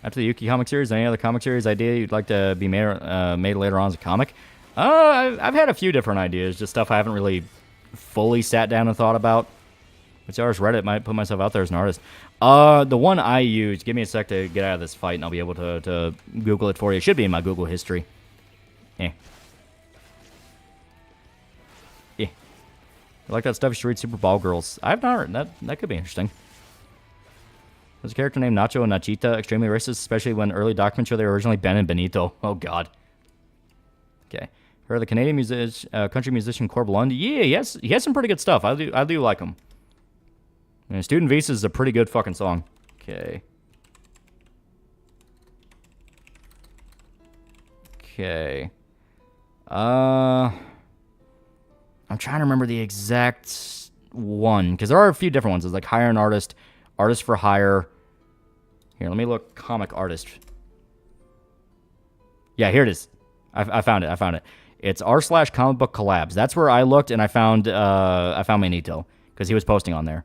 After the Yuki comic series, any other comic series idea you'd like to be made later on as a comic? I've had a few different ideas, just stuff I haven't really fully sat down and thought about. Which ours Reddit might put myself out there as an artist. The one I used, give me a sec to get out of this fight and I'll be able to Google it for you. It should be in my Google history. I like that stuff. You should read Super Ball Girls. I've not heard that. That could be interesting. There's a character named Nacho and Nachita, extremely racist, especially when early documents show they were originally Ben and Benito. Oh, God. Okay. Heard the Canadian country musician Corb Lund? Yeah, he has some pretty good stuff. I do like him. And Student Visa is a pretty good fucking song. Okay. I'm trying to remember the exact one, because there are a few different ones. There's like hire an artist, artist for hire. Here, let me look comic artist. Yeah, here it is. I found it. It's r/comic book collabs. That's where I looked, and I found Manito, because he was posting on there.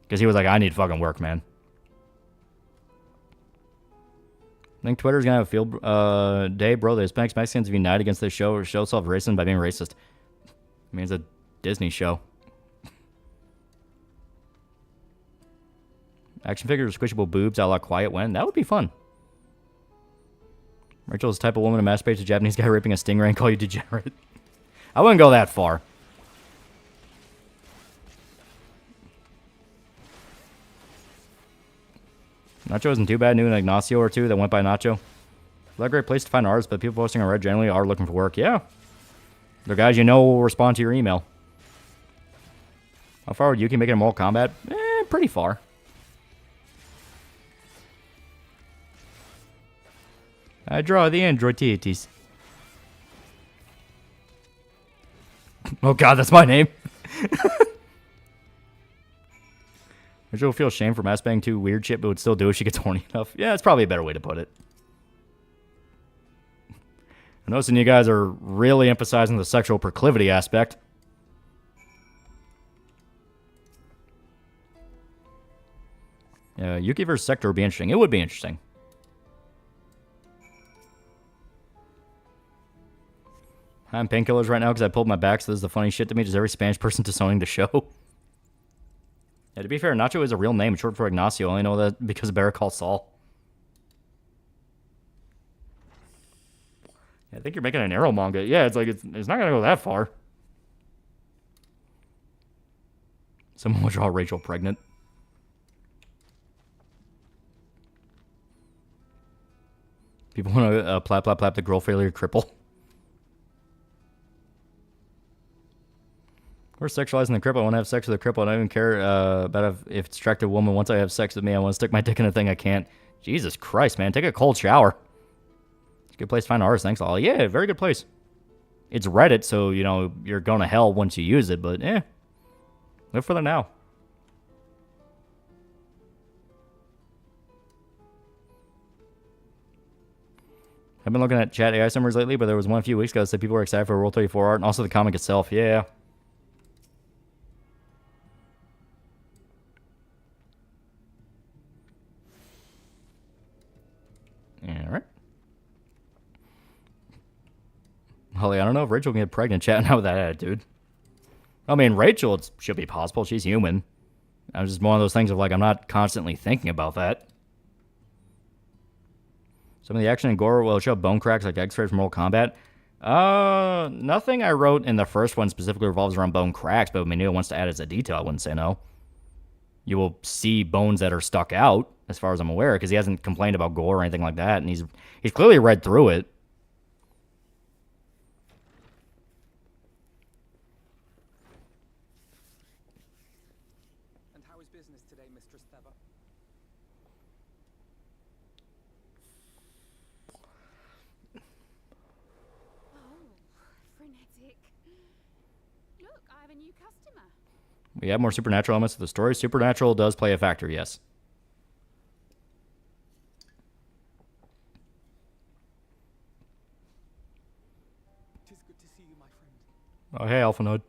Because he was like, I need fucking work, man. I think Twitter's gonna have a field day, bro. The Hispanics Mexicans unite against this show or show self-racism by being racist. I mean, it's a Disney show. Action figures with squishable boobs a la Quiet When. That would be fun. Rachel's the type of woman to masturbate to a Japanese guy raping a stingray and call you degenerate. I wouldn't go that far. Nacho isn't too bad. Knew an Ignacio or two that went by Nacho. What a great place to find artists, but people posting on Reddit generally are looking for work. Yeah. They're guys you know will respond to your email. How far would Yuki make it in Mortal Kombat? Pretty far. I draw the android deities. Oh god, that's my name. Rachel will feel shame for masturbating to weird shit, but would still do if she gets horny enough. Yeah, that's probably a better way to put it. I'm noticing you guys are really emphasizing the sexual proclivity aspect. Yeah, Yuki versus Sector would be interesting. It would be interesting. I'm painkillers right now because I pulled my back, so this is the funny shit to me. Just every Spanish person disowning the show. Yeah, to be fair, Nacho is a real name. It's short for Ignacio. I only know that because of Better Call Saul. Yeah, I think you're making an Arrow manga. Yeah, it's like, it's not going to go that far. Someone will draw Rachel pregnant. People want to plap the girl failure cripple. We're sexualizing the cripple. I want to have sex with a cripple. I don't even care about if it's attractive woman. Once I have sex with me, I want to stick my dick in a thing I can't. Jesus Christ, man. Take a cold shower. It's a good place to find artists. Thanks, Ollie. Yeah, very good place. It's Reddit, so, you know, you're going to hell once you use it, but, live for the now. I've been looking at chat AI summaries lately, but there was one a few weeks ago that said people were excited for World 34 art and also the comic itself. Yeah. Alright. Holly, I don't know if Rachel can get pregnant chatting out with that attitude. I mean, Rachel, it should be possible. She's human. I'm just one of those things of like, I'm not constantly thinking about that. Some of the action and gore will show bone cracks like X-rays from Mortal Kombat. Nothing I wrote in the first one specifically revolves around bone cracks, but if Manito wants to add as a detail, I wouldn't say no. You will see bones that are stuck out, as far as I'm aware, because he hasn't complained about gore or anything like that, and he's clearly read through it. And how is business today, Mistress Theva? Oh, frenetic. Look, I have a new customer. We have more supernatural elements to the story. Supernatural does play a factor, yes. Oh, hey, Alpha Node.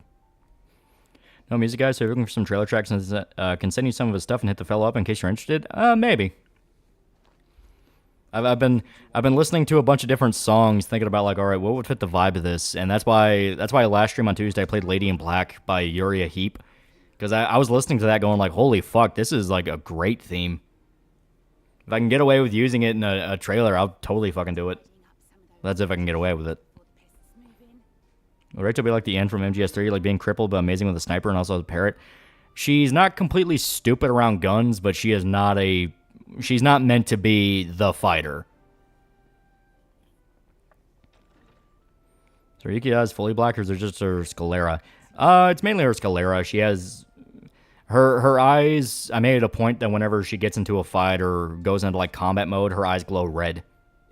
No music, guys, so if you're looking for some trailer tracks, can send you some of his stuff and hit the fellow up in case you're interested. Maybe. I've been listening to a bunch of different songs, thinking about like, all right, what would fit the vibe of this? And that's why last stream on Tuesday I played Lady in Black by Uriah Heep, because I was listening to that going like, holy fuck, this is like a great theme. If I can get away with using it in a trailer, I'll totally fucking do it. That's if I can get away with it. Will Rachel be like the end from MGS3, like being crippled but amazing with a sniper and also a parrot? She's not completely stupid around guns, but she is not she's not meant to be the fighter. So Yuki has fully black, or is it just her sclera? It's mainly her sclera. She has her eyes. I made it a point that whenever she gets into a fight or goes into like combat mode, her eyes glow red. It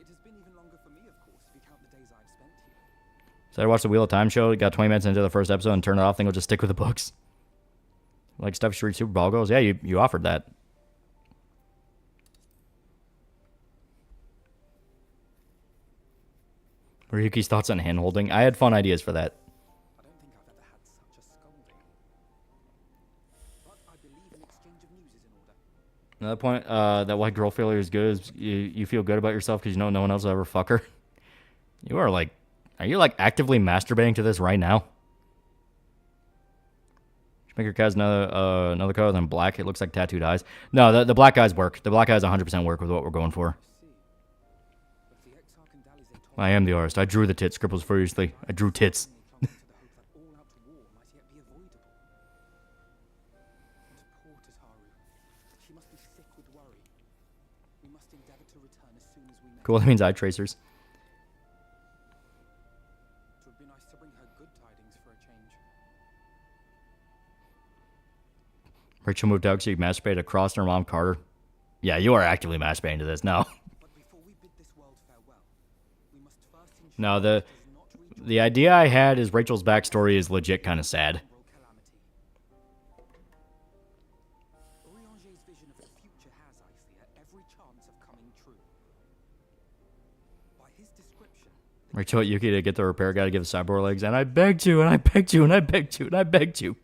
has been even longer for me, of course, if you count the days I've spent here. So I watched the Wheel of Time show. Got 20 minutes into the first episode and turned it off. Think we'll just stick with the books. Like stuff Street Super Bowl goes. Yeah, you offered that. Ryuki's thoughts on hand holding. I had fun ideas for that. I don't think I've ever had such a scolding. But I believe an exchange of news is in order. Another point, that white girl failure is good is you feel good about yourself because you know no one else will ever fuck her. You are like, are you like actively masturbating to this right now? Make your guys another color than black. It looks like tattooed eyes. No, the black eyes work. The black eyes 100% work with what we're going for. I am the artist. I drew the tits. Scribbles furiously. I drew tits. Cool, that means eye tracers. It would be nice to bring her good tidings for a change. Rachel moved out so you masturbate across her mom Carter. Yeah, you are actively masturbating to this. No. No, the idea I had is Rachel's backstory is legit kind of sad. Orianger's vision of the future has, I fear, every chance of coming true. By his description, Rachel at Yuki to get the repair guy to give the cyborg legs, and I begged you, and I begged you, and I begged you, and I begged you.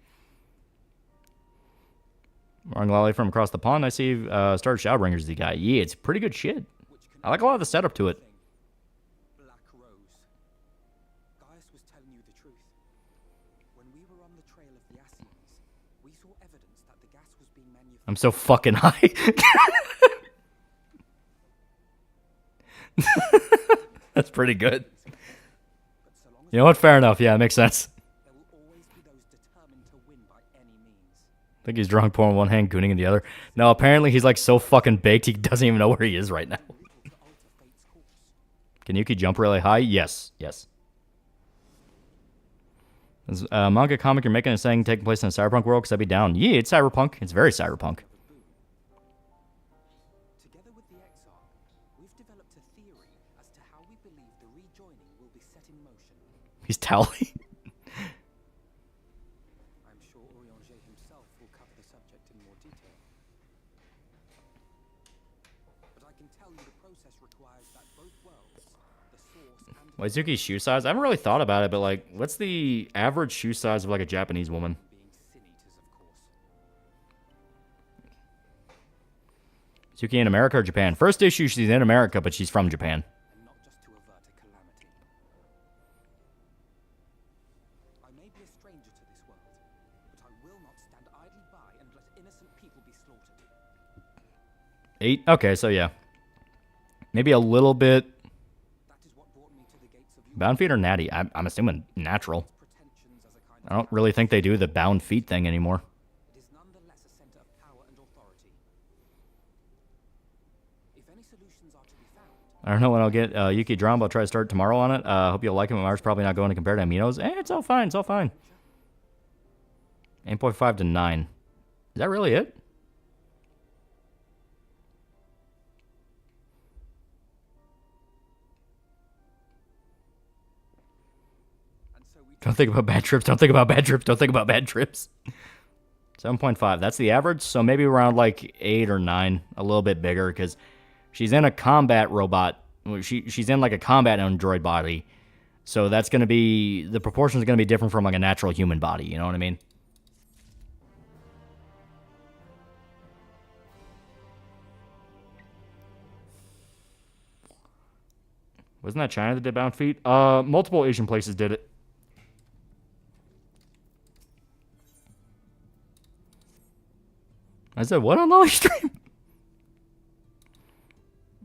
Wrong Lolly from across the pond. I see started Shadowbringers the guy. Yeah, it's pretty good shit. I like a lot of the setup to it. Black Rose. Gaius was telling you the truth. When we were on the trail of the Ascians, we saw evidence that the gas was being manufactured. I'm so fucking high. That's pretty good. You know what? Fair enough. Yeah, it makes sense. I think he's drawing porn in one hand, gooning in the other. No, apparently he's like so fucking baked he doesn't even know where he is right now. Can Yuki jump really high? Yes. Yes. Is manga comic you're making and saying taking place in a cyberpunk world? Because I'd be down. Yeah, it's cyberpunk. It's very cyberpunk. Together with the Exarch, we've developed a theory as to how we believe the rejoining will be set in motion. He's towling. I'm sure Orianger himself will cover the subject in more detail. But I can tell you the process requires that both worlds, the source and Waizuki's shoe size? I haven't really thought about it, but like, what's the average shoe size of like a Japanese woman? Yuki in America or Japan? First issue, she's in America, but she's from Japan. and not just to avert a calamity. I may be a stranger to this world, but I will not stand idly by and let innocent people be slaughtered. 8? Okay, so yeah. Maybe a little bit. Bound feet or natty? I'm assuming natural. I don't really think they do the bound feet thing anymore. It is nonetheless a center of power and authority. If any solutions are to be found, I don't know when I'll get Yuki drawn, but I'll try to start tomorrow on it. Hope you'll like it. Mar's probably not going to compare to Aminos. It's all fine. It's all fine. 8.5 to 9. Is that really it? Don't think about bad trips. Don't think about bad trips. Don't think about bad trips. 7.5. That's the average. So maybe around like 8 or 9. A little bit bigger because she's in a combat robot. She's in like a combat android body. So that's going to be... The proportions are going to be different from like a natural human body. You know what I mean? Wasn't that China that did bound feet? Multiple Asian places did it. I said, what on Lolly stream?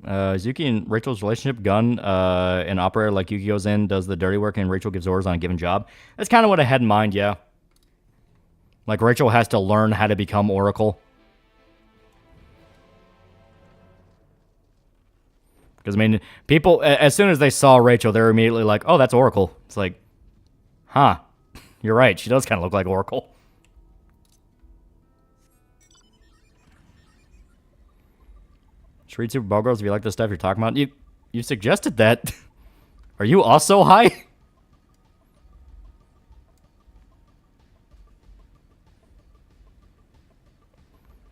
Yuki and Rachel's relationship, gun, an operator like Yuki goes in, does the dirty work, and Rachel gives orders on a given job. That's kind of what I had in mind, yeah. Like, Rachel has to learn how to become Oracle. Because, I mean, people, as soon as they saw Rachel, they're immediately like, oh, that's Oracle. It's like, huh, you're right. She does kind of look like Oracle. Street Super Bowl Girls, if you like the stuff you're talking about. You suggested that. Are you also high?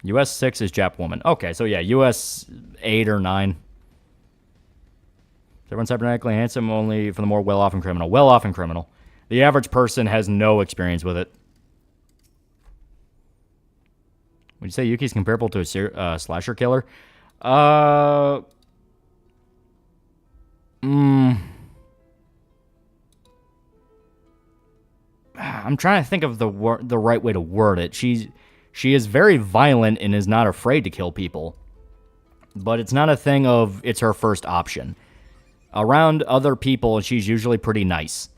US 6 is Jap woman. Okay, so yeah, US 8 or 9. Is everyone cybernetically handsome only for the more well-off and criminal? Well-off and criminal. The average person has no experience with it. Would you say Yuki's comparable to a slasher killer? I'm trying to think of the right way to word it. She is very violent and is not afraid to kill people. But it's not a thing of it's her first option. Around other people, she's usually pretty nice.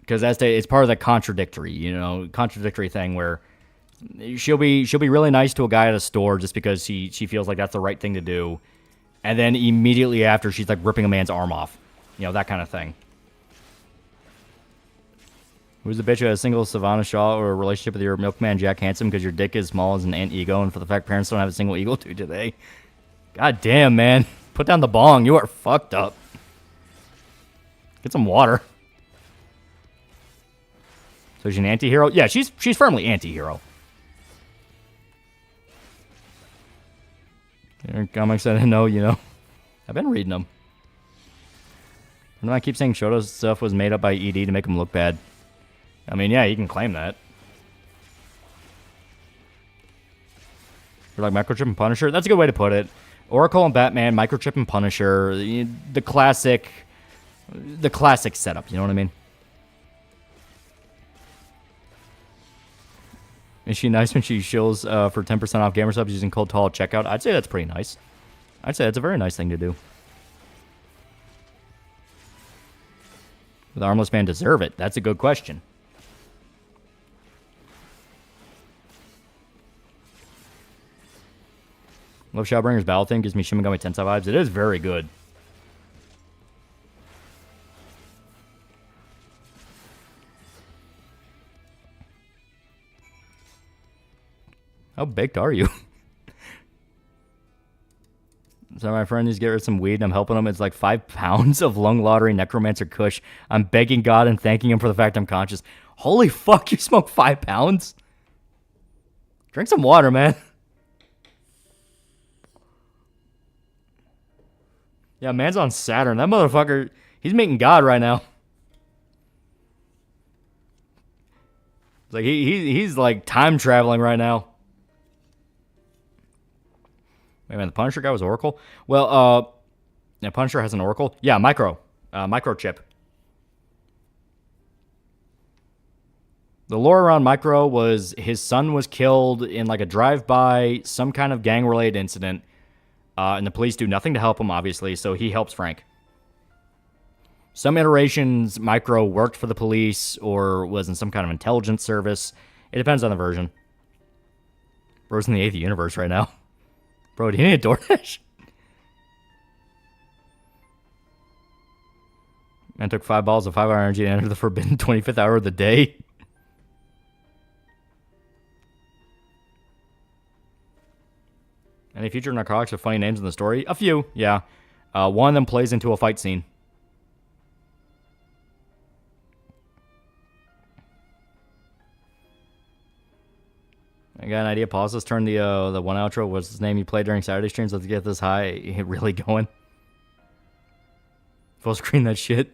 Because it's part of the contradictory thing where she'll be really nice to a guy at a store just because she feels like that's the right thing to do. And then immediately after, she's like ripping a man's arm off. You know, that kind of thing. Who's the bitch who has a single Savannah Shaw or a relationship with your milkman Jack Handsome because your dick is small as an ant ego and for the fact parents don't have a single eagle to today? God damn, man. Put down the bong. You are fucked up. Get some water. So she's an anti-hero? Yeah, she's firmly anti-hero. Comics I didn't know, you know. I've been reading them. And I keep saying Shoto's stuff was made up by ED to make him look bad. I mean, yeah, you can claim that. You're like Microchip and Punisher? That's a good way to put it. Oracle and Batman, Microchip and Punisher, the classic setup, you know what I mean? Is she nice when she shills for 10% off gamer subs using code TALL at checkout? I'd say that's pretty nice. I'd say that's a very nice thing to do. Does the Armless Man deserve it? That's a good question. Love Shadowbringer's battle theme gives me Shin Megami Tensei vibes. It is very good. How baked are you? So my friend needs to get rid of some weed and I'm helping him. It's like 5 pounds of lung lottery necromancer kush. I'm begging God and thanking him for the fact I'm conscious. Holy fuck, you smoke 5 pounds? Drink some water, man. Yeah, man's on Saturn. That motherfucker, he's meeting God right now. It's like he's like time traveling right now. Wait a minute, the Punisher guy was Oracle? Well, yeah, Punisher has an Oracle. Yeah, microchip. The lore around Micro was his son was killed in like a drive-by, some kind of gang-related incident. And the police do nothing to help him, obviously, so he helps Frank. Some iterations, Micro worked for the police or was in some kind of intelligence service. It depends on the version. Bro's in the 8th universe right now. Bro, do you need a DoorDash? Man took 5 balls of 5-hour energy and entered the forbidden 25th hour of the day. Any future narcotics with funny names in the story? A few, yeah. One of them plays into a fight scene. I got an idea. Pause. Let's turn the one outro. What's his name you played during Saturday streams? Let's get this high really going. Full screen that shit.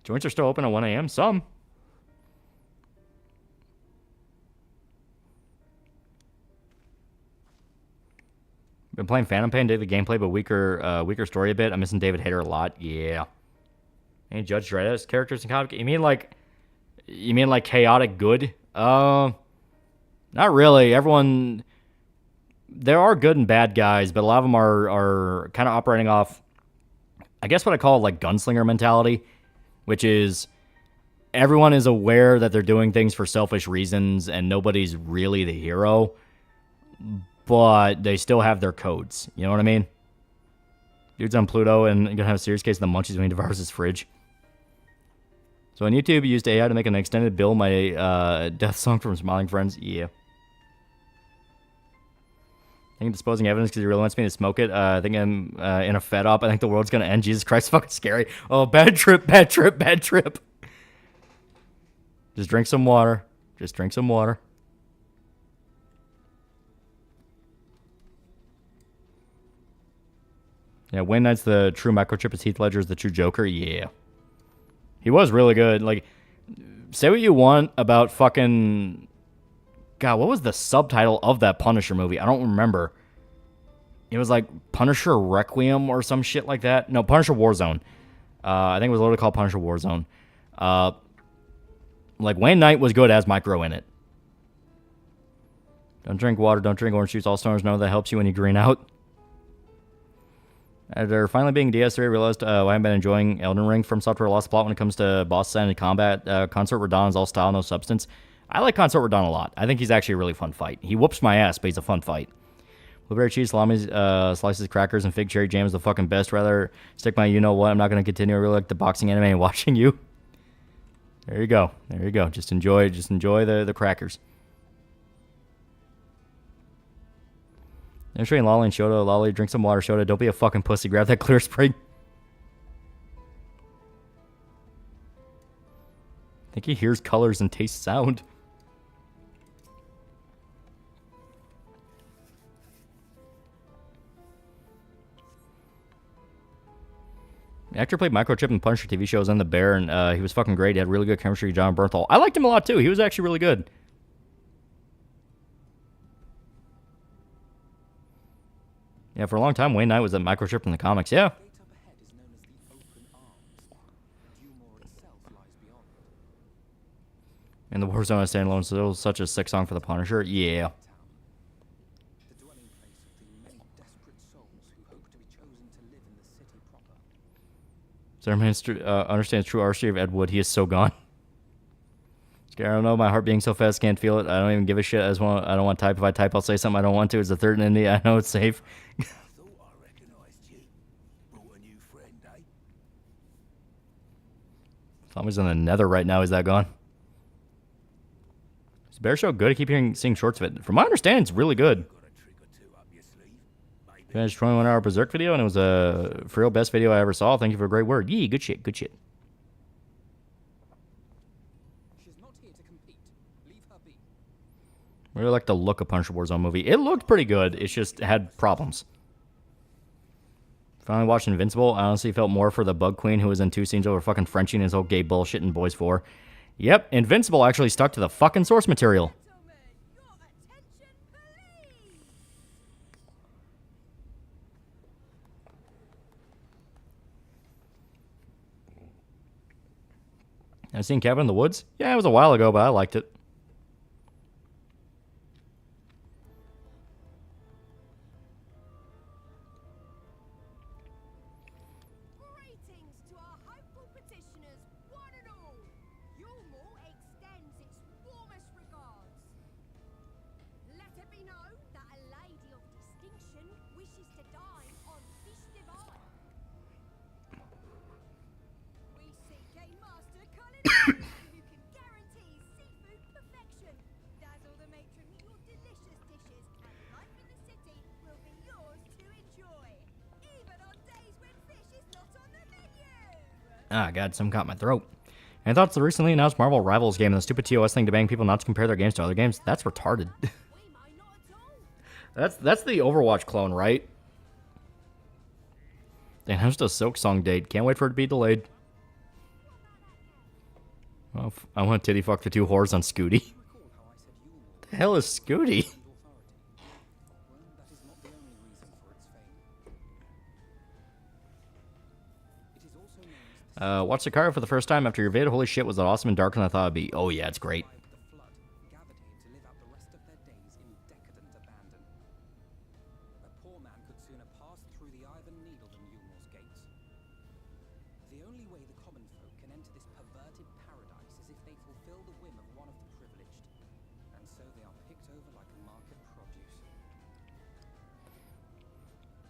Joints are still open at 1 a.m. Some. Been playing Phantom Pain, dig the gameplay, but weaker story a bit. I'm missing David Hayter a lot. Yeah. Any Judge Dredd characters in comic? You mean like chaotic good? Not really. Everyone, there are good and bad guys, but a lot of them are kind of operating off, I guess what I call like gunslinger mentality, which is everyone is aware that they're doing things for selfish reasons and nobody's really the hero, but they still have their codes. You know what I mean? Dude's on Pluto and gonna have a serious case of the munchies when he devours his fridge. So on YouTube, you used AI to make an extended Bill My Death song from Smiling Friends. Yeah. I think disposing evidence because he really wants me to smoke it. I think I'm in a fed up. I think the world's gonna end. Jesus Christ, fucking scary. Oh, bad trip, bad trip, bad trip. Just drink some water. Just drink some water. Yeah, Wayne Knight's the true microchip as Heath Ledger's the true Joker. Yeah. He was really good. Like, say what you want about fucking... God, what was the subtitle of that Punisher movie? I don't remember. It was like Punisher Requiem or some shit like that. No, Punisher Warzone. I think it was literally called Punisher Warzone. Like, Wayne Knight was good as Micro in it. Don't drink water, don't drink orange juice. All stoners know that helps you when you green out. After finally being DS3, I realized I haven't been enjoying Elden Ring from Software Lost Plot when it comes to boss design and combat. Consort Radon is all style, no substance. I like Consort Radon a lot. I think he's actually a really fun fight. He whoops my ass, but he's a fun fight. Blueberry cheese, salami, slices, crackers, and fig cherry jam is the fucking best. Rather stick my you-know-what. I'm not going to continue. I really like the boxing anime and watching you. There you go. There you go. Just enjoy the crackers. I'm showing Lolly and Shota. Lolly, drink some water. Shota, don't be a fucking pussy. Grab that clear spring. I think he hears colors and tastes sound. The actor played Microchip in Punisher TV shows and The Bear, and he was fucking great. He had really good chemistry with John Bernthal. I liked him a lot, too. He was actually really good. Yeah, for a long time, Wayne Knight was a Microchip in the comics. Yeah. And the Warzone standalone still such a sick song for the Punisher. Yeah. Zimmerman understands true artistry of Ed Wood. He is so gone. I don't know. My heart being so fast, can't feel it. I don't even give a shit. I don't want to type. If I type, I'll say something I don't want to. It's the third in India. I know it's safe. Tommy's in the nether right now. Is that gone? Is Bear Show good? I keep seeing shorts of it. From my understanding, it's really good. Finished 21-hour Berserk video, and it was a for real best video I ever saw. Thank you for a great word. Yee, good shit, good shit. I really like the look of Punisher Warzone movie. It looked pretty good. It just had problems. Finally watched Invincible. I honestly felt more for the Bug Queen who was in 2 scenes over fucking Frenching his whole gay bullshit in Boys 4. Yep, Invincible actually stuck to the fucking source material. I've seen Cabin in the Woods. Yeah, it was a while ago, but I liked it. Ah, God, some caught my throat. And I thought it's the recently announced Marvel Rivals game and the stupid TOS thing to bang people not to compare their games to other games. That's retarded. That's the Overwatch clone, right? They announced a Silk Song date. Can't wait for it to be delayed. Well, I want to titty fuck the 2 whores on Scooty. The hell is Scooty? Watch Sicario for the first time after your vid. Holy shit, was it awesome and darker than I thought it'd be. Oh yeah, it's great.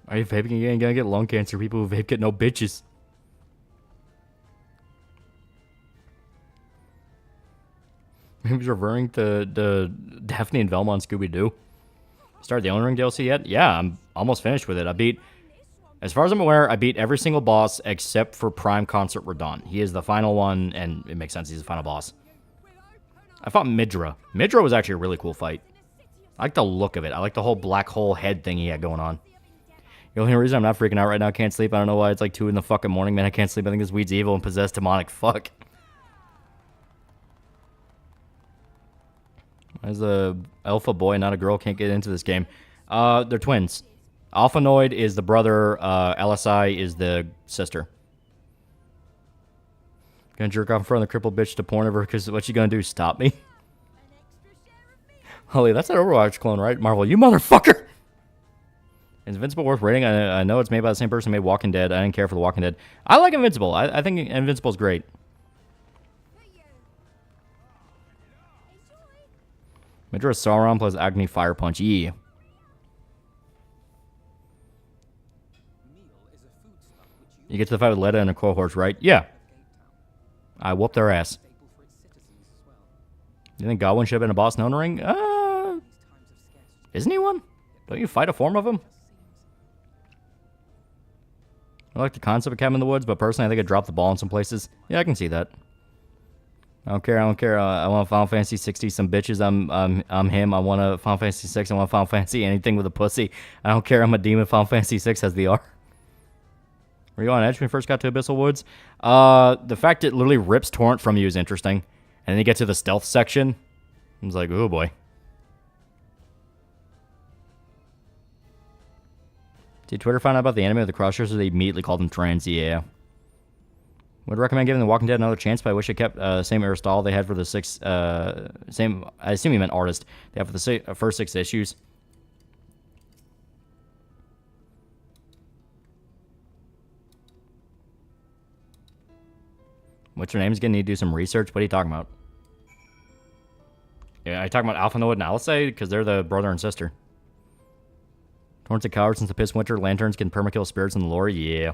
Are you vaping again? Gonna get lung cancer. People who vape get no bitches. Maybe he's referring to Daphne and Velma on Scooby-Doo. Started the Elden Ring DLC yet? Yeah, I'm almost finished with it. I beat, as far as I'm aware, I beat every single boss except for Prime Consort Radon. He is the final one, and it makes sense. He's the final boss. I fought Midra. Midra was actually a really cool fight. I like the look of it. I like the whole black hole head thing he had going on. The only reason I'm not freaking out right now, I can't sleep. I don't know why. It's like 2 in the fucking morning, man. I can't sleep. I think this weed's evil and possessed demonic. Fuck. As a alpha boy, not a girl, can't get into this game. They're twins. Alphanoid is the brother. LSI is the sister. Gonna jerk off in front of the crippled bitch to porn of her because what you gonna do? Stop me? Holy, that's an Overwatch clone, right? Marvel, you motherfucker! Is Invincible worth rating? I know it's made by the same person who made Walking Dead. I didn't care for The Walking Dead. I like Invincible. I think Invincible's great. Midra Sauron plus Agni Fire Punch. Yeah. You get to the fight with Leda and a cohorts, right? Yeah. I whooped their ass. You think Godwin should have been a boss in Elden Ring? Isn't he one? Don't you fight a form of him? I like the concept of Cabin in the Woods, but personally I think I dropped the ball in some places. Yeah, I can see that. I don't care. I want Final Fantasy 60 some bitches. I'm him. I want a Final Fantasy 6. I want Final Fantasy anything with a pussy. I don't care. I'm a demon. Final Fantasy 6 has VR. Were you on edge when you first got to Abyssal Woods? The fact it literally rips Torrent from you is interesting. And then you get to the stealth section. I was like, oh boy. Did Twitter find out about the anime of the Crossers, or they immediately called them trans? Yeah. Would recommend giving The Walking Dead another chance, but I wish I kept the same Aristotle they had for the same, I assume you meant artist. They have for the first 6 issues. What's your name? Is going to need to do some research. What are you talking about? Yeah, I talking about Alphanoid and Alisei because they're the brother and sister. Torrent's a coward since the piss winter. Lanterns can permakill spirits in the lore. Yeah.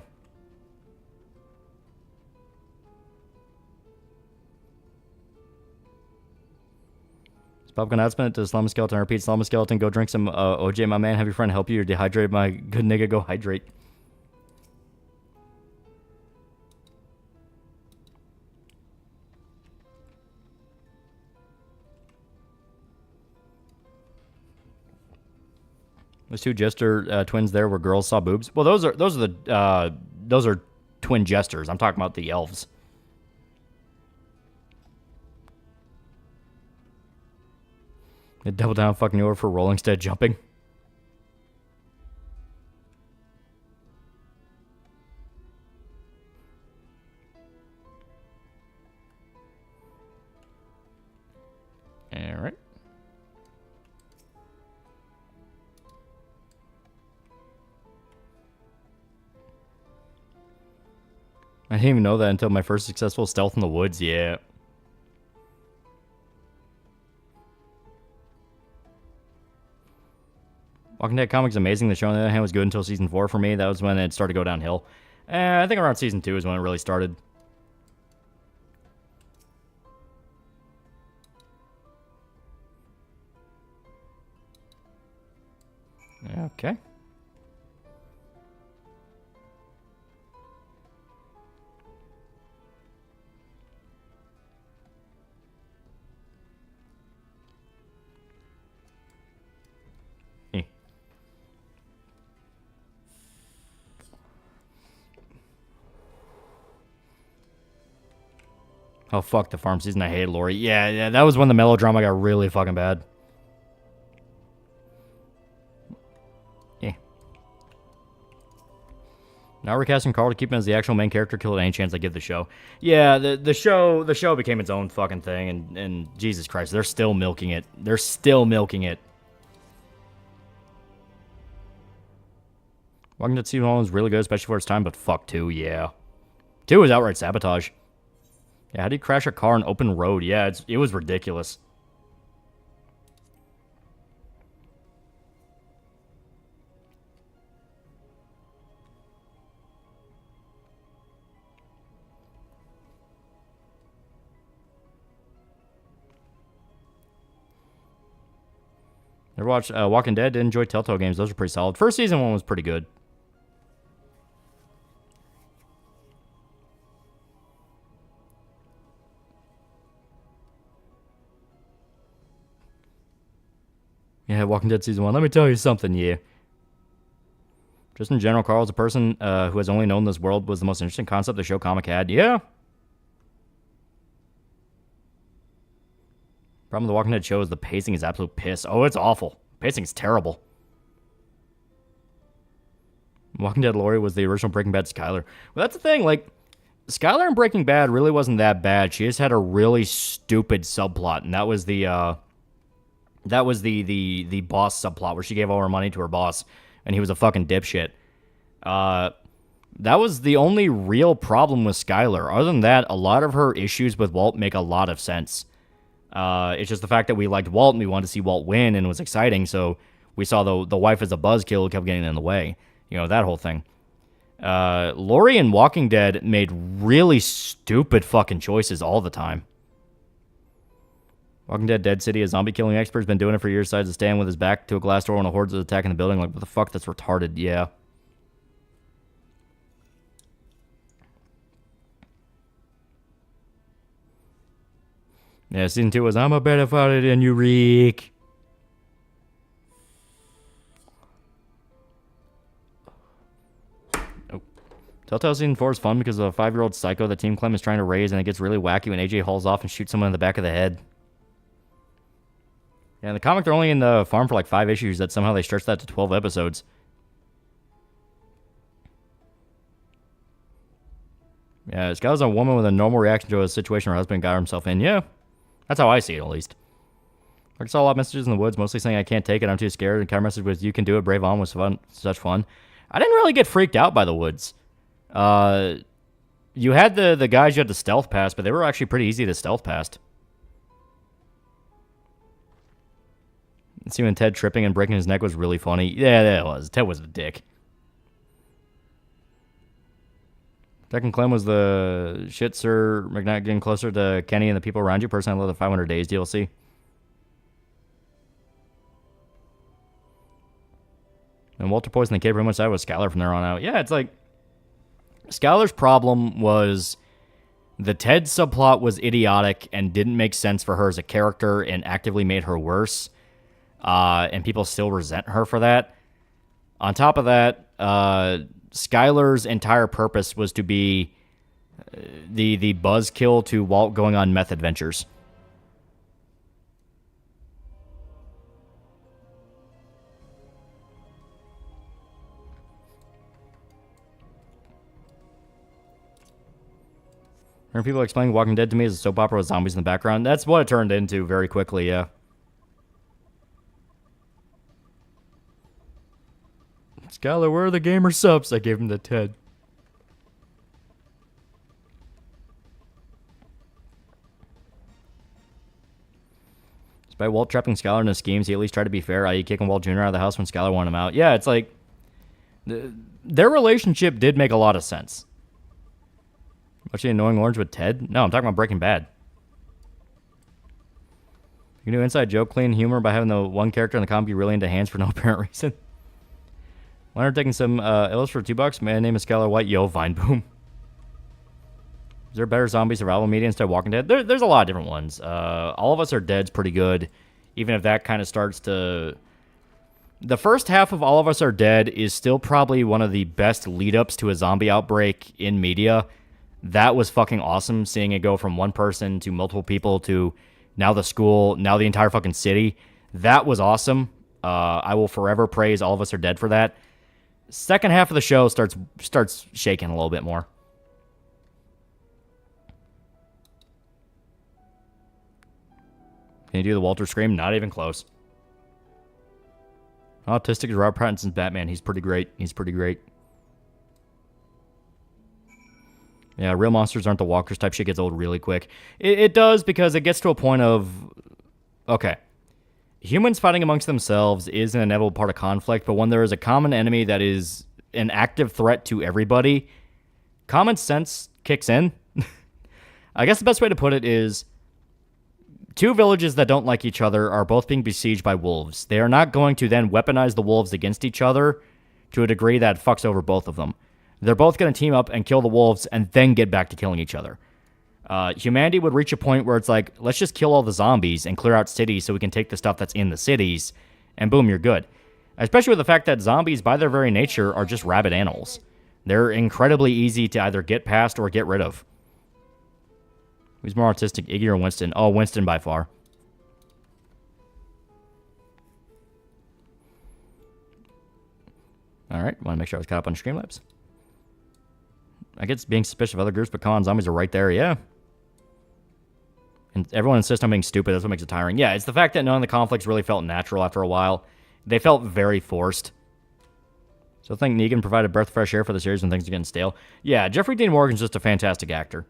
Pop announcement to Slum Skeleton. Repeat, Slum Skeleton. Go drink some OJ, my man. Have your friend help you. You're dehydrated, my good nigga. Go hydrate. Those 2 jester twins there were girls saw boobs. Well, those are twin jesters. I'm talking about the elves. They double down fucking over for rolling instead of jumping. All right. I didn't even know that until my first successful stealth in the woods. Yeah. Walking Dead comics amazing. The show on the other hand was good until season 4 for me. That was when it started to go downhill. I think around season 2 is when it really started. Okay. Oh, fuck the farm season. I hate Lori. Yeah, that was when the melodrama got really fucking bad. Yeah. Now we're casting Carl to keep him as the actual main character. Kill it any chance I give the show. Yeah, the show became its own fucking thing, and Jesus Christ, they're still milking it. They're still milking it. Walking Dead Season 1 was really good, especially for its time, but fuck 2, yeah. 2 was outright sabotage. Yeah, how do you crash a car on open road? Yeah, it was ridiculous. Never watched Walking Dead. Did enjoy Telltale games. Those are pretty solid. First season one was pretty good. Walking Dead Season 1. Let me tell you something, yeah. Just in general, Carl, as a person who has only known this world, was the most interesting concept the show comic had. Yeah. Problem with the Walking Dead show is the pacing is absolute piss. Oh, it's awful. Pacing is terrible. Walking Dead Lori was the original Breaking Bad Skylar. Well, that's the thing. Like, Skylar in Breaking Bad really wasn't that bad. She just had a really stupid subplot, and that was the boss subplot where she gave all her money to her boss, and he was a fucking dipshit. That was the only real problem with Skylar. Other than that, a lot of her issues with Walt make a lot of sense. It's just the fact that we liked Walt and we wanted to see Walt win, and it was exciting, so we saw the wife as a buzzkill who kept getting in the way. You know, that whole thing. Lori in Walking Dead made really stupid fucking choices all the time. Walking Dead Dead City, a zombie killing expert, has been doing it for years. Decides to stand with his back to a glass door when a horde is attacking the building. Like, what the fuck? That's retarded. Yeah. Yeah, season 2 was, I'm a better fighter than you, Rick. Oh. Telltale season 4 is fun because of a 5-year-old psycho that Team Clem is trying to raise, and it gets really wacky when AJ hauls off and shoots someone in the back of the head. Yeah, in the comic, they're only in the farm for like 5 issues, that somehow they stretched that to 12 episodes. Yeah, Skylar's a woman with a normal reaction to a situation her husband got himself in. Yeah. That's how I see it, at least. I saw a lot of messages in the woods, mostly saying I can't take it, I'm too scared. And the counter message was, you can do it, brave on, was fun, such fun. I didn't really get freaked out by the woods. You had the guys you had to stealth past, but they were actually pretty easy to stealth past. Seeing Ted tripping and breaking his neck was really funny. Yeah, that was. Ted was a dick. Second Clem was the shit, Sir McKnight getting closer to Kenny and the people around you. Personally, I love the 500 Days DLC. And Walter poisoned the kid pretty much that was Skylar from there on out. Yeah, it's like Skylar's problem was the Ted subplot was idiotic and didn't make sense for her as a character and actively made her worse. And people still resent her for that. On top of that, Skylar's entire purpose was to be the buzzkill to Walt going on meth adventures. Hearing people explaining Walking Dead to me as a soap opera with zombies in the background, that's what it turned into very quickly, yeah. Skylar, where are the gamer subs? I gave him to Ted. Despite Walt trapping Skylar in his schemes, he at least tried to be fair, i.e. kicking Walt Jr. out of the house when Skylar wanted him out. Yeah, it's like their relationship did make a lot of sense. Watching Annoying Orange with Ted? No, I'm talking about Breaking Bad. You can do inside joke, clean humor by having the one character in the comic be really into hands for no apparent reason. Leonard taking some ills for $2. Man, name is Skylar White. Yo, Vine Boom. Is there better zombie survival media instead of Walking Dead? There's a lot of different ones. All of Us Are Dead's pretty good, even if that kind of starts to... The first half of All of Us Are Dead is still probably one of the best lead-ups to a zombie outbreak in media. That was fucking awesome, seeing it go from one person to multiple people to now the school, now the entire fucking city. That was awesome. I will forever praise All of Us Are Dead for that. Second half of the show starts shaking a little bit more. Can you do the Walter scream? Not even close. Autistic is Robert Pattinson's Batman. He's pretty great. He's pretty great. Yeah, real monsters aren't the walkers type shit gets old really quick. It does because it gets to a point of... Okay. Humans fighting amongst themselves is an inevitable part of conflict, but when there is a common enemy that is an active threat to everybody, common sense kicks in. I guess the best way to put it is two villages that don't like each other are both being besieged by wolves. They are not going to then weaponize the wolves against each other to a degree that fucks over both of them. They're both going to team up and kill the wolves and then get back to killing each other. Humanity would reach a point where it's like, let's just kill all the zombies and clear out cities so we can take the stuff that's in the cities and boom, you're good. Especially with the fact that zombies, by their very nature, are just rabid animals. They're incredibly easy to either get past or get rid of. Who's more autistic, Iggy or Winston? Oh, Winston by far. Alright, want to make sure I was caught up on Streamlabs. I guess being suspicious of other groups, but come on, zombies are right there, yeah. And everyone insists on being stupid, that's what makes it tiring. Yeah, it's the fact that none of the conflicts really felt natural after a while. They felt very forced. So I think Negan provided a breath of fresh air for the series when things are getting stale. Yeah, Jeffrey Dean Morgan's just a fantastic actor.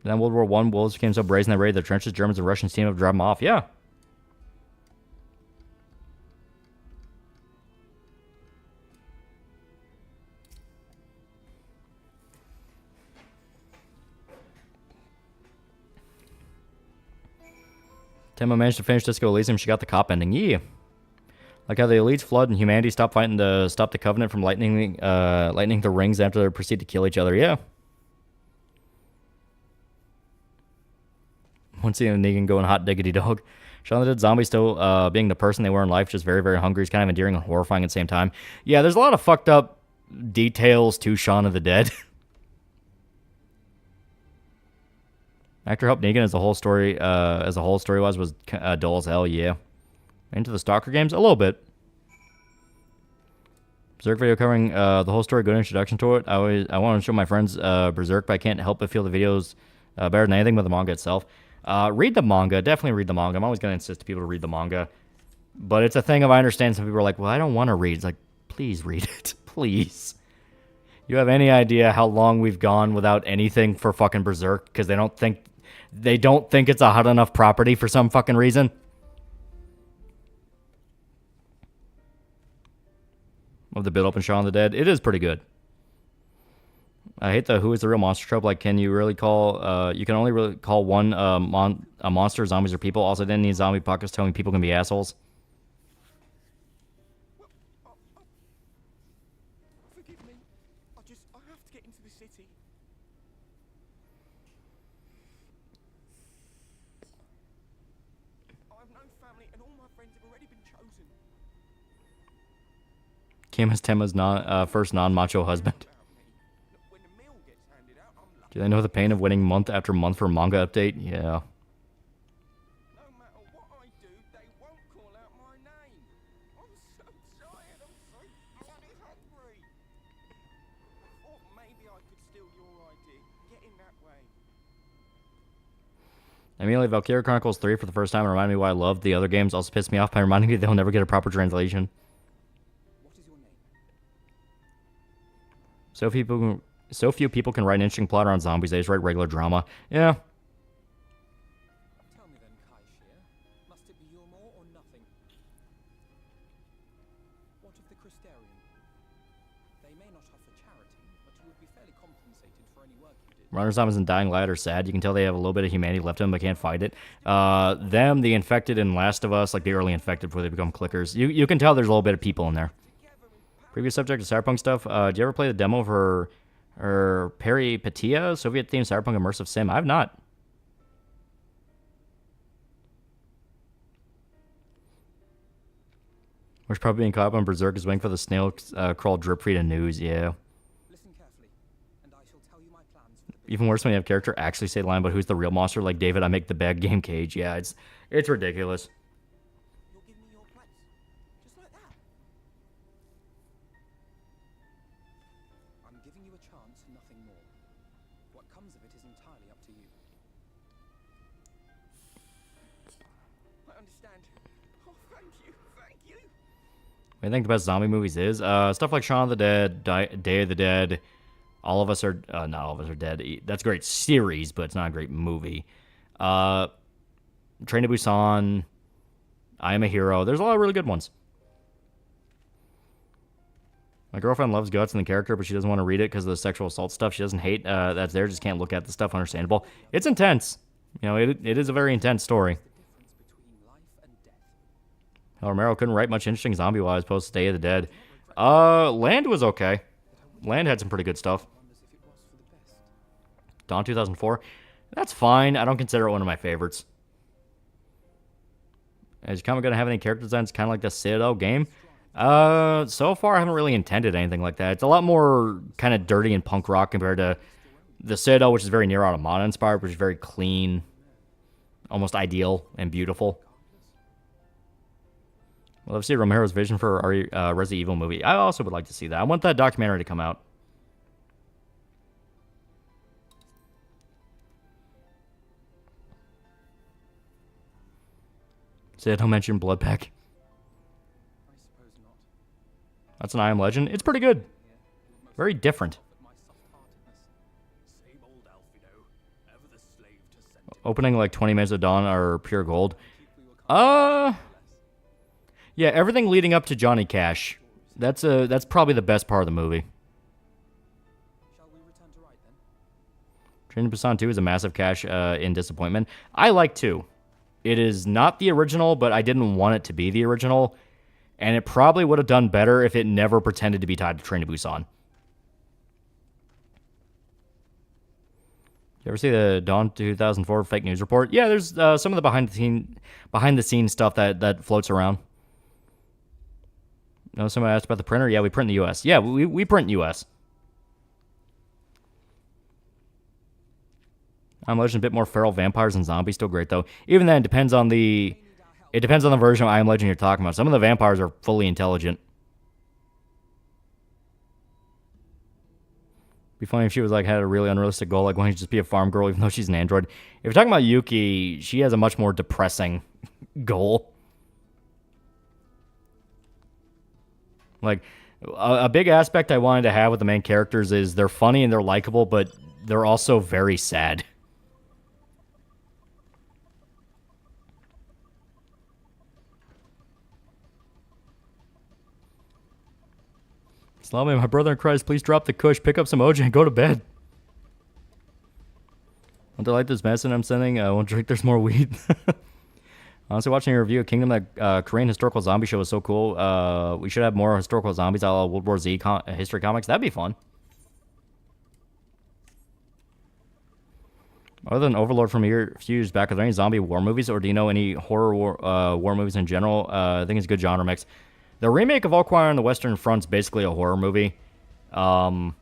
Then World War I, wolves became so brazen they raided the trenches, Germans and Russians teamed up to drive them off. Yeah. Temma managed to finish Disco Elysium. She got the cop ending. Yeah. Like how the elites flood and humanity stopped fighting to stop the Covenant from lightning the rings after they proceed to kill each other. Yeah. Once seeing Negan going hot diggity dog. Shaun of the Dead zombies still being the person they were in life, just very, very hungry. It's kind of endearing and horrifying at the same time. Yeah, there's a lot of fucked up details to Shaun of the Dead. Actor helped Negan as the whole story was dull as hell, yeah. Into the Stalker games? A little bit. Berserk video covering the whole story, good introduction to it. I want to show my friends Berserk, but I can't help but feel the videos better than anything but the manga itself. Read the manga, definitely read the manga. I'm always going to insist to people to read the manga. But it's a thing of I understand some people are like, well, I don't want to read. It's like, please read it. Please. You have any idea how long we've gone without anything for fucking Berserk because they don't think it's a hot enough property for some fucking reason. Of the build up in Shaun of the Dead, it is pretty good. I hate the who is the real monster trope. Like, can you really call? You can only really call one a monster. Zombies are people. Also, didn't need zombie pockets telling people can be assholes. Forgive me. I have to get into the city. I have no family, and all my friends have already been chosen. Kim is Temma's first non-macho husband. Do they know the pain of waiting month after month for a manga update? Yeah. No matter what I do, they won't call out my name. I'm so tired. I'm so bloody hungry. I thought maybe I could steal your idea. Get in that way. Immediately, Valkyria Chronicles 3 for the first time and reminded me why I loved the other games. Also pissed me off by reminding me they'll never get a proper translation. What is your name? So few people can write an interesting plot around zombies. They just write regular drama. Yeah. Tell me then, Kai Shear. Must it be your more or nothing? What of the Christarian? They may not offer charity, but you would be fairly compensated for any work you did. Runner zombies and Dying Light are sad. You can tell they have a little bit of humanity left in them, but can't fight it. Them, the infected in Last of Us, like the early infected before they become clickers. You can tell there's a little bit of people in there. Previous subject of Cyberpunk stuff. Do you ever play the demo for Peripetia, Soviet-themed Cyberpunk immersive sim? I've not. We're probably being caught up on Berserk is waiting for the snail crawl drip feed and news. Yeah. Listen carefully, and I shall tell you my plans for the Even worse when you have character actually say the line about who's the real monster, like David, I make the bad game cage. Yeah, it's ridiculous. You'll give me your place, just like that. I'm giving you a chance, nothing more. What comes of it is entirely up to you. I understand. Oh, thank you. Thank you. I think the best zombie movies is stuff like Shaun of the Dead, Day of the Dead. All of Us Are not All of Us Are Dead. That's a great series, but it's not a great movie. Train to Busan, I Am a Hero. There's a lot of really good ones. My girlfriend loves Guts and the character, but she doesn't want to read it because of the sexual assault stuff. She doesn't hate that's there, just can't look at the stuff. Understandable. It's intense. You know, it is a very intense story. Hell, Romero couldn't write much interesting zombie-wise post Day of the Dead. Land was okay. Land had some pretty good stuff. Dawn 2004. That's fine. I don't consider it one of my favorites. Is Comic gonna have any character designs kind of like the Citadel game? So far I haven't really intended anything like that. It's a lot more kind of dirty and punk rock compared to the Citadel, which is very Nier Automata inspired, which is very clean, almost ideal and beautiful. Well, I've seen Romero's vision for our Resident Evil movie. I also would like to see that. I want that documentary to come out. Say, don't mention Bloodpack. That's an I Am Legend. It's pretty good. Very different. Opening like 20 minutes of Dawn are pure gold. Yeah, everything leading up to Johnny Cash. That's probably the best part of the movie. Train to Busan 2 is a massive cash in disappointment. I like 2. It is not the original, but I didn't want it to be the original. And it probably would have done better if it never pretended to be tied to Train to Busan. You ever see the Dawn 2004 fake news report? Yeah, there's some of the behind the scenes stuff that floats around. No, somebody asked about the printer. Yeah, we print in the U.S. Yeah, we print in the U.S. I'm Legend a bit more feral vampires and zombies. Still great though. Even then, it depends on the version of I Am Legend you're talking about. Some of the vampires are fully intelligent. Be funny if she was like had a really unrealistic goal, like wanting to just be a farm girl, even though she's an android. If you're talking about Yuki, she has a much more depressing goal. Like a big aspect I wanted to have with the main characters is they're funny and they're likable, but they're also very sad. Salami, my brother in Christ, please drop the kush, pick up some OJ, and go to bed. Want to like this medicine I'm sending? I won't drink, there's more weed. Honestly, watching a review of Kingdom, that Korean historical zombie show was so cool. We should have more historical zombies a la World War Z history comics. That'd be fun. Other than Overlord from a few years back, are there any zombie war movies, or do you know any horror war movies in general? I think it's a good genre mix. The remake of All Quiet on the Western Front's basically a horror movie. In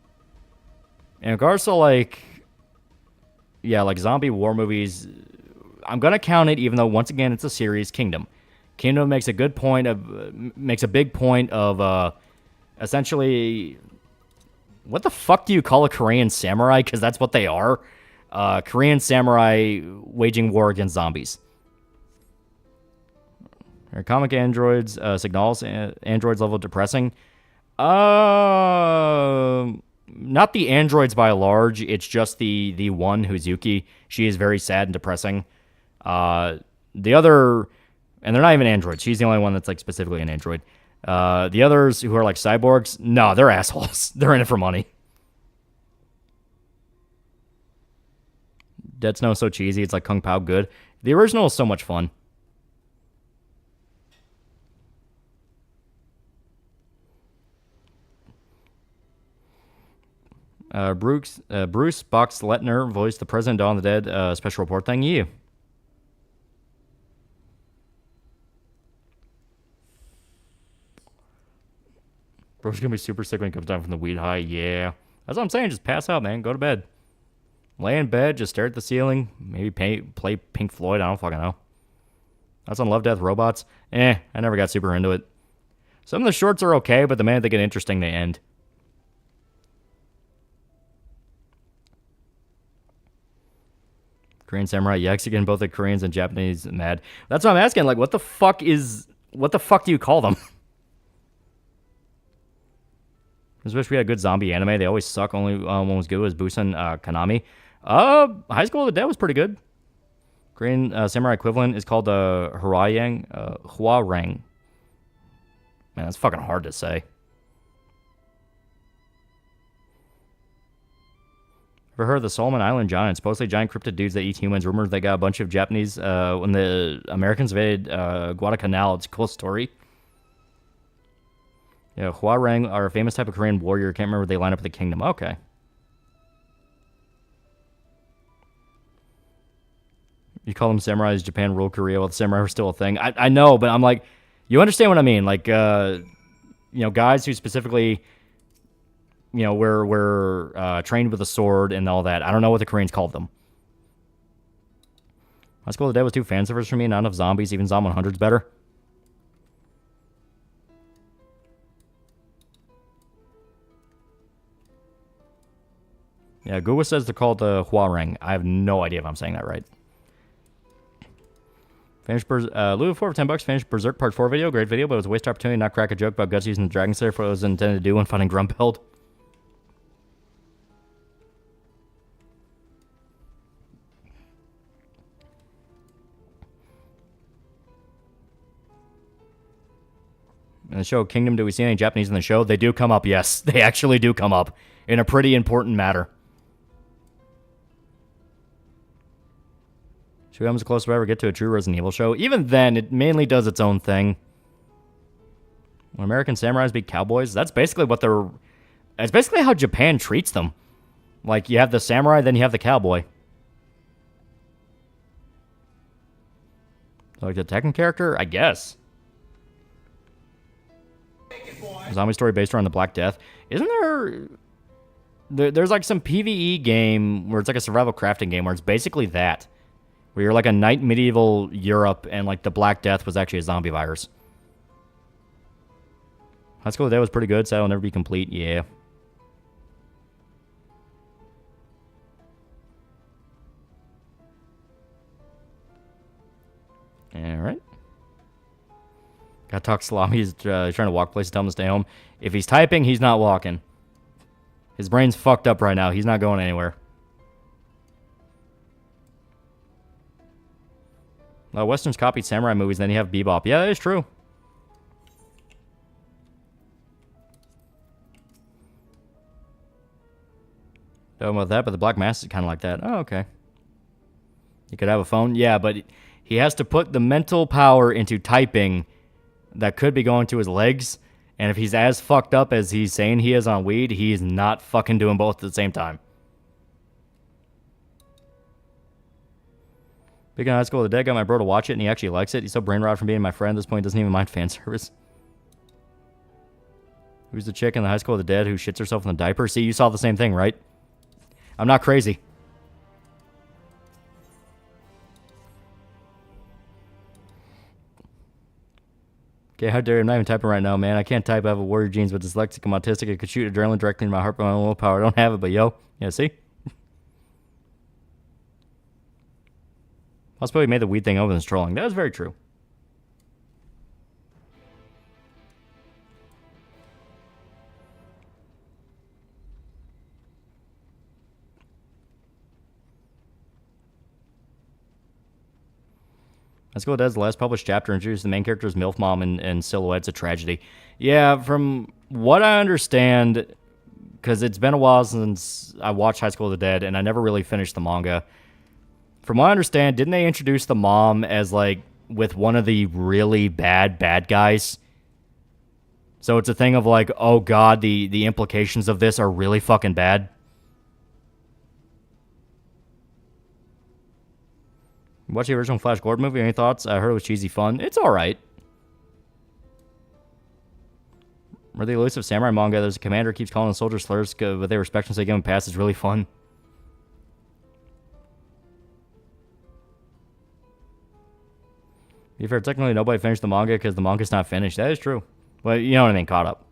regards to, like zombie war movies, I'm going to count it, even though, once again, it's a series, Kingdom. Kingdom makes a big point of, essentially, what the fuck do you call a Korean samurai? Because that's what they are. Korean samurai waging war against zombies. Comic androids, signals, androids level depressing. Not the androids by large. It's just the one who's Yuki. She is very sad and depressing. The other, and they're not even androids. She's the only one that's like specifically an android. The others who are like cyborgs, no, they're assholes. They're in it for money. Dead Snow is so cheesy. It's like Kung Pao good. The original is so much fun. Bruce Boxleitner voiced the President Dawn of the Dead special report. Thank you. Bro's gonna be super sick when he comes down from the weed high. Yeah. That's what I'm saying. Just pass out, man. Go to bed. Lay in bed, just stare at the ceiling. Maybe play Pink Floyd. I don't fucking know. That's on Love, Death, Robots. I never got super into it. Some of the shorts are okay, but the minute they get interesting, they end. Korean Samurai, yaks again, both the Koreans and Japanese mad. That's what I'm asking. Like, what the fuck do you call them? I just wish we had a good zombie anime. They always suck. Only one was good was Busan Kanami. High School of the Dead was pretty good. Korean samurai equivalent is called Hwarang. Man, that's fucking hard to say. Ever heard of the Solomon Island giants? Supposedly giant cryptid dudes that eat humans. Rumored they got a bunch of Japanese when the Americans invaded Guadalcanal. It's a cool story. Yeah, Hwarang are a famous type of Korean warrior. Can't remember if they line up with the kingdom. Okay. You call them samurais, Japan ruled Korea while the samurai were still a thing. I know, but I'm like, you understand what I mean? Like, guys who specifically, were trained with a sword and all that. I don't know what the Koreans called them. High School of the Dead was too fan service for me. Not enough zombies. Even Zom 100's better. Yeah, Google says they're called the Huarang. I have no idea if I'm saying that right. Finished Louis 4 for $10. Finished Berserk Part 4 video. Great video, but it was a waste of opportunity to not crack a joke about Guts using the Dragon Slayer for what it was intended to do when finding Grumpeld. In the show Kingdom, do we see any Japanese in the show? They do come up, yes. They actually do come up in a pretty important matter. Should we almost close to ever get to a true Resident Evil show? Even then, it mainly does its own thing. When American samurais beat cowboys, that's basically what they're... It's basically how Japan treats them. Like, you have the samurai, then you have the cowboy. Like the Tekken character? I guess. Zombie story based around the Black Death. Isn't there's like some PvE game where it's like a survival crafting game where it's basically that. Where you're like a knight in medieval Europe and like the Black Death was actually a zombie virus. High School of the Dead was pretty good, so it'll never be complete. Yeah. Alright. Gotta talk Salami. He's trying to walk places, tell him to stay home. If he's typing, he's not walking. His brain's fucked up right now. He's not going anywhere. Westerns copied samurai movies, then you have Bebop. Yeah, that is true. Don't know about that, but the Black Mass is kind of like that. Oh, okay. You could have a phone. Yeah, but he has to put the mental power into typing that could be going to his legs. And if he's as fucked up as he's saying he is on weed, he's not fucking doing both at the same time. Big on High School of the Dead, got my bro to watch it, and he actually likes it. He's so brain rot from being my friend at this point, doesn't even mind fan service. Who's the chick in the High School of the Dead who shits herself in the diaper? See, you saw the same thing, right? I'm not crazy. Okay, how dare you? I'm not even typing right now, man. I can't type. I have a warrior genes, but dyslexic. I'm autistic. I could shoot adrenaline directly into my heart, but my own willpower. I don't have it, but yo. Yeah, see? Possibly he made the weed thing over and trolling. That was very true. Let's go. That's the last published chapter. Introduced the main character's MILF mom and Silhouette's a tragedy. Yeah, from what I understand, because it's been a while since I watched High School of the Dead, and I never really finished the manga. From what I understand, didn't they introduce the mom as, like, with one of the really bad guys? So it's a thing of, like, oh god, the implications of this are really fucking bad. Watch the original Flash Gordon movie. Any thoughts? I heard it was cheesy fun. It's alright. Remember the elusive samurai manga? There's a commander who keeps calling the soldiers slurs, but they respect him, so they give him a pass. It's really fun. To be fair, technically nobody finished the manga because the manga's not finished. That is true. Well, you know what I mean, caught up.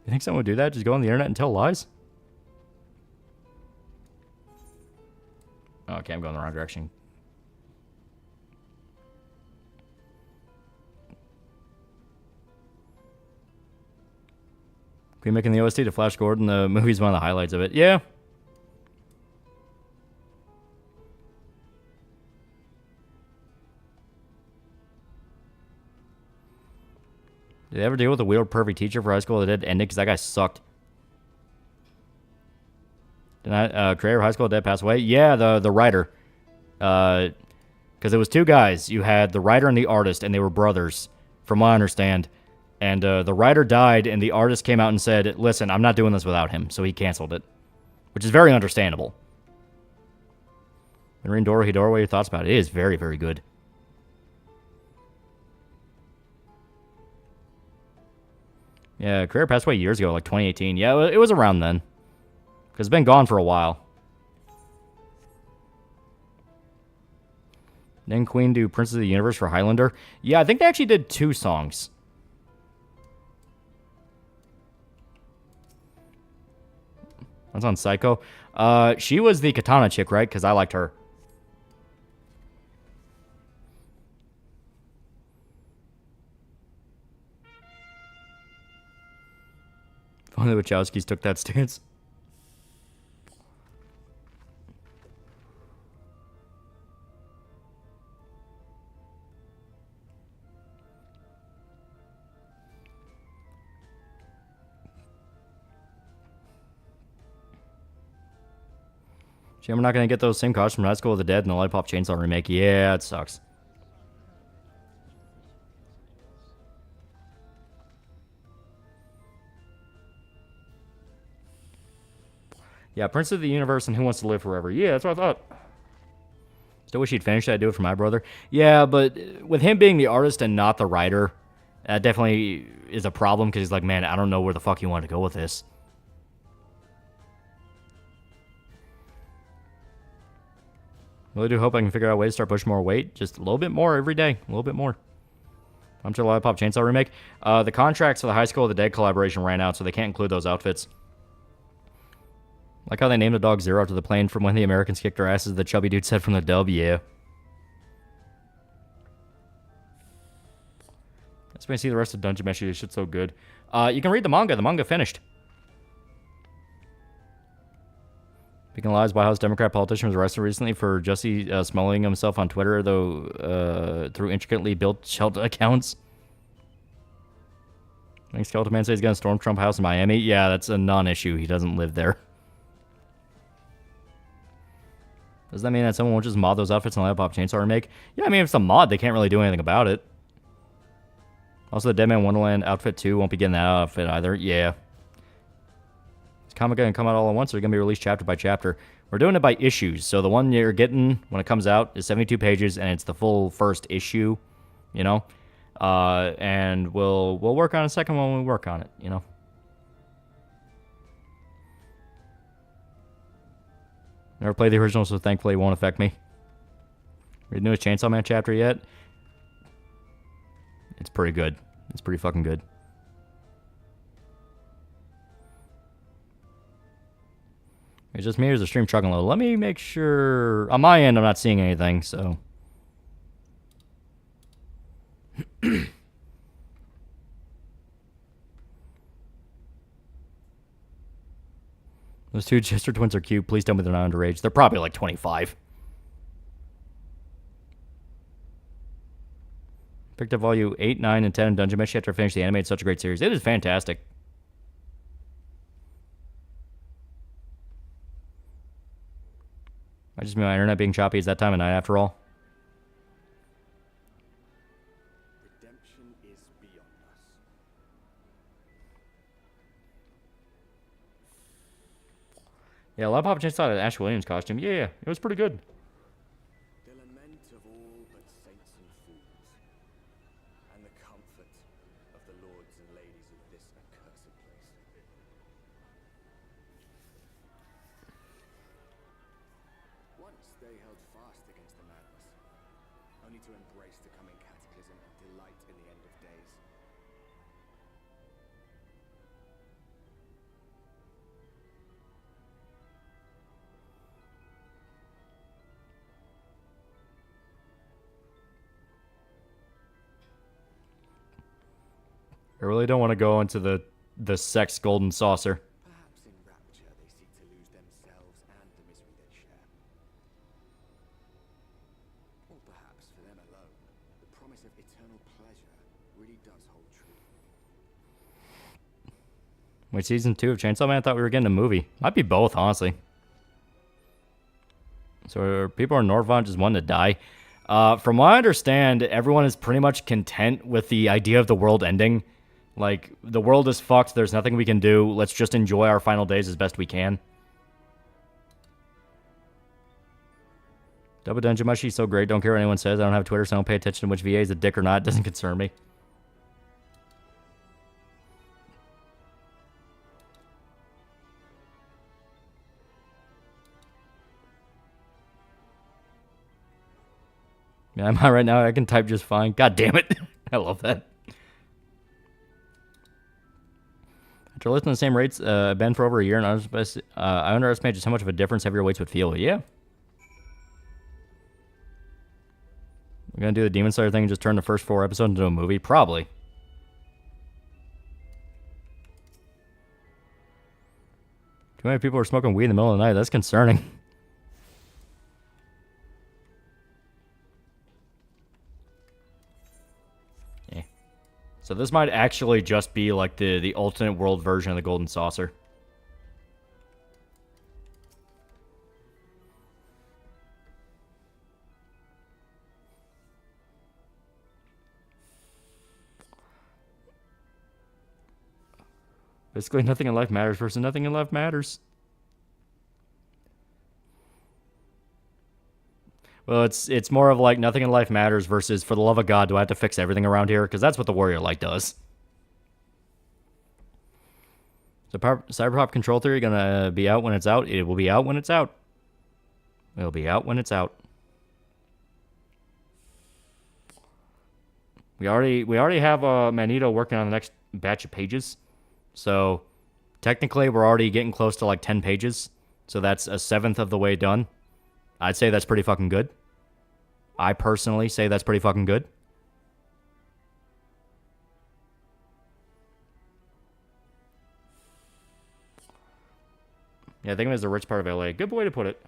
You think someone would do that? Just go on the internet and tell lies? Okay, I'm going the wrong direction. Queen making the OST to Flash Gordon. The movie's one of the highlights of it. Yeah. Did they ever deal with a weird pervy teacher for High School that ended? Because that guy sucked. Did creator of High School of the Dead pass away? Yeah, the writer. Because it was two guys. You had the writer and the artist, and they were brothers, from what I understand. And the writer died, and the artist came out and said, listen, I'm not doing this without him. So he canceled it. Which is very understandable. Been reading Doro Hidoro. What are your thoughts about it? It is very, very good. Yeah, career passed away years ago, like 2018. Yeah, it was around then. Because it's been gone for a while. Then Queen do Prince of the Universe for Highlander. Yeah, I think they actually did 2 songs. That's on Psycho. She was the Katana chick, right? Because I liked her. Funny the Wachowskis took that stance. Shame we're not going to get those same costumes from High School of the Dead and the Lollipop Chainsaw remake. Yeah, it sucks. Yeah, Prince of the Universe and Who Wants to Live Forever. Yeah, that's what I thought. Still wish he'd finished that. I'd do it for my brother. Yeah, but with him being the artist and not the writer, that definitely is a problem because he's like, man, I don't know where the fuck you want to go with this. Really do hope I can figure out a way to start pushing more weight. Just a little bit more every day. A little bit more. I'm sure Lollipop Chainsaw remake. The contracts for the High School of the Dead collaboration ran out, so they can't include those outfits. Like how they named the dog Zero after the plane from when the Americans kicked our asses, the chubby dude said from the dub, yeah. That's when I see the rest of Dungeon Mesh. This shit's so good. You can read the manga. The manga finished. Speaking of lies, White House Democrat politician was arrested recently for Jussie smelling himself on Twitter, though through intricately built shell accounts. I think Skeleton Man says he's going to storm Trump House in Miami. Yeah, that's a non-issue. He doesn't live there. Does that mean that someone won't just mod those outfits in the Lollipop Chainsaw remake? Yeah, I mean, if it's a mod, they can't really do anything about it. Also, the Dead Man Wonderland outfit 2 won't be getting that outfit either. Yeah. Is comic going to come out all at once, or are going to be released chapter by chapter? We're doing it by issues. So the one you're getting when it comes out is 72 pages, and it's the full first issue, you know? And we'll work on a second one when we work on it, you know? Never played the original, so thankfully it won't affect me. Read the newest Chainsaw Man chapter yet? It's pretty good. It's pretty fucking good. It's just me or is the stream chugging low? Let me make sure. On my end, I'm not seeing anything, so. Those 2 Chester twins are cute. Please tell me they're not underage. They're probably like 25. Picked up volume 8, 9, and 10 in Dungeon Mesh after I finished the anime. It's such a great series. It is fantastic. I just mean my internet being choppy. It's that time of night after all. Redemption is beyond us. Yeah, a lot of Papa Chan saw that Ash Williams costume. Yeah, it was pretty good. The lament of all but saints and fools, and the comfort of the lords and ladies of this accursed place. Once they held fast against the madness, only to embrace the coming cataclysm and delight in the end of days. I really don't want to go into the sex golden saucer. Perhaps in rapture they seek to lose themselves and the misery they share. Or perhaps for them alone, the promise of eternal pleasure really does hold true. Wait, season 2 of Chainsaw Man? I thought we were getting a movie. Might be both, honestly. So people in Norvant just wanting to die. From what I understand, everyone is pretty much content with the idea of the world ending. Like, the world is fucked, there's nothing we can do, let's just enjoy our final days as best we can. Double Dungeon Mushy's so great. Don't care what anyone says. I don't have Twitter, so I don't pay attention to which VA is a dick or not. It doesn't concern me. Yeah, I'm high right now. I can type just fine. God damn it. I love that. After listening to the same rates I've been for over a year, and I underestimate just how much of a difference heavier weights would feel. Yeah. We're going to do the Demon Slayer thing and just turn the first 4 episodes into a movie? Probably. Too many people are smoking weed in the middle of the night. That's concerning. Yeah. So this might actually just be like the alternate world version of the Golden Saucer. Basically, nothing in life matters versus nothing in life matters. Well, it's more of like nothing in life matters versus for the love of God, do I have to fix everything around here? Because that's what the Warrior Light does. So Cyberpop Control Theory gonna be out when it's out? It will be out when it's out. It'll be out when it's out. We already have Magneto working on the next batch of pages. So, technically, we're already getting close to like 10 pages. So that's a 1/7 of the way done. I'd say that's pretty fucking good. I personally say that's pretty fucking good. Yeah, I think it was the rich part of LA. Good way to put it.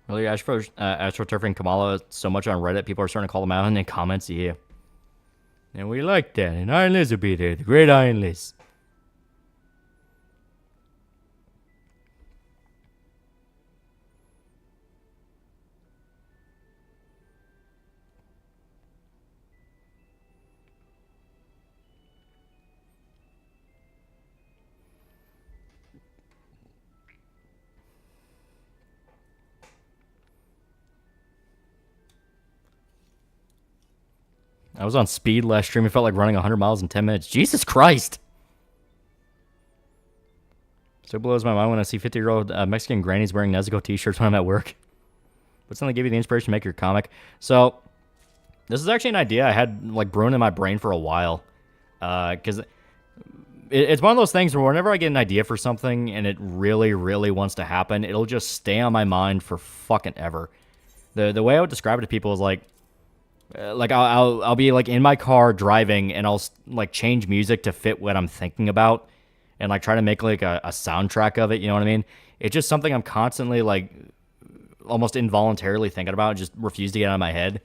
Earlier, AstroTurfing Kamala so much on Reddit, people are starting to call them out in the comments. Yeah. And we like that. And Iron Liz will be there. The great Iron Liz. I was on speed last stream. It felt like running 100 miles in 10 minutes. Jesus Christ. So blows my mind when I see 50-year-old Mexican grannies wearing Nezuko t-shirts when I'm at work. What's something that gave you the inspiration to make your comic? So, this is actually an idea I had like brewing in my brain for a while. Because it's one of those things where whenever I get an idea for something and it really, really wants to happen, it'll just stay on my mind for fucking ever. The way I would describe it to people is like I'll be like in my car driving and I'll like change music to fit what I'm thinking about and like try to make like a soundtrack of it. You know what I mean? It's just something I'm constantly like almost involuntarily thinking about and just refuse to get out of my head.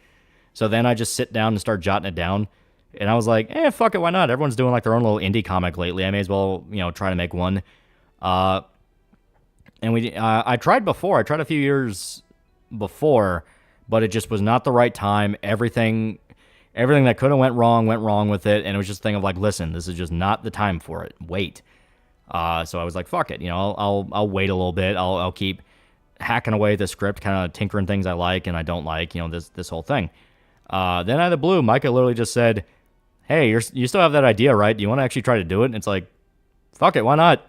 So then I just sit down and start jotting it down. And I was like, fuck it, why not? Everyone's doing like their own little indie comic lately. I may as well, try to make one. And I tried before. I tried a few years before, but it just was not the right time. Everything that could have went wrong with it. And it was just a thing of like, listen, this is just not the time for it. Wait. So I was like, fuck it. I'll wait a little bit. I'll keep hacking away at the script, kind of tinkering things I like and I don't like, this whole thing. Then out of the blue, Micah literally just said, hey, you still have that idea, right? Do you want to actually try to do it? And it's like, fuck it, why not?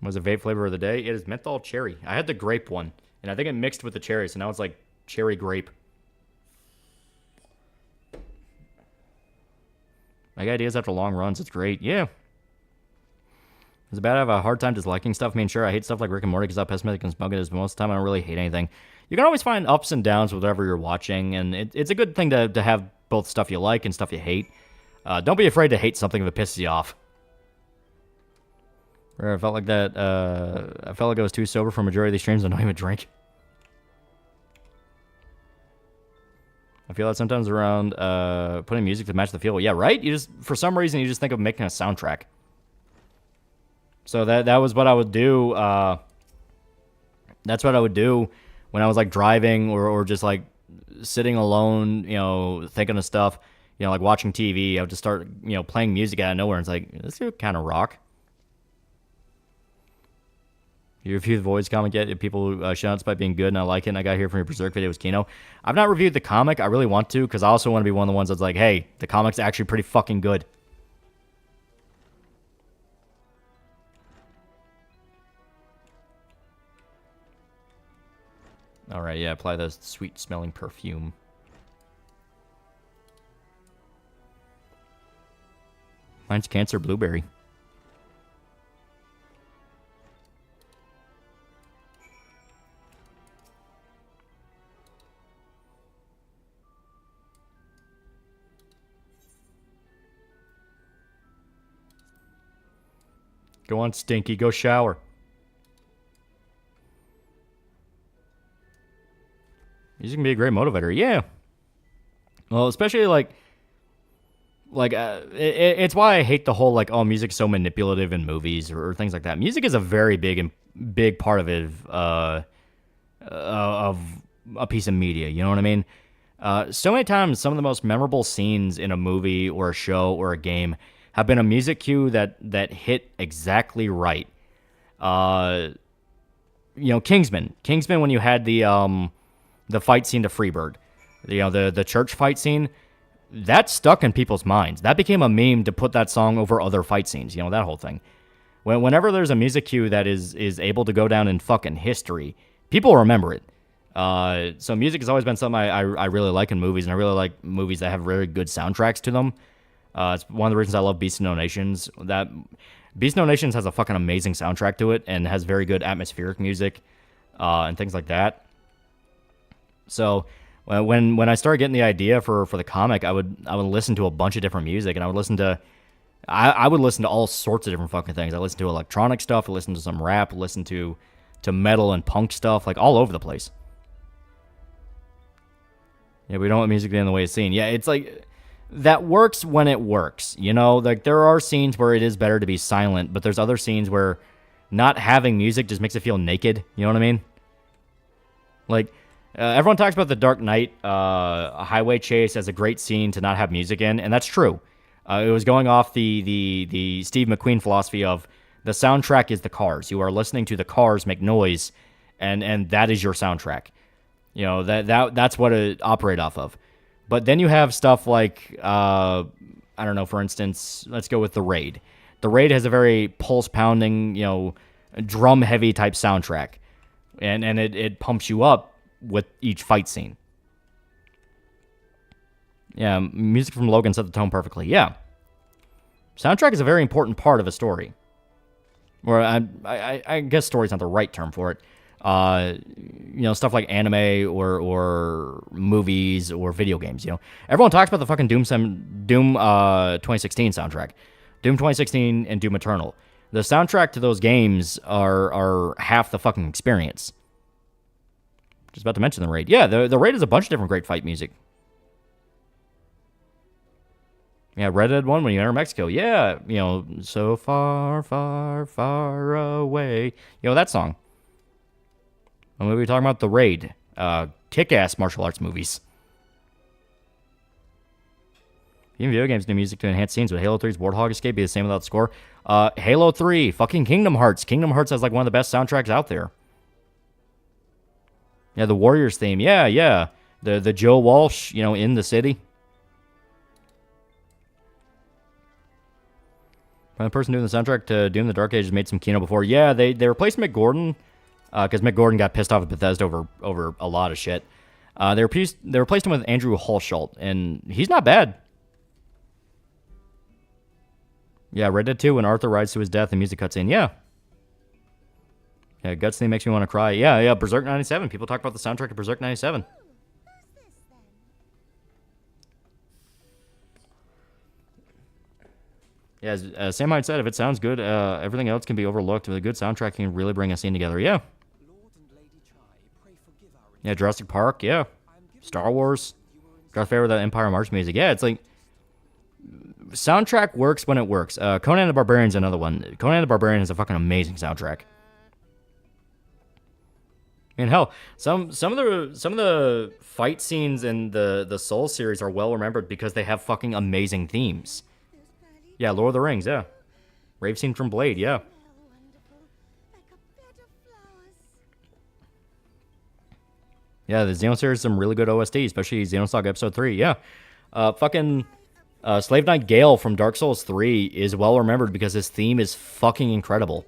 Was it vape flavor of the day? It is menthol cherry. I had the grape one, and I think it mixed with the cherry, so now it's like cherry grape. I got ideas after long runs. It's great. Yeah. It's bad I have a hard time disliking stuff. I mean, sure, I hate stuff like Rick and Morty because how pessimistic and smug it is, but most of the time I don't really hate anything. You can always find ups and downs with whatever you're watching, and it's a good thing to have both stuff you like and stuff you hate. Don't be afraid to hate something if it pisses you off. I felt like that. I felt like I was too sober for a majority of these streams. I don't even drink. I feel that sometimes around putting music to match the feel. Yeah, right? For some reason, you just think of making a soundtrack. So that was what I would do. That's what I would do when I was like driving or just like sitting alone, thinking of stuff. You know, like watching TV, I would just start, you know, playing music out of nowhere, and it's like, this is kind of rock. You reviewed the Voids comic yet? People shout out despite being good, and I like it, and I got here from your Berserk video with Kino. I've not reviewed the comic. I really want to, because I also want to be one of the ones that's like, hey, the comic's actually pretty fucking good. Alright, yeah, apply the sweet-smelling perfume. Mine's Cancer Blueberry. Go on, Stinky. Go shower. Music can be a great motivator. Yeah. Well, especially it's why I hate the whole like, oh, music's so manipulative in movies or things like that. Music is a very big part of it, of a piece of media. You know what I mean? So many times, some of the most memorable scenes in a movie or a show or a game have been a music cue that hit exactly right. You know, Kingsman, when you had the fight scene to Freebird, you know, the church fight scene, that stuck in people's minds. That became a meme to put that song over other fight scenes. You know, that whole thing. Whenever there's a music cue that is able to go down in fucking history, people remember it. So music has always been something I really like in movies, and I really like movies that have very good soundtracks to them. It's one of the reasons I love Beast of No Nations. That Beast of No Nations has a fucking amazing soundtrack to it and has very good atmospheric music and things like that. So when I started getting the idea for the comic, I would listen to a bunch of different music, and I would listen to all sorts of different fucking things. I listened to electronic stuff, I listened to some rap, listen to metal and punk stuff, like all over the place. Yeah, we don't want music to be in the way of scene. Yeah, it's like that works when it works. You know, like there are scenes where it is better to be silent, but there's other scenes where not having music just makes it feel naked. You know what I mean? Like everyone talks about the Dark Knight highway chase as a great scene to not have music in, and that's true. It was going off the Steve McQueen philosophy of the soundtrack is the cars. You are listening to the cars make noise, and that is your soundtrack. You know, that's what it operate off of. But then you have stuff like, I don't know, for instance, let's go with The Raid. The Raid has a very pulse-pounding, you know, drum-heavy type soundtrack. And it pumps you up with each fight scene. Yeah, music from Logan set the tone perfectly. Yeah. Soundtrack is a very important part of a story. Or I guess story's not the right term for it. You know, stuff like anime or movies or video games, you know. Everyone talks about the fucking Doom 2016 soundtrack. Doom 2016 and Doom Eternal. The soundtrack to those games are half the fucking experience. Just about to mention The Raid. Yeah, the Raid is a bunch of different great fight music. Yeah, Red Dead 1 when you enter Mexico. Yeah, you know, so far, far, far away. You know, that song. And we were talking about The Raid. Kick-ass martial arts movies. Even video games do music to enhance scenes. Would Halo 3's Warthog Escape be the same without the score? Halo 3, fucking Kingdom Hearts. Kingdom Hearts has like one of the best soundtracks out there. Yeah, the Warriors theme. Yeah. The Joe Walsh, you know, in the city. The person doing the soundtrack to Doom the Dark Ages made some Kino before. Yeah, they replaced Mick Gordon because Mick Gordon got pissed off at Bethesda over a lot of shit. They replaced him with Andrew Hulshult, and he's not bad. Yeah, Red Dead 2 when Arthur rides to his death and music cuts in. Yeah, Guts theme makes me want to cry. Yeah, Berserk 97. People talk about the soundtrack of Berserk 97. Yeah, as Sam Hyde said, if it sounds good, everything else can be overlooked. With a good soundtrack, can really bring a scene together. Yeah. Yeah, Jurassic Park. Yeah. Star Wars. Darth Vader with that Empire March music. Yeah, it's like soundtrack works when it works. Conan the Barbarian's another one. Conan the Barbarian has a fucking amazing soundtrack. I mean, hell, some of the fight scenes in the Soul series are well remembered because they have fucking amazing themes. Yeah, Lord of the Rings, yeah. Rave scene from Blade, yeah. Yeah, the Xeno series is some really good OST, especially Xenosaga Episode 3, yeah. Fucking Slave Knight Gale from Dark Souls 3 is well remembered because his theme is fucking incredible.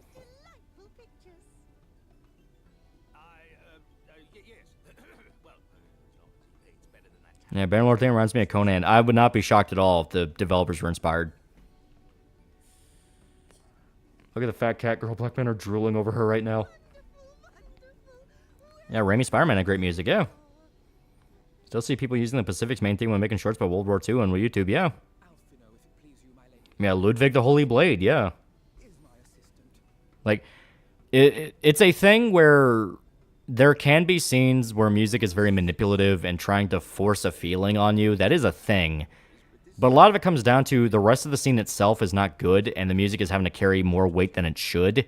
Yeah, Bannerlord thing reminds me of Conan. I would not be shocked at all if the developers were inspired. Look at the fat cat girl. Black men are drooling over her right now. Yeah, Raimi Spider-Man had great music, yeah. Still see people using the Pacific's main theme when making shorts about World War II on YouTube, yeah. Yeah, Ludwig the Holy Blade, yeah. Like, it's a thing where there can be scenes where music is very manipulative and trying to force a feeling on you. That is a thing. But a lot of it comes down to the rest of the scene itself is not good, and the music is having to carry more weight than it should.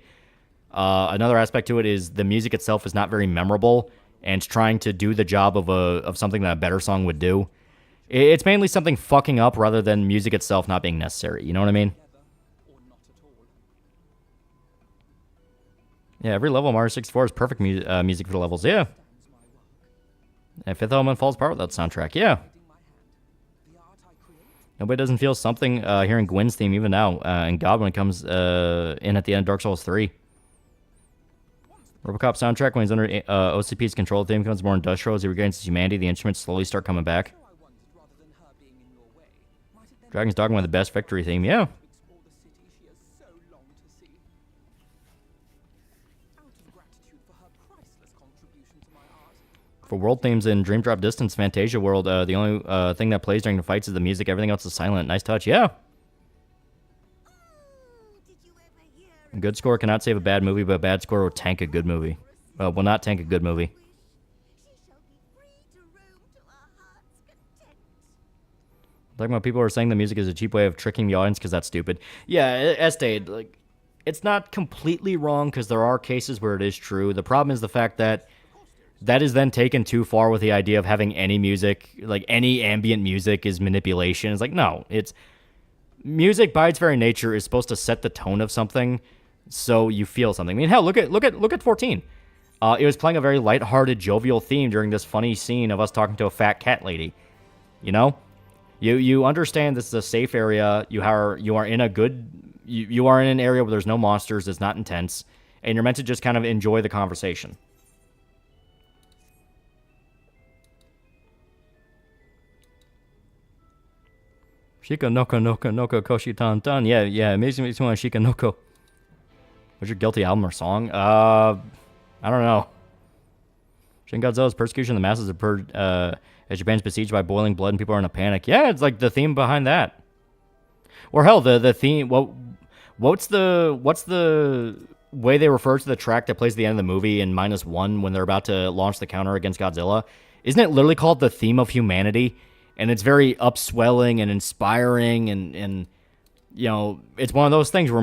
Another aspect to it is the music itself is not very memorable, and it's trying to do the job of something that a better song would do. It's mainly something fucking up rather than music itself not being necessary. You know what I mean? Yeah, every level of Mario 64 is perfect music for the levels. Yeah. And Fifth Element falls apart without soundtrack. Yeah. Nobody doesn't feel something hearing Gwen's theme even now. And God when it comes in at the end of Dark Souls 3. Robocop soundtrack, when he's under OCP's control, the theme becomes more industrial as he regains his humanity. The instruments slowly start coming back. Dragon's Dogma with the best victory theme. Yeah. For world themes in Dream Drop Distance, Fantasia World, the only thing that plays during the fights is the music. Everything else is silent. Nice touch. Yeah. A good score cannot save a bad movie, but a bad score will tank a good movie. Will not tank a good movie. Talking about people who are saying the music is a cheap way of tricking the audience because that's stupid. Yeah, Estade, like, it's not completely wrong because there are cases where it is true. The problem is the fact that that is then taken too far with the idea of having any music, like any ambient music is manipulation. It's like, no, it's music by its very nature is supposed to set the tone of something so you feel something. I mean, hell, look at 14. It was playing a very lighthearted, jovial theme during this funny scene of us talking to a fat cat lady. You know? You understand this is a safe area. You are in a good you are in an area where there's no monsters, it's not intense, and you're meant to just kind of enjoy the conversation. Shika noko noko noko koshi tan tan. Yeah, amazing makes me want Shika noko. What's your guilty album or song? I don't know. Shin Godzilla's persecution of the masses as Japan's besieged by boiling blood and people are in a panic. Yeah, it's like the theme behind that. Or hell, the theme. What's the way they refer to the track that plays at the end of the movie in -1 when they're about to launch the counter against Godzilla? Isn't it literally called The Theme of Humanity? And it's very upswelling and inspiring, and you know, it's one of those things where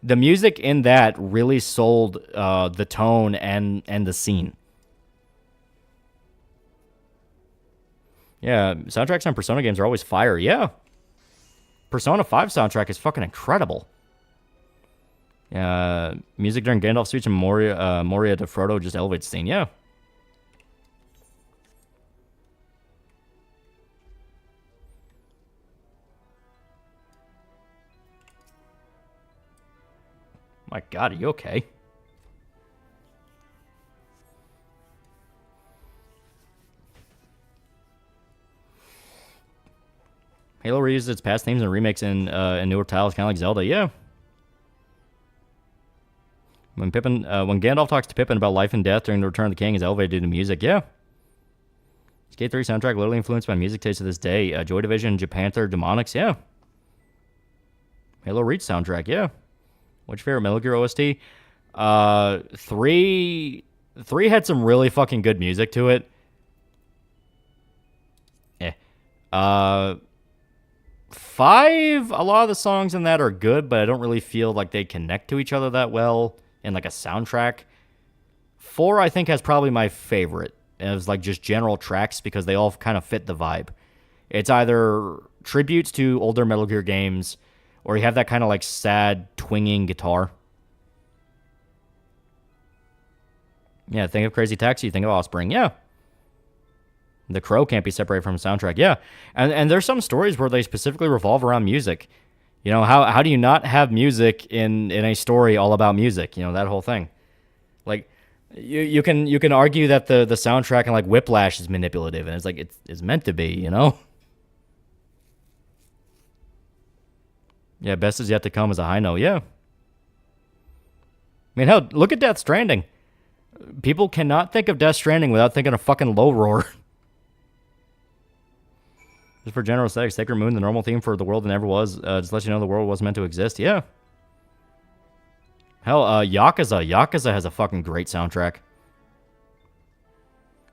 the music in that really sold the tone and the scene. Yeah, soundtracks on Persona games are always fire. Yeah. Persona 5 soundtrack is fucking incredible. Music during Gandalf's speech and Moria to Frodo just elevates the scene. Yeah. My God, are you okay? Halo reuses its past themes and remakes in newer titles, kind of like Zelda. Yeah. When Gandalf talks to Pippin about life and death during the Return of the King, is elevated due to music. Yeah. Skate 3 soundtrack literally influenced by music taste to this day. Joy Division, Japanther, Demonics. Yeah. Halo Reach soundtrack. Yeah. What's your favorite Metal Gear OST? 3 had some really fucking good music to it. 5, a lot of the songs in that are good, but I don't really feel like they connect to each other that well in like a soundtrack. 4, I think, has probably my favorite. And it was like just general tracks because they all kind of fit the vibe. It's either tributes to older Metal Gear games, or you have that kind of like sad, twinging guitar. Yeah, think of Crazy Taxi, think of Offspring, yeah. The Crow can't be separated from a soundtrack, yeah. And there's some stories where they specifically revolve around music. You know, how do you not have music in a story all about music? You know, that whole thing. Like, you can argue that the soundtrack and like Whiplash is manipulative, and it's like it's meant to be, you know? Yeah, Best Is Yet to Come is a high note, yeah. I mean, hell, look at Death Stranding. People cannot think of Death Stranding without thinking of fucking Low Roar. Just for general aesthetics, Sacred Moon, the normal theme for the world that never was. Just let you know the world wasn't meant to exist. Yeah. Hell, Yakuza. Yakuza has a fucking great soundtrack.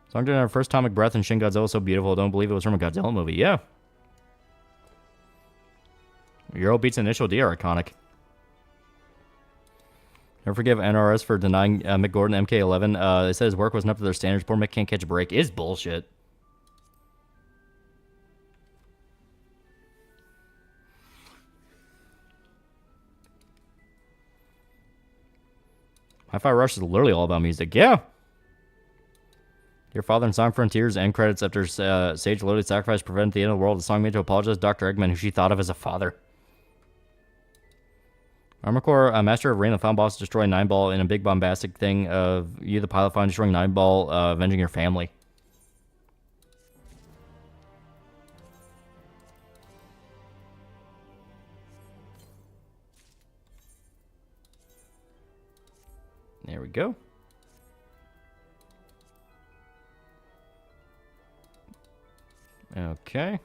Song during our first atomic breath in Shin Godzilla so beautiful. Don't believe it was from a Godzilla movie. Yeah. Eurobeat's Initial D are iconic. Never forgive NRS for denying Mick Gordon MK11. They said his work wasn't up to their standards. Poor Mick can't catch a break. Is bullshit. Hi-Fi Rush is literally all about music. Yeah. Your Father and Song Frontiers end credits after Sage literally sacrificed to prevent the end of the world. The song made to apologize to Dr. Eggman, who she thought of as a father. Armor Core, Master of Rain, the final boss, destroy Nineball in a big bombastic thing of you, the pilot, finally destroying Nineball, avenging your family. There we go. Okay.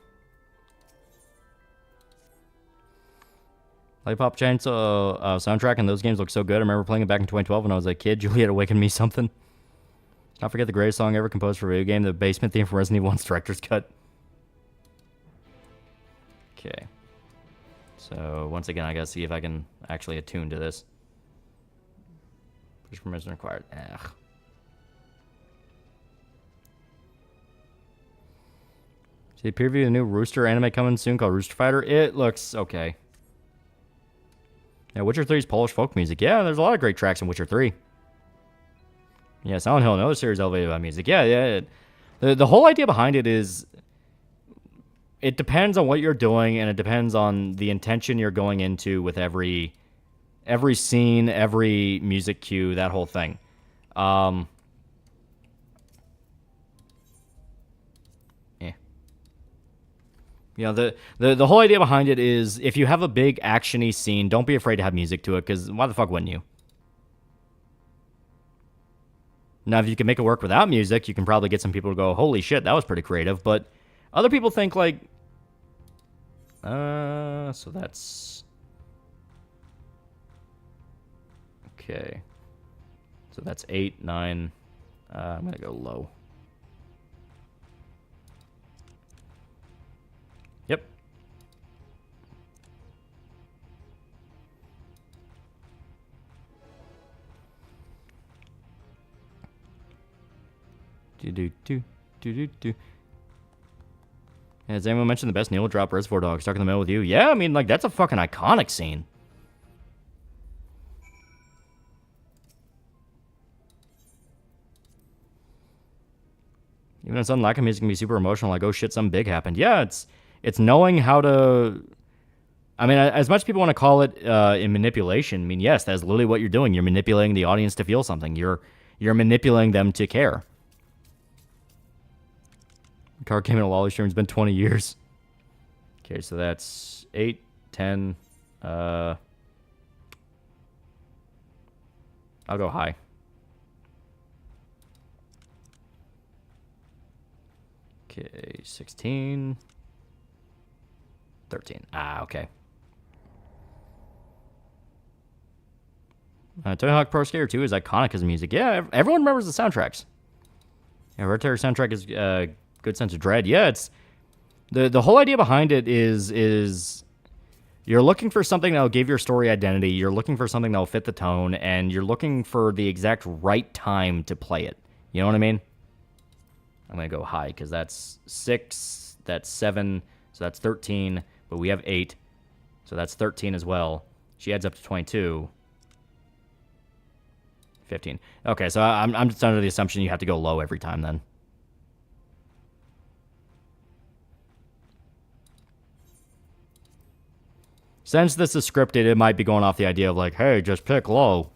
Lollipop Chainsaw soundtrack and those games look so good. I remember playing it back in 2012 when I was a kid. Juliet awakened me something. Not forget the greatest song ever composed for a video game, the basement theme from Resident Evil 1's Director's Cut. Okay. So, once again, I gotta see if I can actually attune to this. Push permission required. Ugh. See the preview of the new Rooster anime coming soon called Rooster Fighter. It looks okay. Yeah, Witcher 3's Polish folk music. Yeah, there's a lot of great tracks in Witcher 3. Yeah, Silent Hill, another series elevated by music. Yeah. The whole idea behind it is it depends on what you're doing, and it depends on the intention you're going into with every scene, every music cue, that whole thing. You know, the whole idea behind it is if you have a big action-y scene, don't be afraid to have music to it, because why the fuck wouldn't you? Now, if you can make it work without music, you can probably get some people to go, holy shit, that was pretty creative, but other people think, like, so that's... Okay. So that's 8, 9, I'm gonna go low. Yep. Do. Has anyone mentioned the best Needle Drop Reservoir Dog stuck in the middle with you? Yeah, I mean, like, that's a fucking iconic scene. Even if some lack of music can be super emotional, like, oh shit, something big happened. Yeah, it's knowing how to... I mean, as much as people want to call it in manipulation, I mean, yes, that's literally what you're doing. You're manipulating the audience to feel something. You're manipulating them to care. The card came in a Lolly stream. It's been 20 years. Okay, so that's 8, 10. I'll go high. Okay, 16. 13. Ah, okay. Tony Hawk Pro Skater 2 is iconic as music. Yeah, everyone remembers the soundtracks. Yeah, Hereditary soundtrack is good sense of dread. Yeah, it's the whole idea behind it is You're looking for something that will give your story identity. You're looking for something that will fit the tone, and you're looking for the exact right time to play it. You know what I mean? I'm going to go high because that's 6, that's 7, so that's 13, but we have 8, so that's 13 as well. She adds up to 22. 15. Okay, so I'm just under the assumption you have to go low every time then. Since this is scripted, it might be going off the idea of like, hey, just pick low.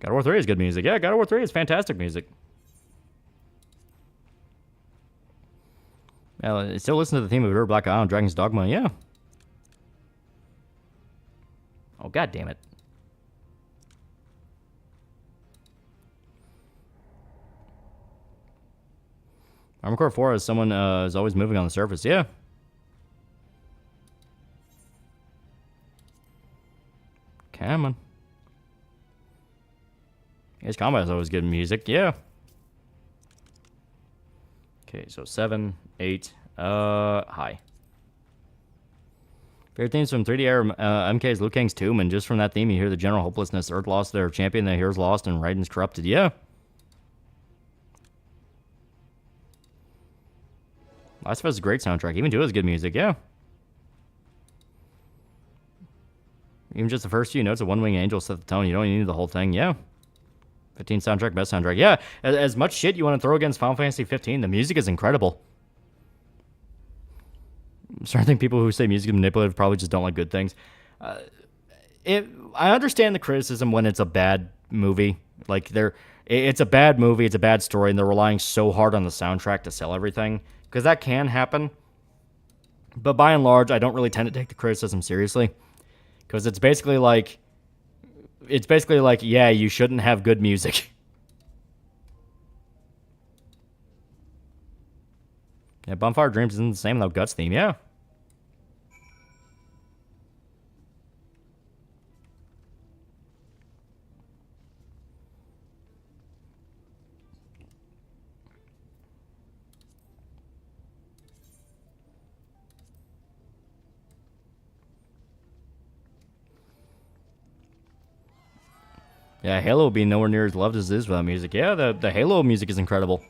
God of War 3 is good music. Yeah, God of War 3 is fantastic music. Yeah, still listen to the theme of River Black Isle and Dragon's Dogma, yeah. Oh, god damn it. Armored Core 4 is someone is always moving on the surface, yeah. Come on. His combat is always good music, yeah. Okay, so 7, 8, high. Favorite themes from 3D era MK's Liu Kang's Tomb, and just from that theme you hear the general hopelessness. Earth lost their champion, the heroes lost, and Raiden's corrupted, yeah. Last of Us is a great soundtrack. Even 2 is good music, yeah. Even just the first few notes of One Wing Angel set the tone. You don't need the whole thing. Yeah. 15 soundtrack, best soundtrack. Yeah. As much shit you want to throw against Final Fantasy 15, the music is incredible. I'm starting to think people who say music is manipulative probably just don't like good things. I understand the criticism when it's a bad movie. Like, it's a bad movie, it's a bad story, and they're relying so hard on the soundtrack to sell everything. Because that can happen. But by and large, I don't really tend to take the criticism seriously. Because it's basically like, yeah, you shouldn't have good music. Yeah, Bonfire Dreams isn't the same without Guts theme, yeah. Yeah, Halo will be nowhere near as loved as it is without music. Yeah, the Halo music is incredible.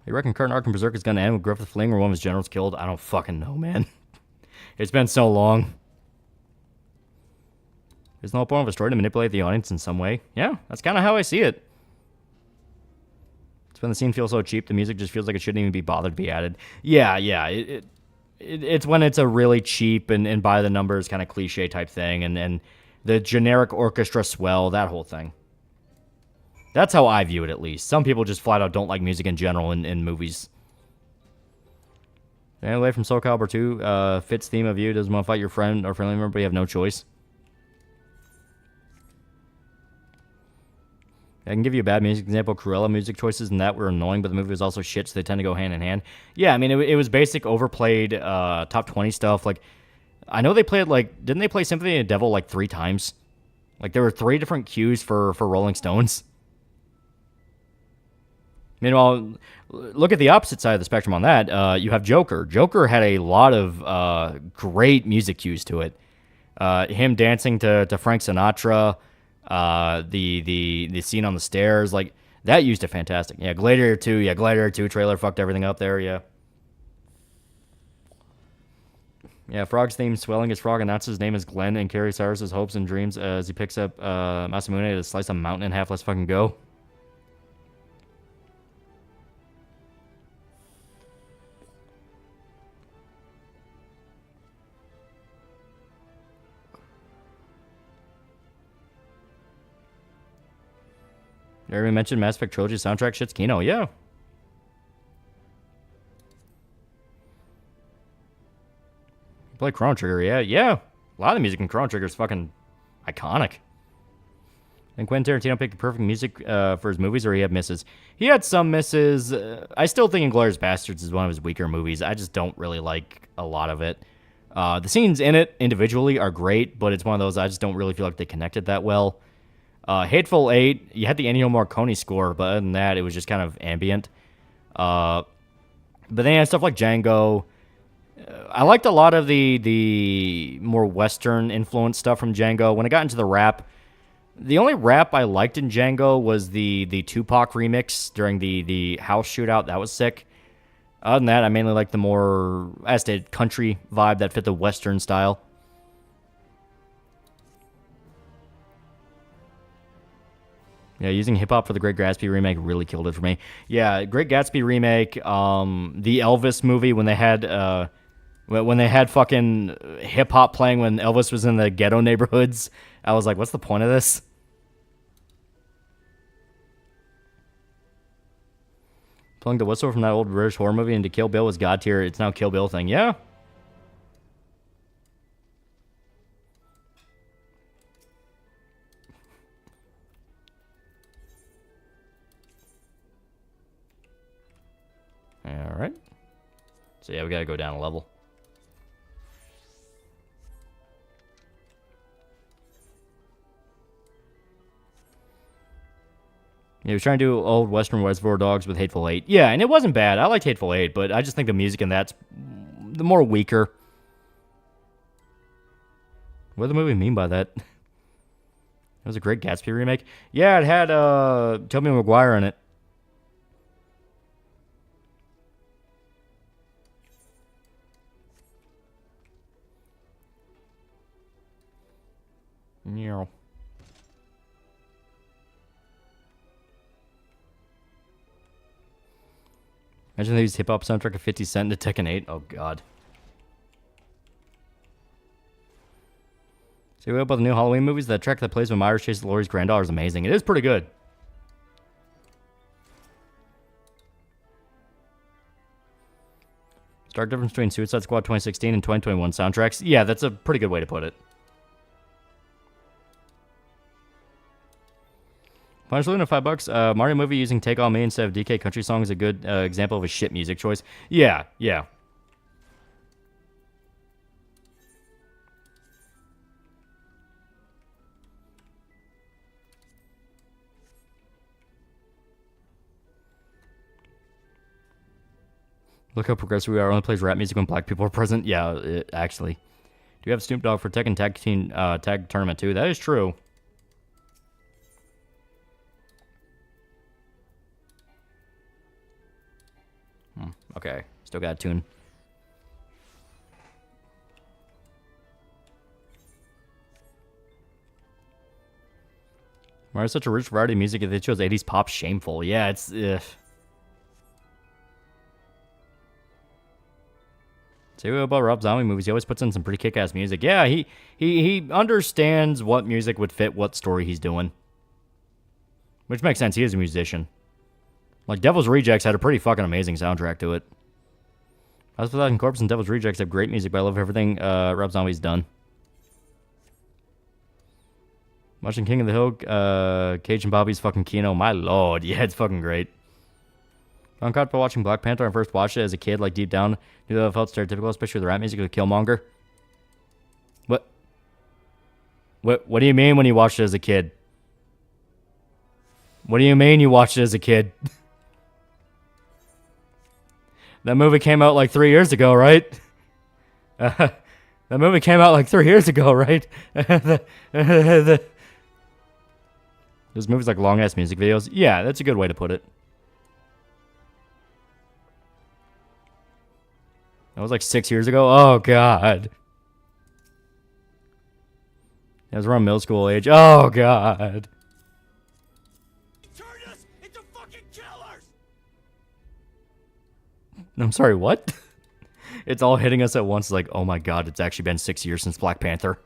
You reckon current arc in Berserk is going to end with Griffith fleeing where one of his generals killed? I don't fucking know, man. It's been so long. Isn't the whole point of a story to manipulate the audience in some way? Yeah, that's kind of how I see it. It's when the scene feels so cheap, the music just feels like it shouldn't even be bothered to be added. Yeah. It's when it's a really cheap and by the numbers kind of cliche type thing, and the generic orchestra swell, that whole thing. That's how I view it, at least. Some people just flat out don't like music in general in movies. Anyway, from Soul Calibur 2, Fitz theme of you doesn't want to fight your friend or family member, but you have no choice. I can give you a bad music example. Cruella music choices and that were annoying, but the movie was also shit, so they tend to go hand in hand. Yeah, I mean, it was basic, overplayed, top 20 stuff. Like, I know they played, like, didn't they play Symphony of the Devil, like, 3 times? Like, there were 3 different cues for Rolling Stones. Meanwhile, look at the opposite side of the spectrum on that. You have Joker. Joker had a lot of great music cues to it. Him dancing to Frank Sinatra, the scene on the stairs, like, that used it fantastic. Yeah, Gladiator 2. Yeah, Gladiator 2 trailer fucked everything up there, yeah. Yeah, Frog's theme, swelling his frog, announces his name is Glenn and carries Cyrus's hopes and dreams as he picks up Masamune to slice a mountain in half. Let's fucking go. Did I already mention Mass Effect Trilogy soundtrack shit's Kino? Yeah. Play Chrono Trigger, yeah. A lot of the music in Chrono Trigger is fucking iconic. And Quentin Tarantino picked the perfect music for his movies, or he had misses? He had some misses. I still think Inglourious Basterds is one of his weaker movies. I just don't really like a lot of it. The scenes in it individually are great, but it's one of those I just don't really feel like they connected that well. Hateful Eight, you had the Ennio Morricone score, but other than that, it was just kind of ambient. But then you had stuff like Django. I liked a lot of the more Western influenced stuff from Django. When I got into the rap, the only rap I liked in Django was the Tupac remix during the house shootout. That was sick. Other than that, I mainly like the more, as stated, country vibe that fit the Western style. Yeah, using hip-hop for the Great Gatsby remake really killed it for me. Yeah, Great Gatsby remake, the Elvis movie when they had fucking hip-hop playing when Elvis was in the ghetto neighborhoods. I was like, what's the point of this? Pulling the whistle from that old British horror movie into Kill Bill was God tier. It's now Kill Bill thing. Yeah. All right. So yeah, we gotta go down a level. Yeah, he was trying to do old Western Reservoir Dogs with Hateful Eight. Yeah, and it wasn't bad. I liked Hateful Eight, but I just think the music in that's the more weaker. What did the movie mean by that? It was a Great Gatsby remake. Yeah, it had Tobey Maguire in it. Yeah. Imagine they used hip-hop soundtrack of 50 Cent to Tekken 8. Oh, God. So what about the new Halloween movies? That track that plays when Myers chases Laurie's granddaughter is amazing. It is pretty good. Stark difference between Suicide Squad 2016 and 2021 soundtracks. Yeah, that's a pretty good way to put it. Punch Luna, $5. Mario movie using Take On Me instead of DK Country Song is a good example of a shit music choice. Yeah, yeah. Look how progressive we are. Only plays rap music when black people are present. Yeah, actually. Do you have Snoop Dogg for Tekken Tag Team Tag Tournament too? That is true. Okay, still got a tune. Mario's such a rich variety of music that they chose 80s pop shameful. Yeah, it's... Say what about Rob Zombie movies? He always puts in some pretty kick-ass music. Yeah, he understands what music would fit what story he's doing. Which makes sense. He is a musician. Like, Devil's Rejects had a pretty fucking amazing soundtrack to it. House of a Thousand Corpses and Devil's Rejects have great music, but I love everything Rob Zombie's done. Watching King of the Hill, Cage and Bobby's fucking Kino. My lord, yeah, it's fucking great. I'm caught by watching Black Panther. I first watched it as a kid, like deep down. Knew that it felt stereotypical, especially with the rap music of Killmonger. What do you mean when you watched it as a kid? What do you mean you watched it as a kid? That movie came out like 3 years ago, right? That movie came out like 3 years ago, right? Those movies like long-ass music videos. Yeah, that's a good way to put it. That was like 6 years ago? Oh, God. That was around middle school age. Oh, God. I'm sorry, what? It's all hitting us at once like, oh my God, it's actually been 6 years since Black Panther.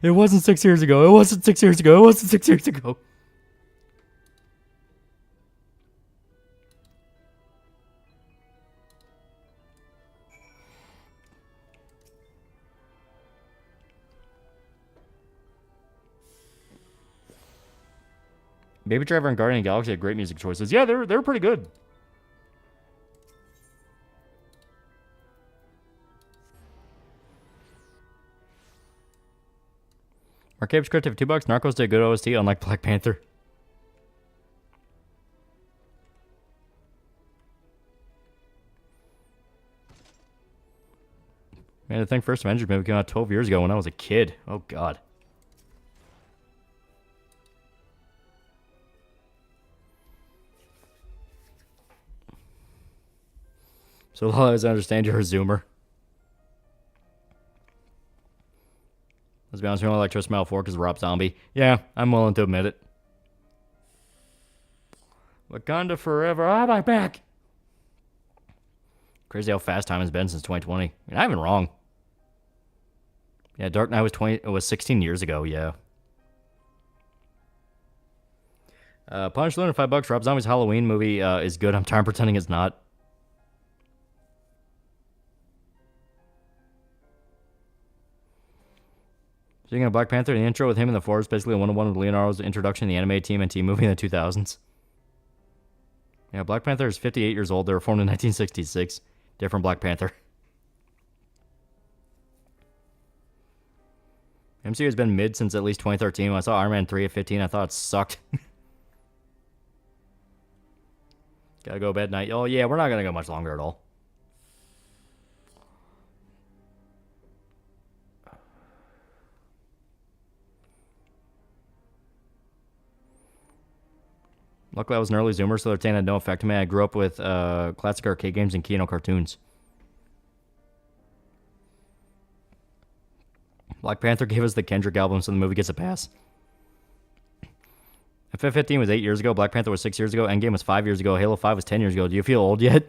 It wasn't 6 years ago. It wasn't 6 years ago. It wasn't 6 years ago. Baby Driver and Guardian of the Galaxy had great music choices. Yeah, they're pretty good. Arcade script of $2. Narcos did a good OST, unlike Black Panther. Man, I think first Avengers movie came out 12 years ago when I was a kid. Oh, God. So long as I understand you're a Zoomer. Let's be honest, we only like Twist Metal 4 because of Rob Zombie. Yeah, I'm willing to admit it. Wakanda forever. Ah, my back. Crazy how fast time has been since 2020. You're not even wrong. Yeah, Dark Knight was 16 years ago, yeah. Punish Luna, $5. Rob Zombie's Halloween movie is good. I'm tired of pretending it's not. Speaking of Black Panther, the intro with him in the forest, basically a one-on-one with Leonardo's introduction to the anime team and team movie in the 2000s. Yeah, Black Panther is 58 years old. They were formed in 1966. Different Black Panther. MCU has been mid since at least 2013. When I saw Iron Man 3 at 15, I thought it sucked. Gotta go bed night. Oh, yeah, we're not gonna go much longer at all. Luckily, I was an early Zoomer, so their tan had no effect on me. I grew up with classic arcade games and Kino cartoons. Black Panther gave us the Kendrick album, so the movie gets a pass. FF15 was 8 years ago. Black Panther was 6 years ago. Endgame was 5 years ago. Halo 5 was 10 years ago. Do you feel old yet?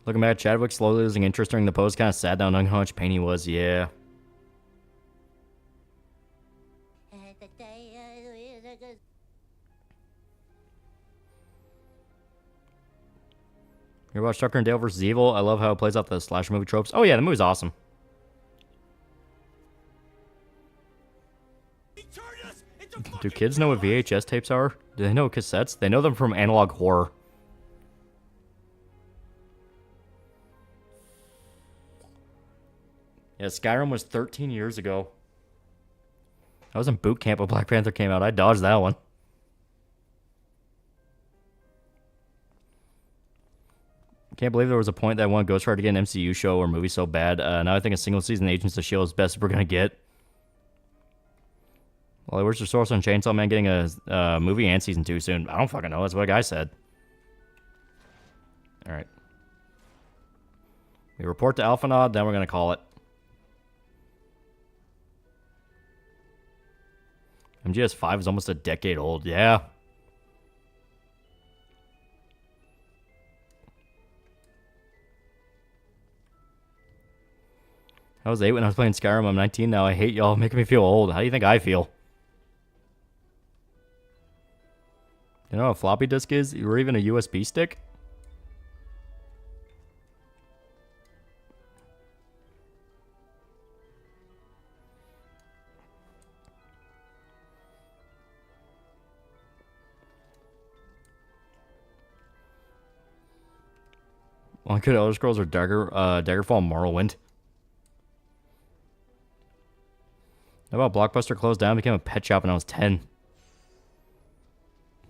Looking back, Chadwick slowly losing interest during the post. Kind of sad now knowing how much pain he was. Yeah. You watch Tucker and Dale vs. Evil? I love how it plays out the slasher movie tropes. Oh yeah, the movie's awesome. Do kids know what VHS tapes are? Do they know cassettes? They know them from analog horror. Yeah, Skyrim was 13 years ago. I was in boot camp when Black Panther came out. I dodged that one. Can't believe there was a point that I wanted Ghost Rider to get an MCU show or movie so bad. Now I think a single season Agents of S.H.I.E.L.D. is best we're going to get. Well, where's your source on Chainsaw Man getting a movie and season 2 soon? I don't fucking know. That's what a guy said. Alright. We report to Alpha Nod, then we're going to call it. MGS5 is almost a decade old. Yeah. I was 8 when I was playing Skyrim. I'm 19 now. I hate y'all making me feel old. How do you think I feel? You know what a floppy disk is? Or even a USB stick? One good Elder Scrolls or Daggerfall Morrowind. How about Blockbuster closed down, became a pet shop when I was 10?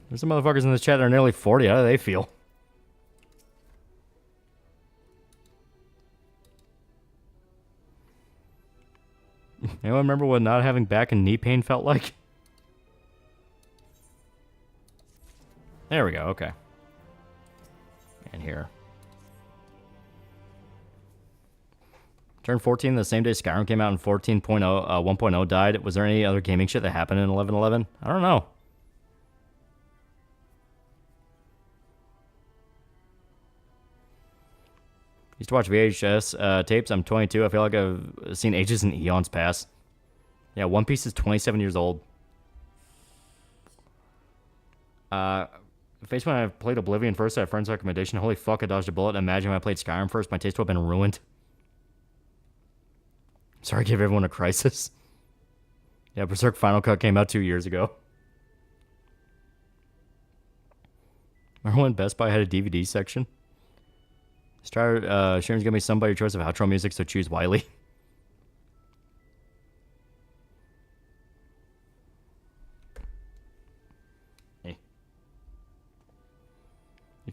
There's some motherfuckers in this chat that are nearly 40. How do they feel? Anyone remember what not having back and knee pain felt like? There we go, okay. And here. Turned 14 the same day Skyrim came out and 1.0 died. Was there any other gaming shit that happened in 11.11? I don't know. Used to watch VHS tapes. I'm 22. I feel like I've seen ages and eons pass. Yeah, One Piece is 27 years old. Face when I played Oblivion first, I had a friend's recommendation. Holy fuck, I dodged a bullet. Imagine when I played Skyrim first, my taste would have been ruined. Sorry, I gave everyone a crisis. Yeah, Berserk Final Cut came out 2 years ago. Remember when Best Buy had a DVD section? Sharon's gonna be somebody your choice of outro music, so choose Wiley.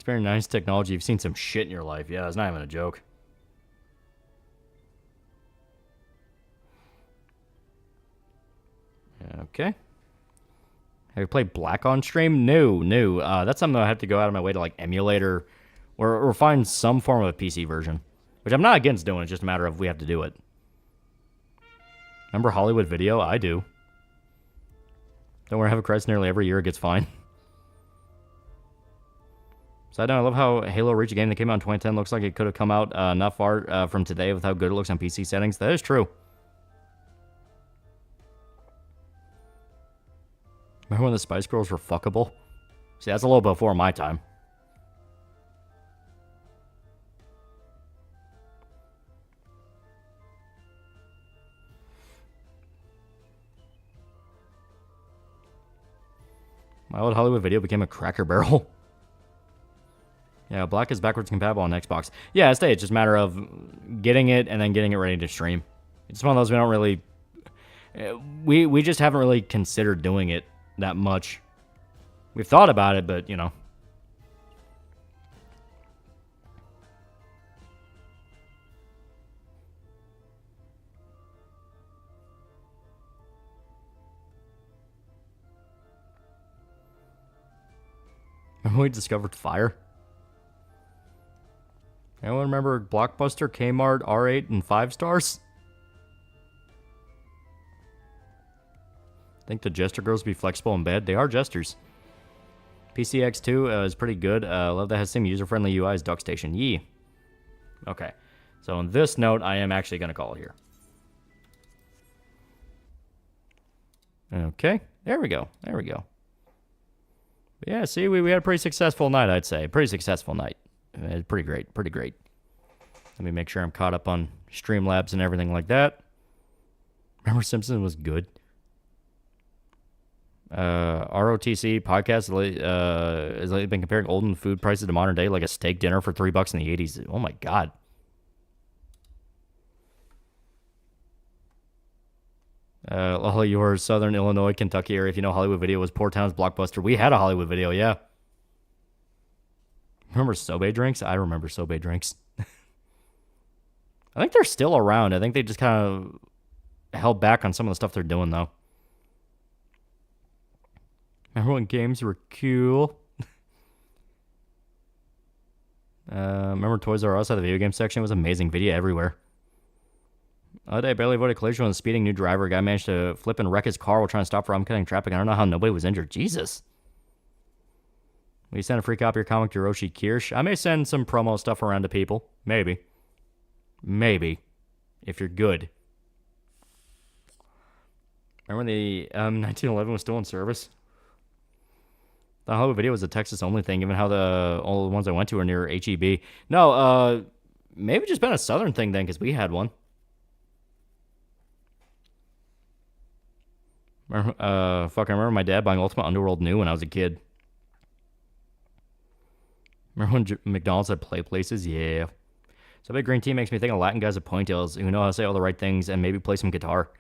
very nice technology. You've seen some shit in your life. Yeah, it's not even a joke. Okay. Have you played Black on stream? No. That's something I have to go out of my way to like emulate or find some form of a PC version. Which I'm not against doing. It's just a matter of we have to do it. Remember Hollywood Video? I do. Don't worry, I have a crisis nearly every year. It gets fine. Side note, I love how Halo Reach, a game that came out in 2010, looks like it could have come out not far from today with how good it looks on PC settings. That is true. Remember when the Spice Girls were fuckable? See, that's a little before my time. My old Hollywood Video became a Cracker Barrel. Yeah, Black is backwards compatible on Xbox. Yeah, it's just a matter of getting it and then getting it ready to stream. It's one of those we don't really... We just haven't really considered doing it that much. We've thought about it, but, you know. Remember we discovered fire? Anyone remember Blockbuster, Kmart, R8, and 5 stars? Think the Jester girls be flexible in bed? They are Jesters. PCX2 is pretty good. Love that it has same user-friendly UI as DuckStation. Yee. Okay. So on this note, I am actually going to call it here. Okay. There we go. There we go. But yeah, see, we had a pretty successful night, I'd say. Pretty successful night. Pretty great. Pretty great. Let me make sure I'm caught up on Streamlabs and everything like that. Remember Simpsons was good? ROTC podcast has lately been comparing olden food prices to modern day, like a steak dinner for $3 in the 80s. Oh my god. Your Southern Illinois, Kentucky area. If you know Hollywood Video was Poor Town's Blockbuster. We had a Hollywood Video, yeah. Remember Sobe drinks? I remember Sobe drinks. I think they're still around. I think they just kind of held back on some of the stuff they're doing, though. Remember when games were cool? Remember Toys R Us had the video game section? It was amazing. Video everywhere. The other day, I barely avoided a collision with a speeding new driver. A guy managed to flip and wreck his car while trying to stop for oncoming traffic. I don't know how nobody was injured. Jesus. Will you send a free copy of your comic to Hiroshi Kirsch? I may send some promo stuff around to people. Maybe. Maybe. If you're good. Remember when the 1911 was still in service? The Hollywood Video was a Texas-only thing, given how all the ones I went to are near HEB. No, maybe just been a Southern thing then, because we had one. I remember my dad buying Ultimate Underworld new when I was a kid. Remember when McDonald's had play places? Yeah. So big green tea makes me think of Latin guys with ponytails who know how to say all the right things and maybe play some guitar.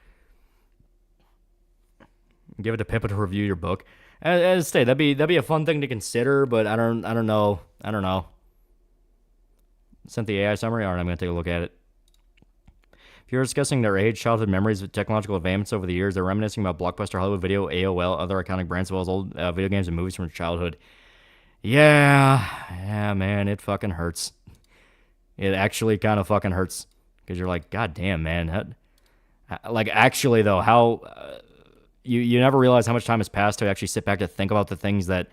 Give it to Pippa to review your book. As I say, that'd be a fun thing to consider, but I don't know. Sent the AI summary. All right, I'm gonna take a look at it. If you're discussing their age, childhood memories of technological advancements over the years, they're reminiscing about Blockbuster, Hollywood Video, AOL, other iconic brands, as well as old video games and movies from childhood. Yeah, man, it fucking hurts. It actually kind of fucking hurts because you're like, God damn, man. Like, actually though, how you never realize how much time has passed to actually sit back to think about the things that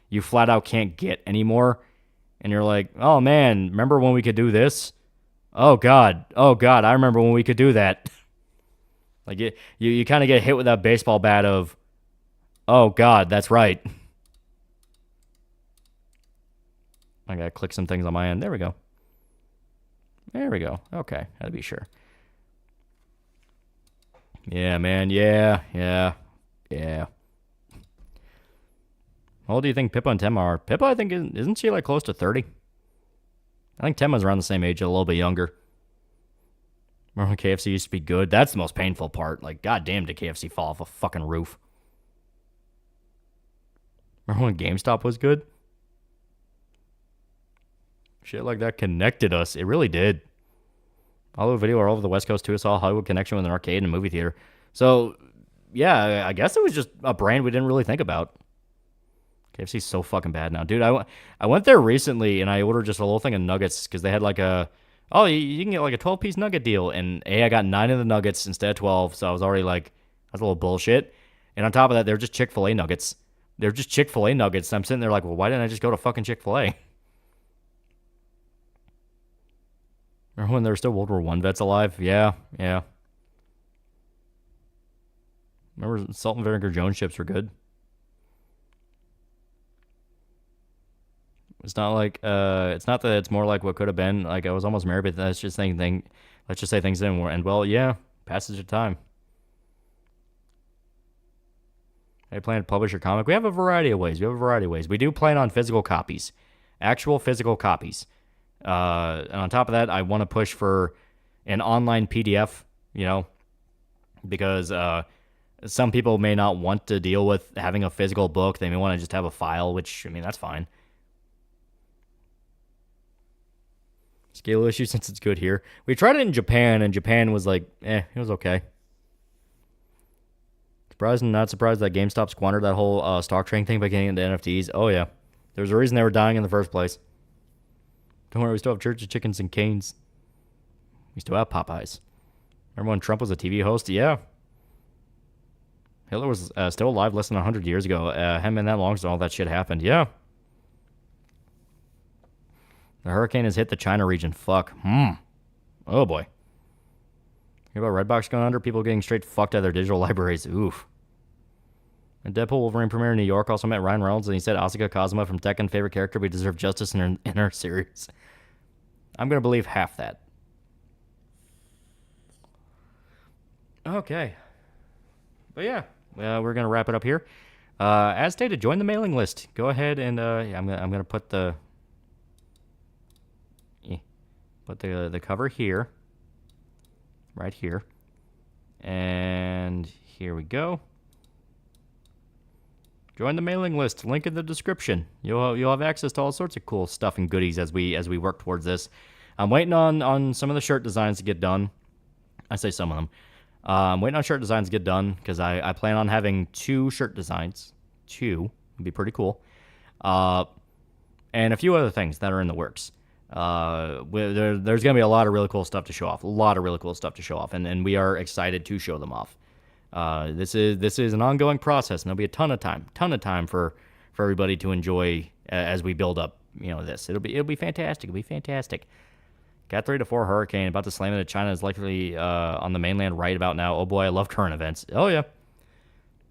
you flat out can't get anymore, and you're like, oh man, remember when we could do this? Oh god, I remember when we could do that. Like you kind of get hit with that baseball bat of, oh god, that's right. I gotta click some things on my end. There we go. Okay, gotta be sure. Yeah, man. Yeah. How old do you think Pippa and Temma are? Pippa, I think, isn't she like close to 30? I think Temma's around the same age, a little bit younger. Remember when KFC used to be good? That's the most painful part. Like, goddamn, did KFC fall off a fucking roof? Remember when GameStop was good? Shit like that connected us. It really did. Hollywood Video all over the West Coast too. Saw Hollywood Connection with an arcade and a movie theater. So, yeah, I guess it was just a brand we didn't really think about. KFC's so fucking bad now. Dude, I went there recently and I ordered just a little thing of nuggets because they had like a, oh, you can get like a 12-piece nugget deal. And I got 9 of the nuggets instead of 12. So I was already like, that's a little bullshit. And on top of that, they're just Chick-fil-A nuggets. They're just Chick-fil-A nuggets. I'm sitting there like, well, why didn't I just go to fucking Chick-fil-A? Remember when there were still World War I vets alive? Yeah. Remember Salt and Vinegar Jones chips were good? It's not like, it's not that it's more like what could have been. Like, I was almost married, but that's just saying let's just say things didn't end well. Yeah, passage of time. I plan to publish your comic. We have a variety of ways. We do plan on physical copies. Actual physical copies. And on top of that, I want to push for an online PDF, because some people may not want to deal with having a physical book. They may want to just have a file, which, I mean, that's fine. Scale issue since it's good here. We tried it in Japan, and Japan was like, it was okay. Surprised and not surprised that GameStop squandered that whole stock trading thing by getting into NFTs. Oh, yeah. There's a reason they were dying in the first place. Don't worry, we still have Church of Chickens and Canes. We still have Popeyes. Remember when Trump was a TV host? Yeah. Hitler was still alive less than 100 years ago. Hadn't been that long since all that shit happened. Yeah. The hurricane has hit the China region. Fuck. Oh, boy. Hear about Redbox going under? People getting straight fucked out of their digital libraries. Oof. And Deadpool Wolverine premiere in New York also met Ryan Reynolds, and he said Asuka Kazuma from Tekken, favorite character, we deserve justice in her series. I'm going to believe half that. Okay. But yeah, we're going to wrap it up here. As stated, join the mailing list. Go ahead and I'm going to put the cover here. Right here. And here we go. Join the mailing list. Link in the description. You'll have access to all sorts of cool stuff and goodies as we work towards this. I'm waiting on some of the shirt designs to get done. I say some of them. I'm waiting on shirt designs to get done because I plan on having 2 shirt designs. 2 would be pretty cool. And a few other things that are in the works. There's going to be a lot of really cool stuff to show off. And we are excited to show them off. This is an ongoing process, and there'll be a ton of time for everybody to enjoy as we build up, this. It'll be fantastic. Cat 3 to 4 hurricane about to slam into China is likely on the mainland right about now. Oh boy, I love current events. Oh yeah.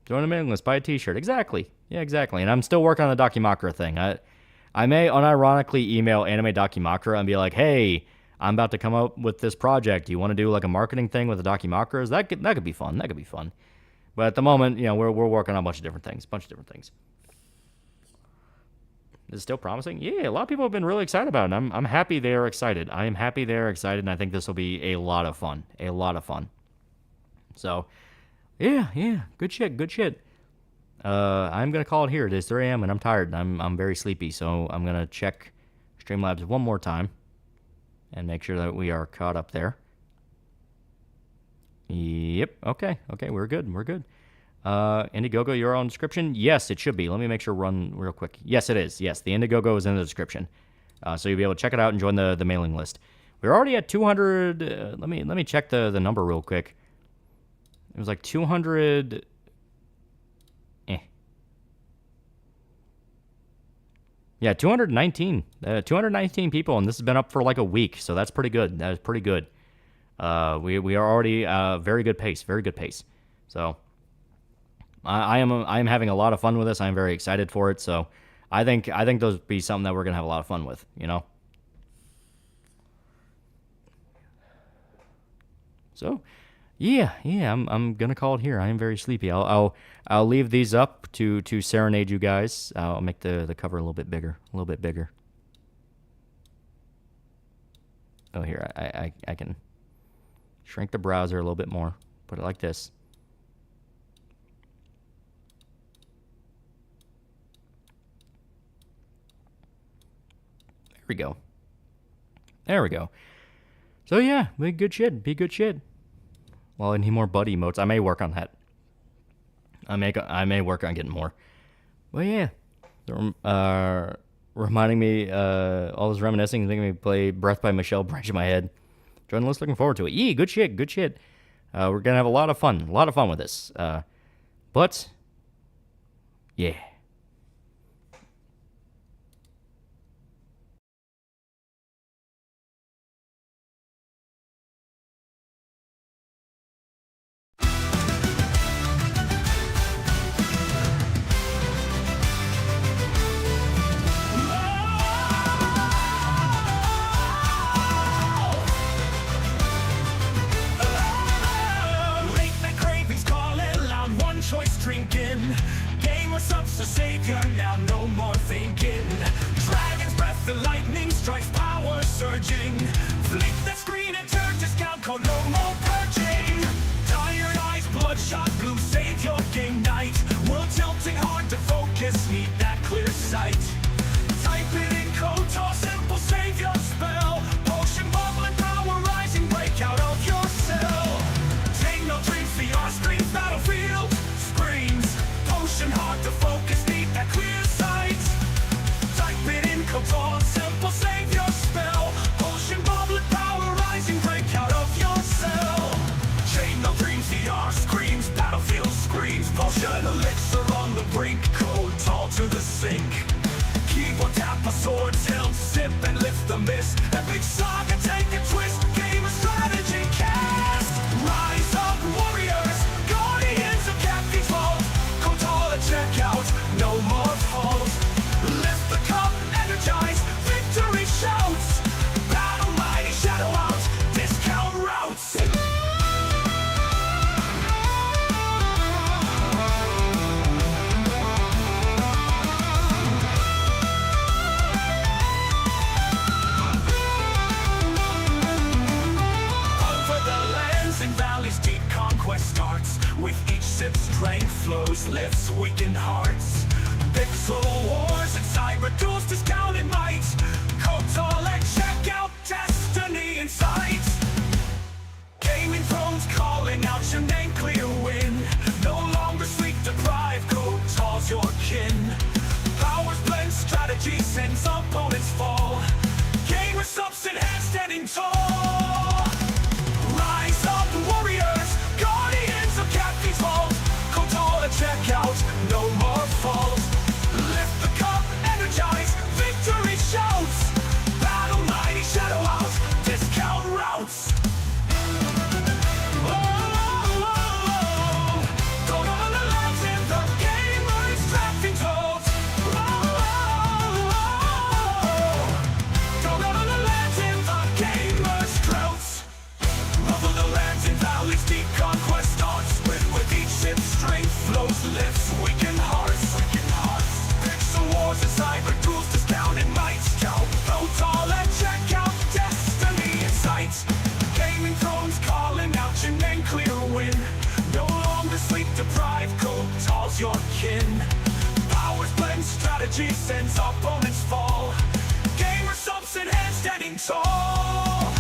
Join the mailing list, buy a t-shirt. Exactly. Yeah, exactly. And I'm still working on the Dakimakura thing. I may unironically email Anime Dakimakura and be like, hey, I'm about to come up with this project. Do you want to do like a marketing thing with the Dakimakuras? That could be fun. But at the moment, we're working on a bunch of different things. Is it still promising? Yeah, a lot of people have been really excited about it. I'm happy they are excited. I am happy they are excited, and I think this will be a lot of fun. So, yeah, good shit. I'm gonna call it here. It is 3 a.m. and I'm tired. I'm very sleepy, so I'm gonna check Streamlabs one more time and make sure that we are caught up there. Yep. Okay. We're good. Indiegogo URL in description? Yes, it should be. Let me make sure run real quick. Yes, it is. Yes, the Indiegogo is in the description. So you'll be able to check it out and join the mailing list. We're already at 200. Let me check the number real quick. It was like 200. Yeah, 219. 219 people, and this has been up for like a week, so that's pretty good. That is pretty good. We are already very good pace. So I am having a lot of fun with this. I'm very excited for it. So I think those would be something that we're gonna have a lot of fun with. So yeah. I'm gonna call it here. I am very sleepy. I'll leave these up to serenade you guys. I'll make the cover a little bit bigger. Oh, here I can shrink the browser a little bit more. Put it like this. There we go. There we go. So yeah, be good shit. Be good shit. Well, I need more buddy emotes. I may work on that. I may work on getting more. But yeah, reminding me, all this reminiscing, making me play Breath by Michelle Branch in my head. Join the list, looking forward to it. Yee, good shit, good shit. We're gonna have a lot of fun with this. But yeah. Drinking, gamer subs the savior, now no more thinking. Dragon's breath, the lightning strikes, power surging. Flick that screen and turn discount code, no more purging. Tired eyes, bloodshot blue, save your game night. World tilting, hard to focus, need that clear sight. Type it in code, toss simple, save your spell. Potion, bubbling, power rising, break out of your cell. Take no dreams, VR screens, battlefield. Potion hard to focus, need that clear sight. Type it in, code simple, save your spell. Potion bubbling, power rising, break out of your cell. Chain no dreams, VR screams, battlefield screams. Potion elixir on the brink, code tall to the sink. Keyboard tap, a sword tilt, sip and lift the mist. Epic saga, take a twist, game of strategy cast. Rise up warriors, guardians of Captain's Vault. Check out, no more falls. Lift the cup, energize, victory shouts. Battle mighty, shadow out, discount routes. Over the lands and valleys, deep conquest starts. With each sip, strength flows, lifts weakened hearts. Pixel wars and cyber duels, discounted might. Kotal and check out, destiny in sight. Gaming thrones calling out your name, clear win. No longer sleep deprived, Kotal's your kin. Powers blend, strategy sends opponents fall. Gamer subs enhanced, standing tall. Rise up warriors, guardians of Captain's Vault. Check out, no more falls. Lift the cup, energize, victory shouts. Battle mighty, shadow out, discount routes. Go to the lands in the gamers drafting toads. Go to the lands in the gamers droughts. Over the lands and valleys, deep conquest starts. With each sip, strength flows, lifts weakened hearts. Pixel wars and cyber duels, discounted might. Scout, Total and check out, destiny in sight. Gaming thrones calling out your name, clear win. No longer sleep deprived, Kotal's your kin. Powers blend, strategy sends opponents fall. Gamer subs enhanced, standing tall.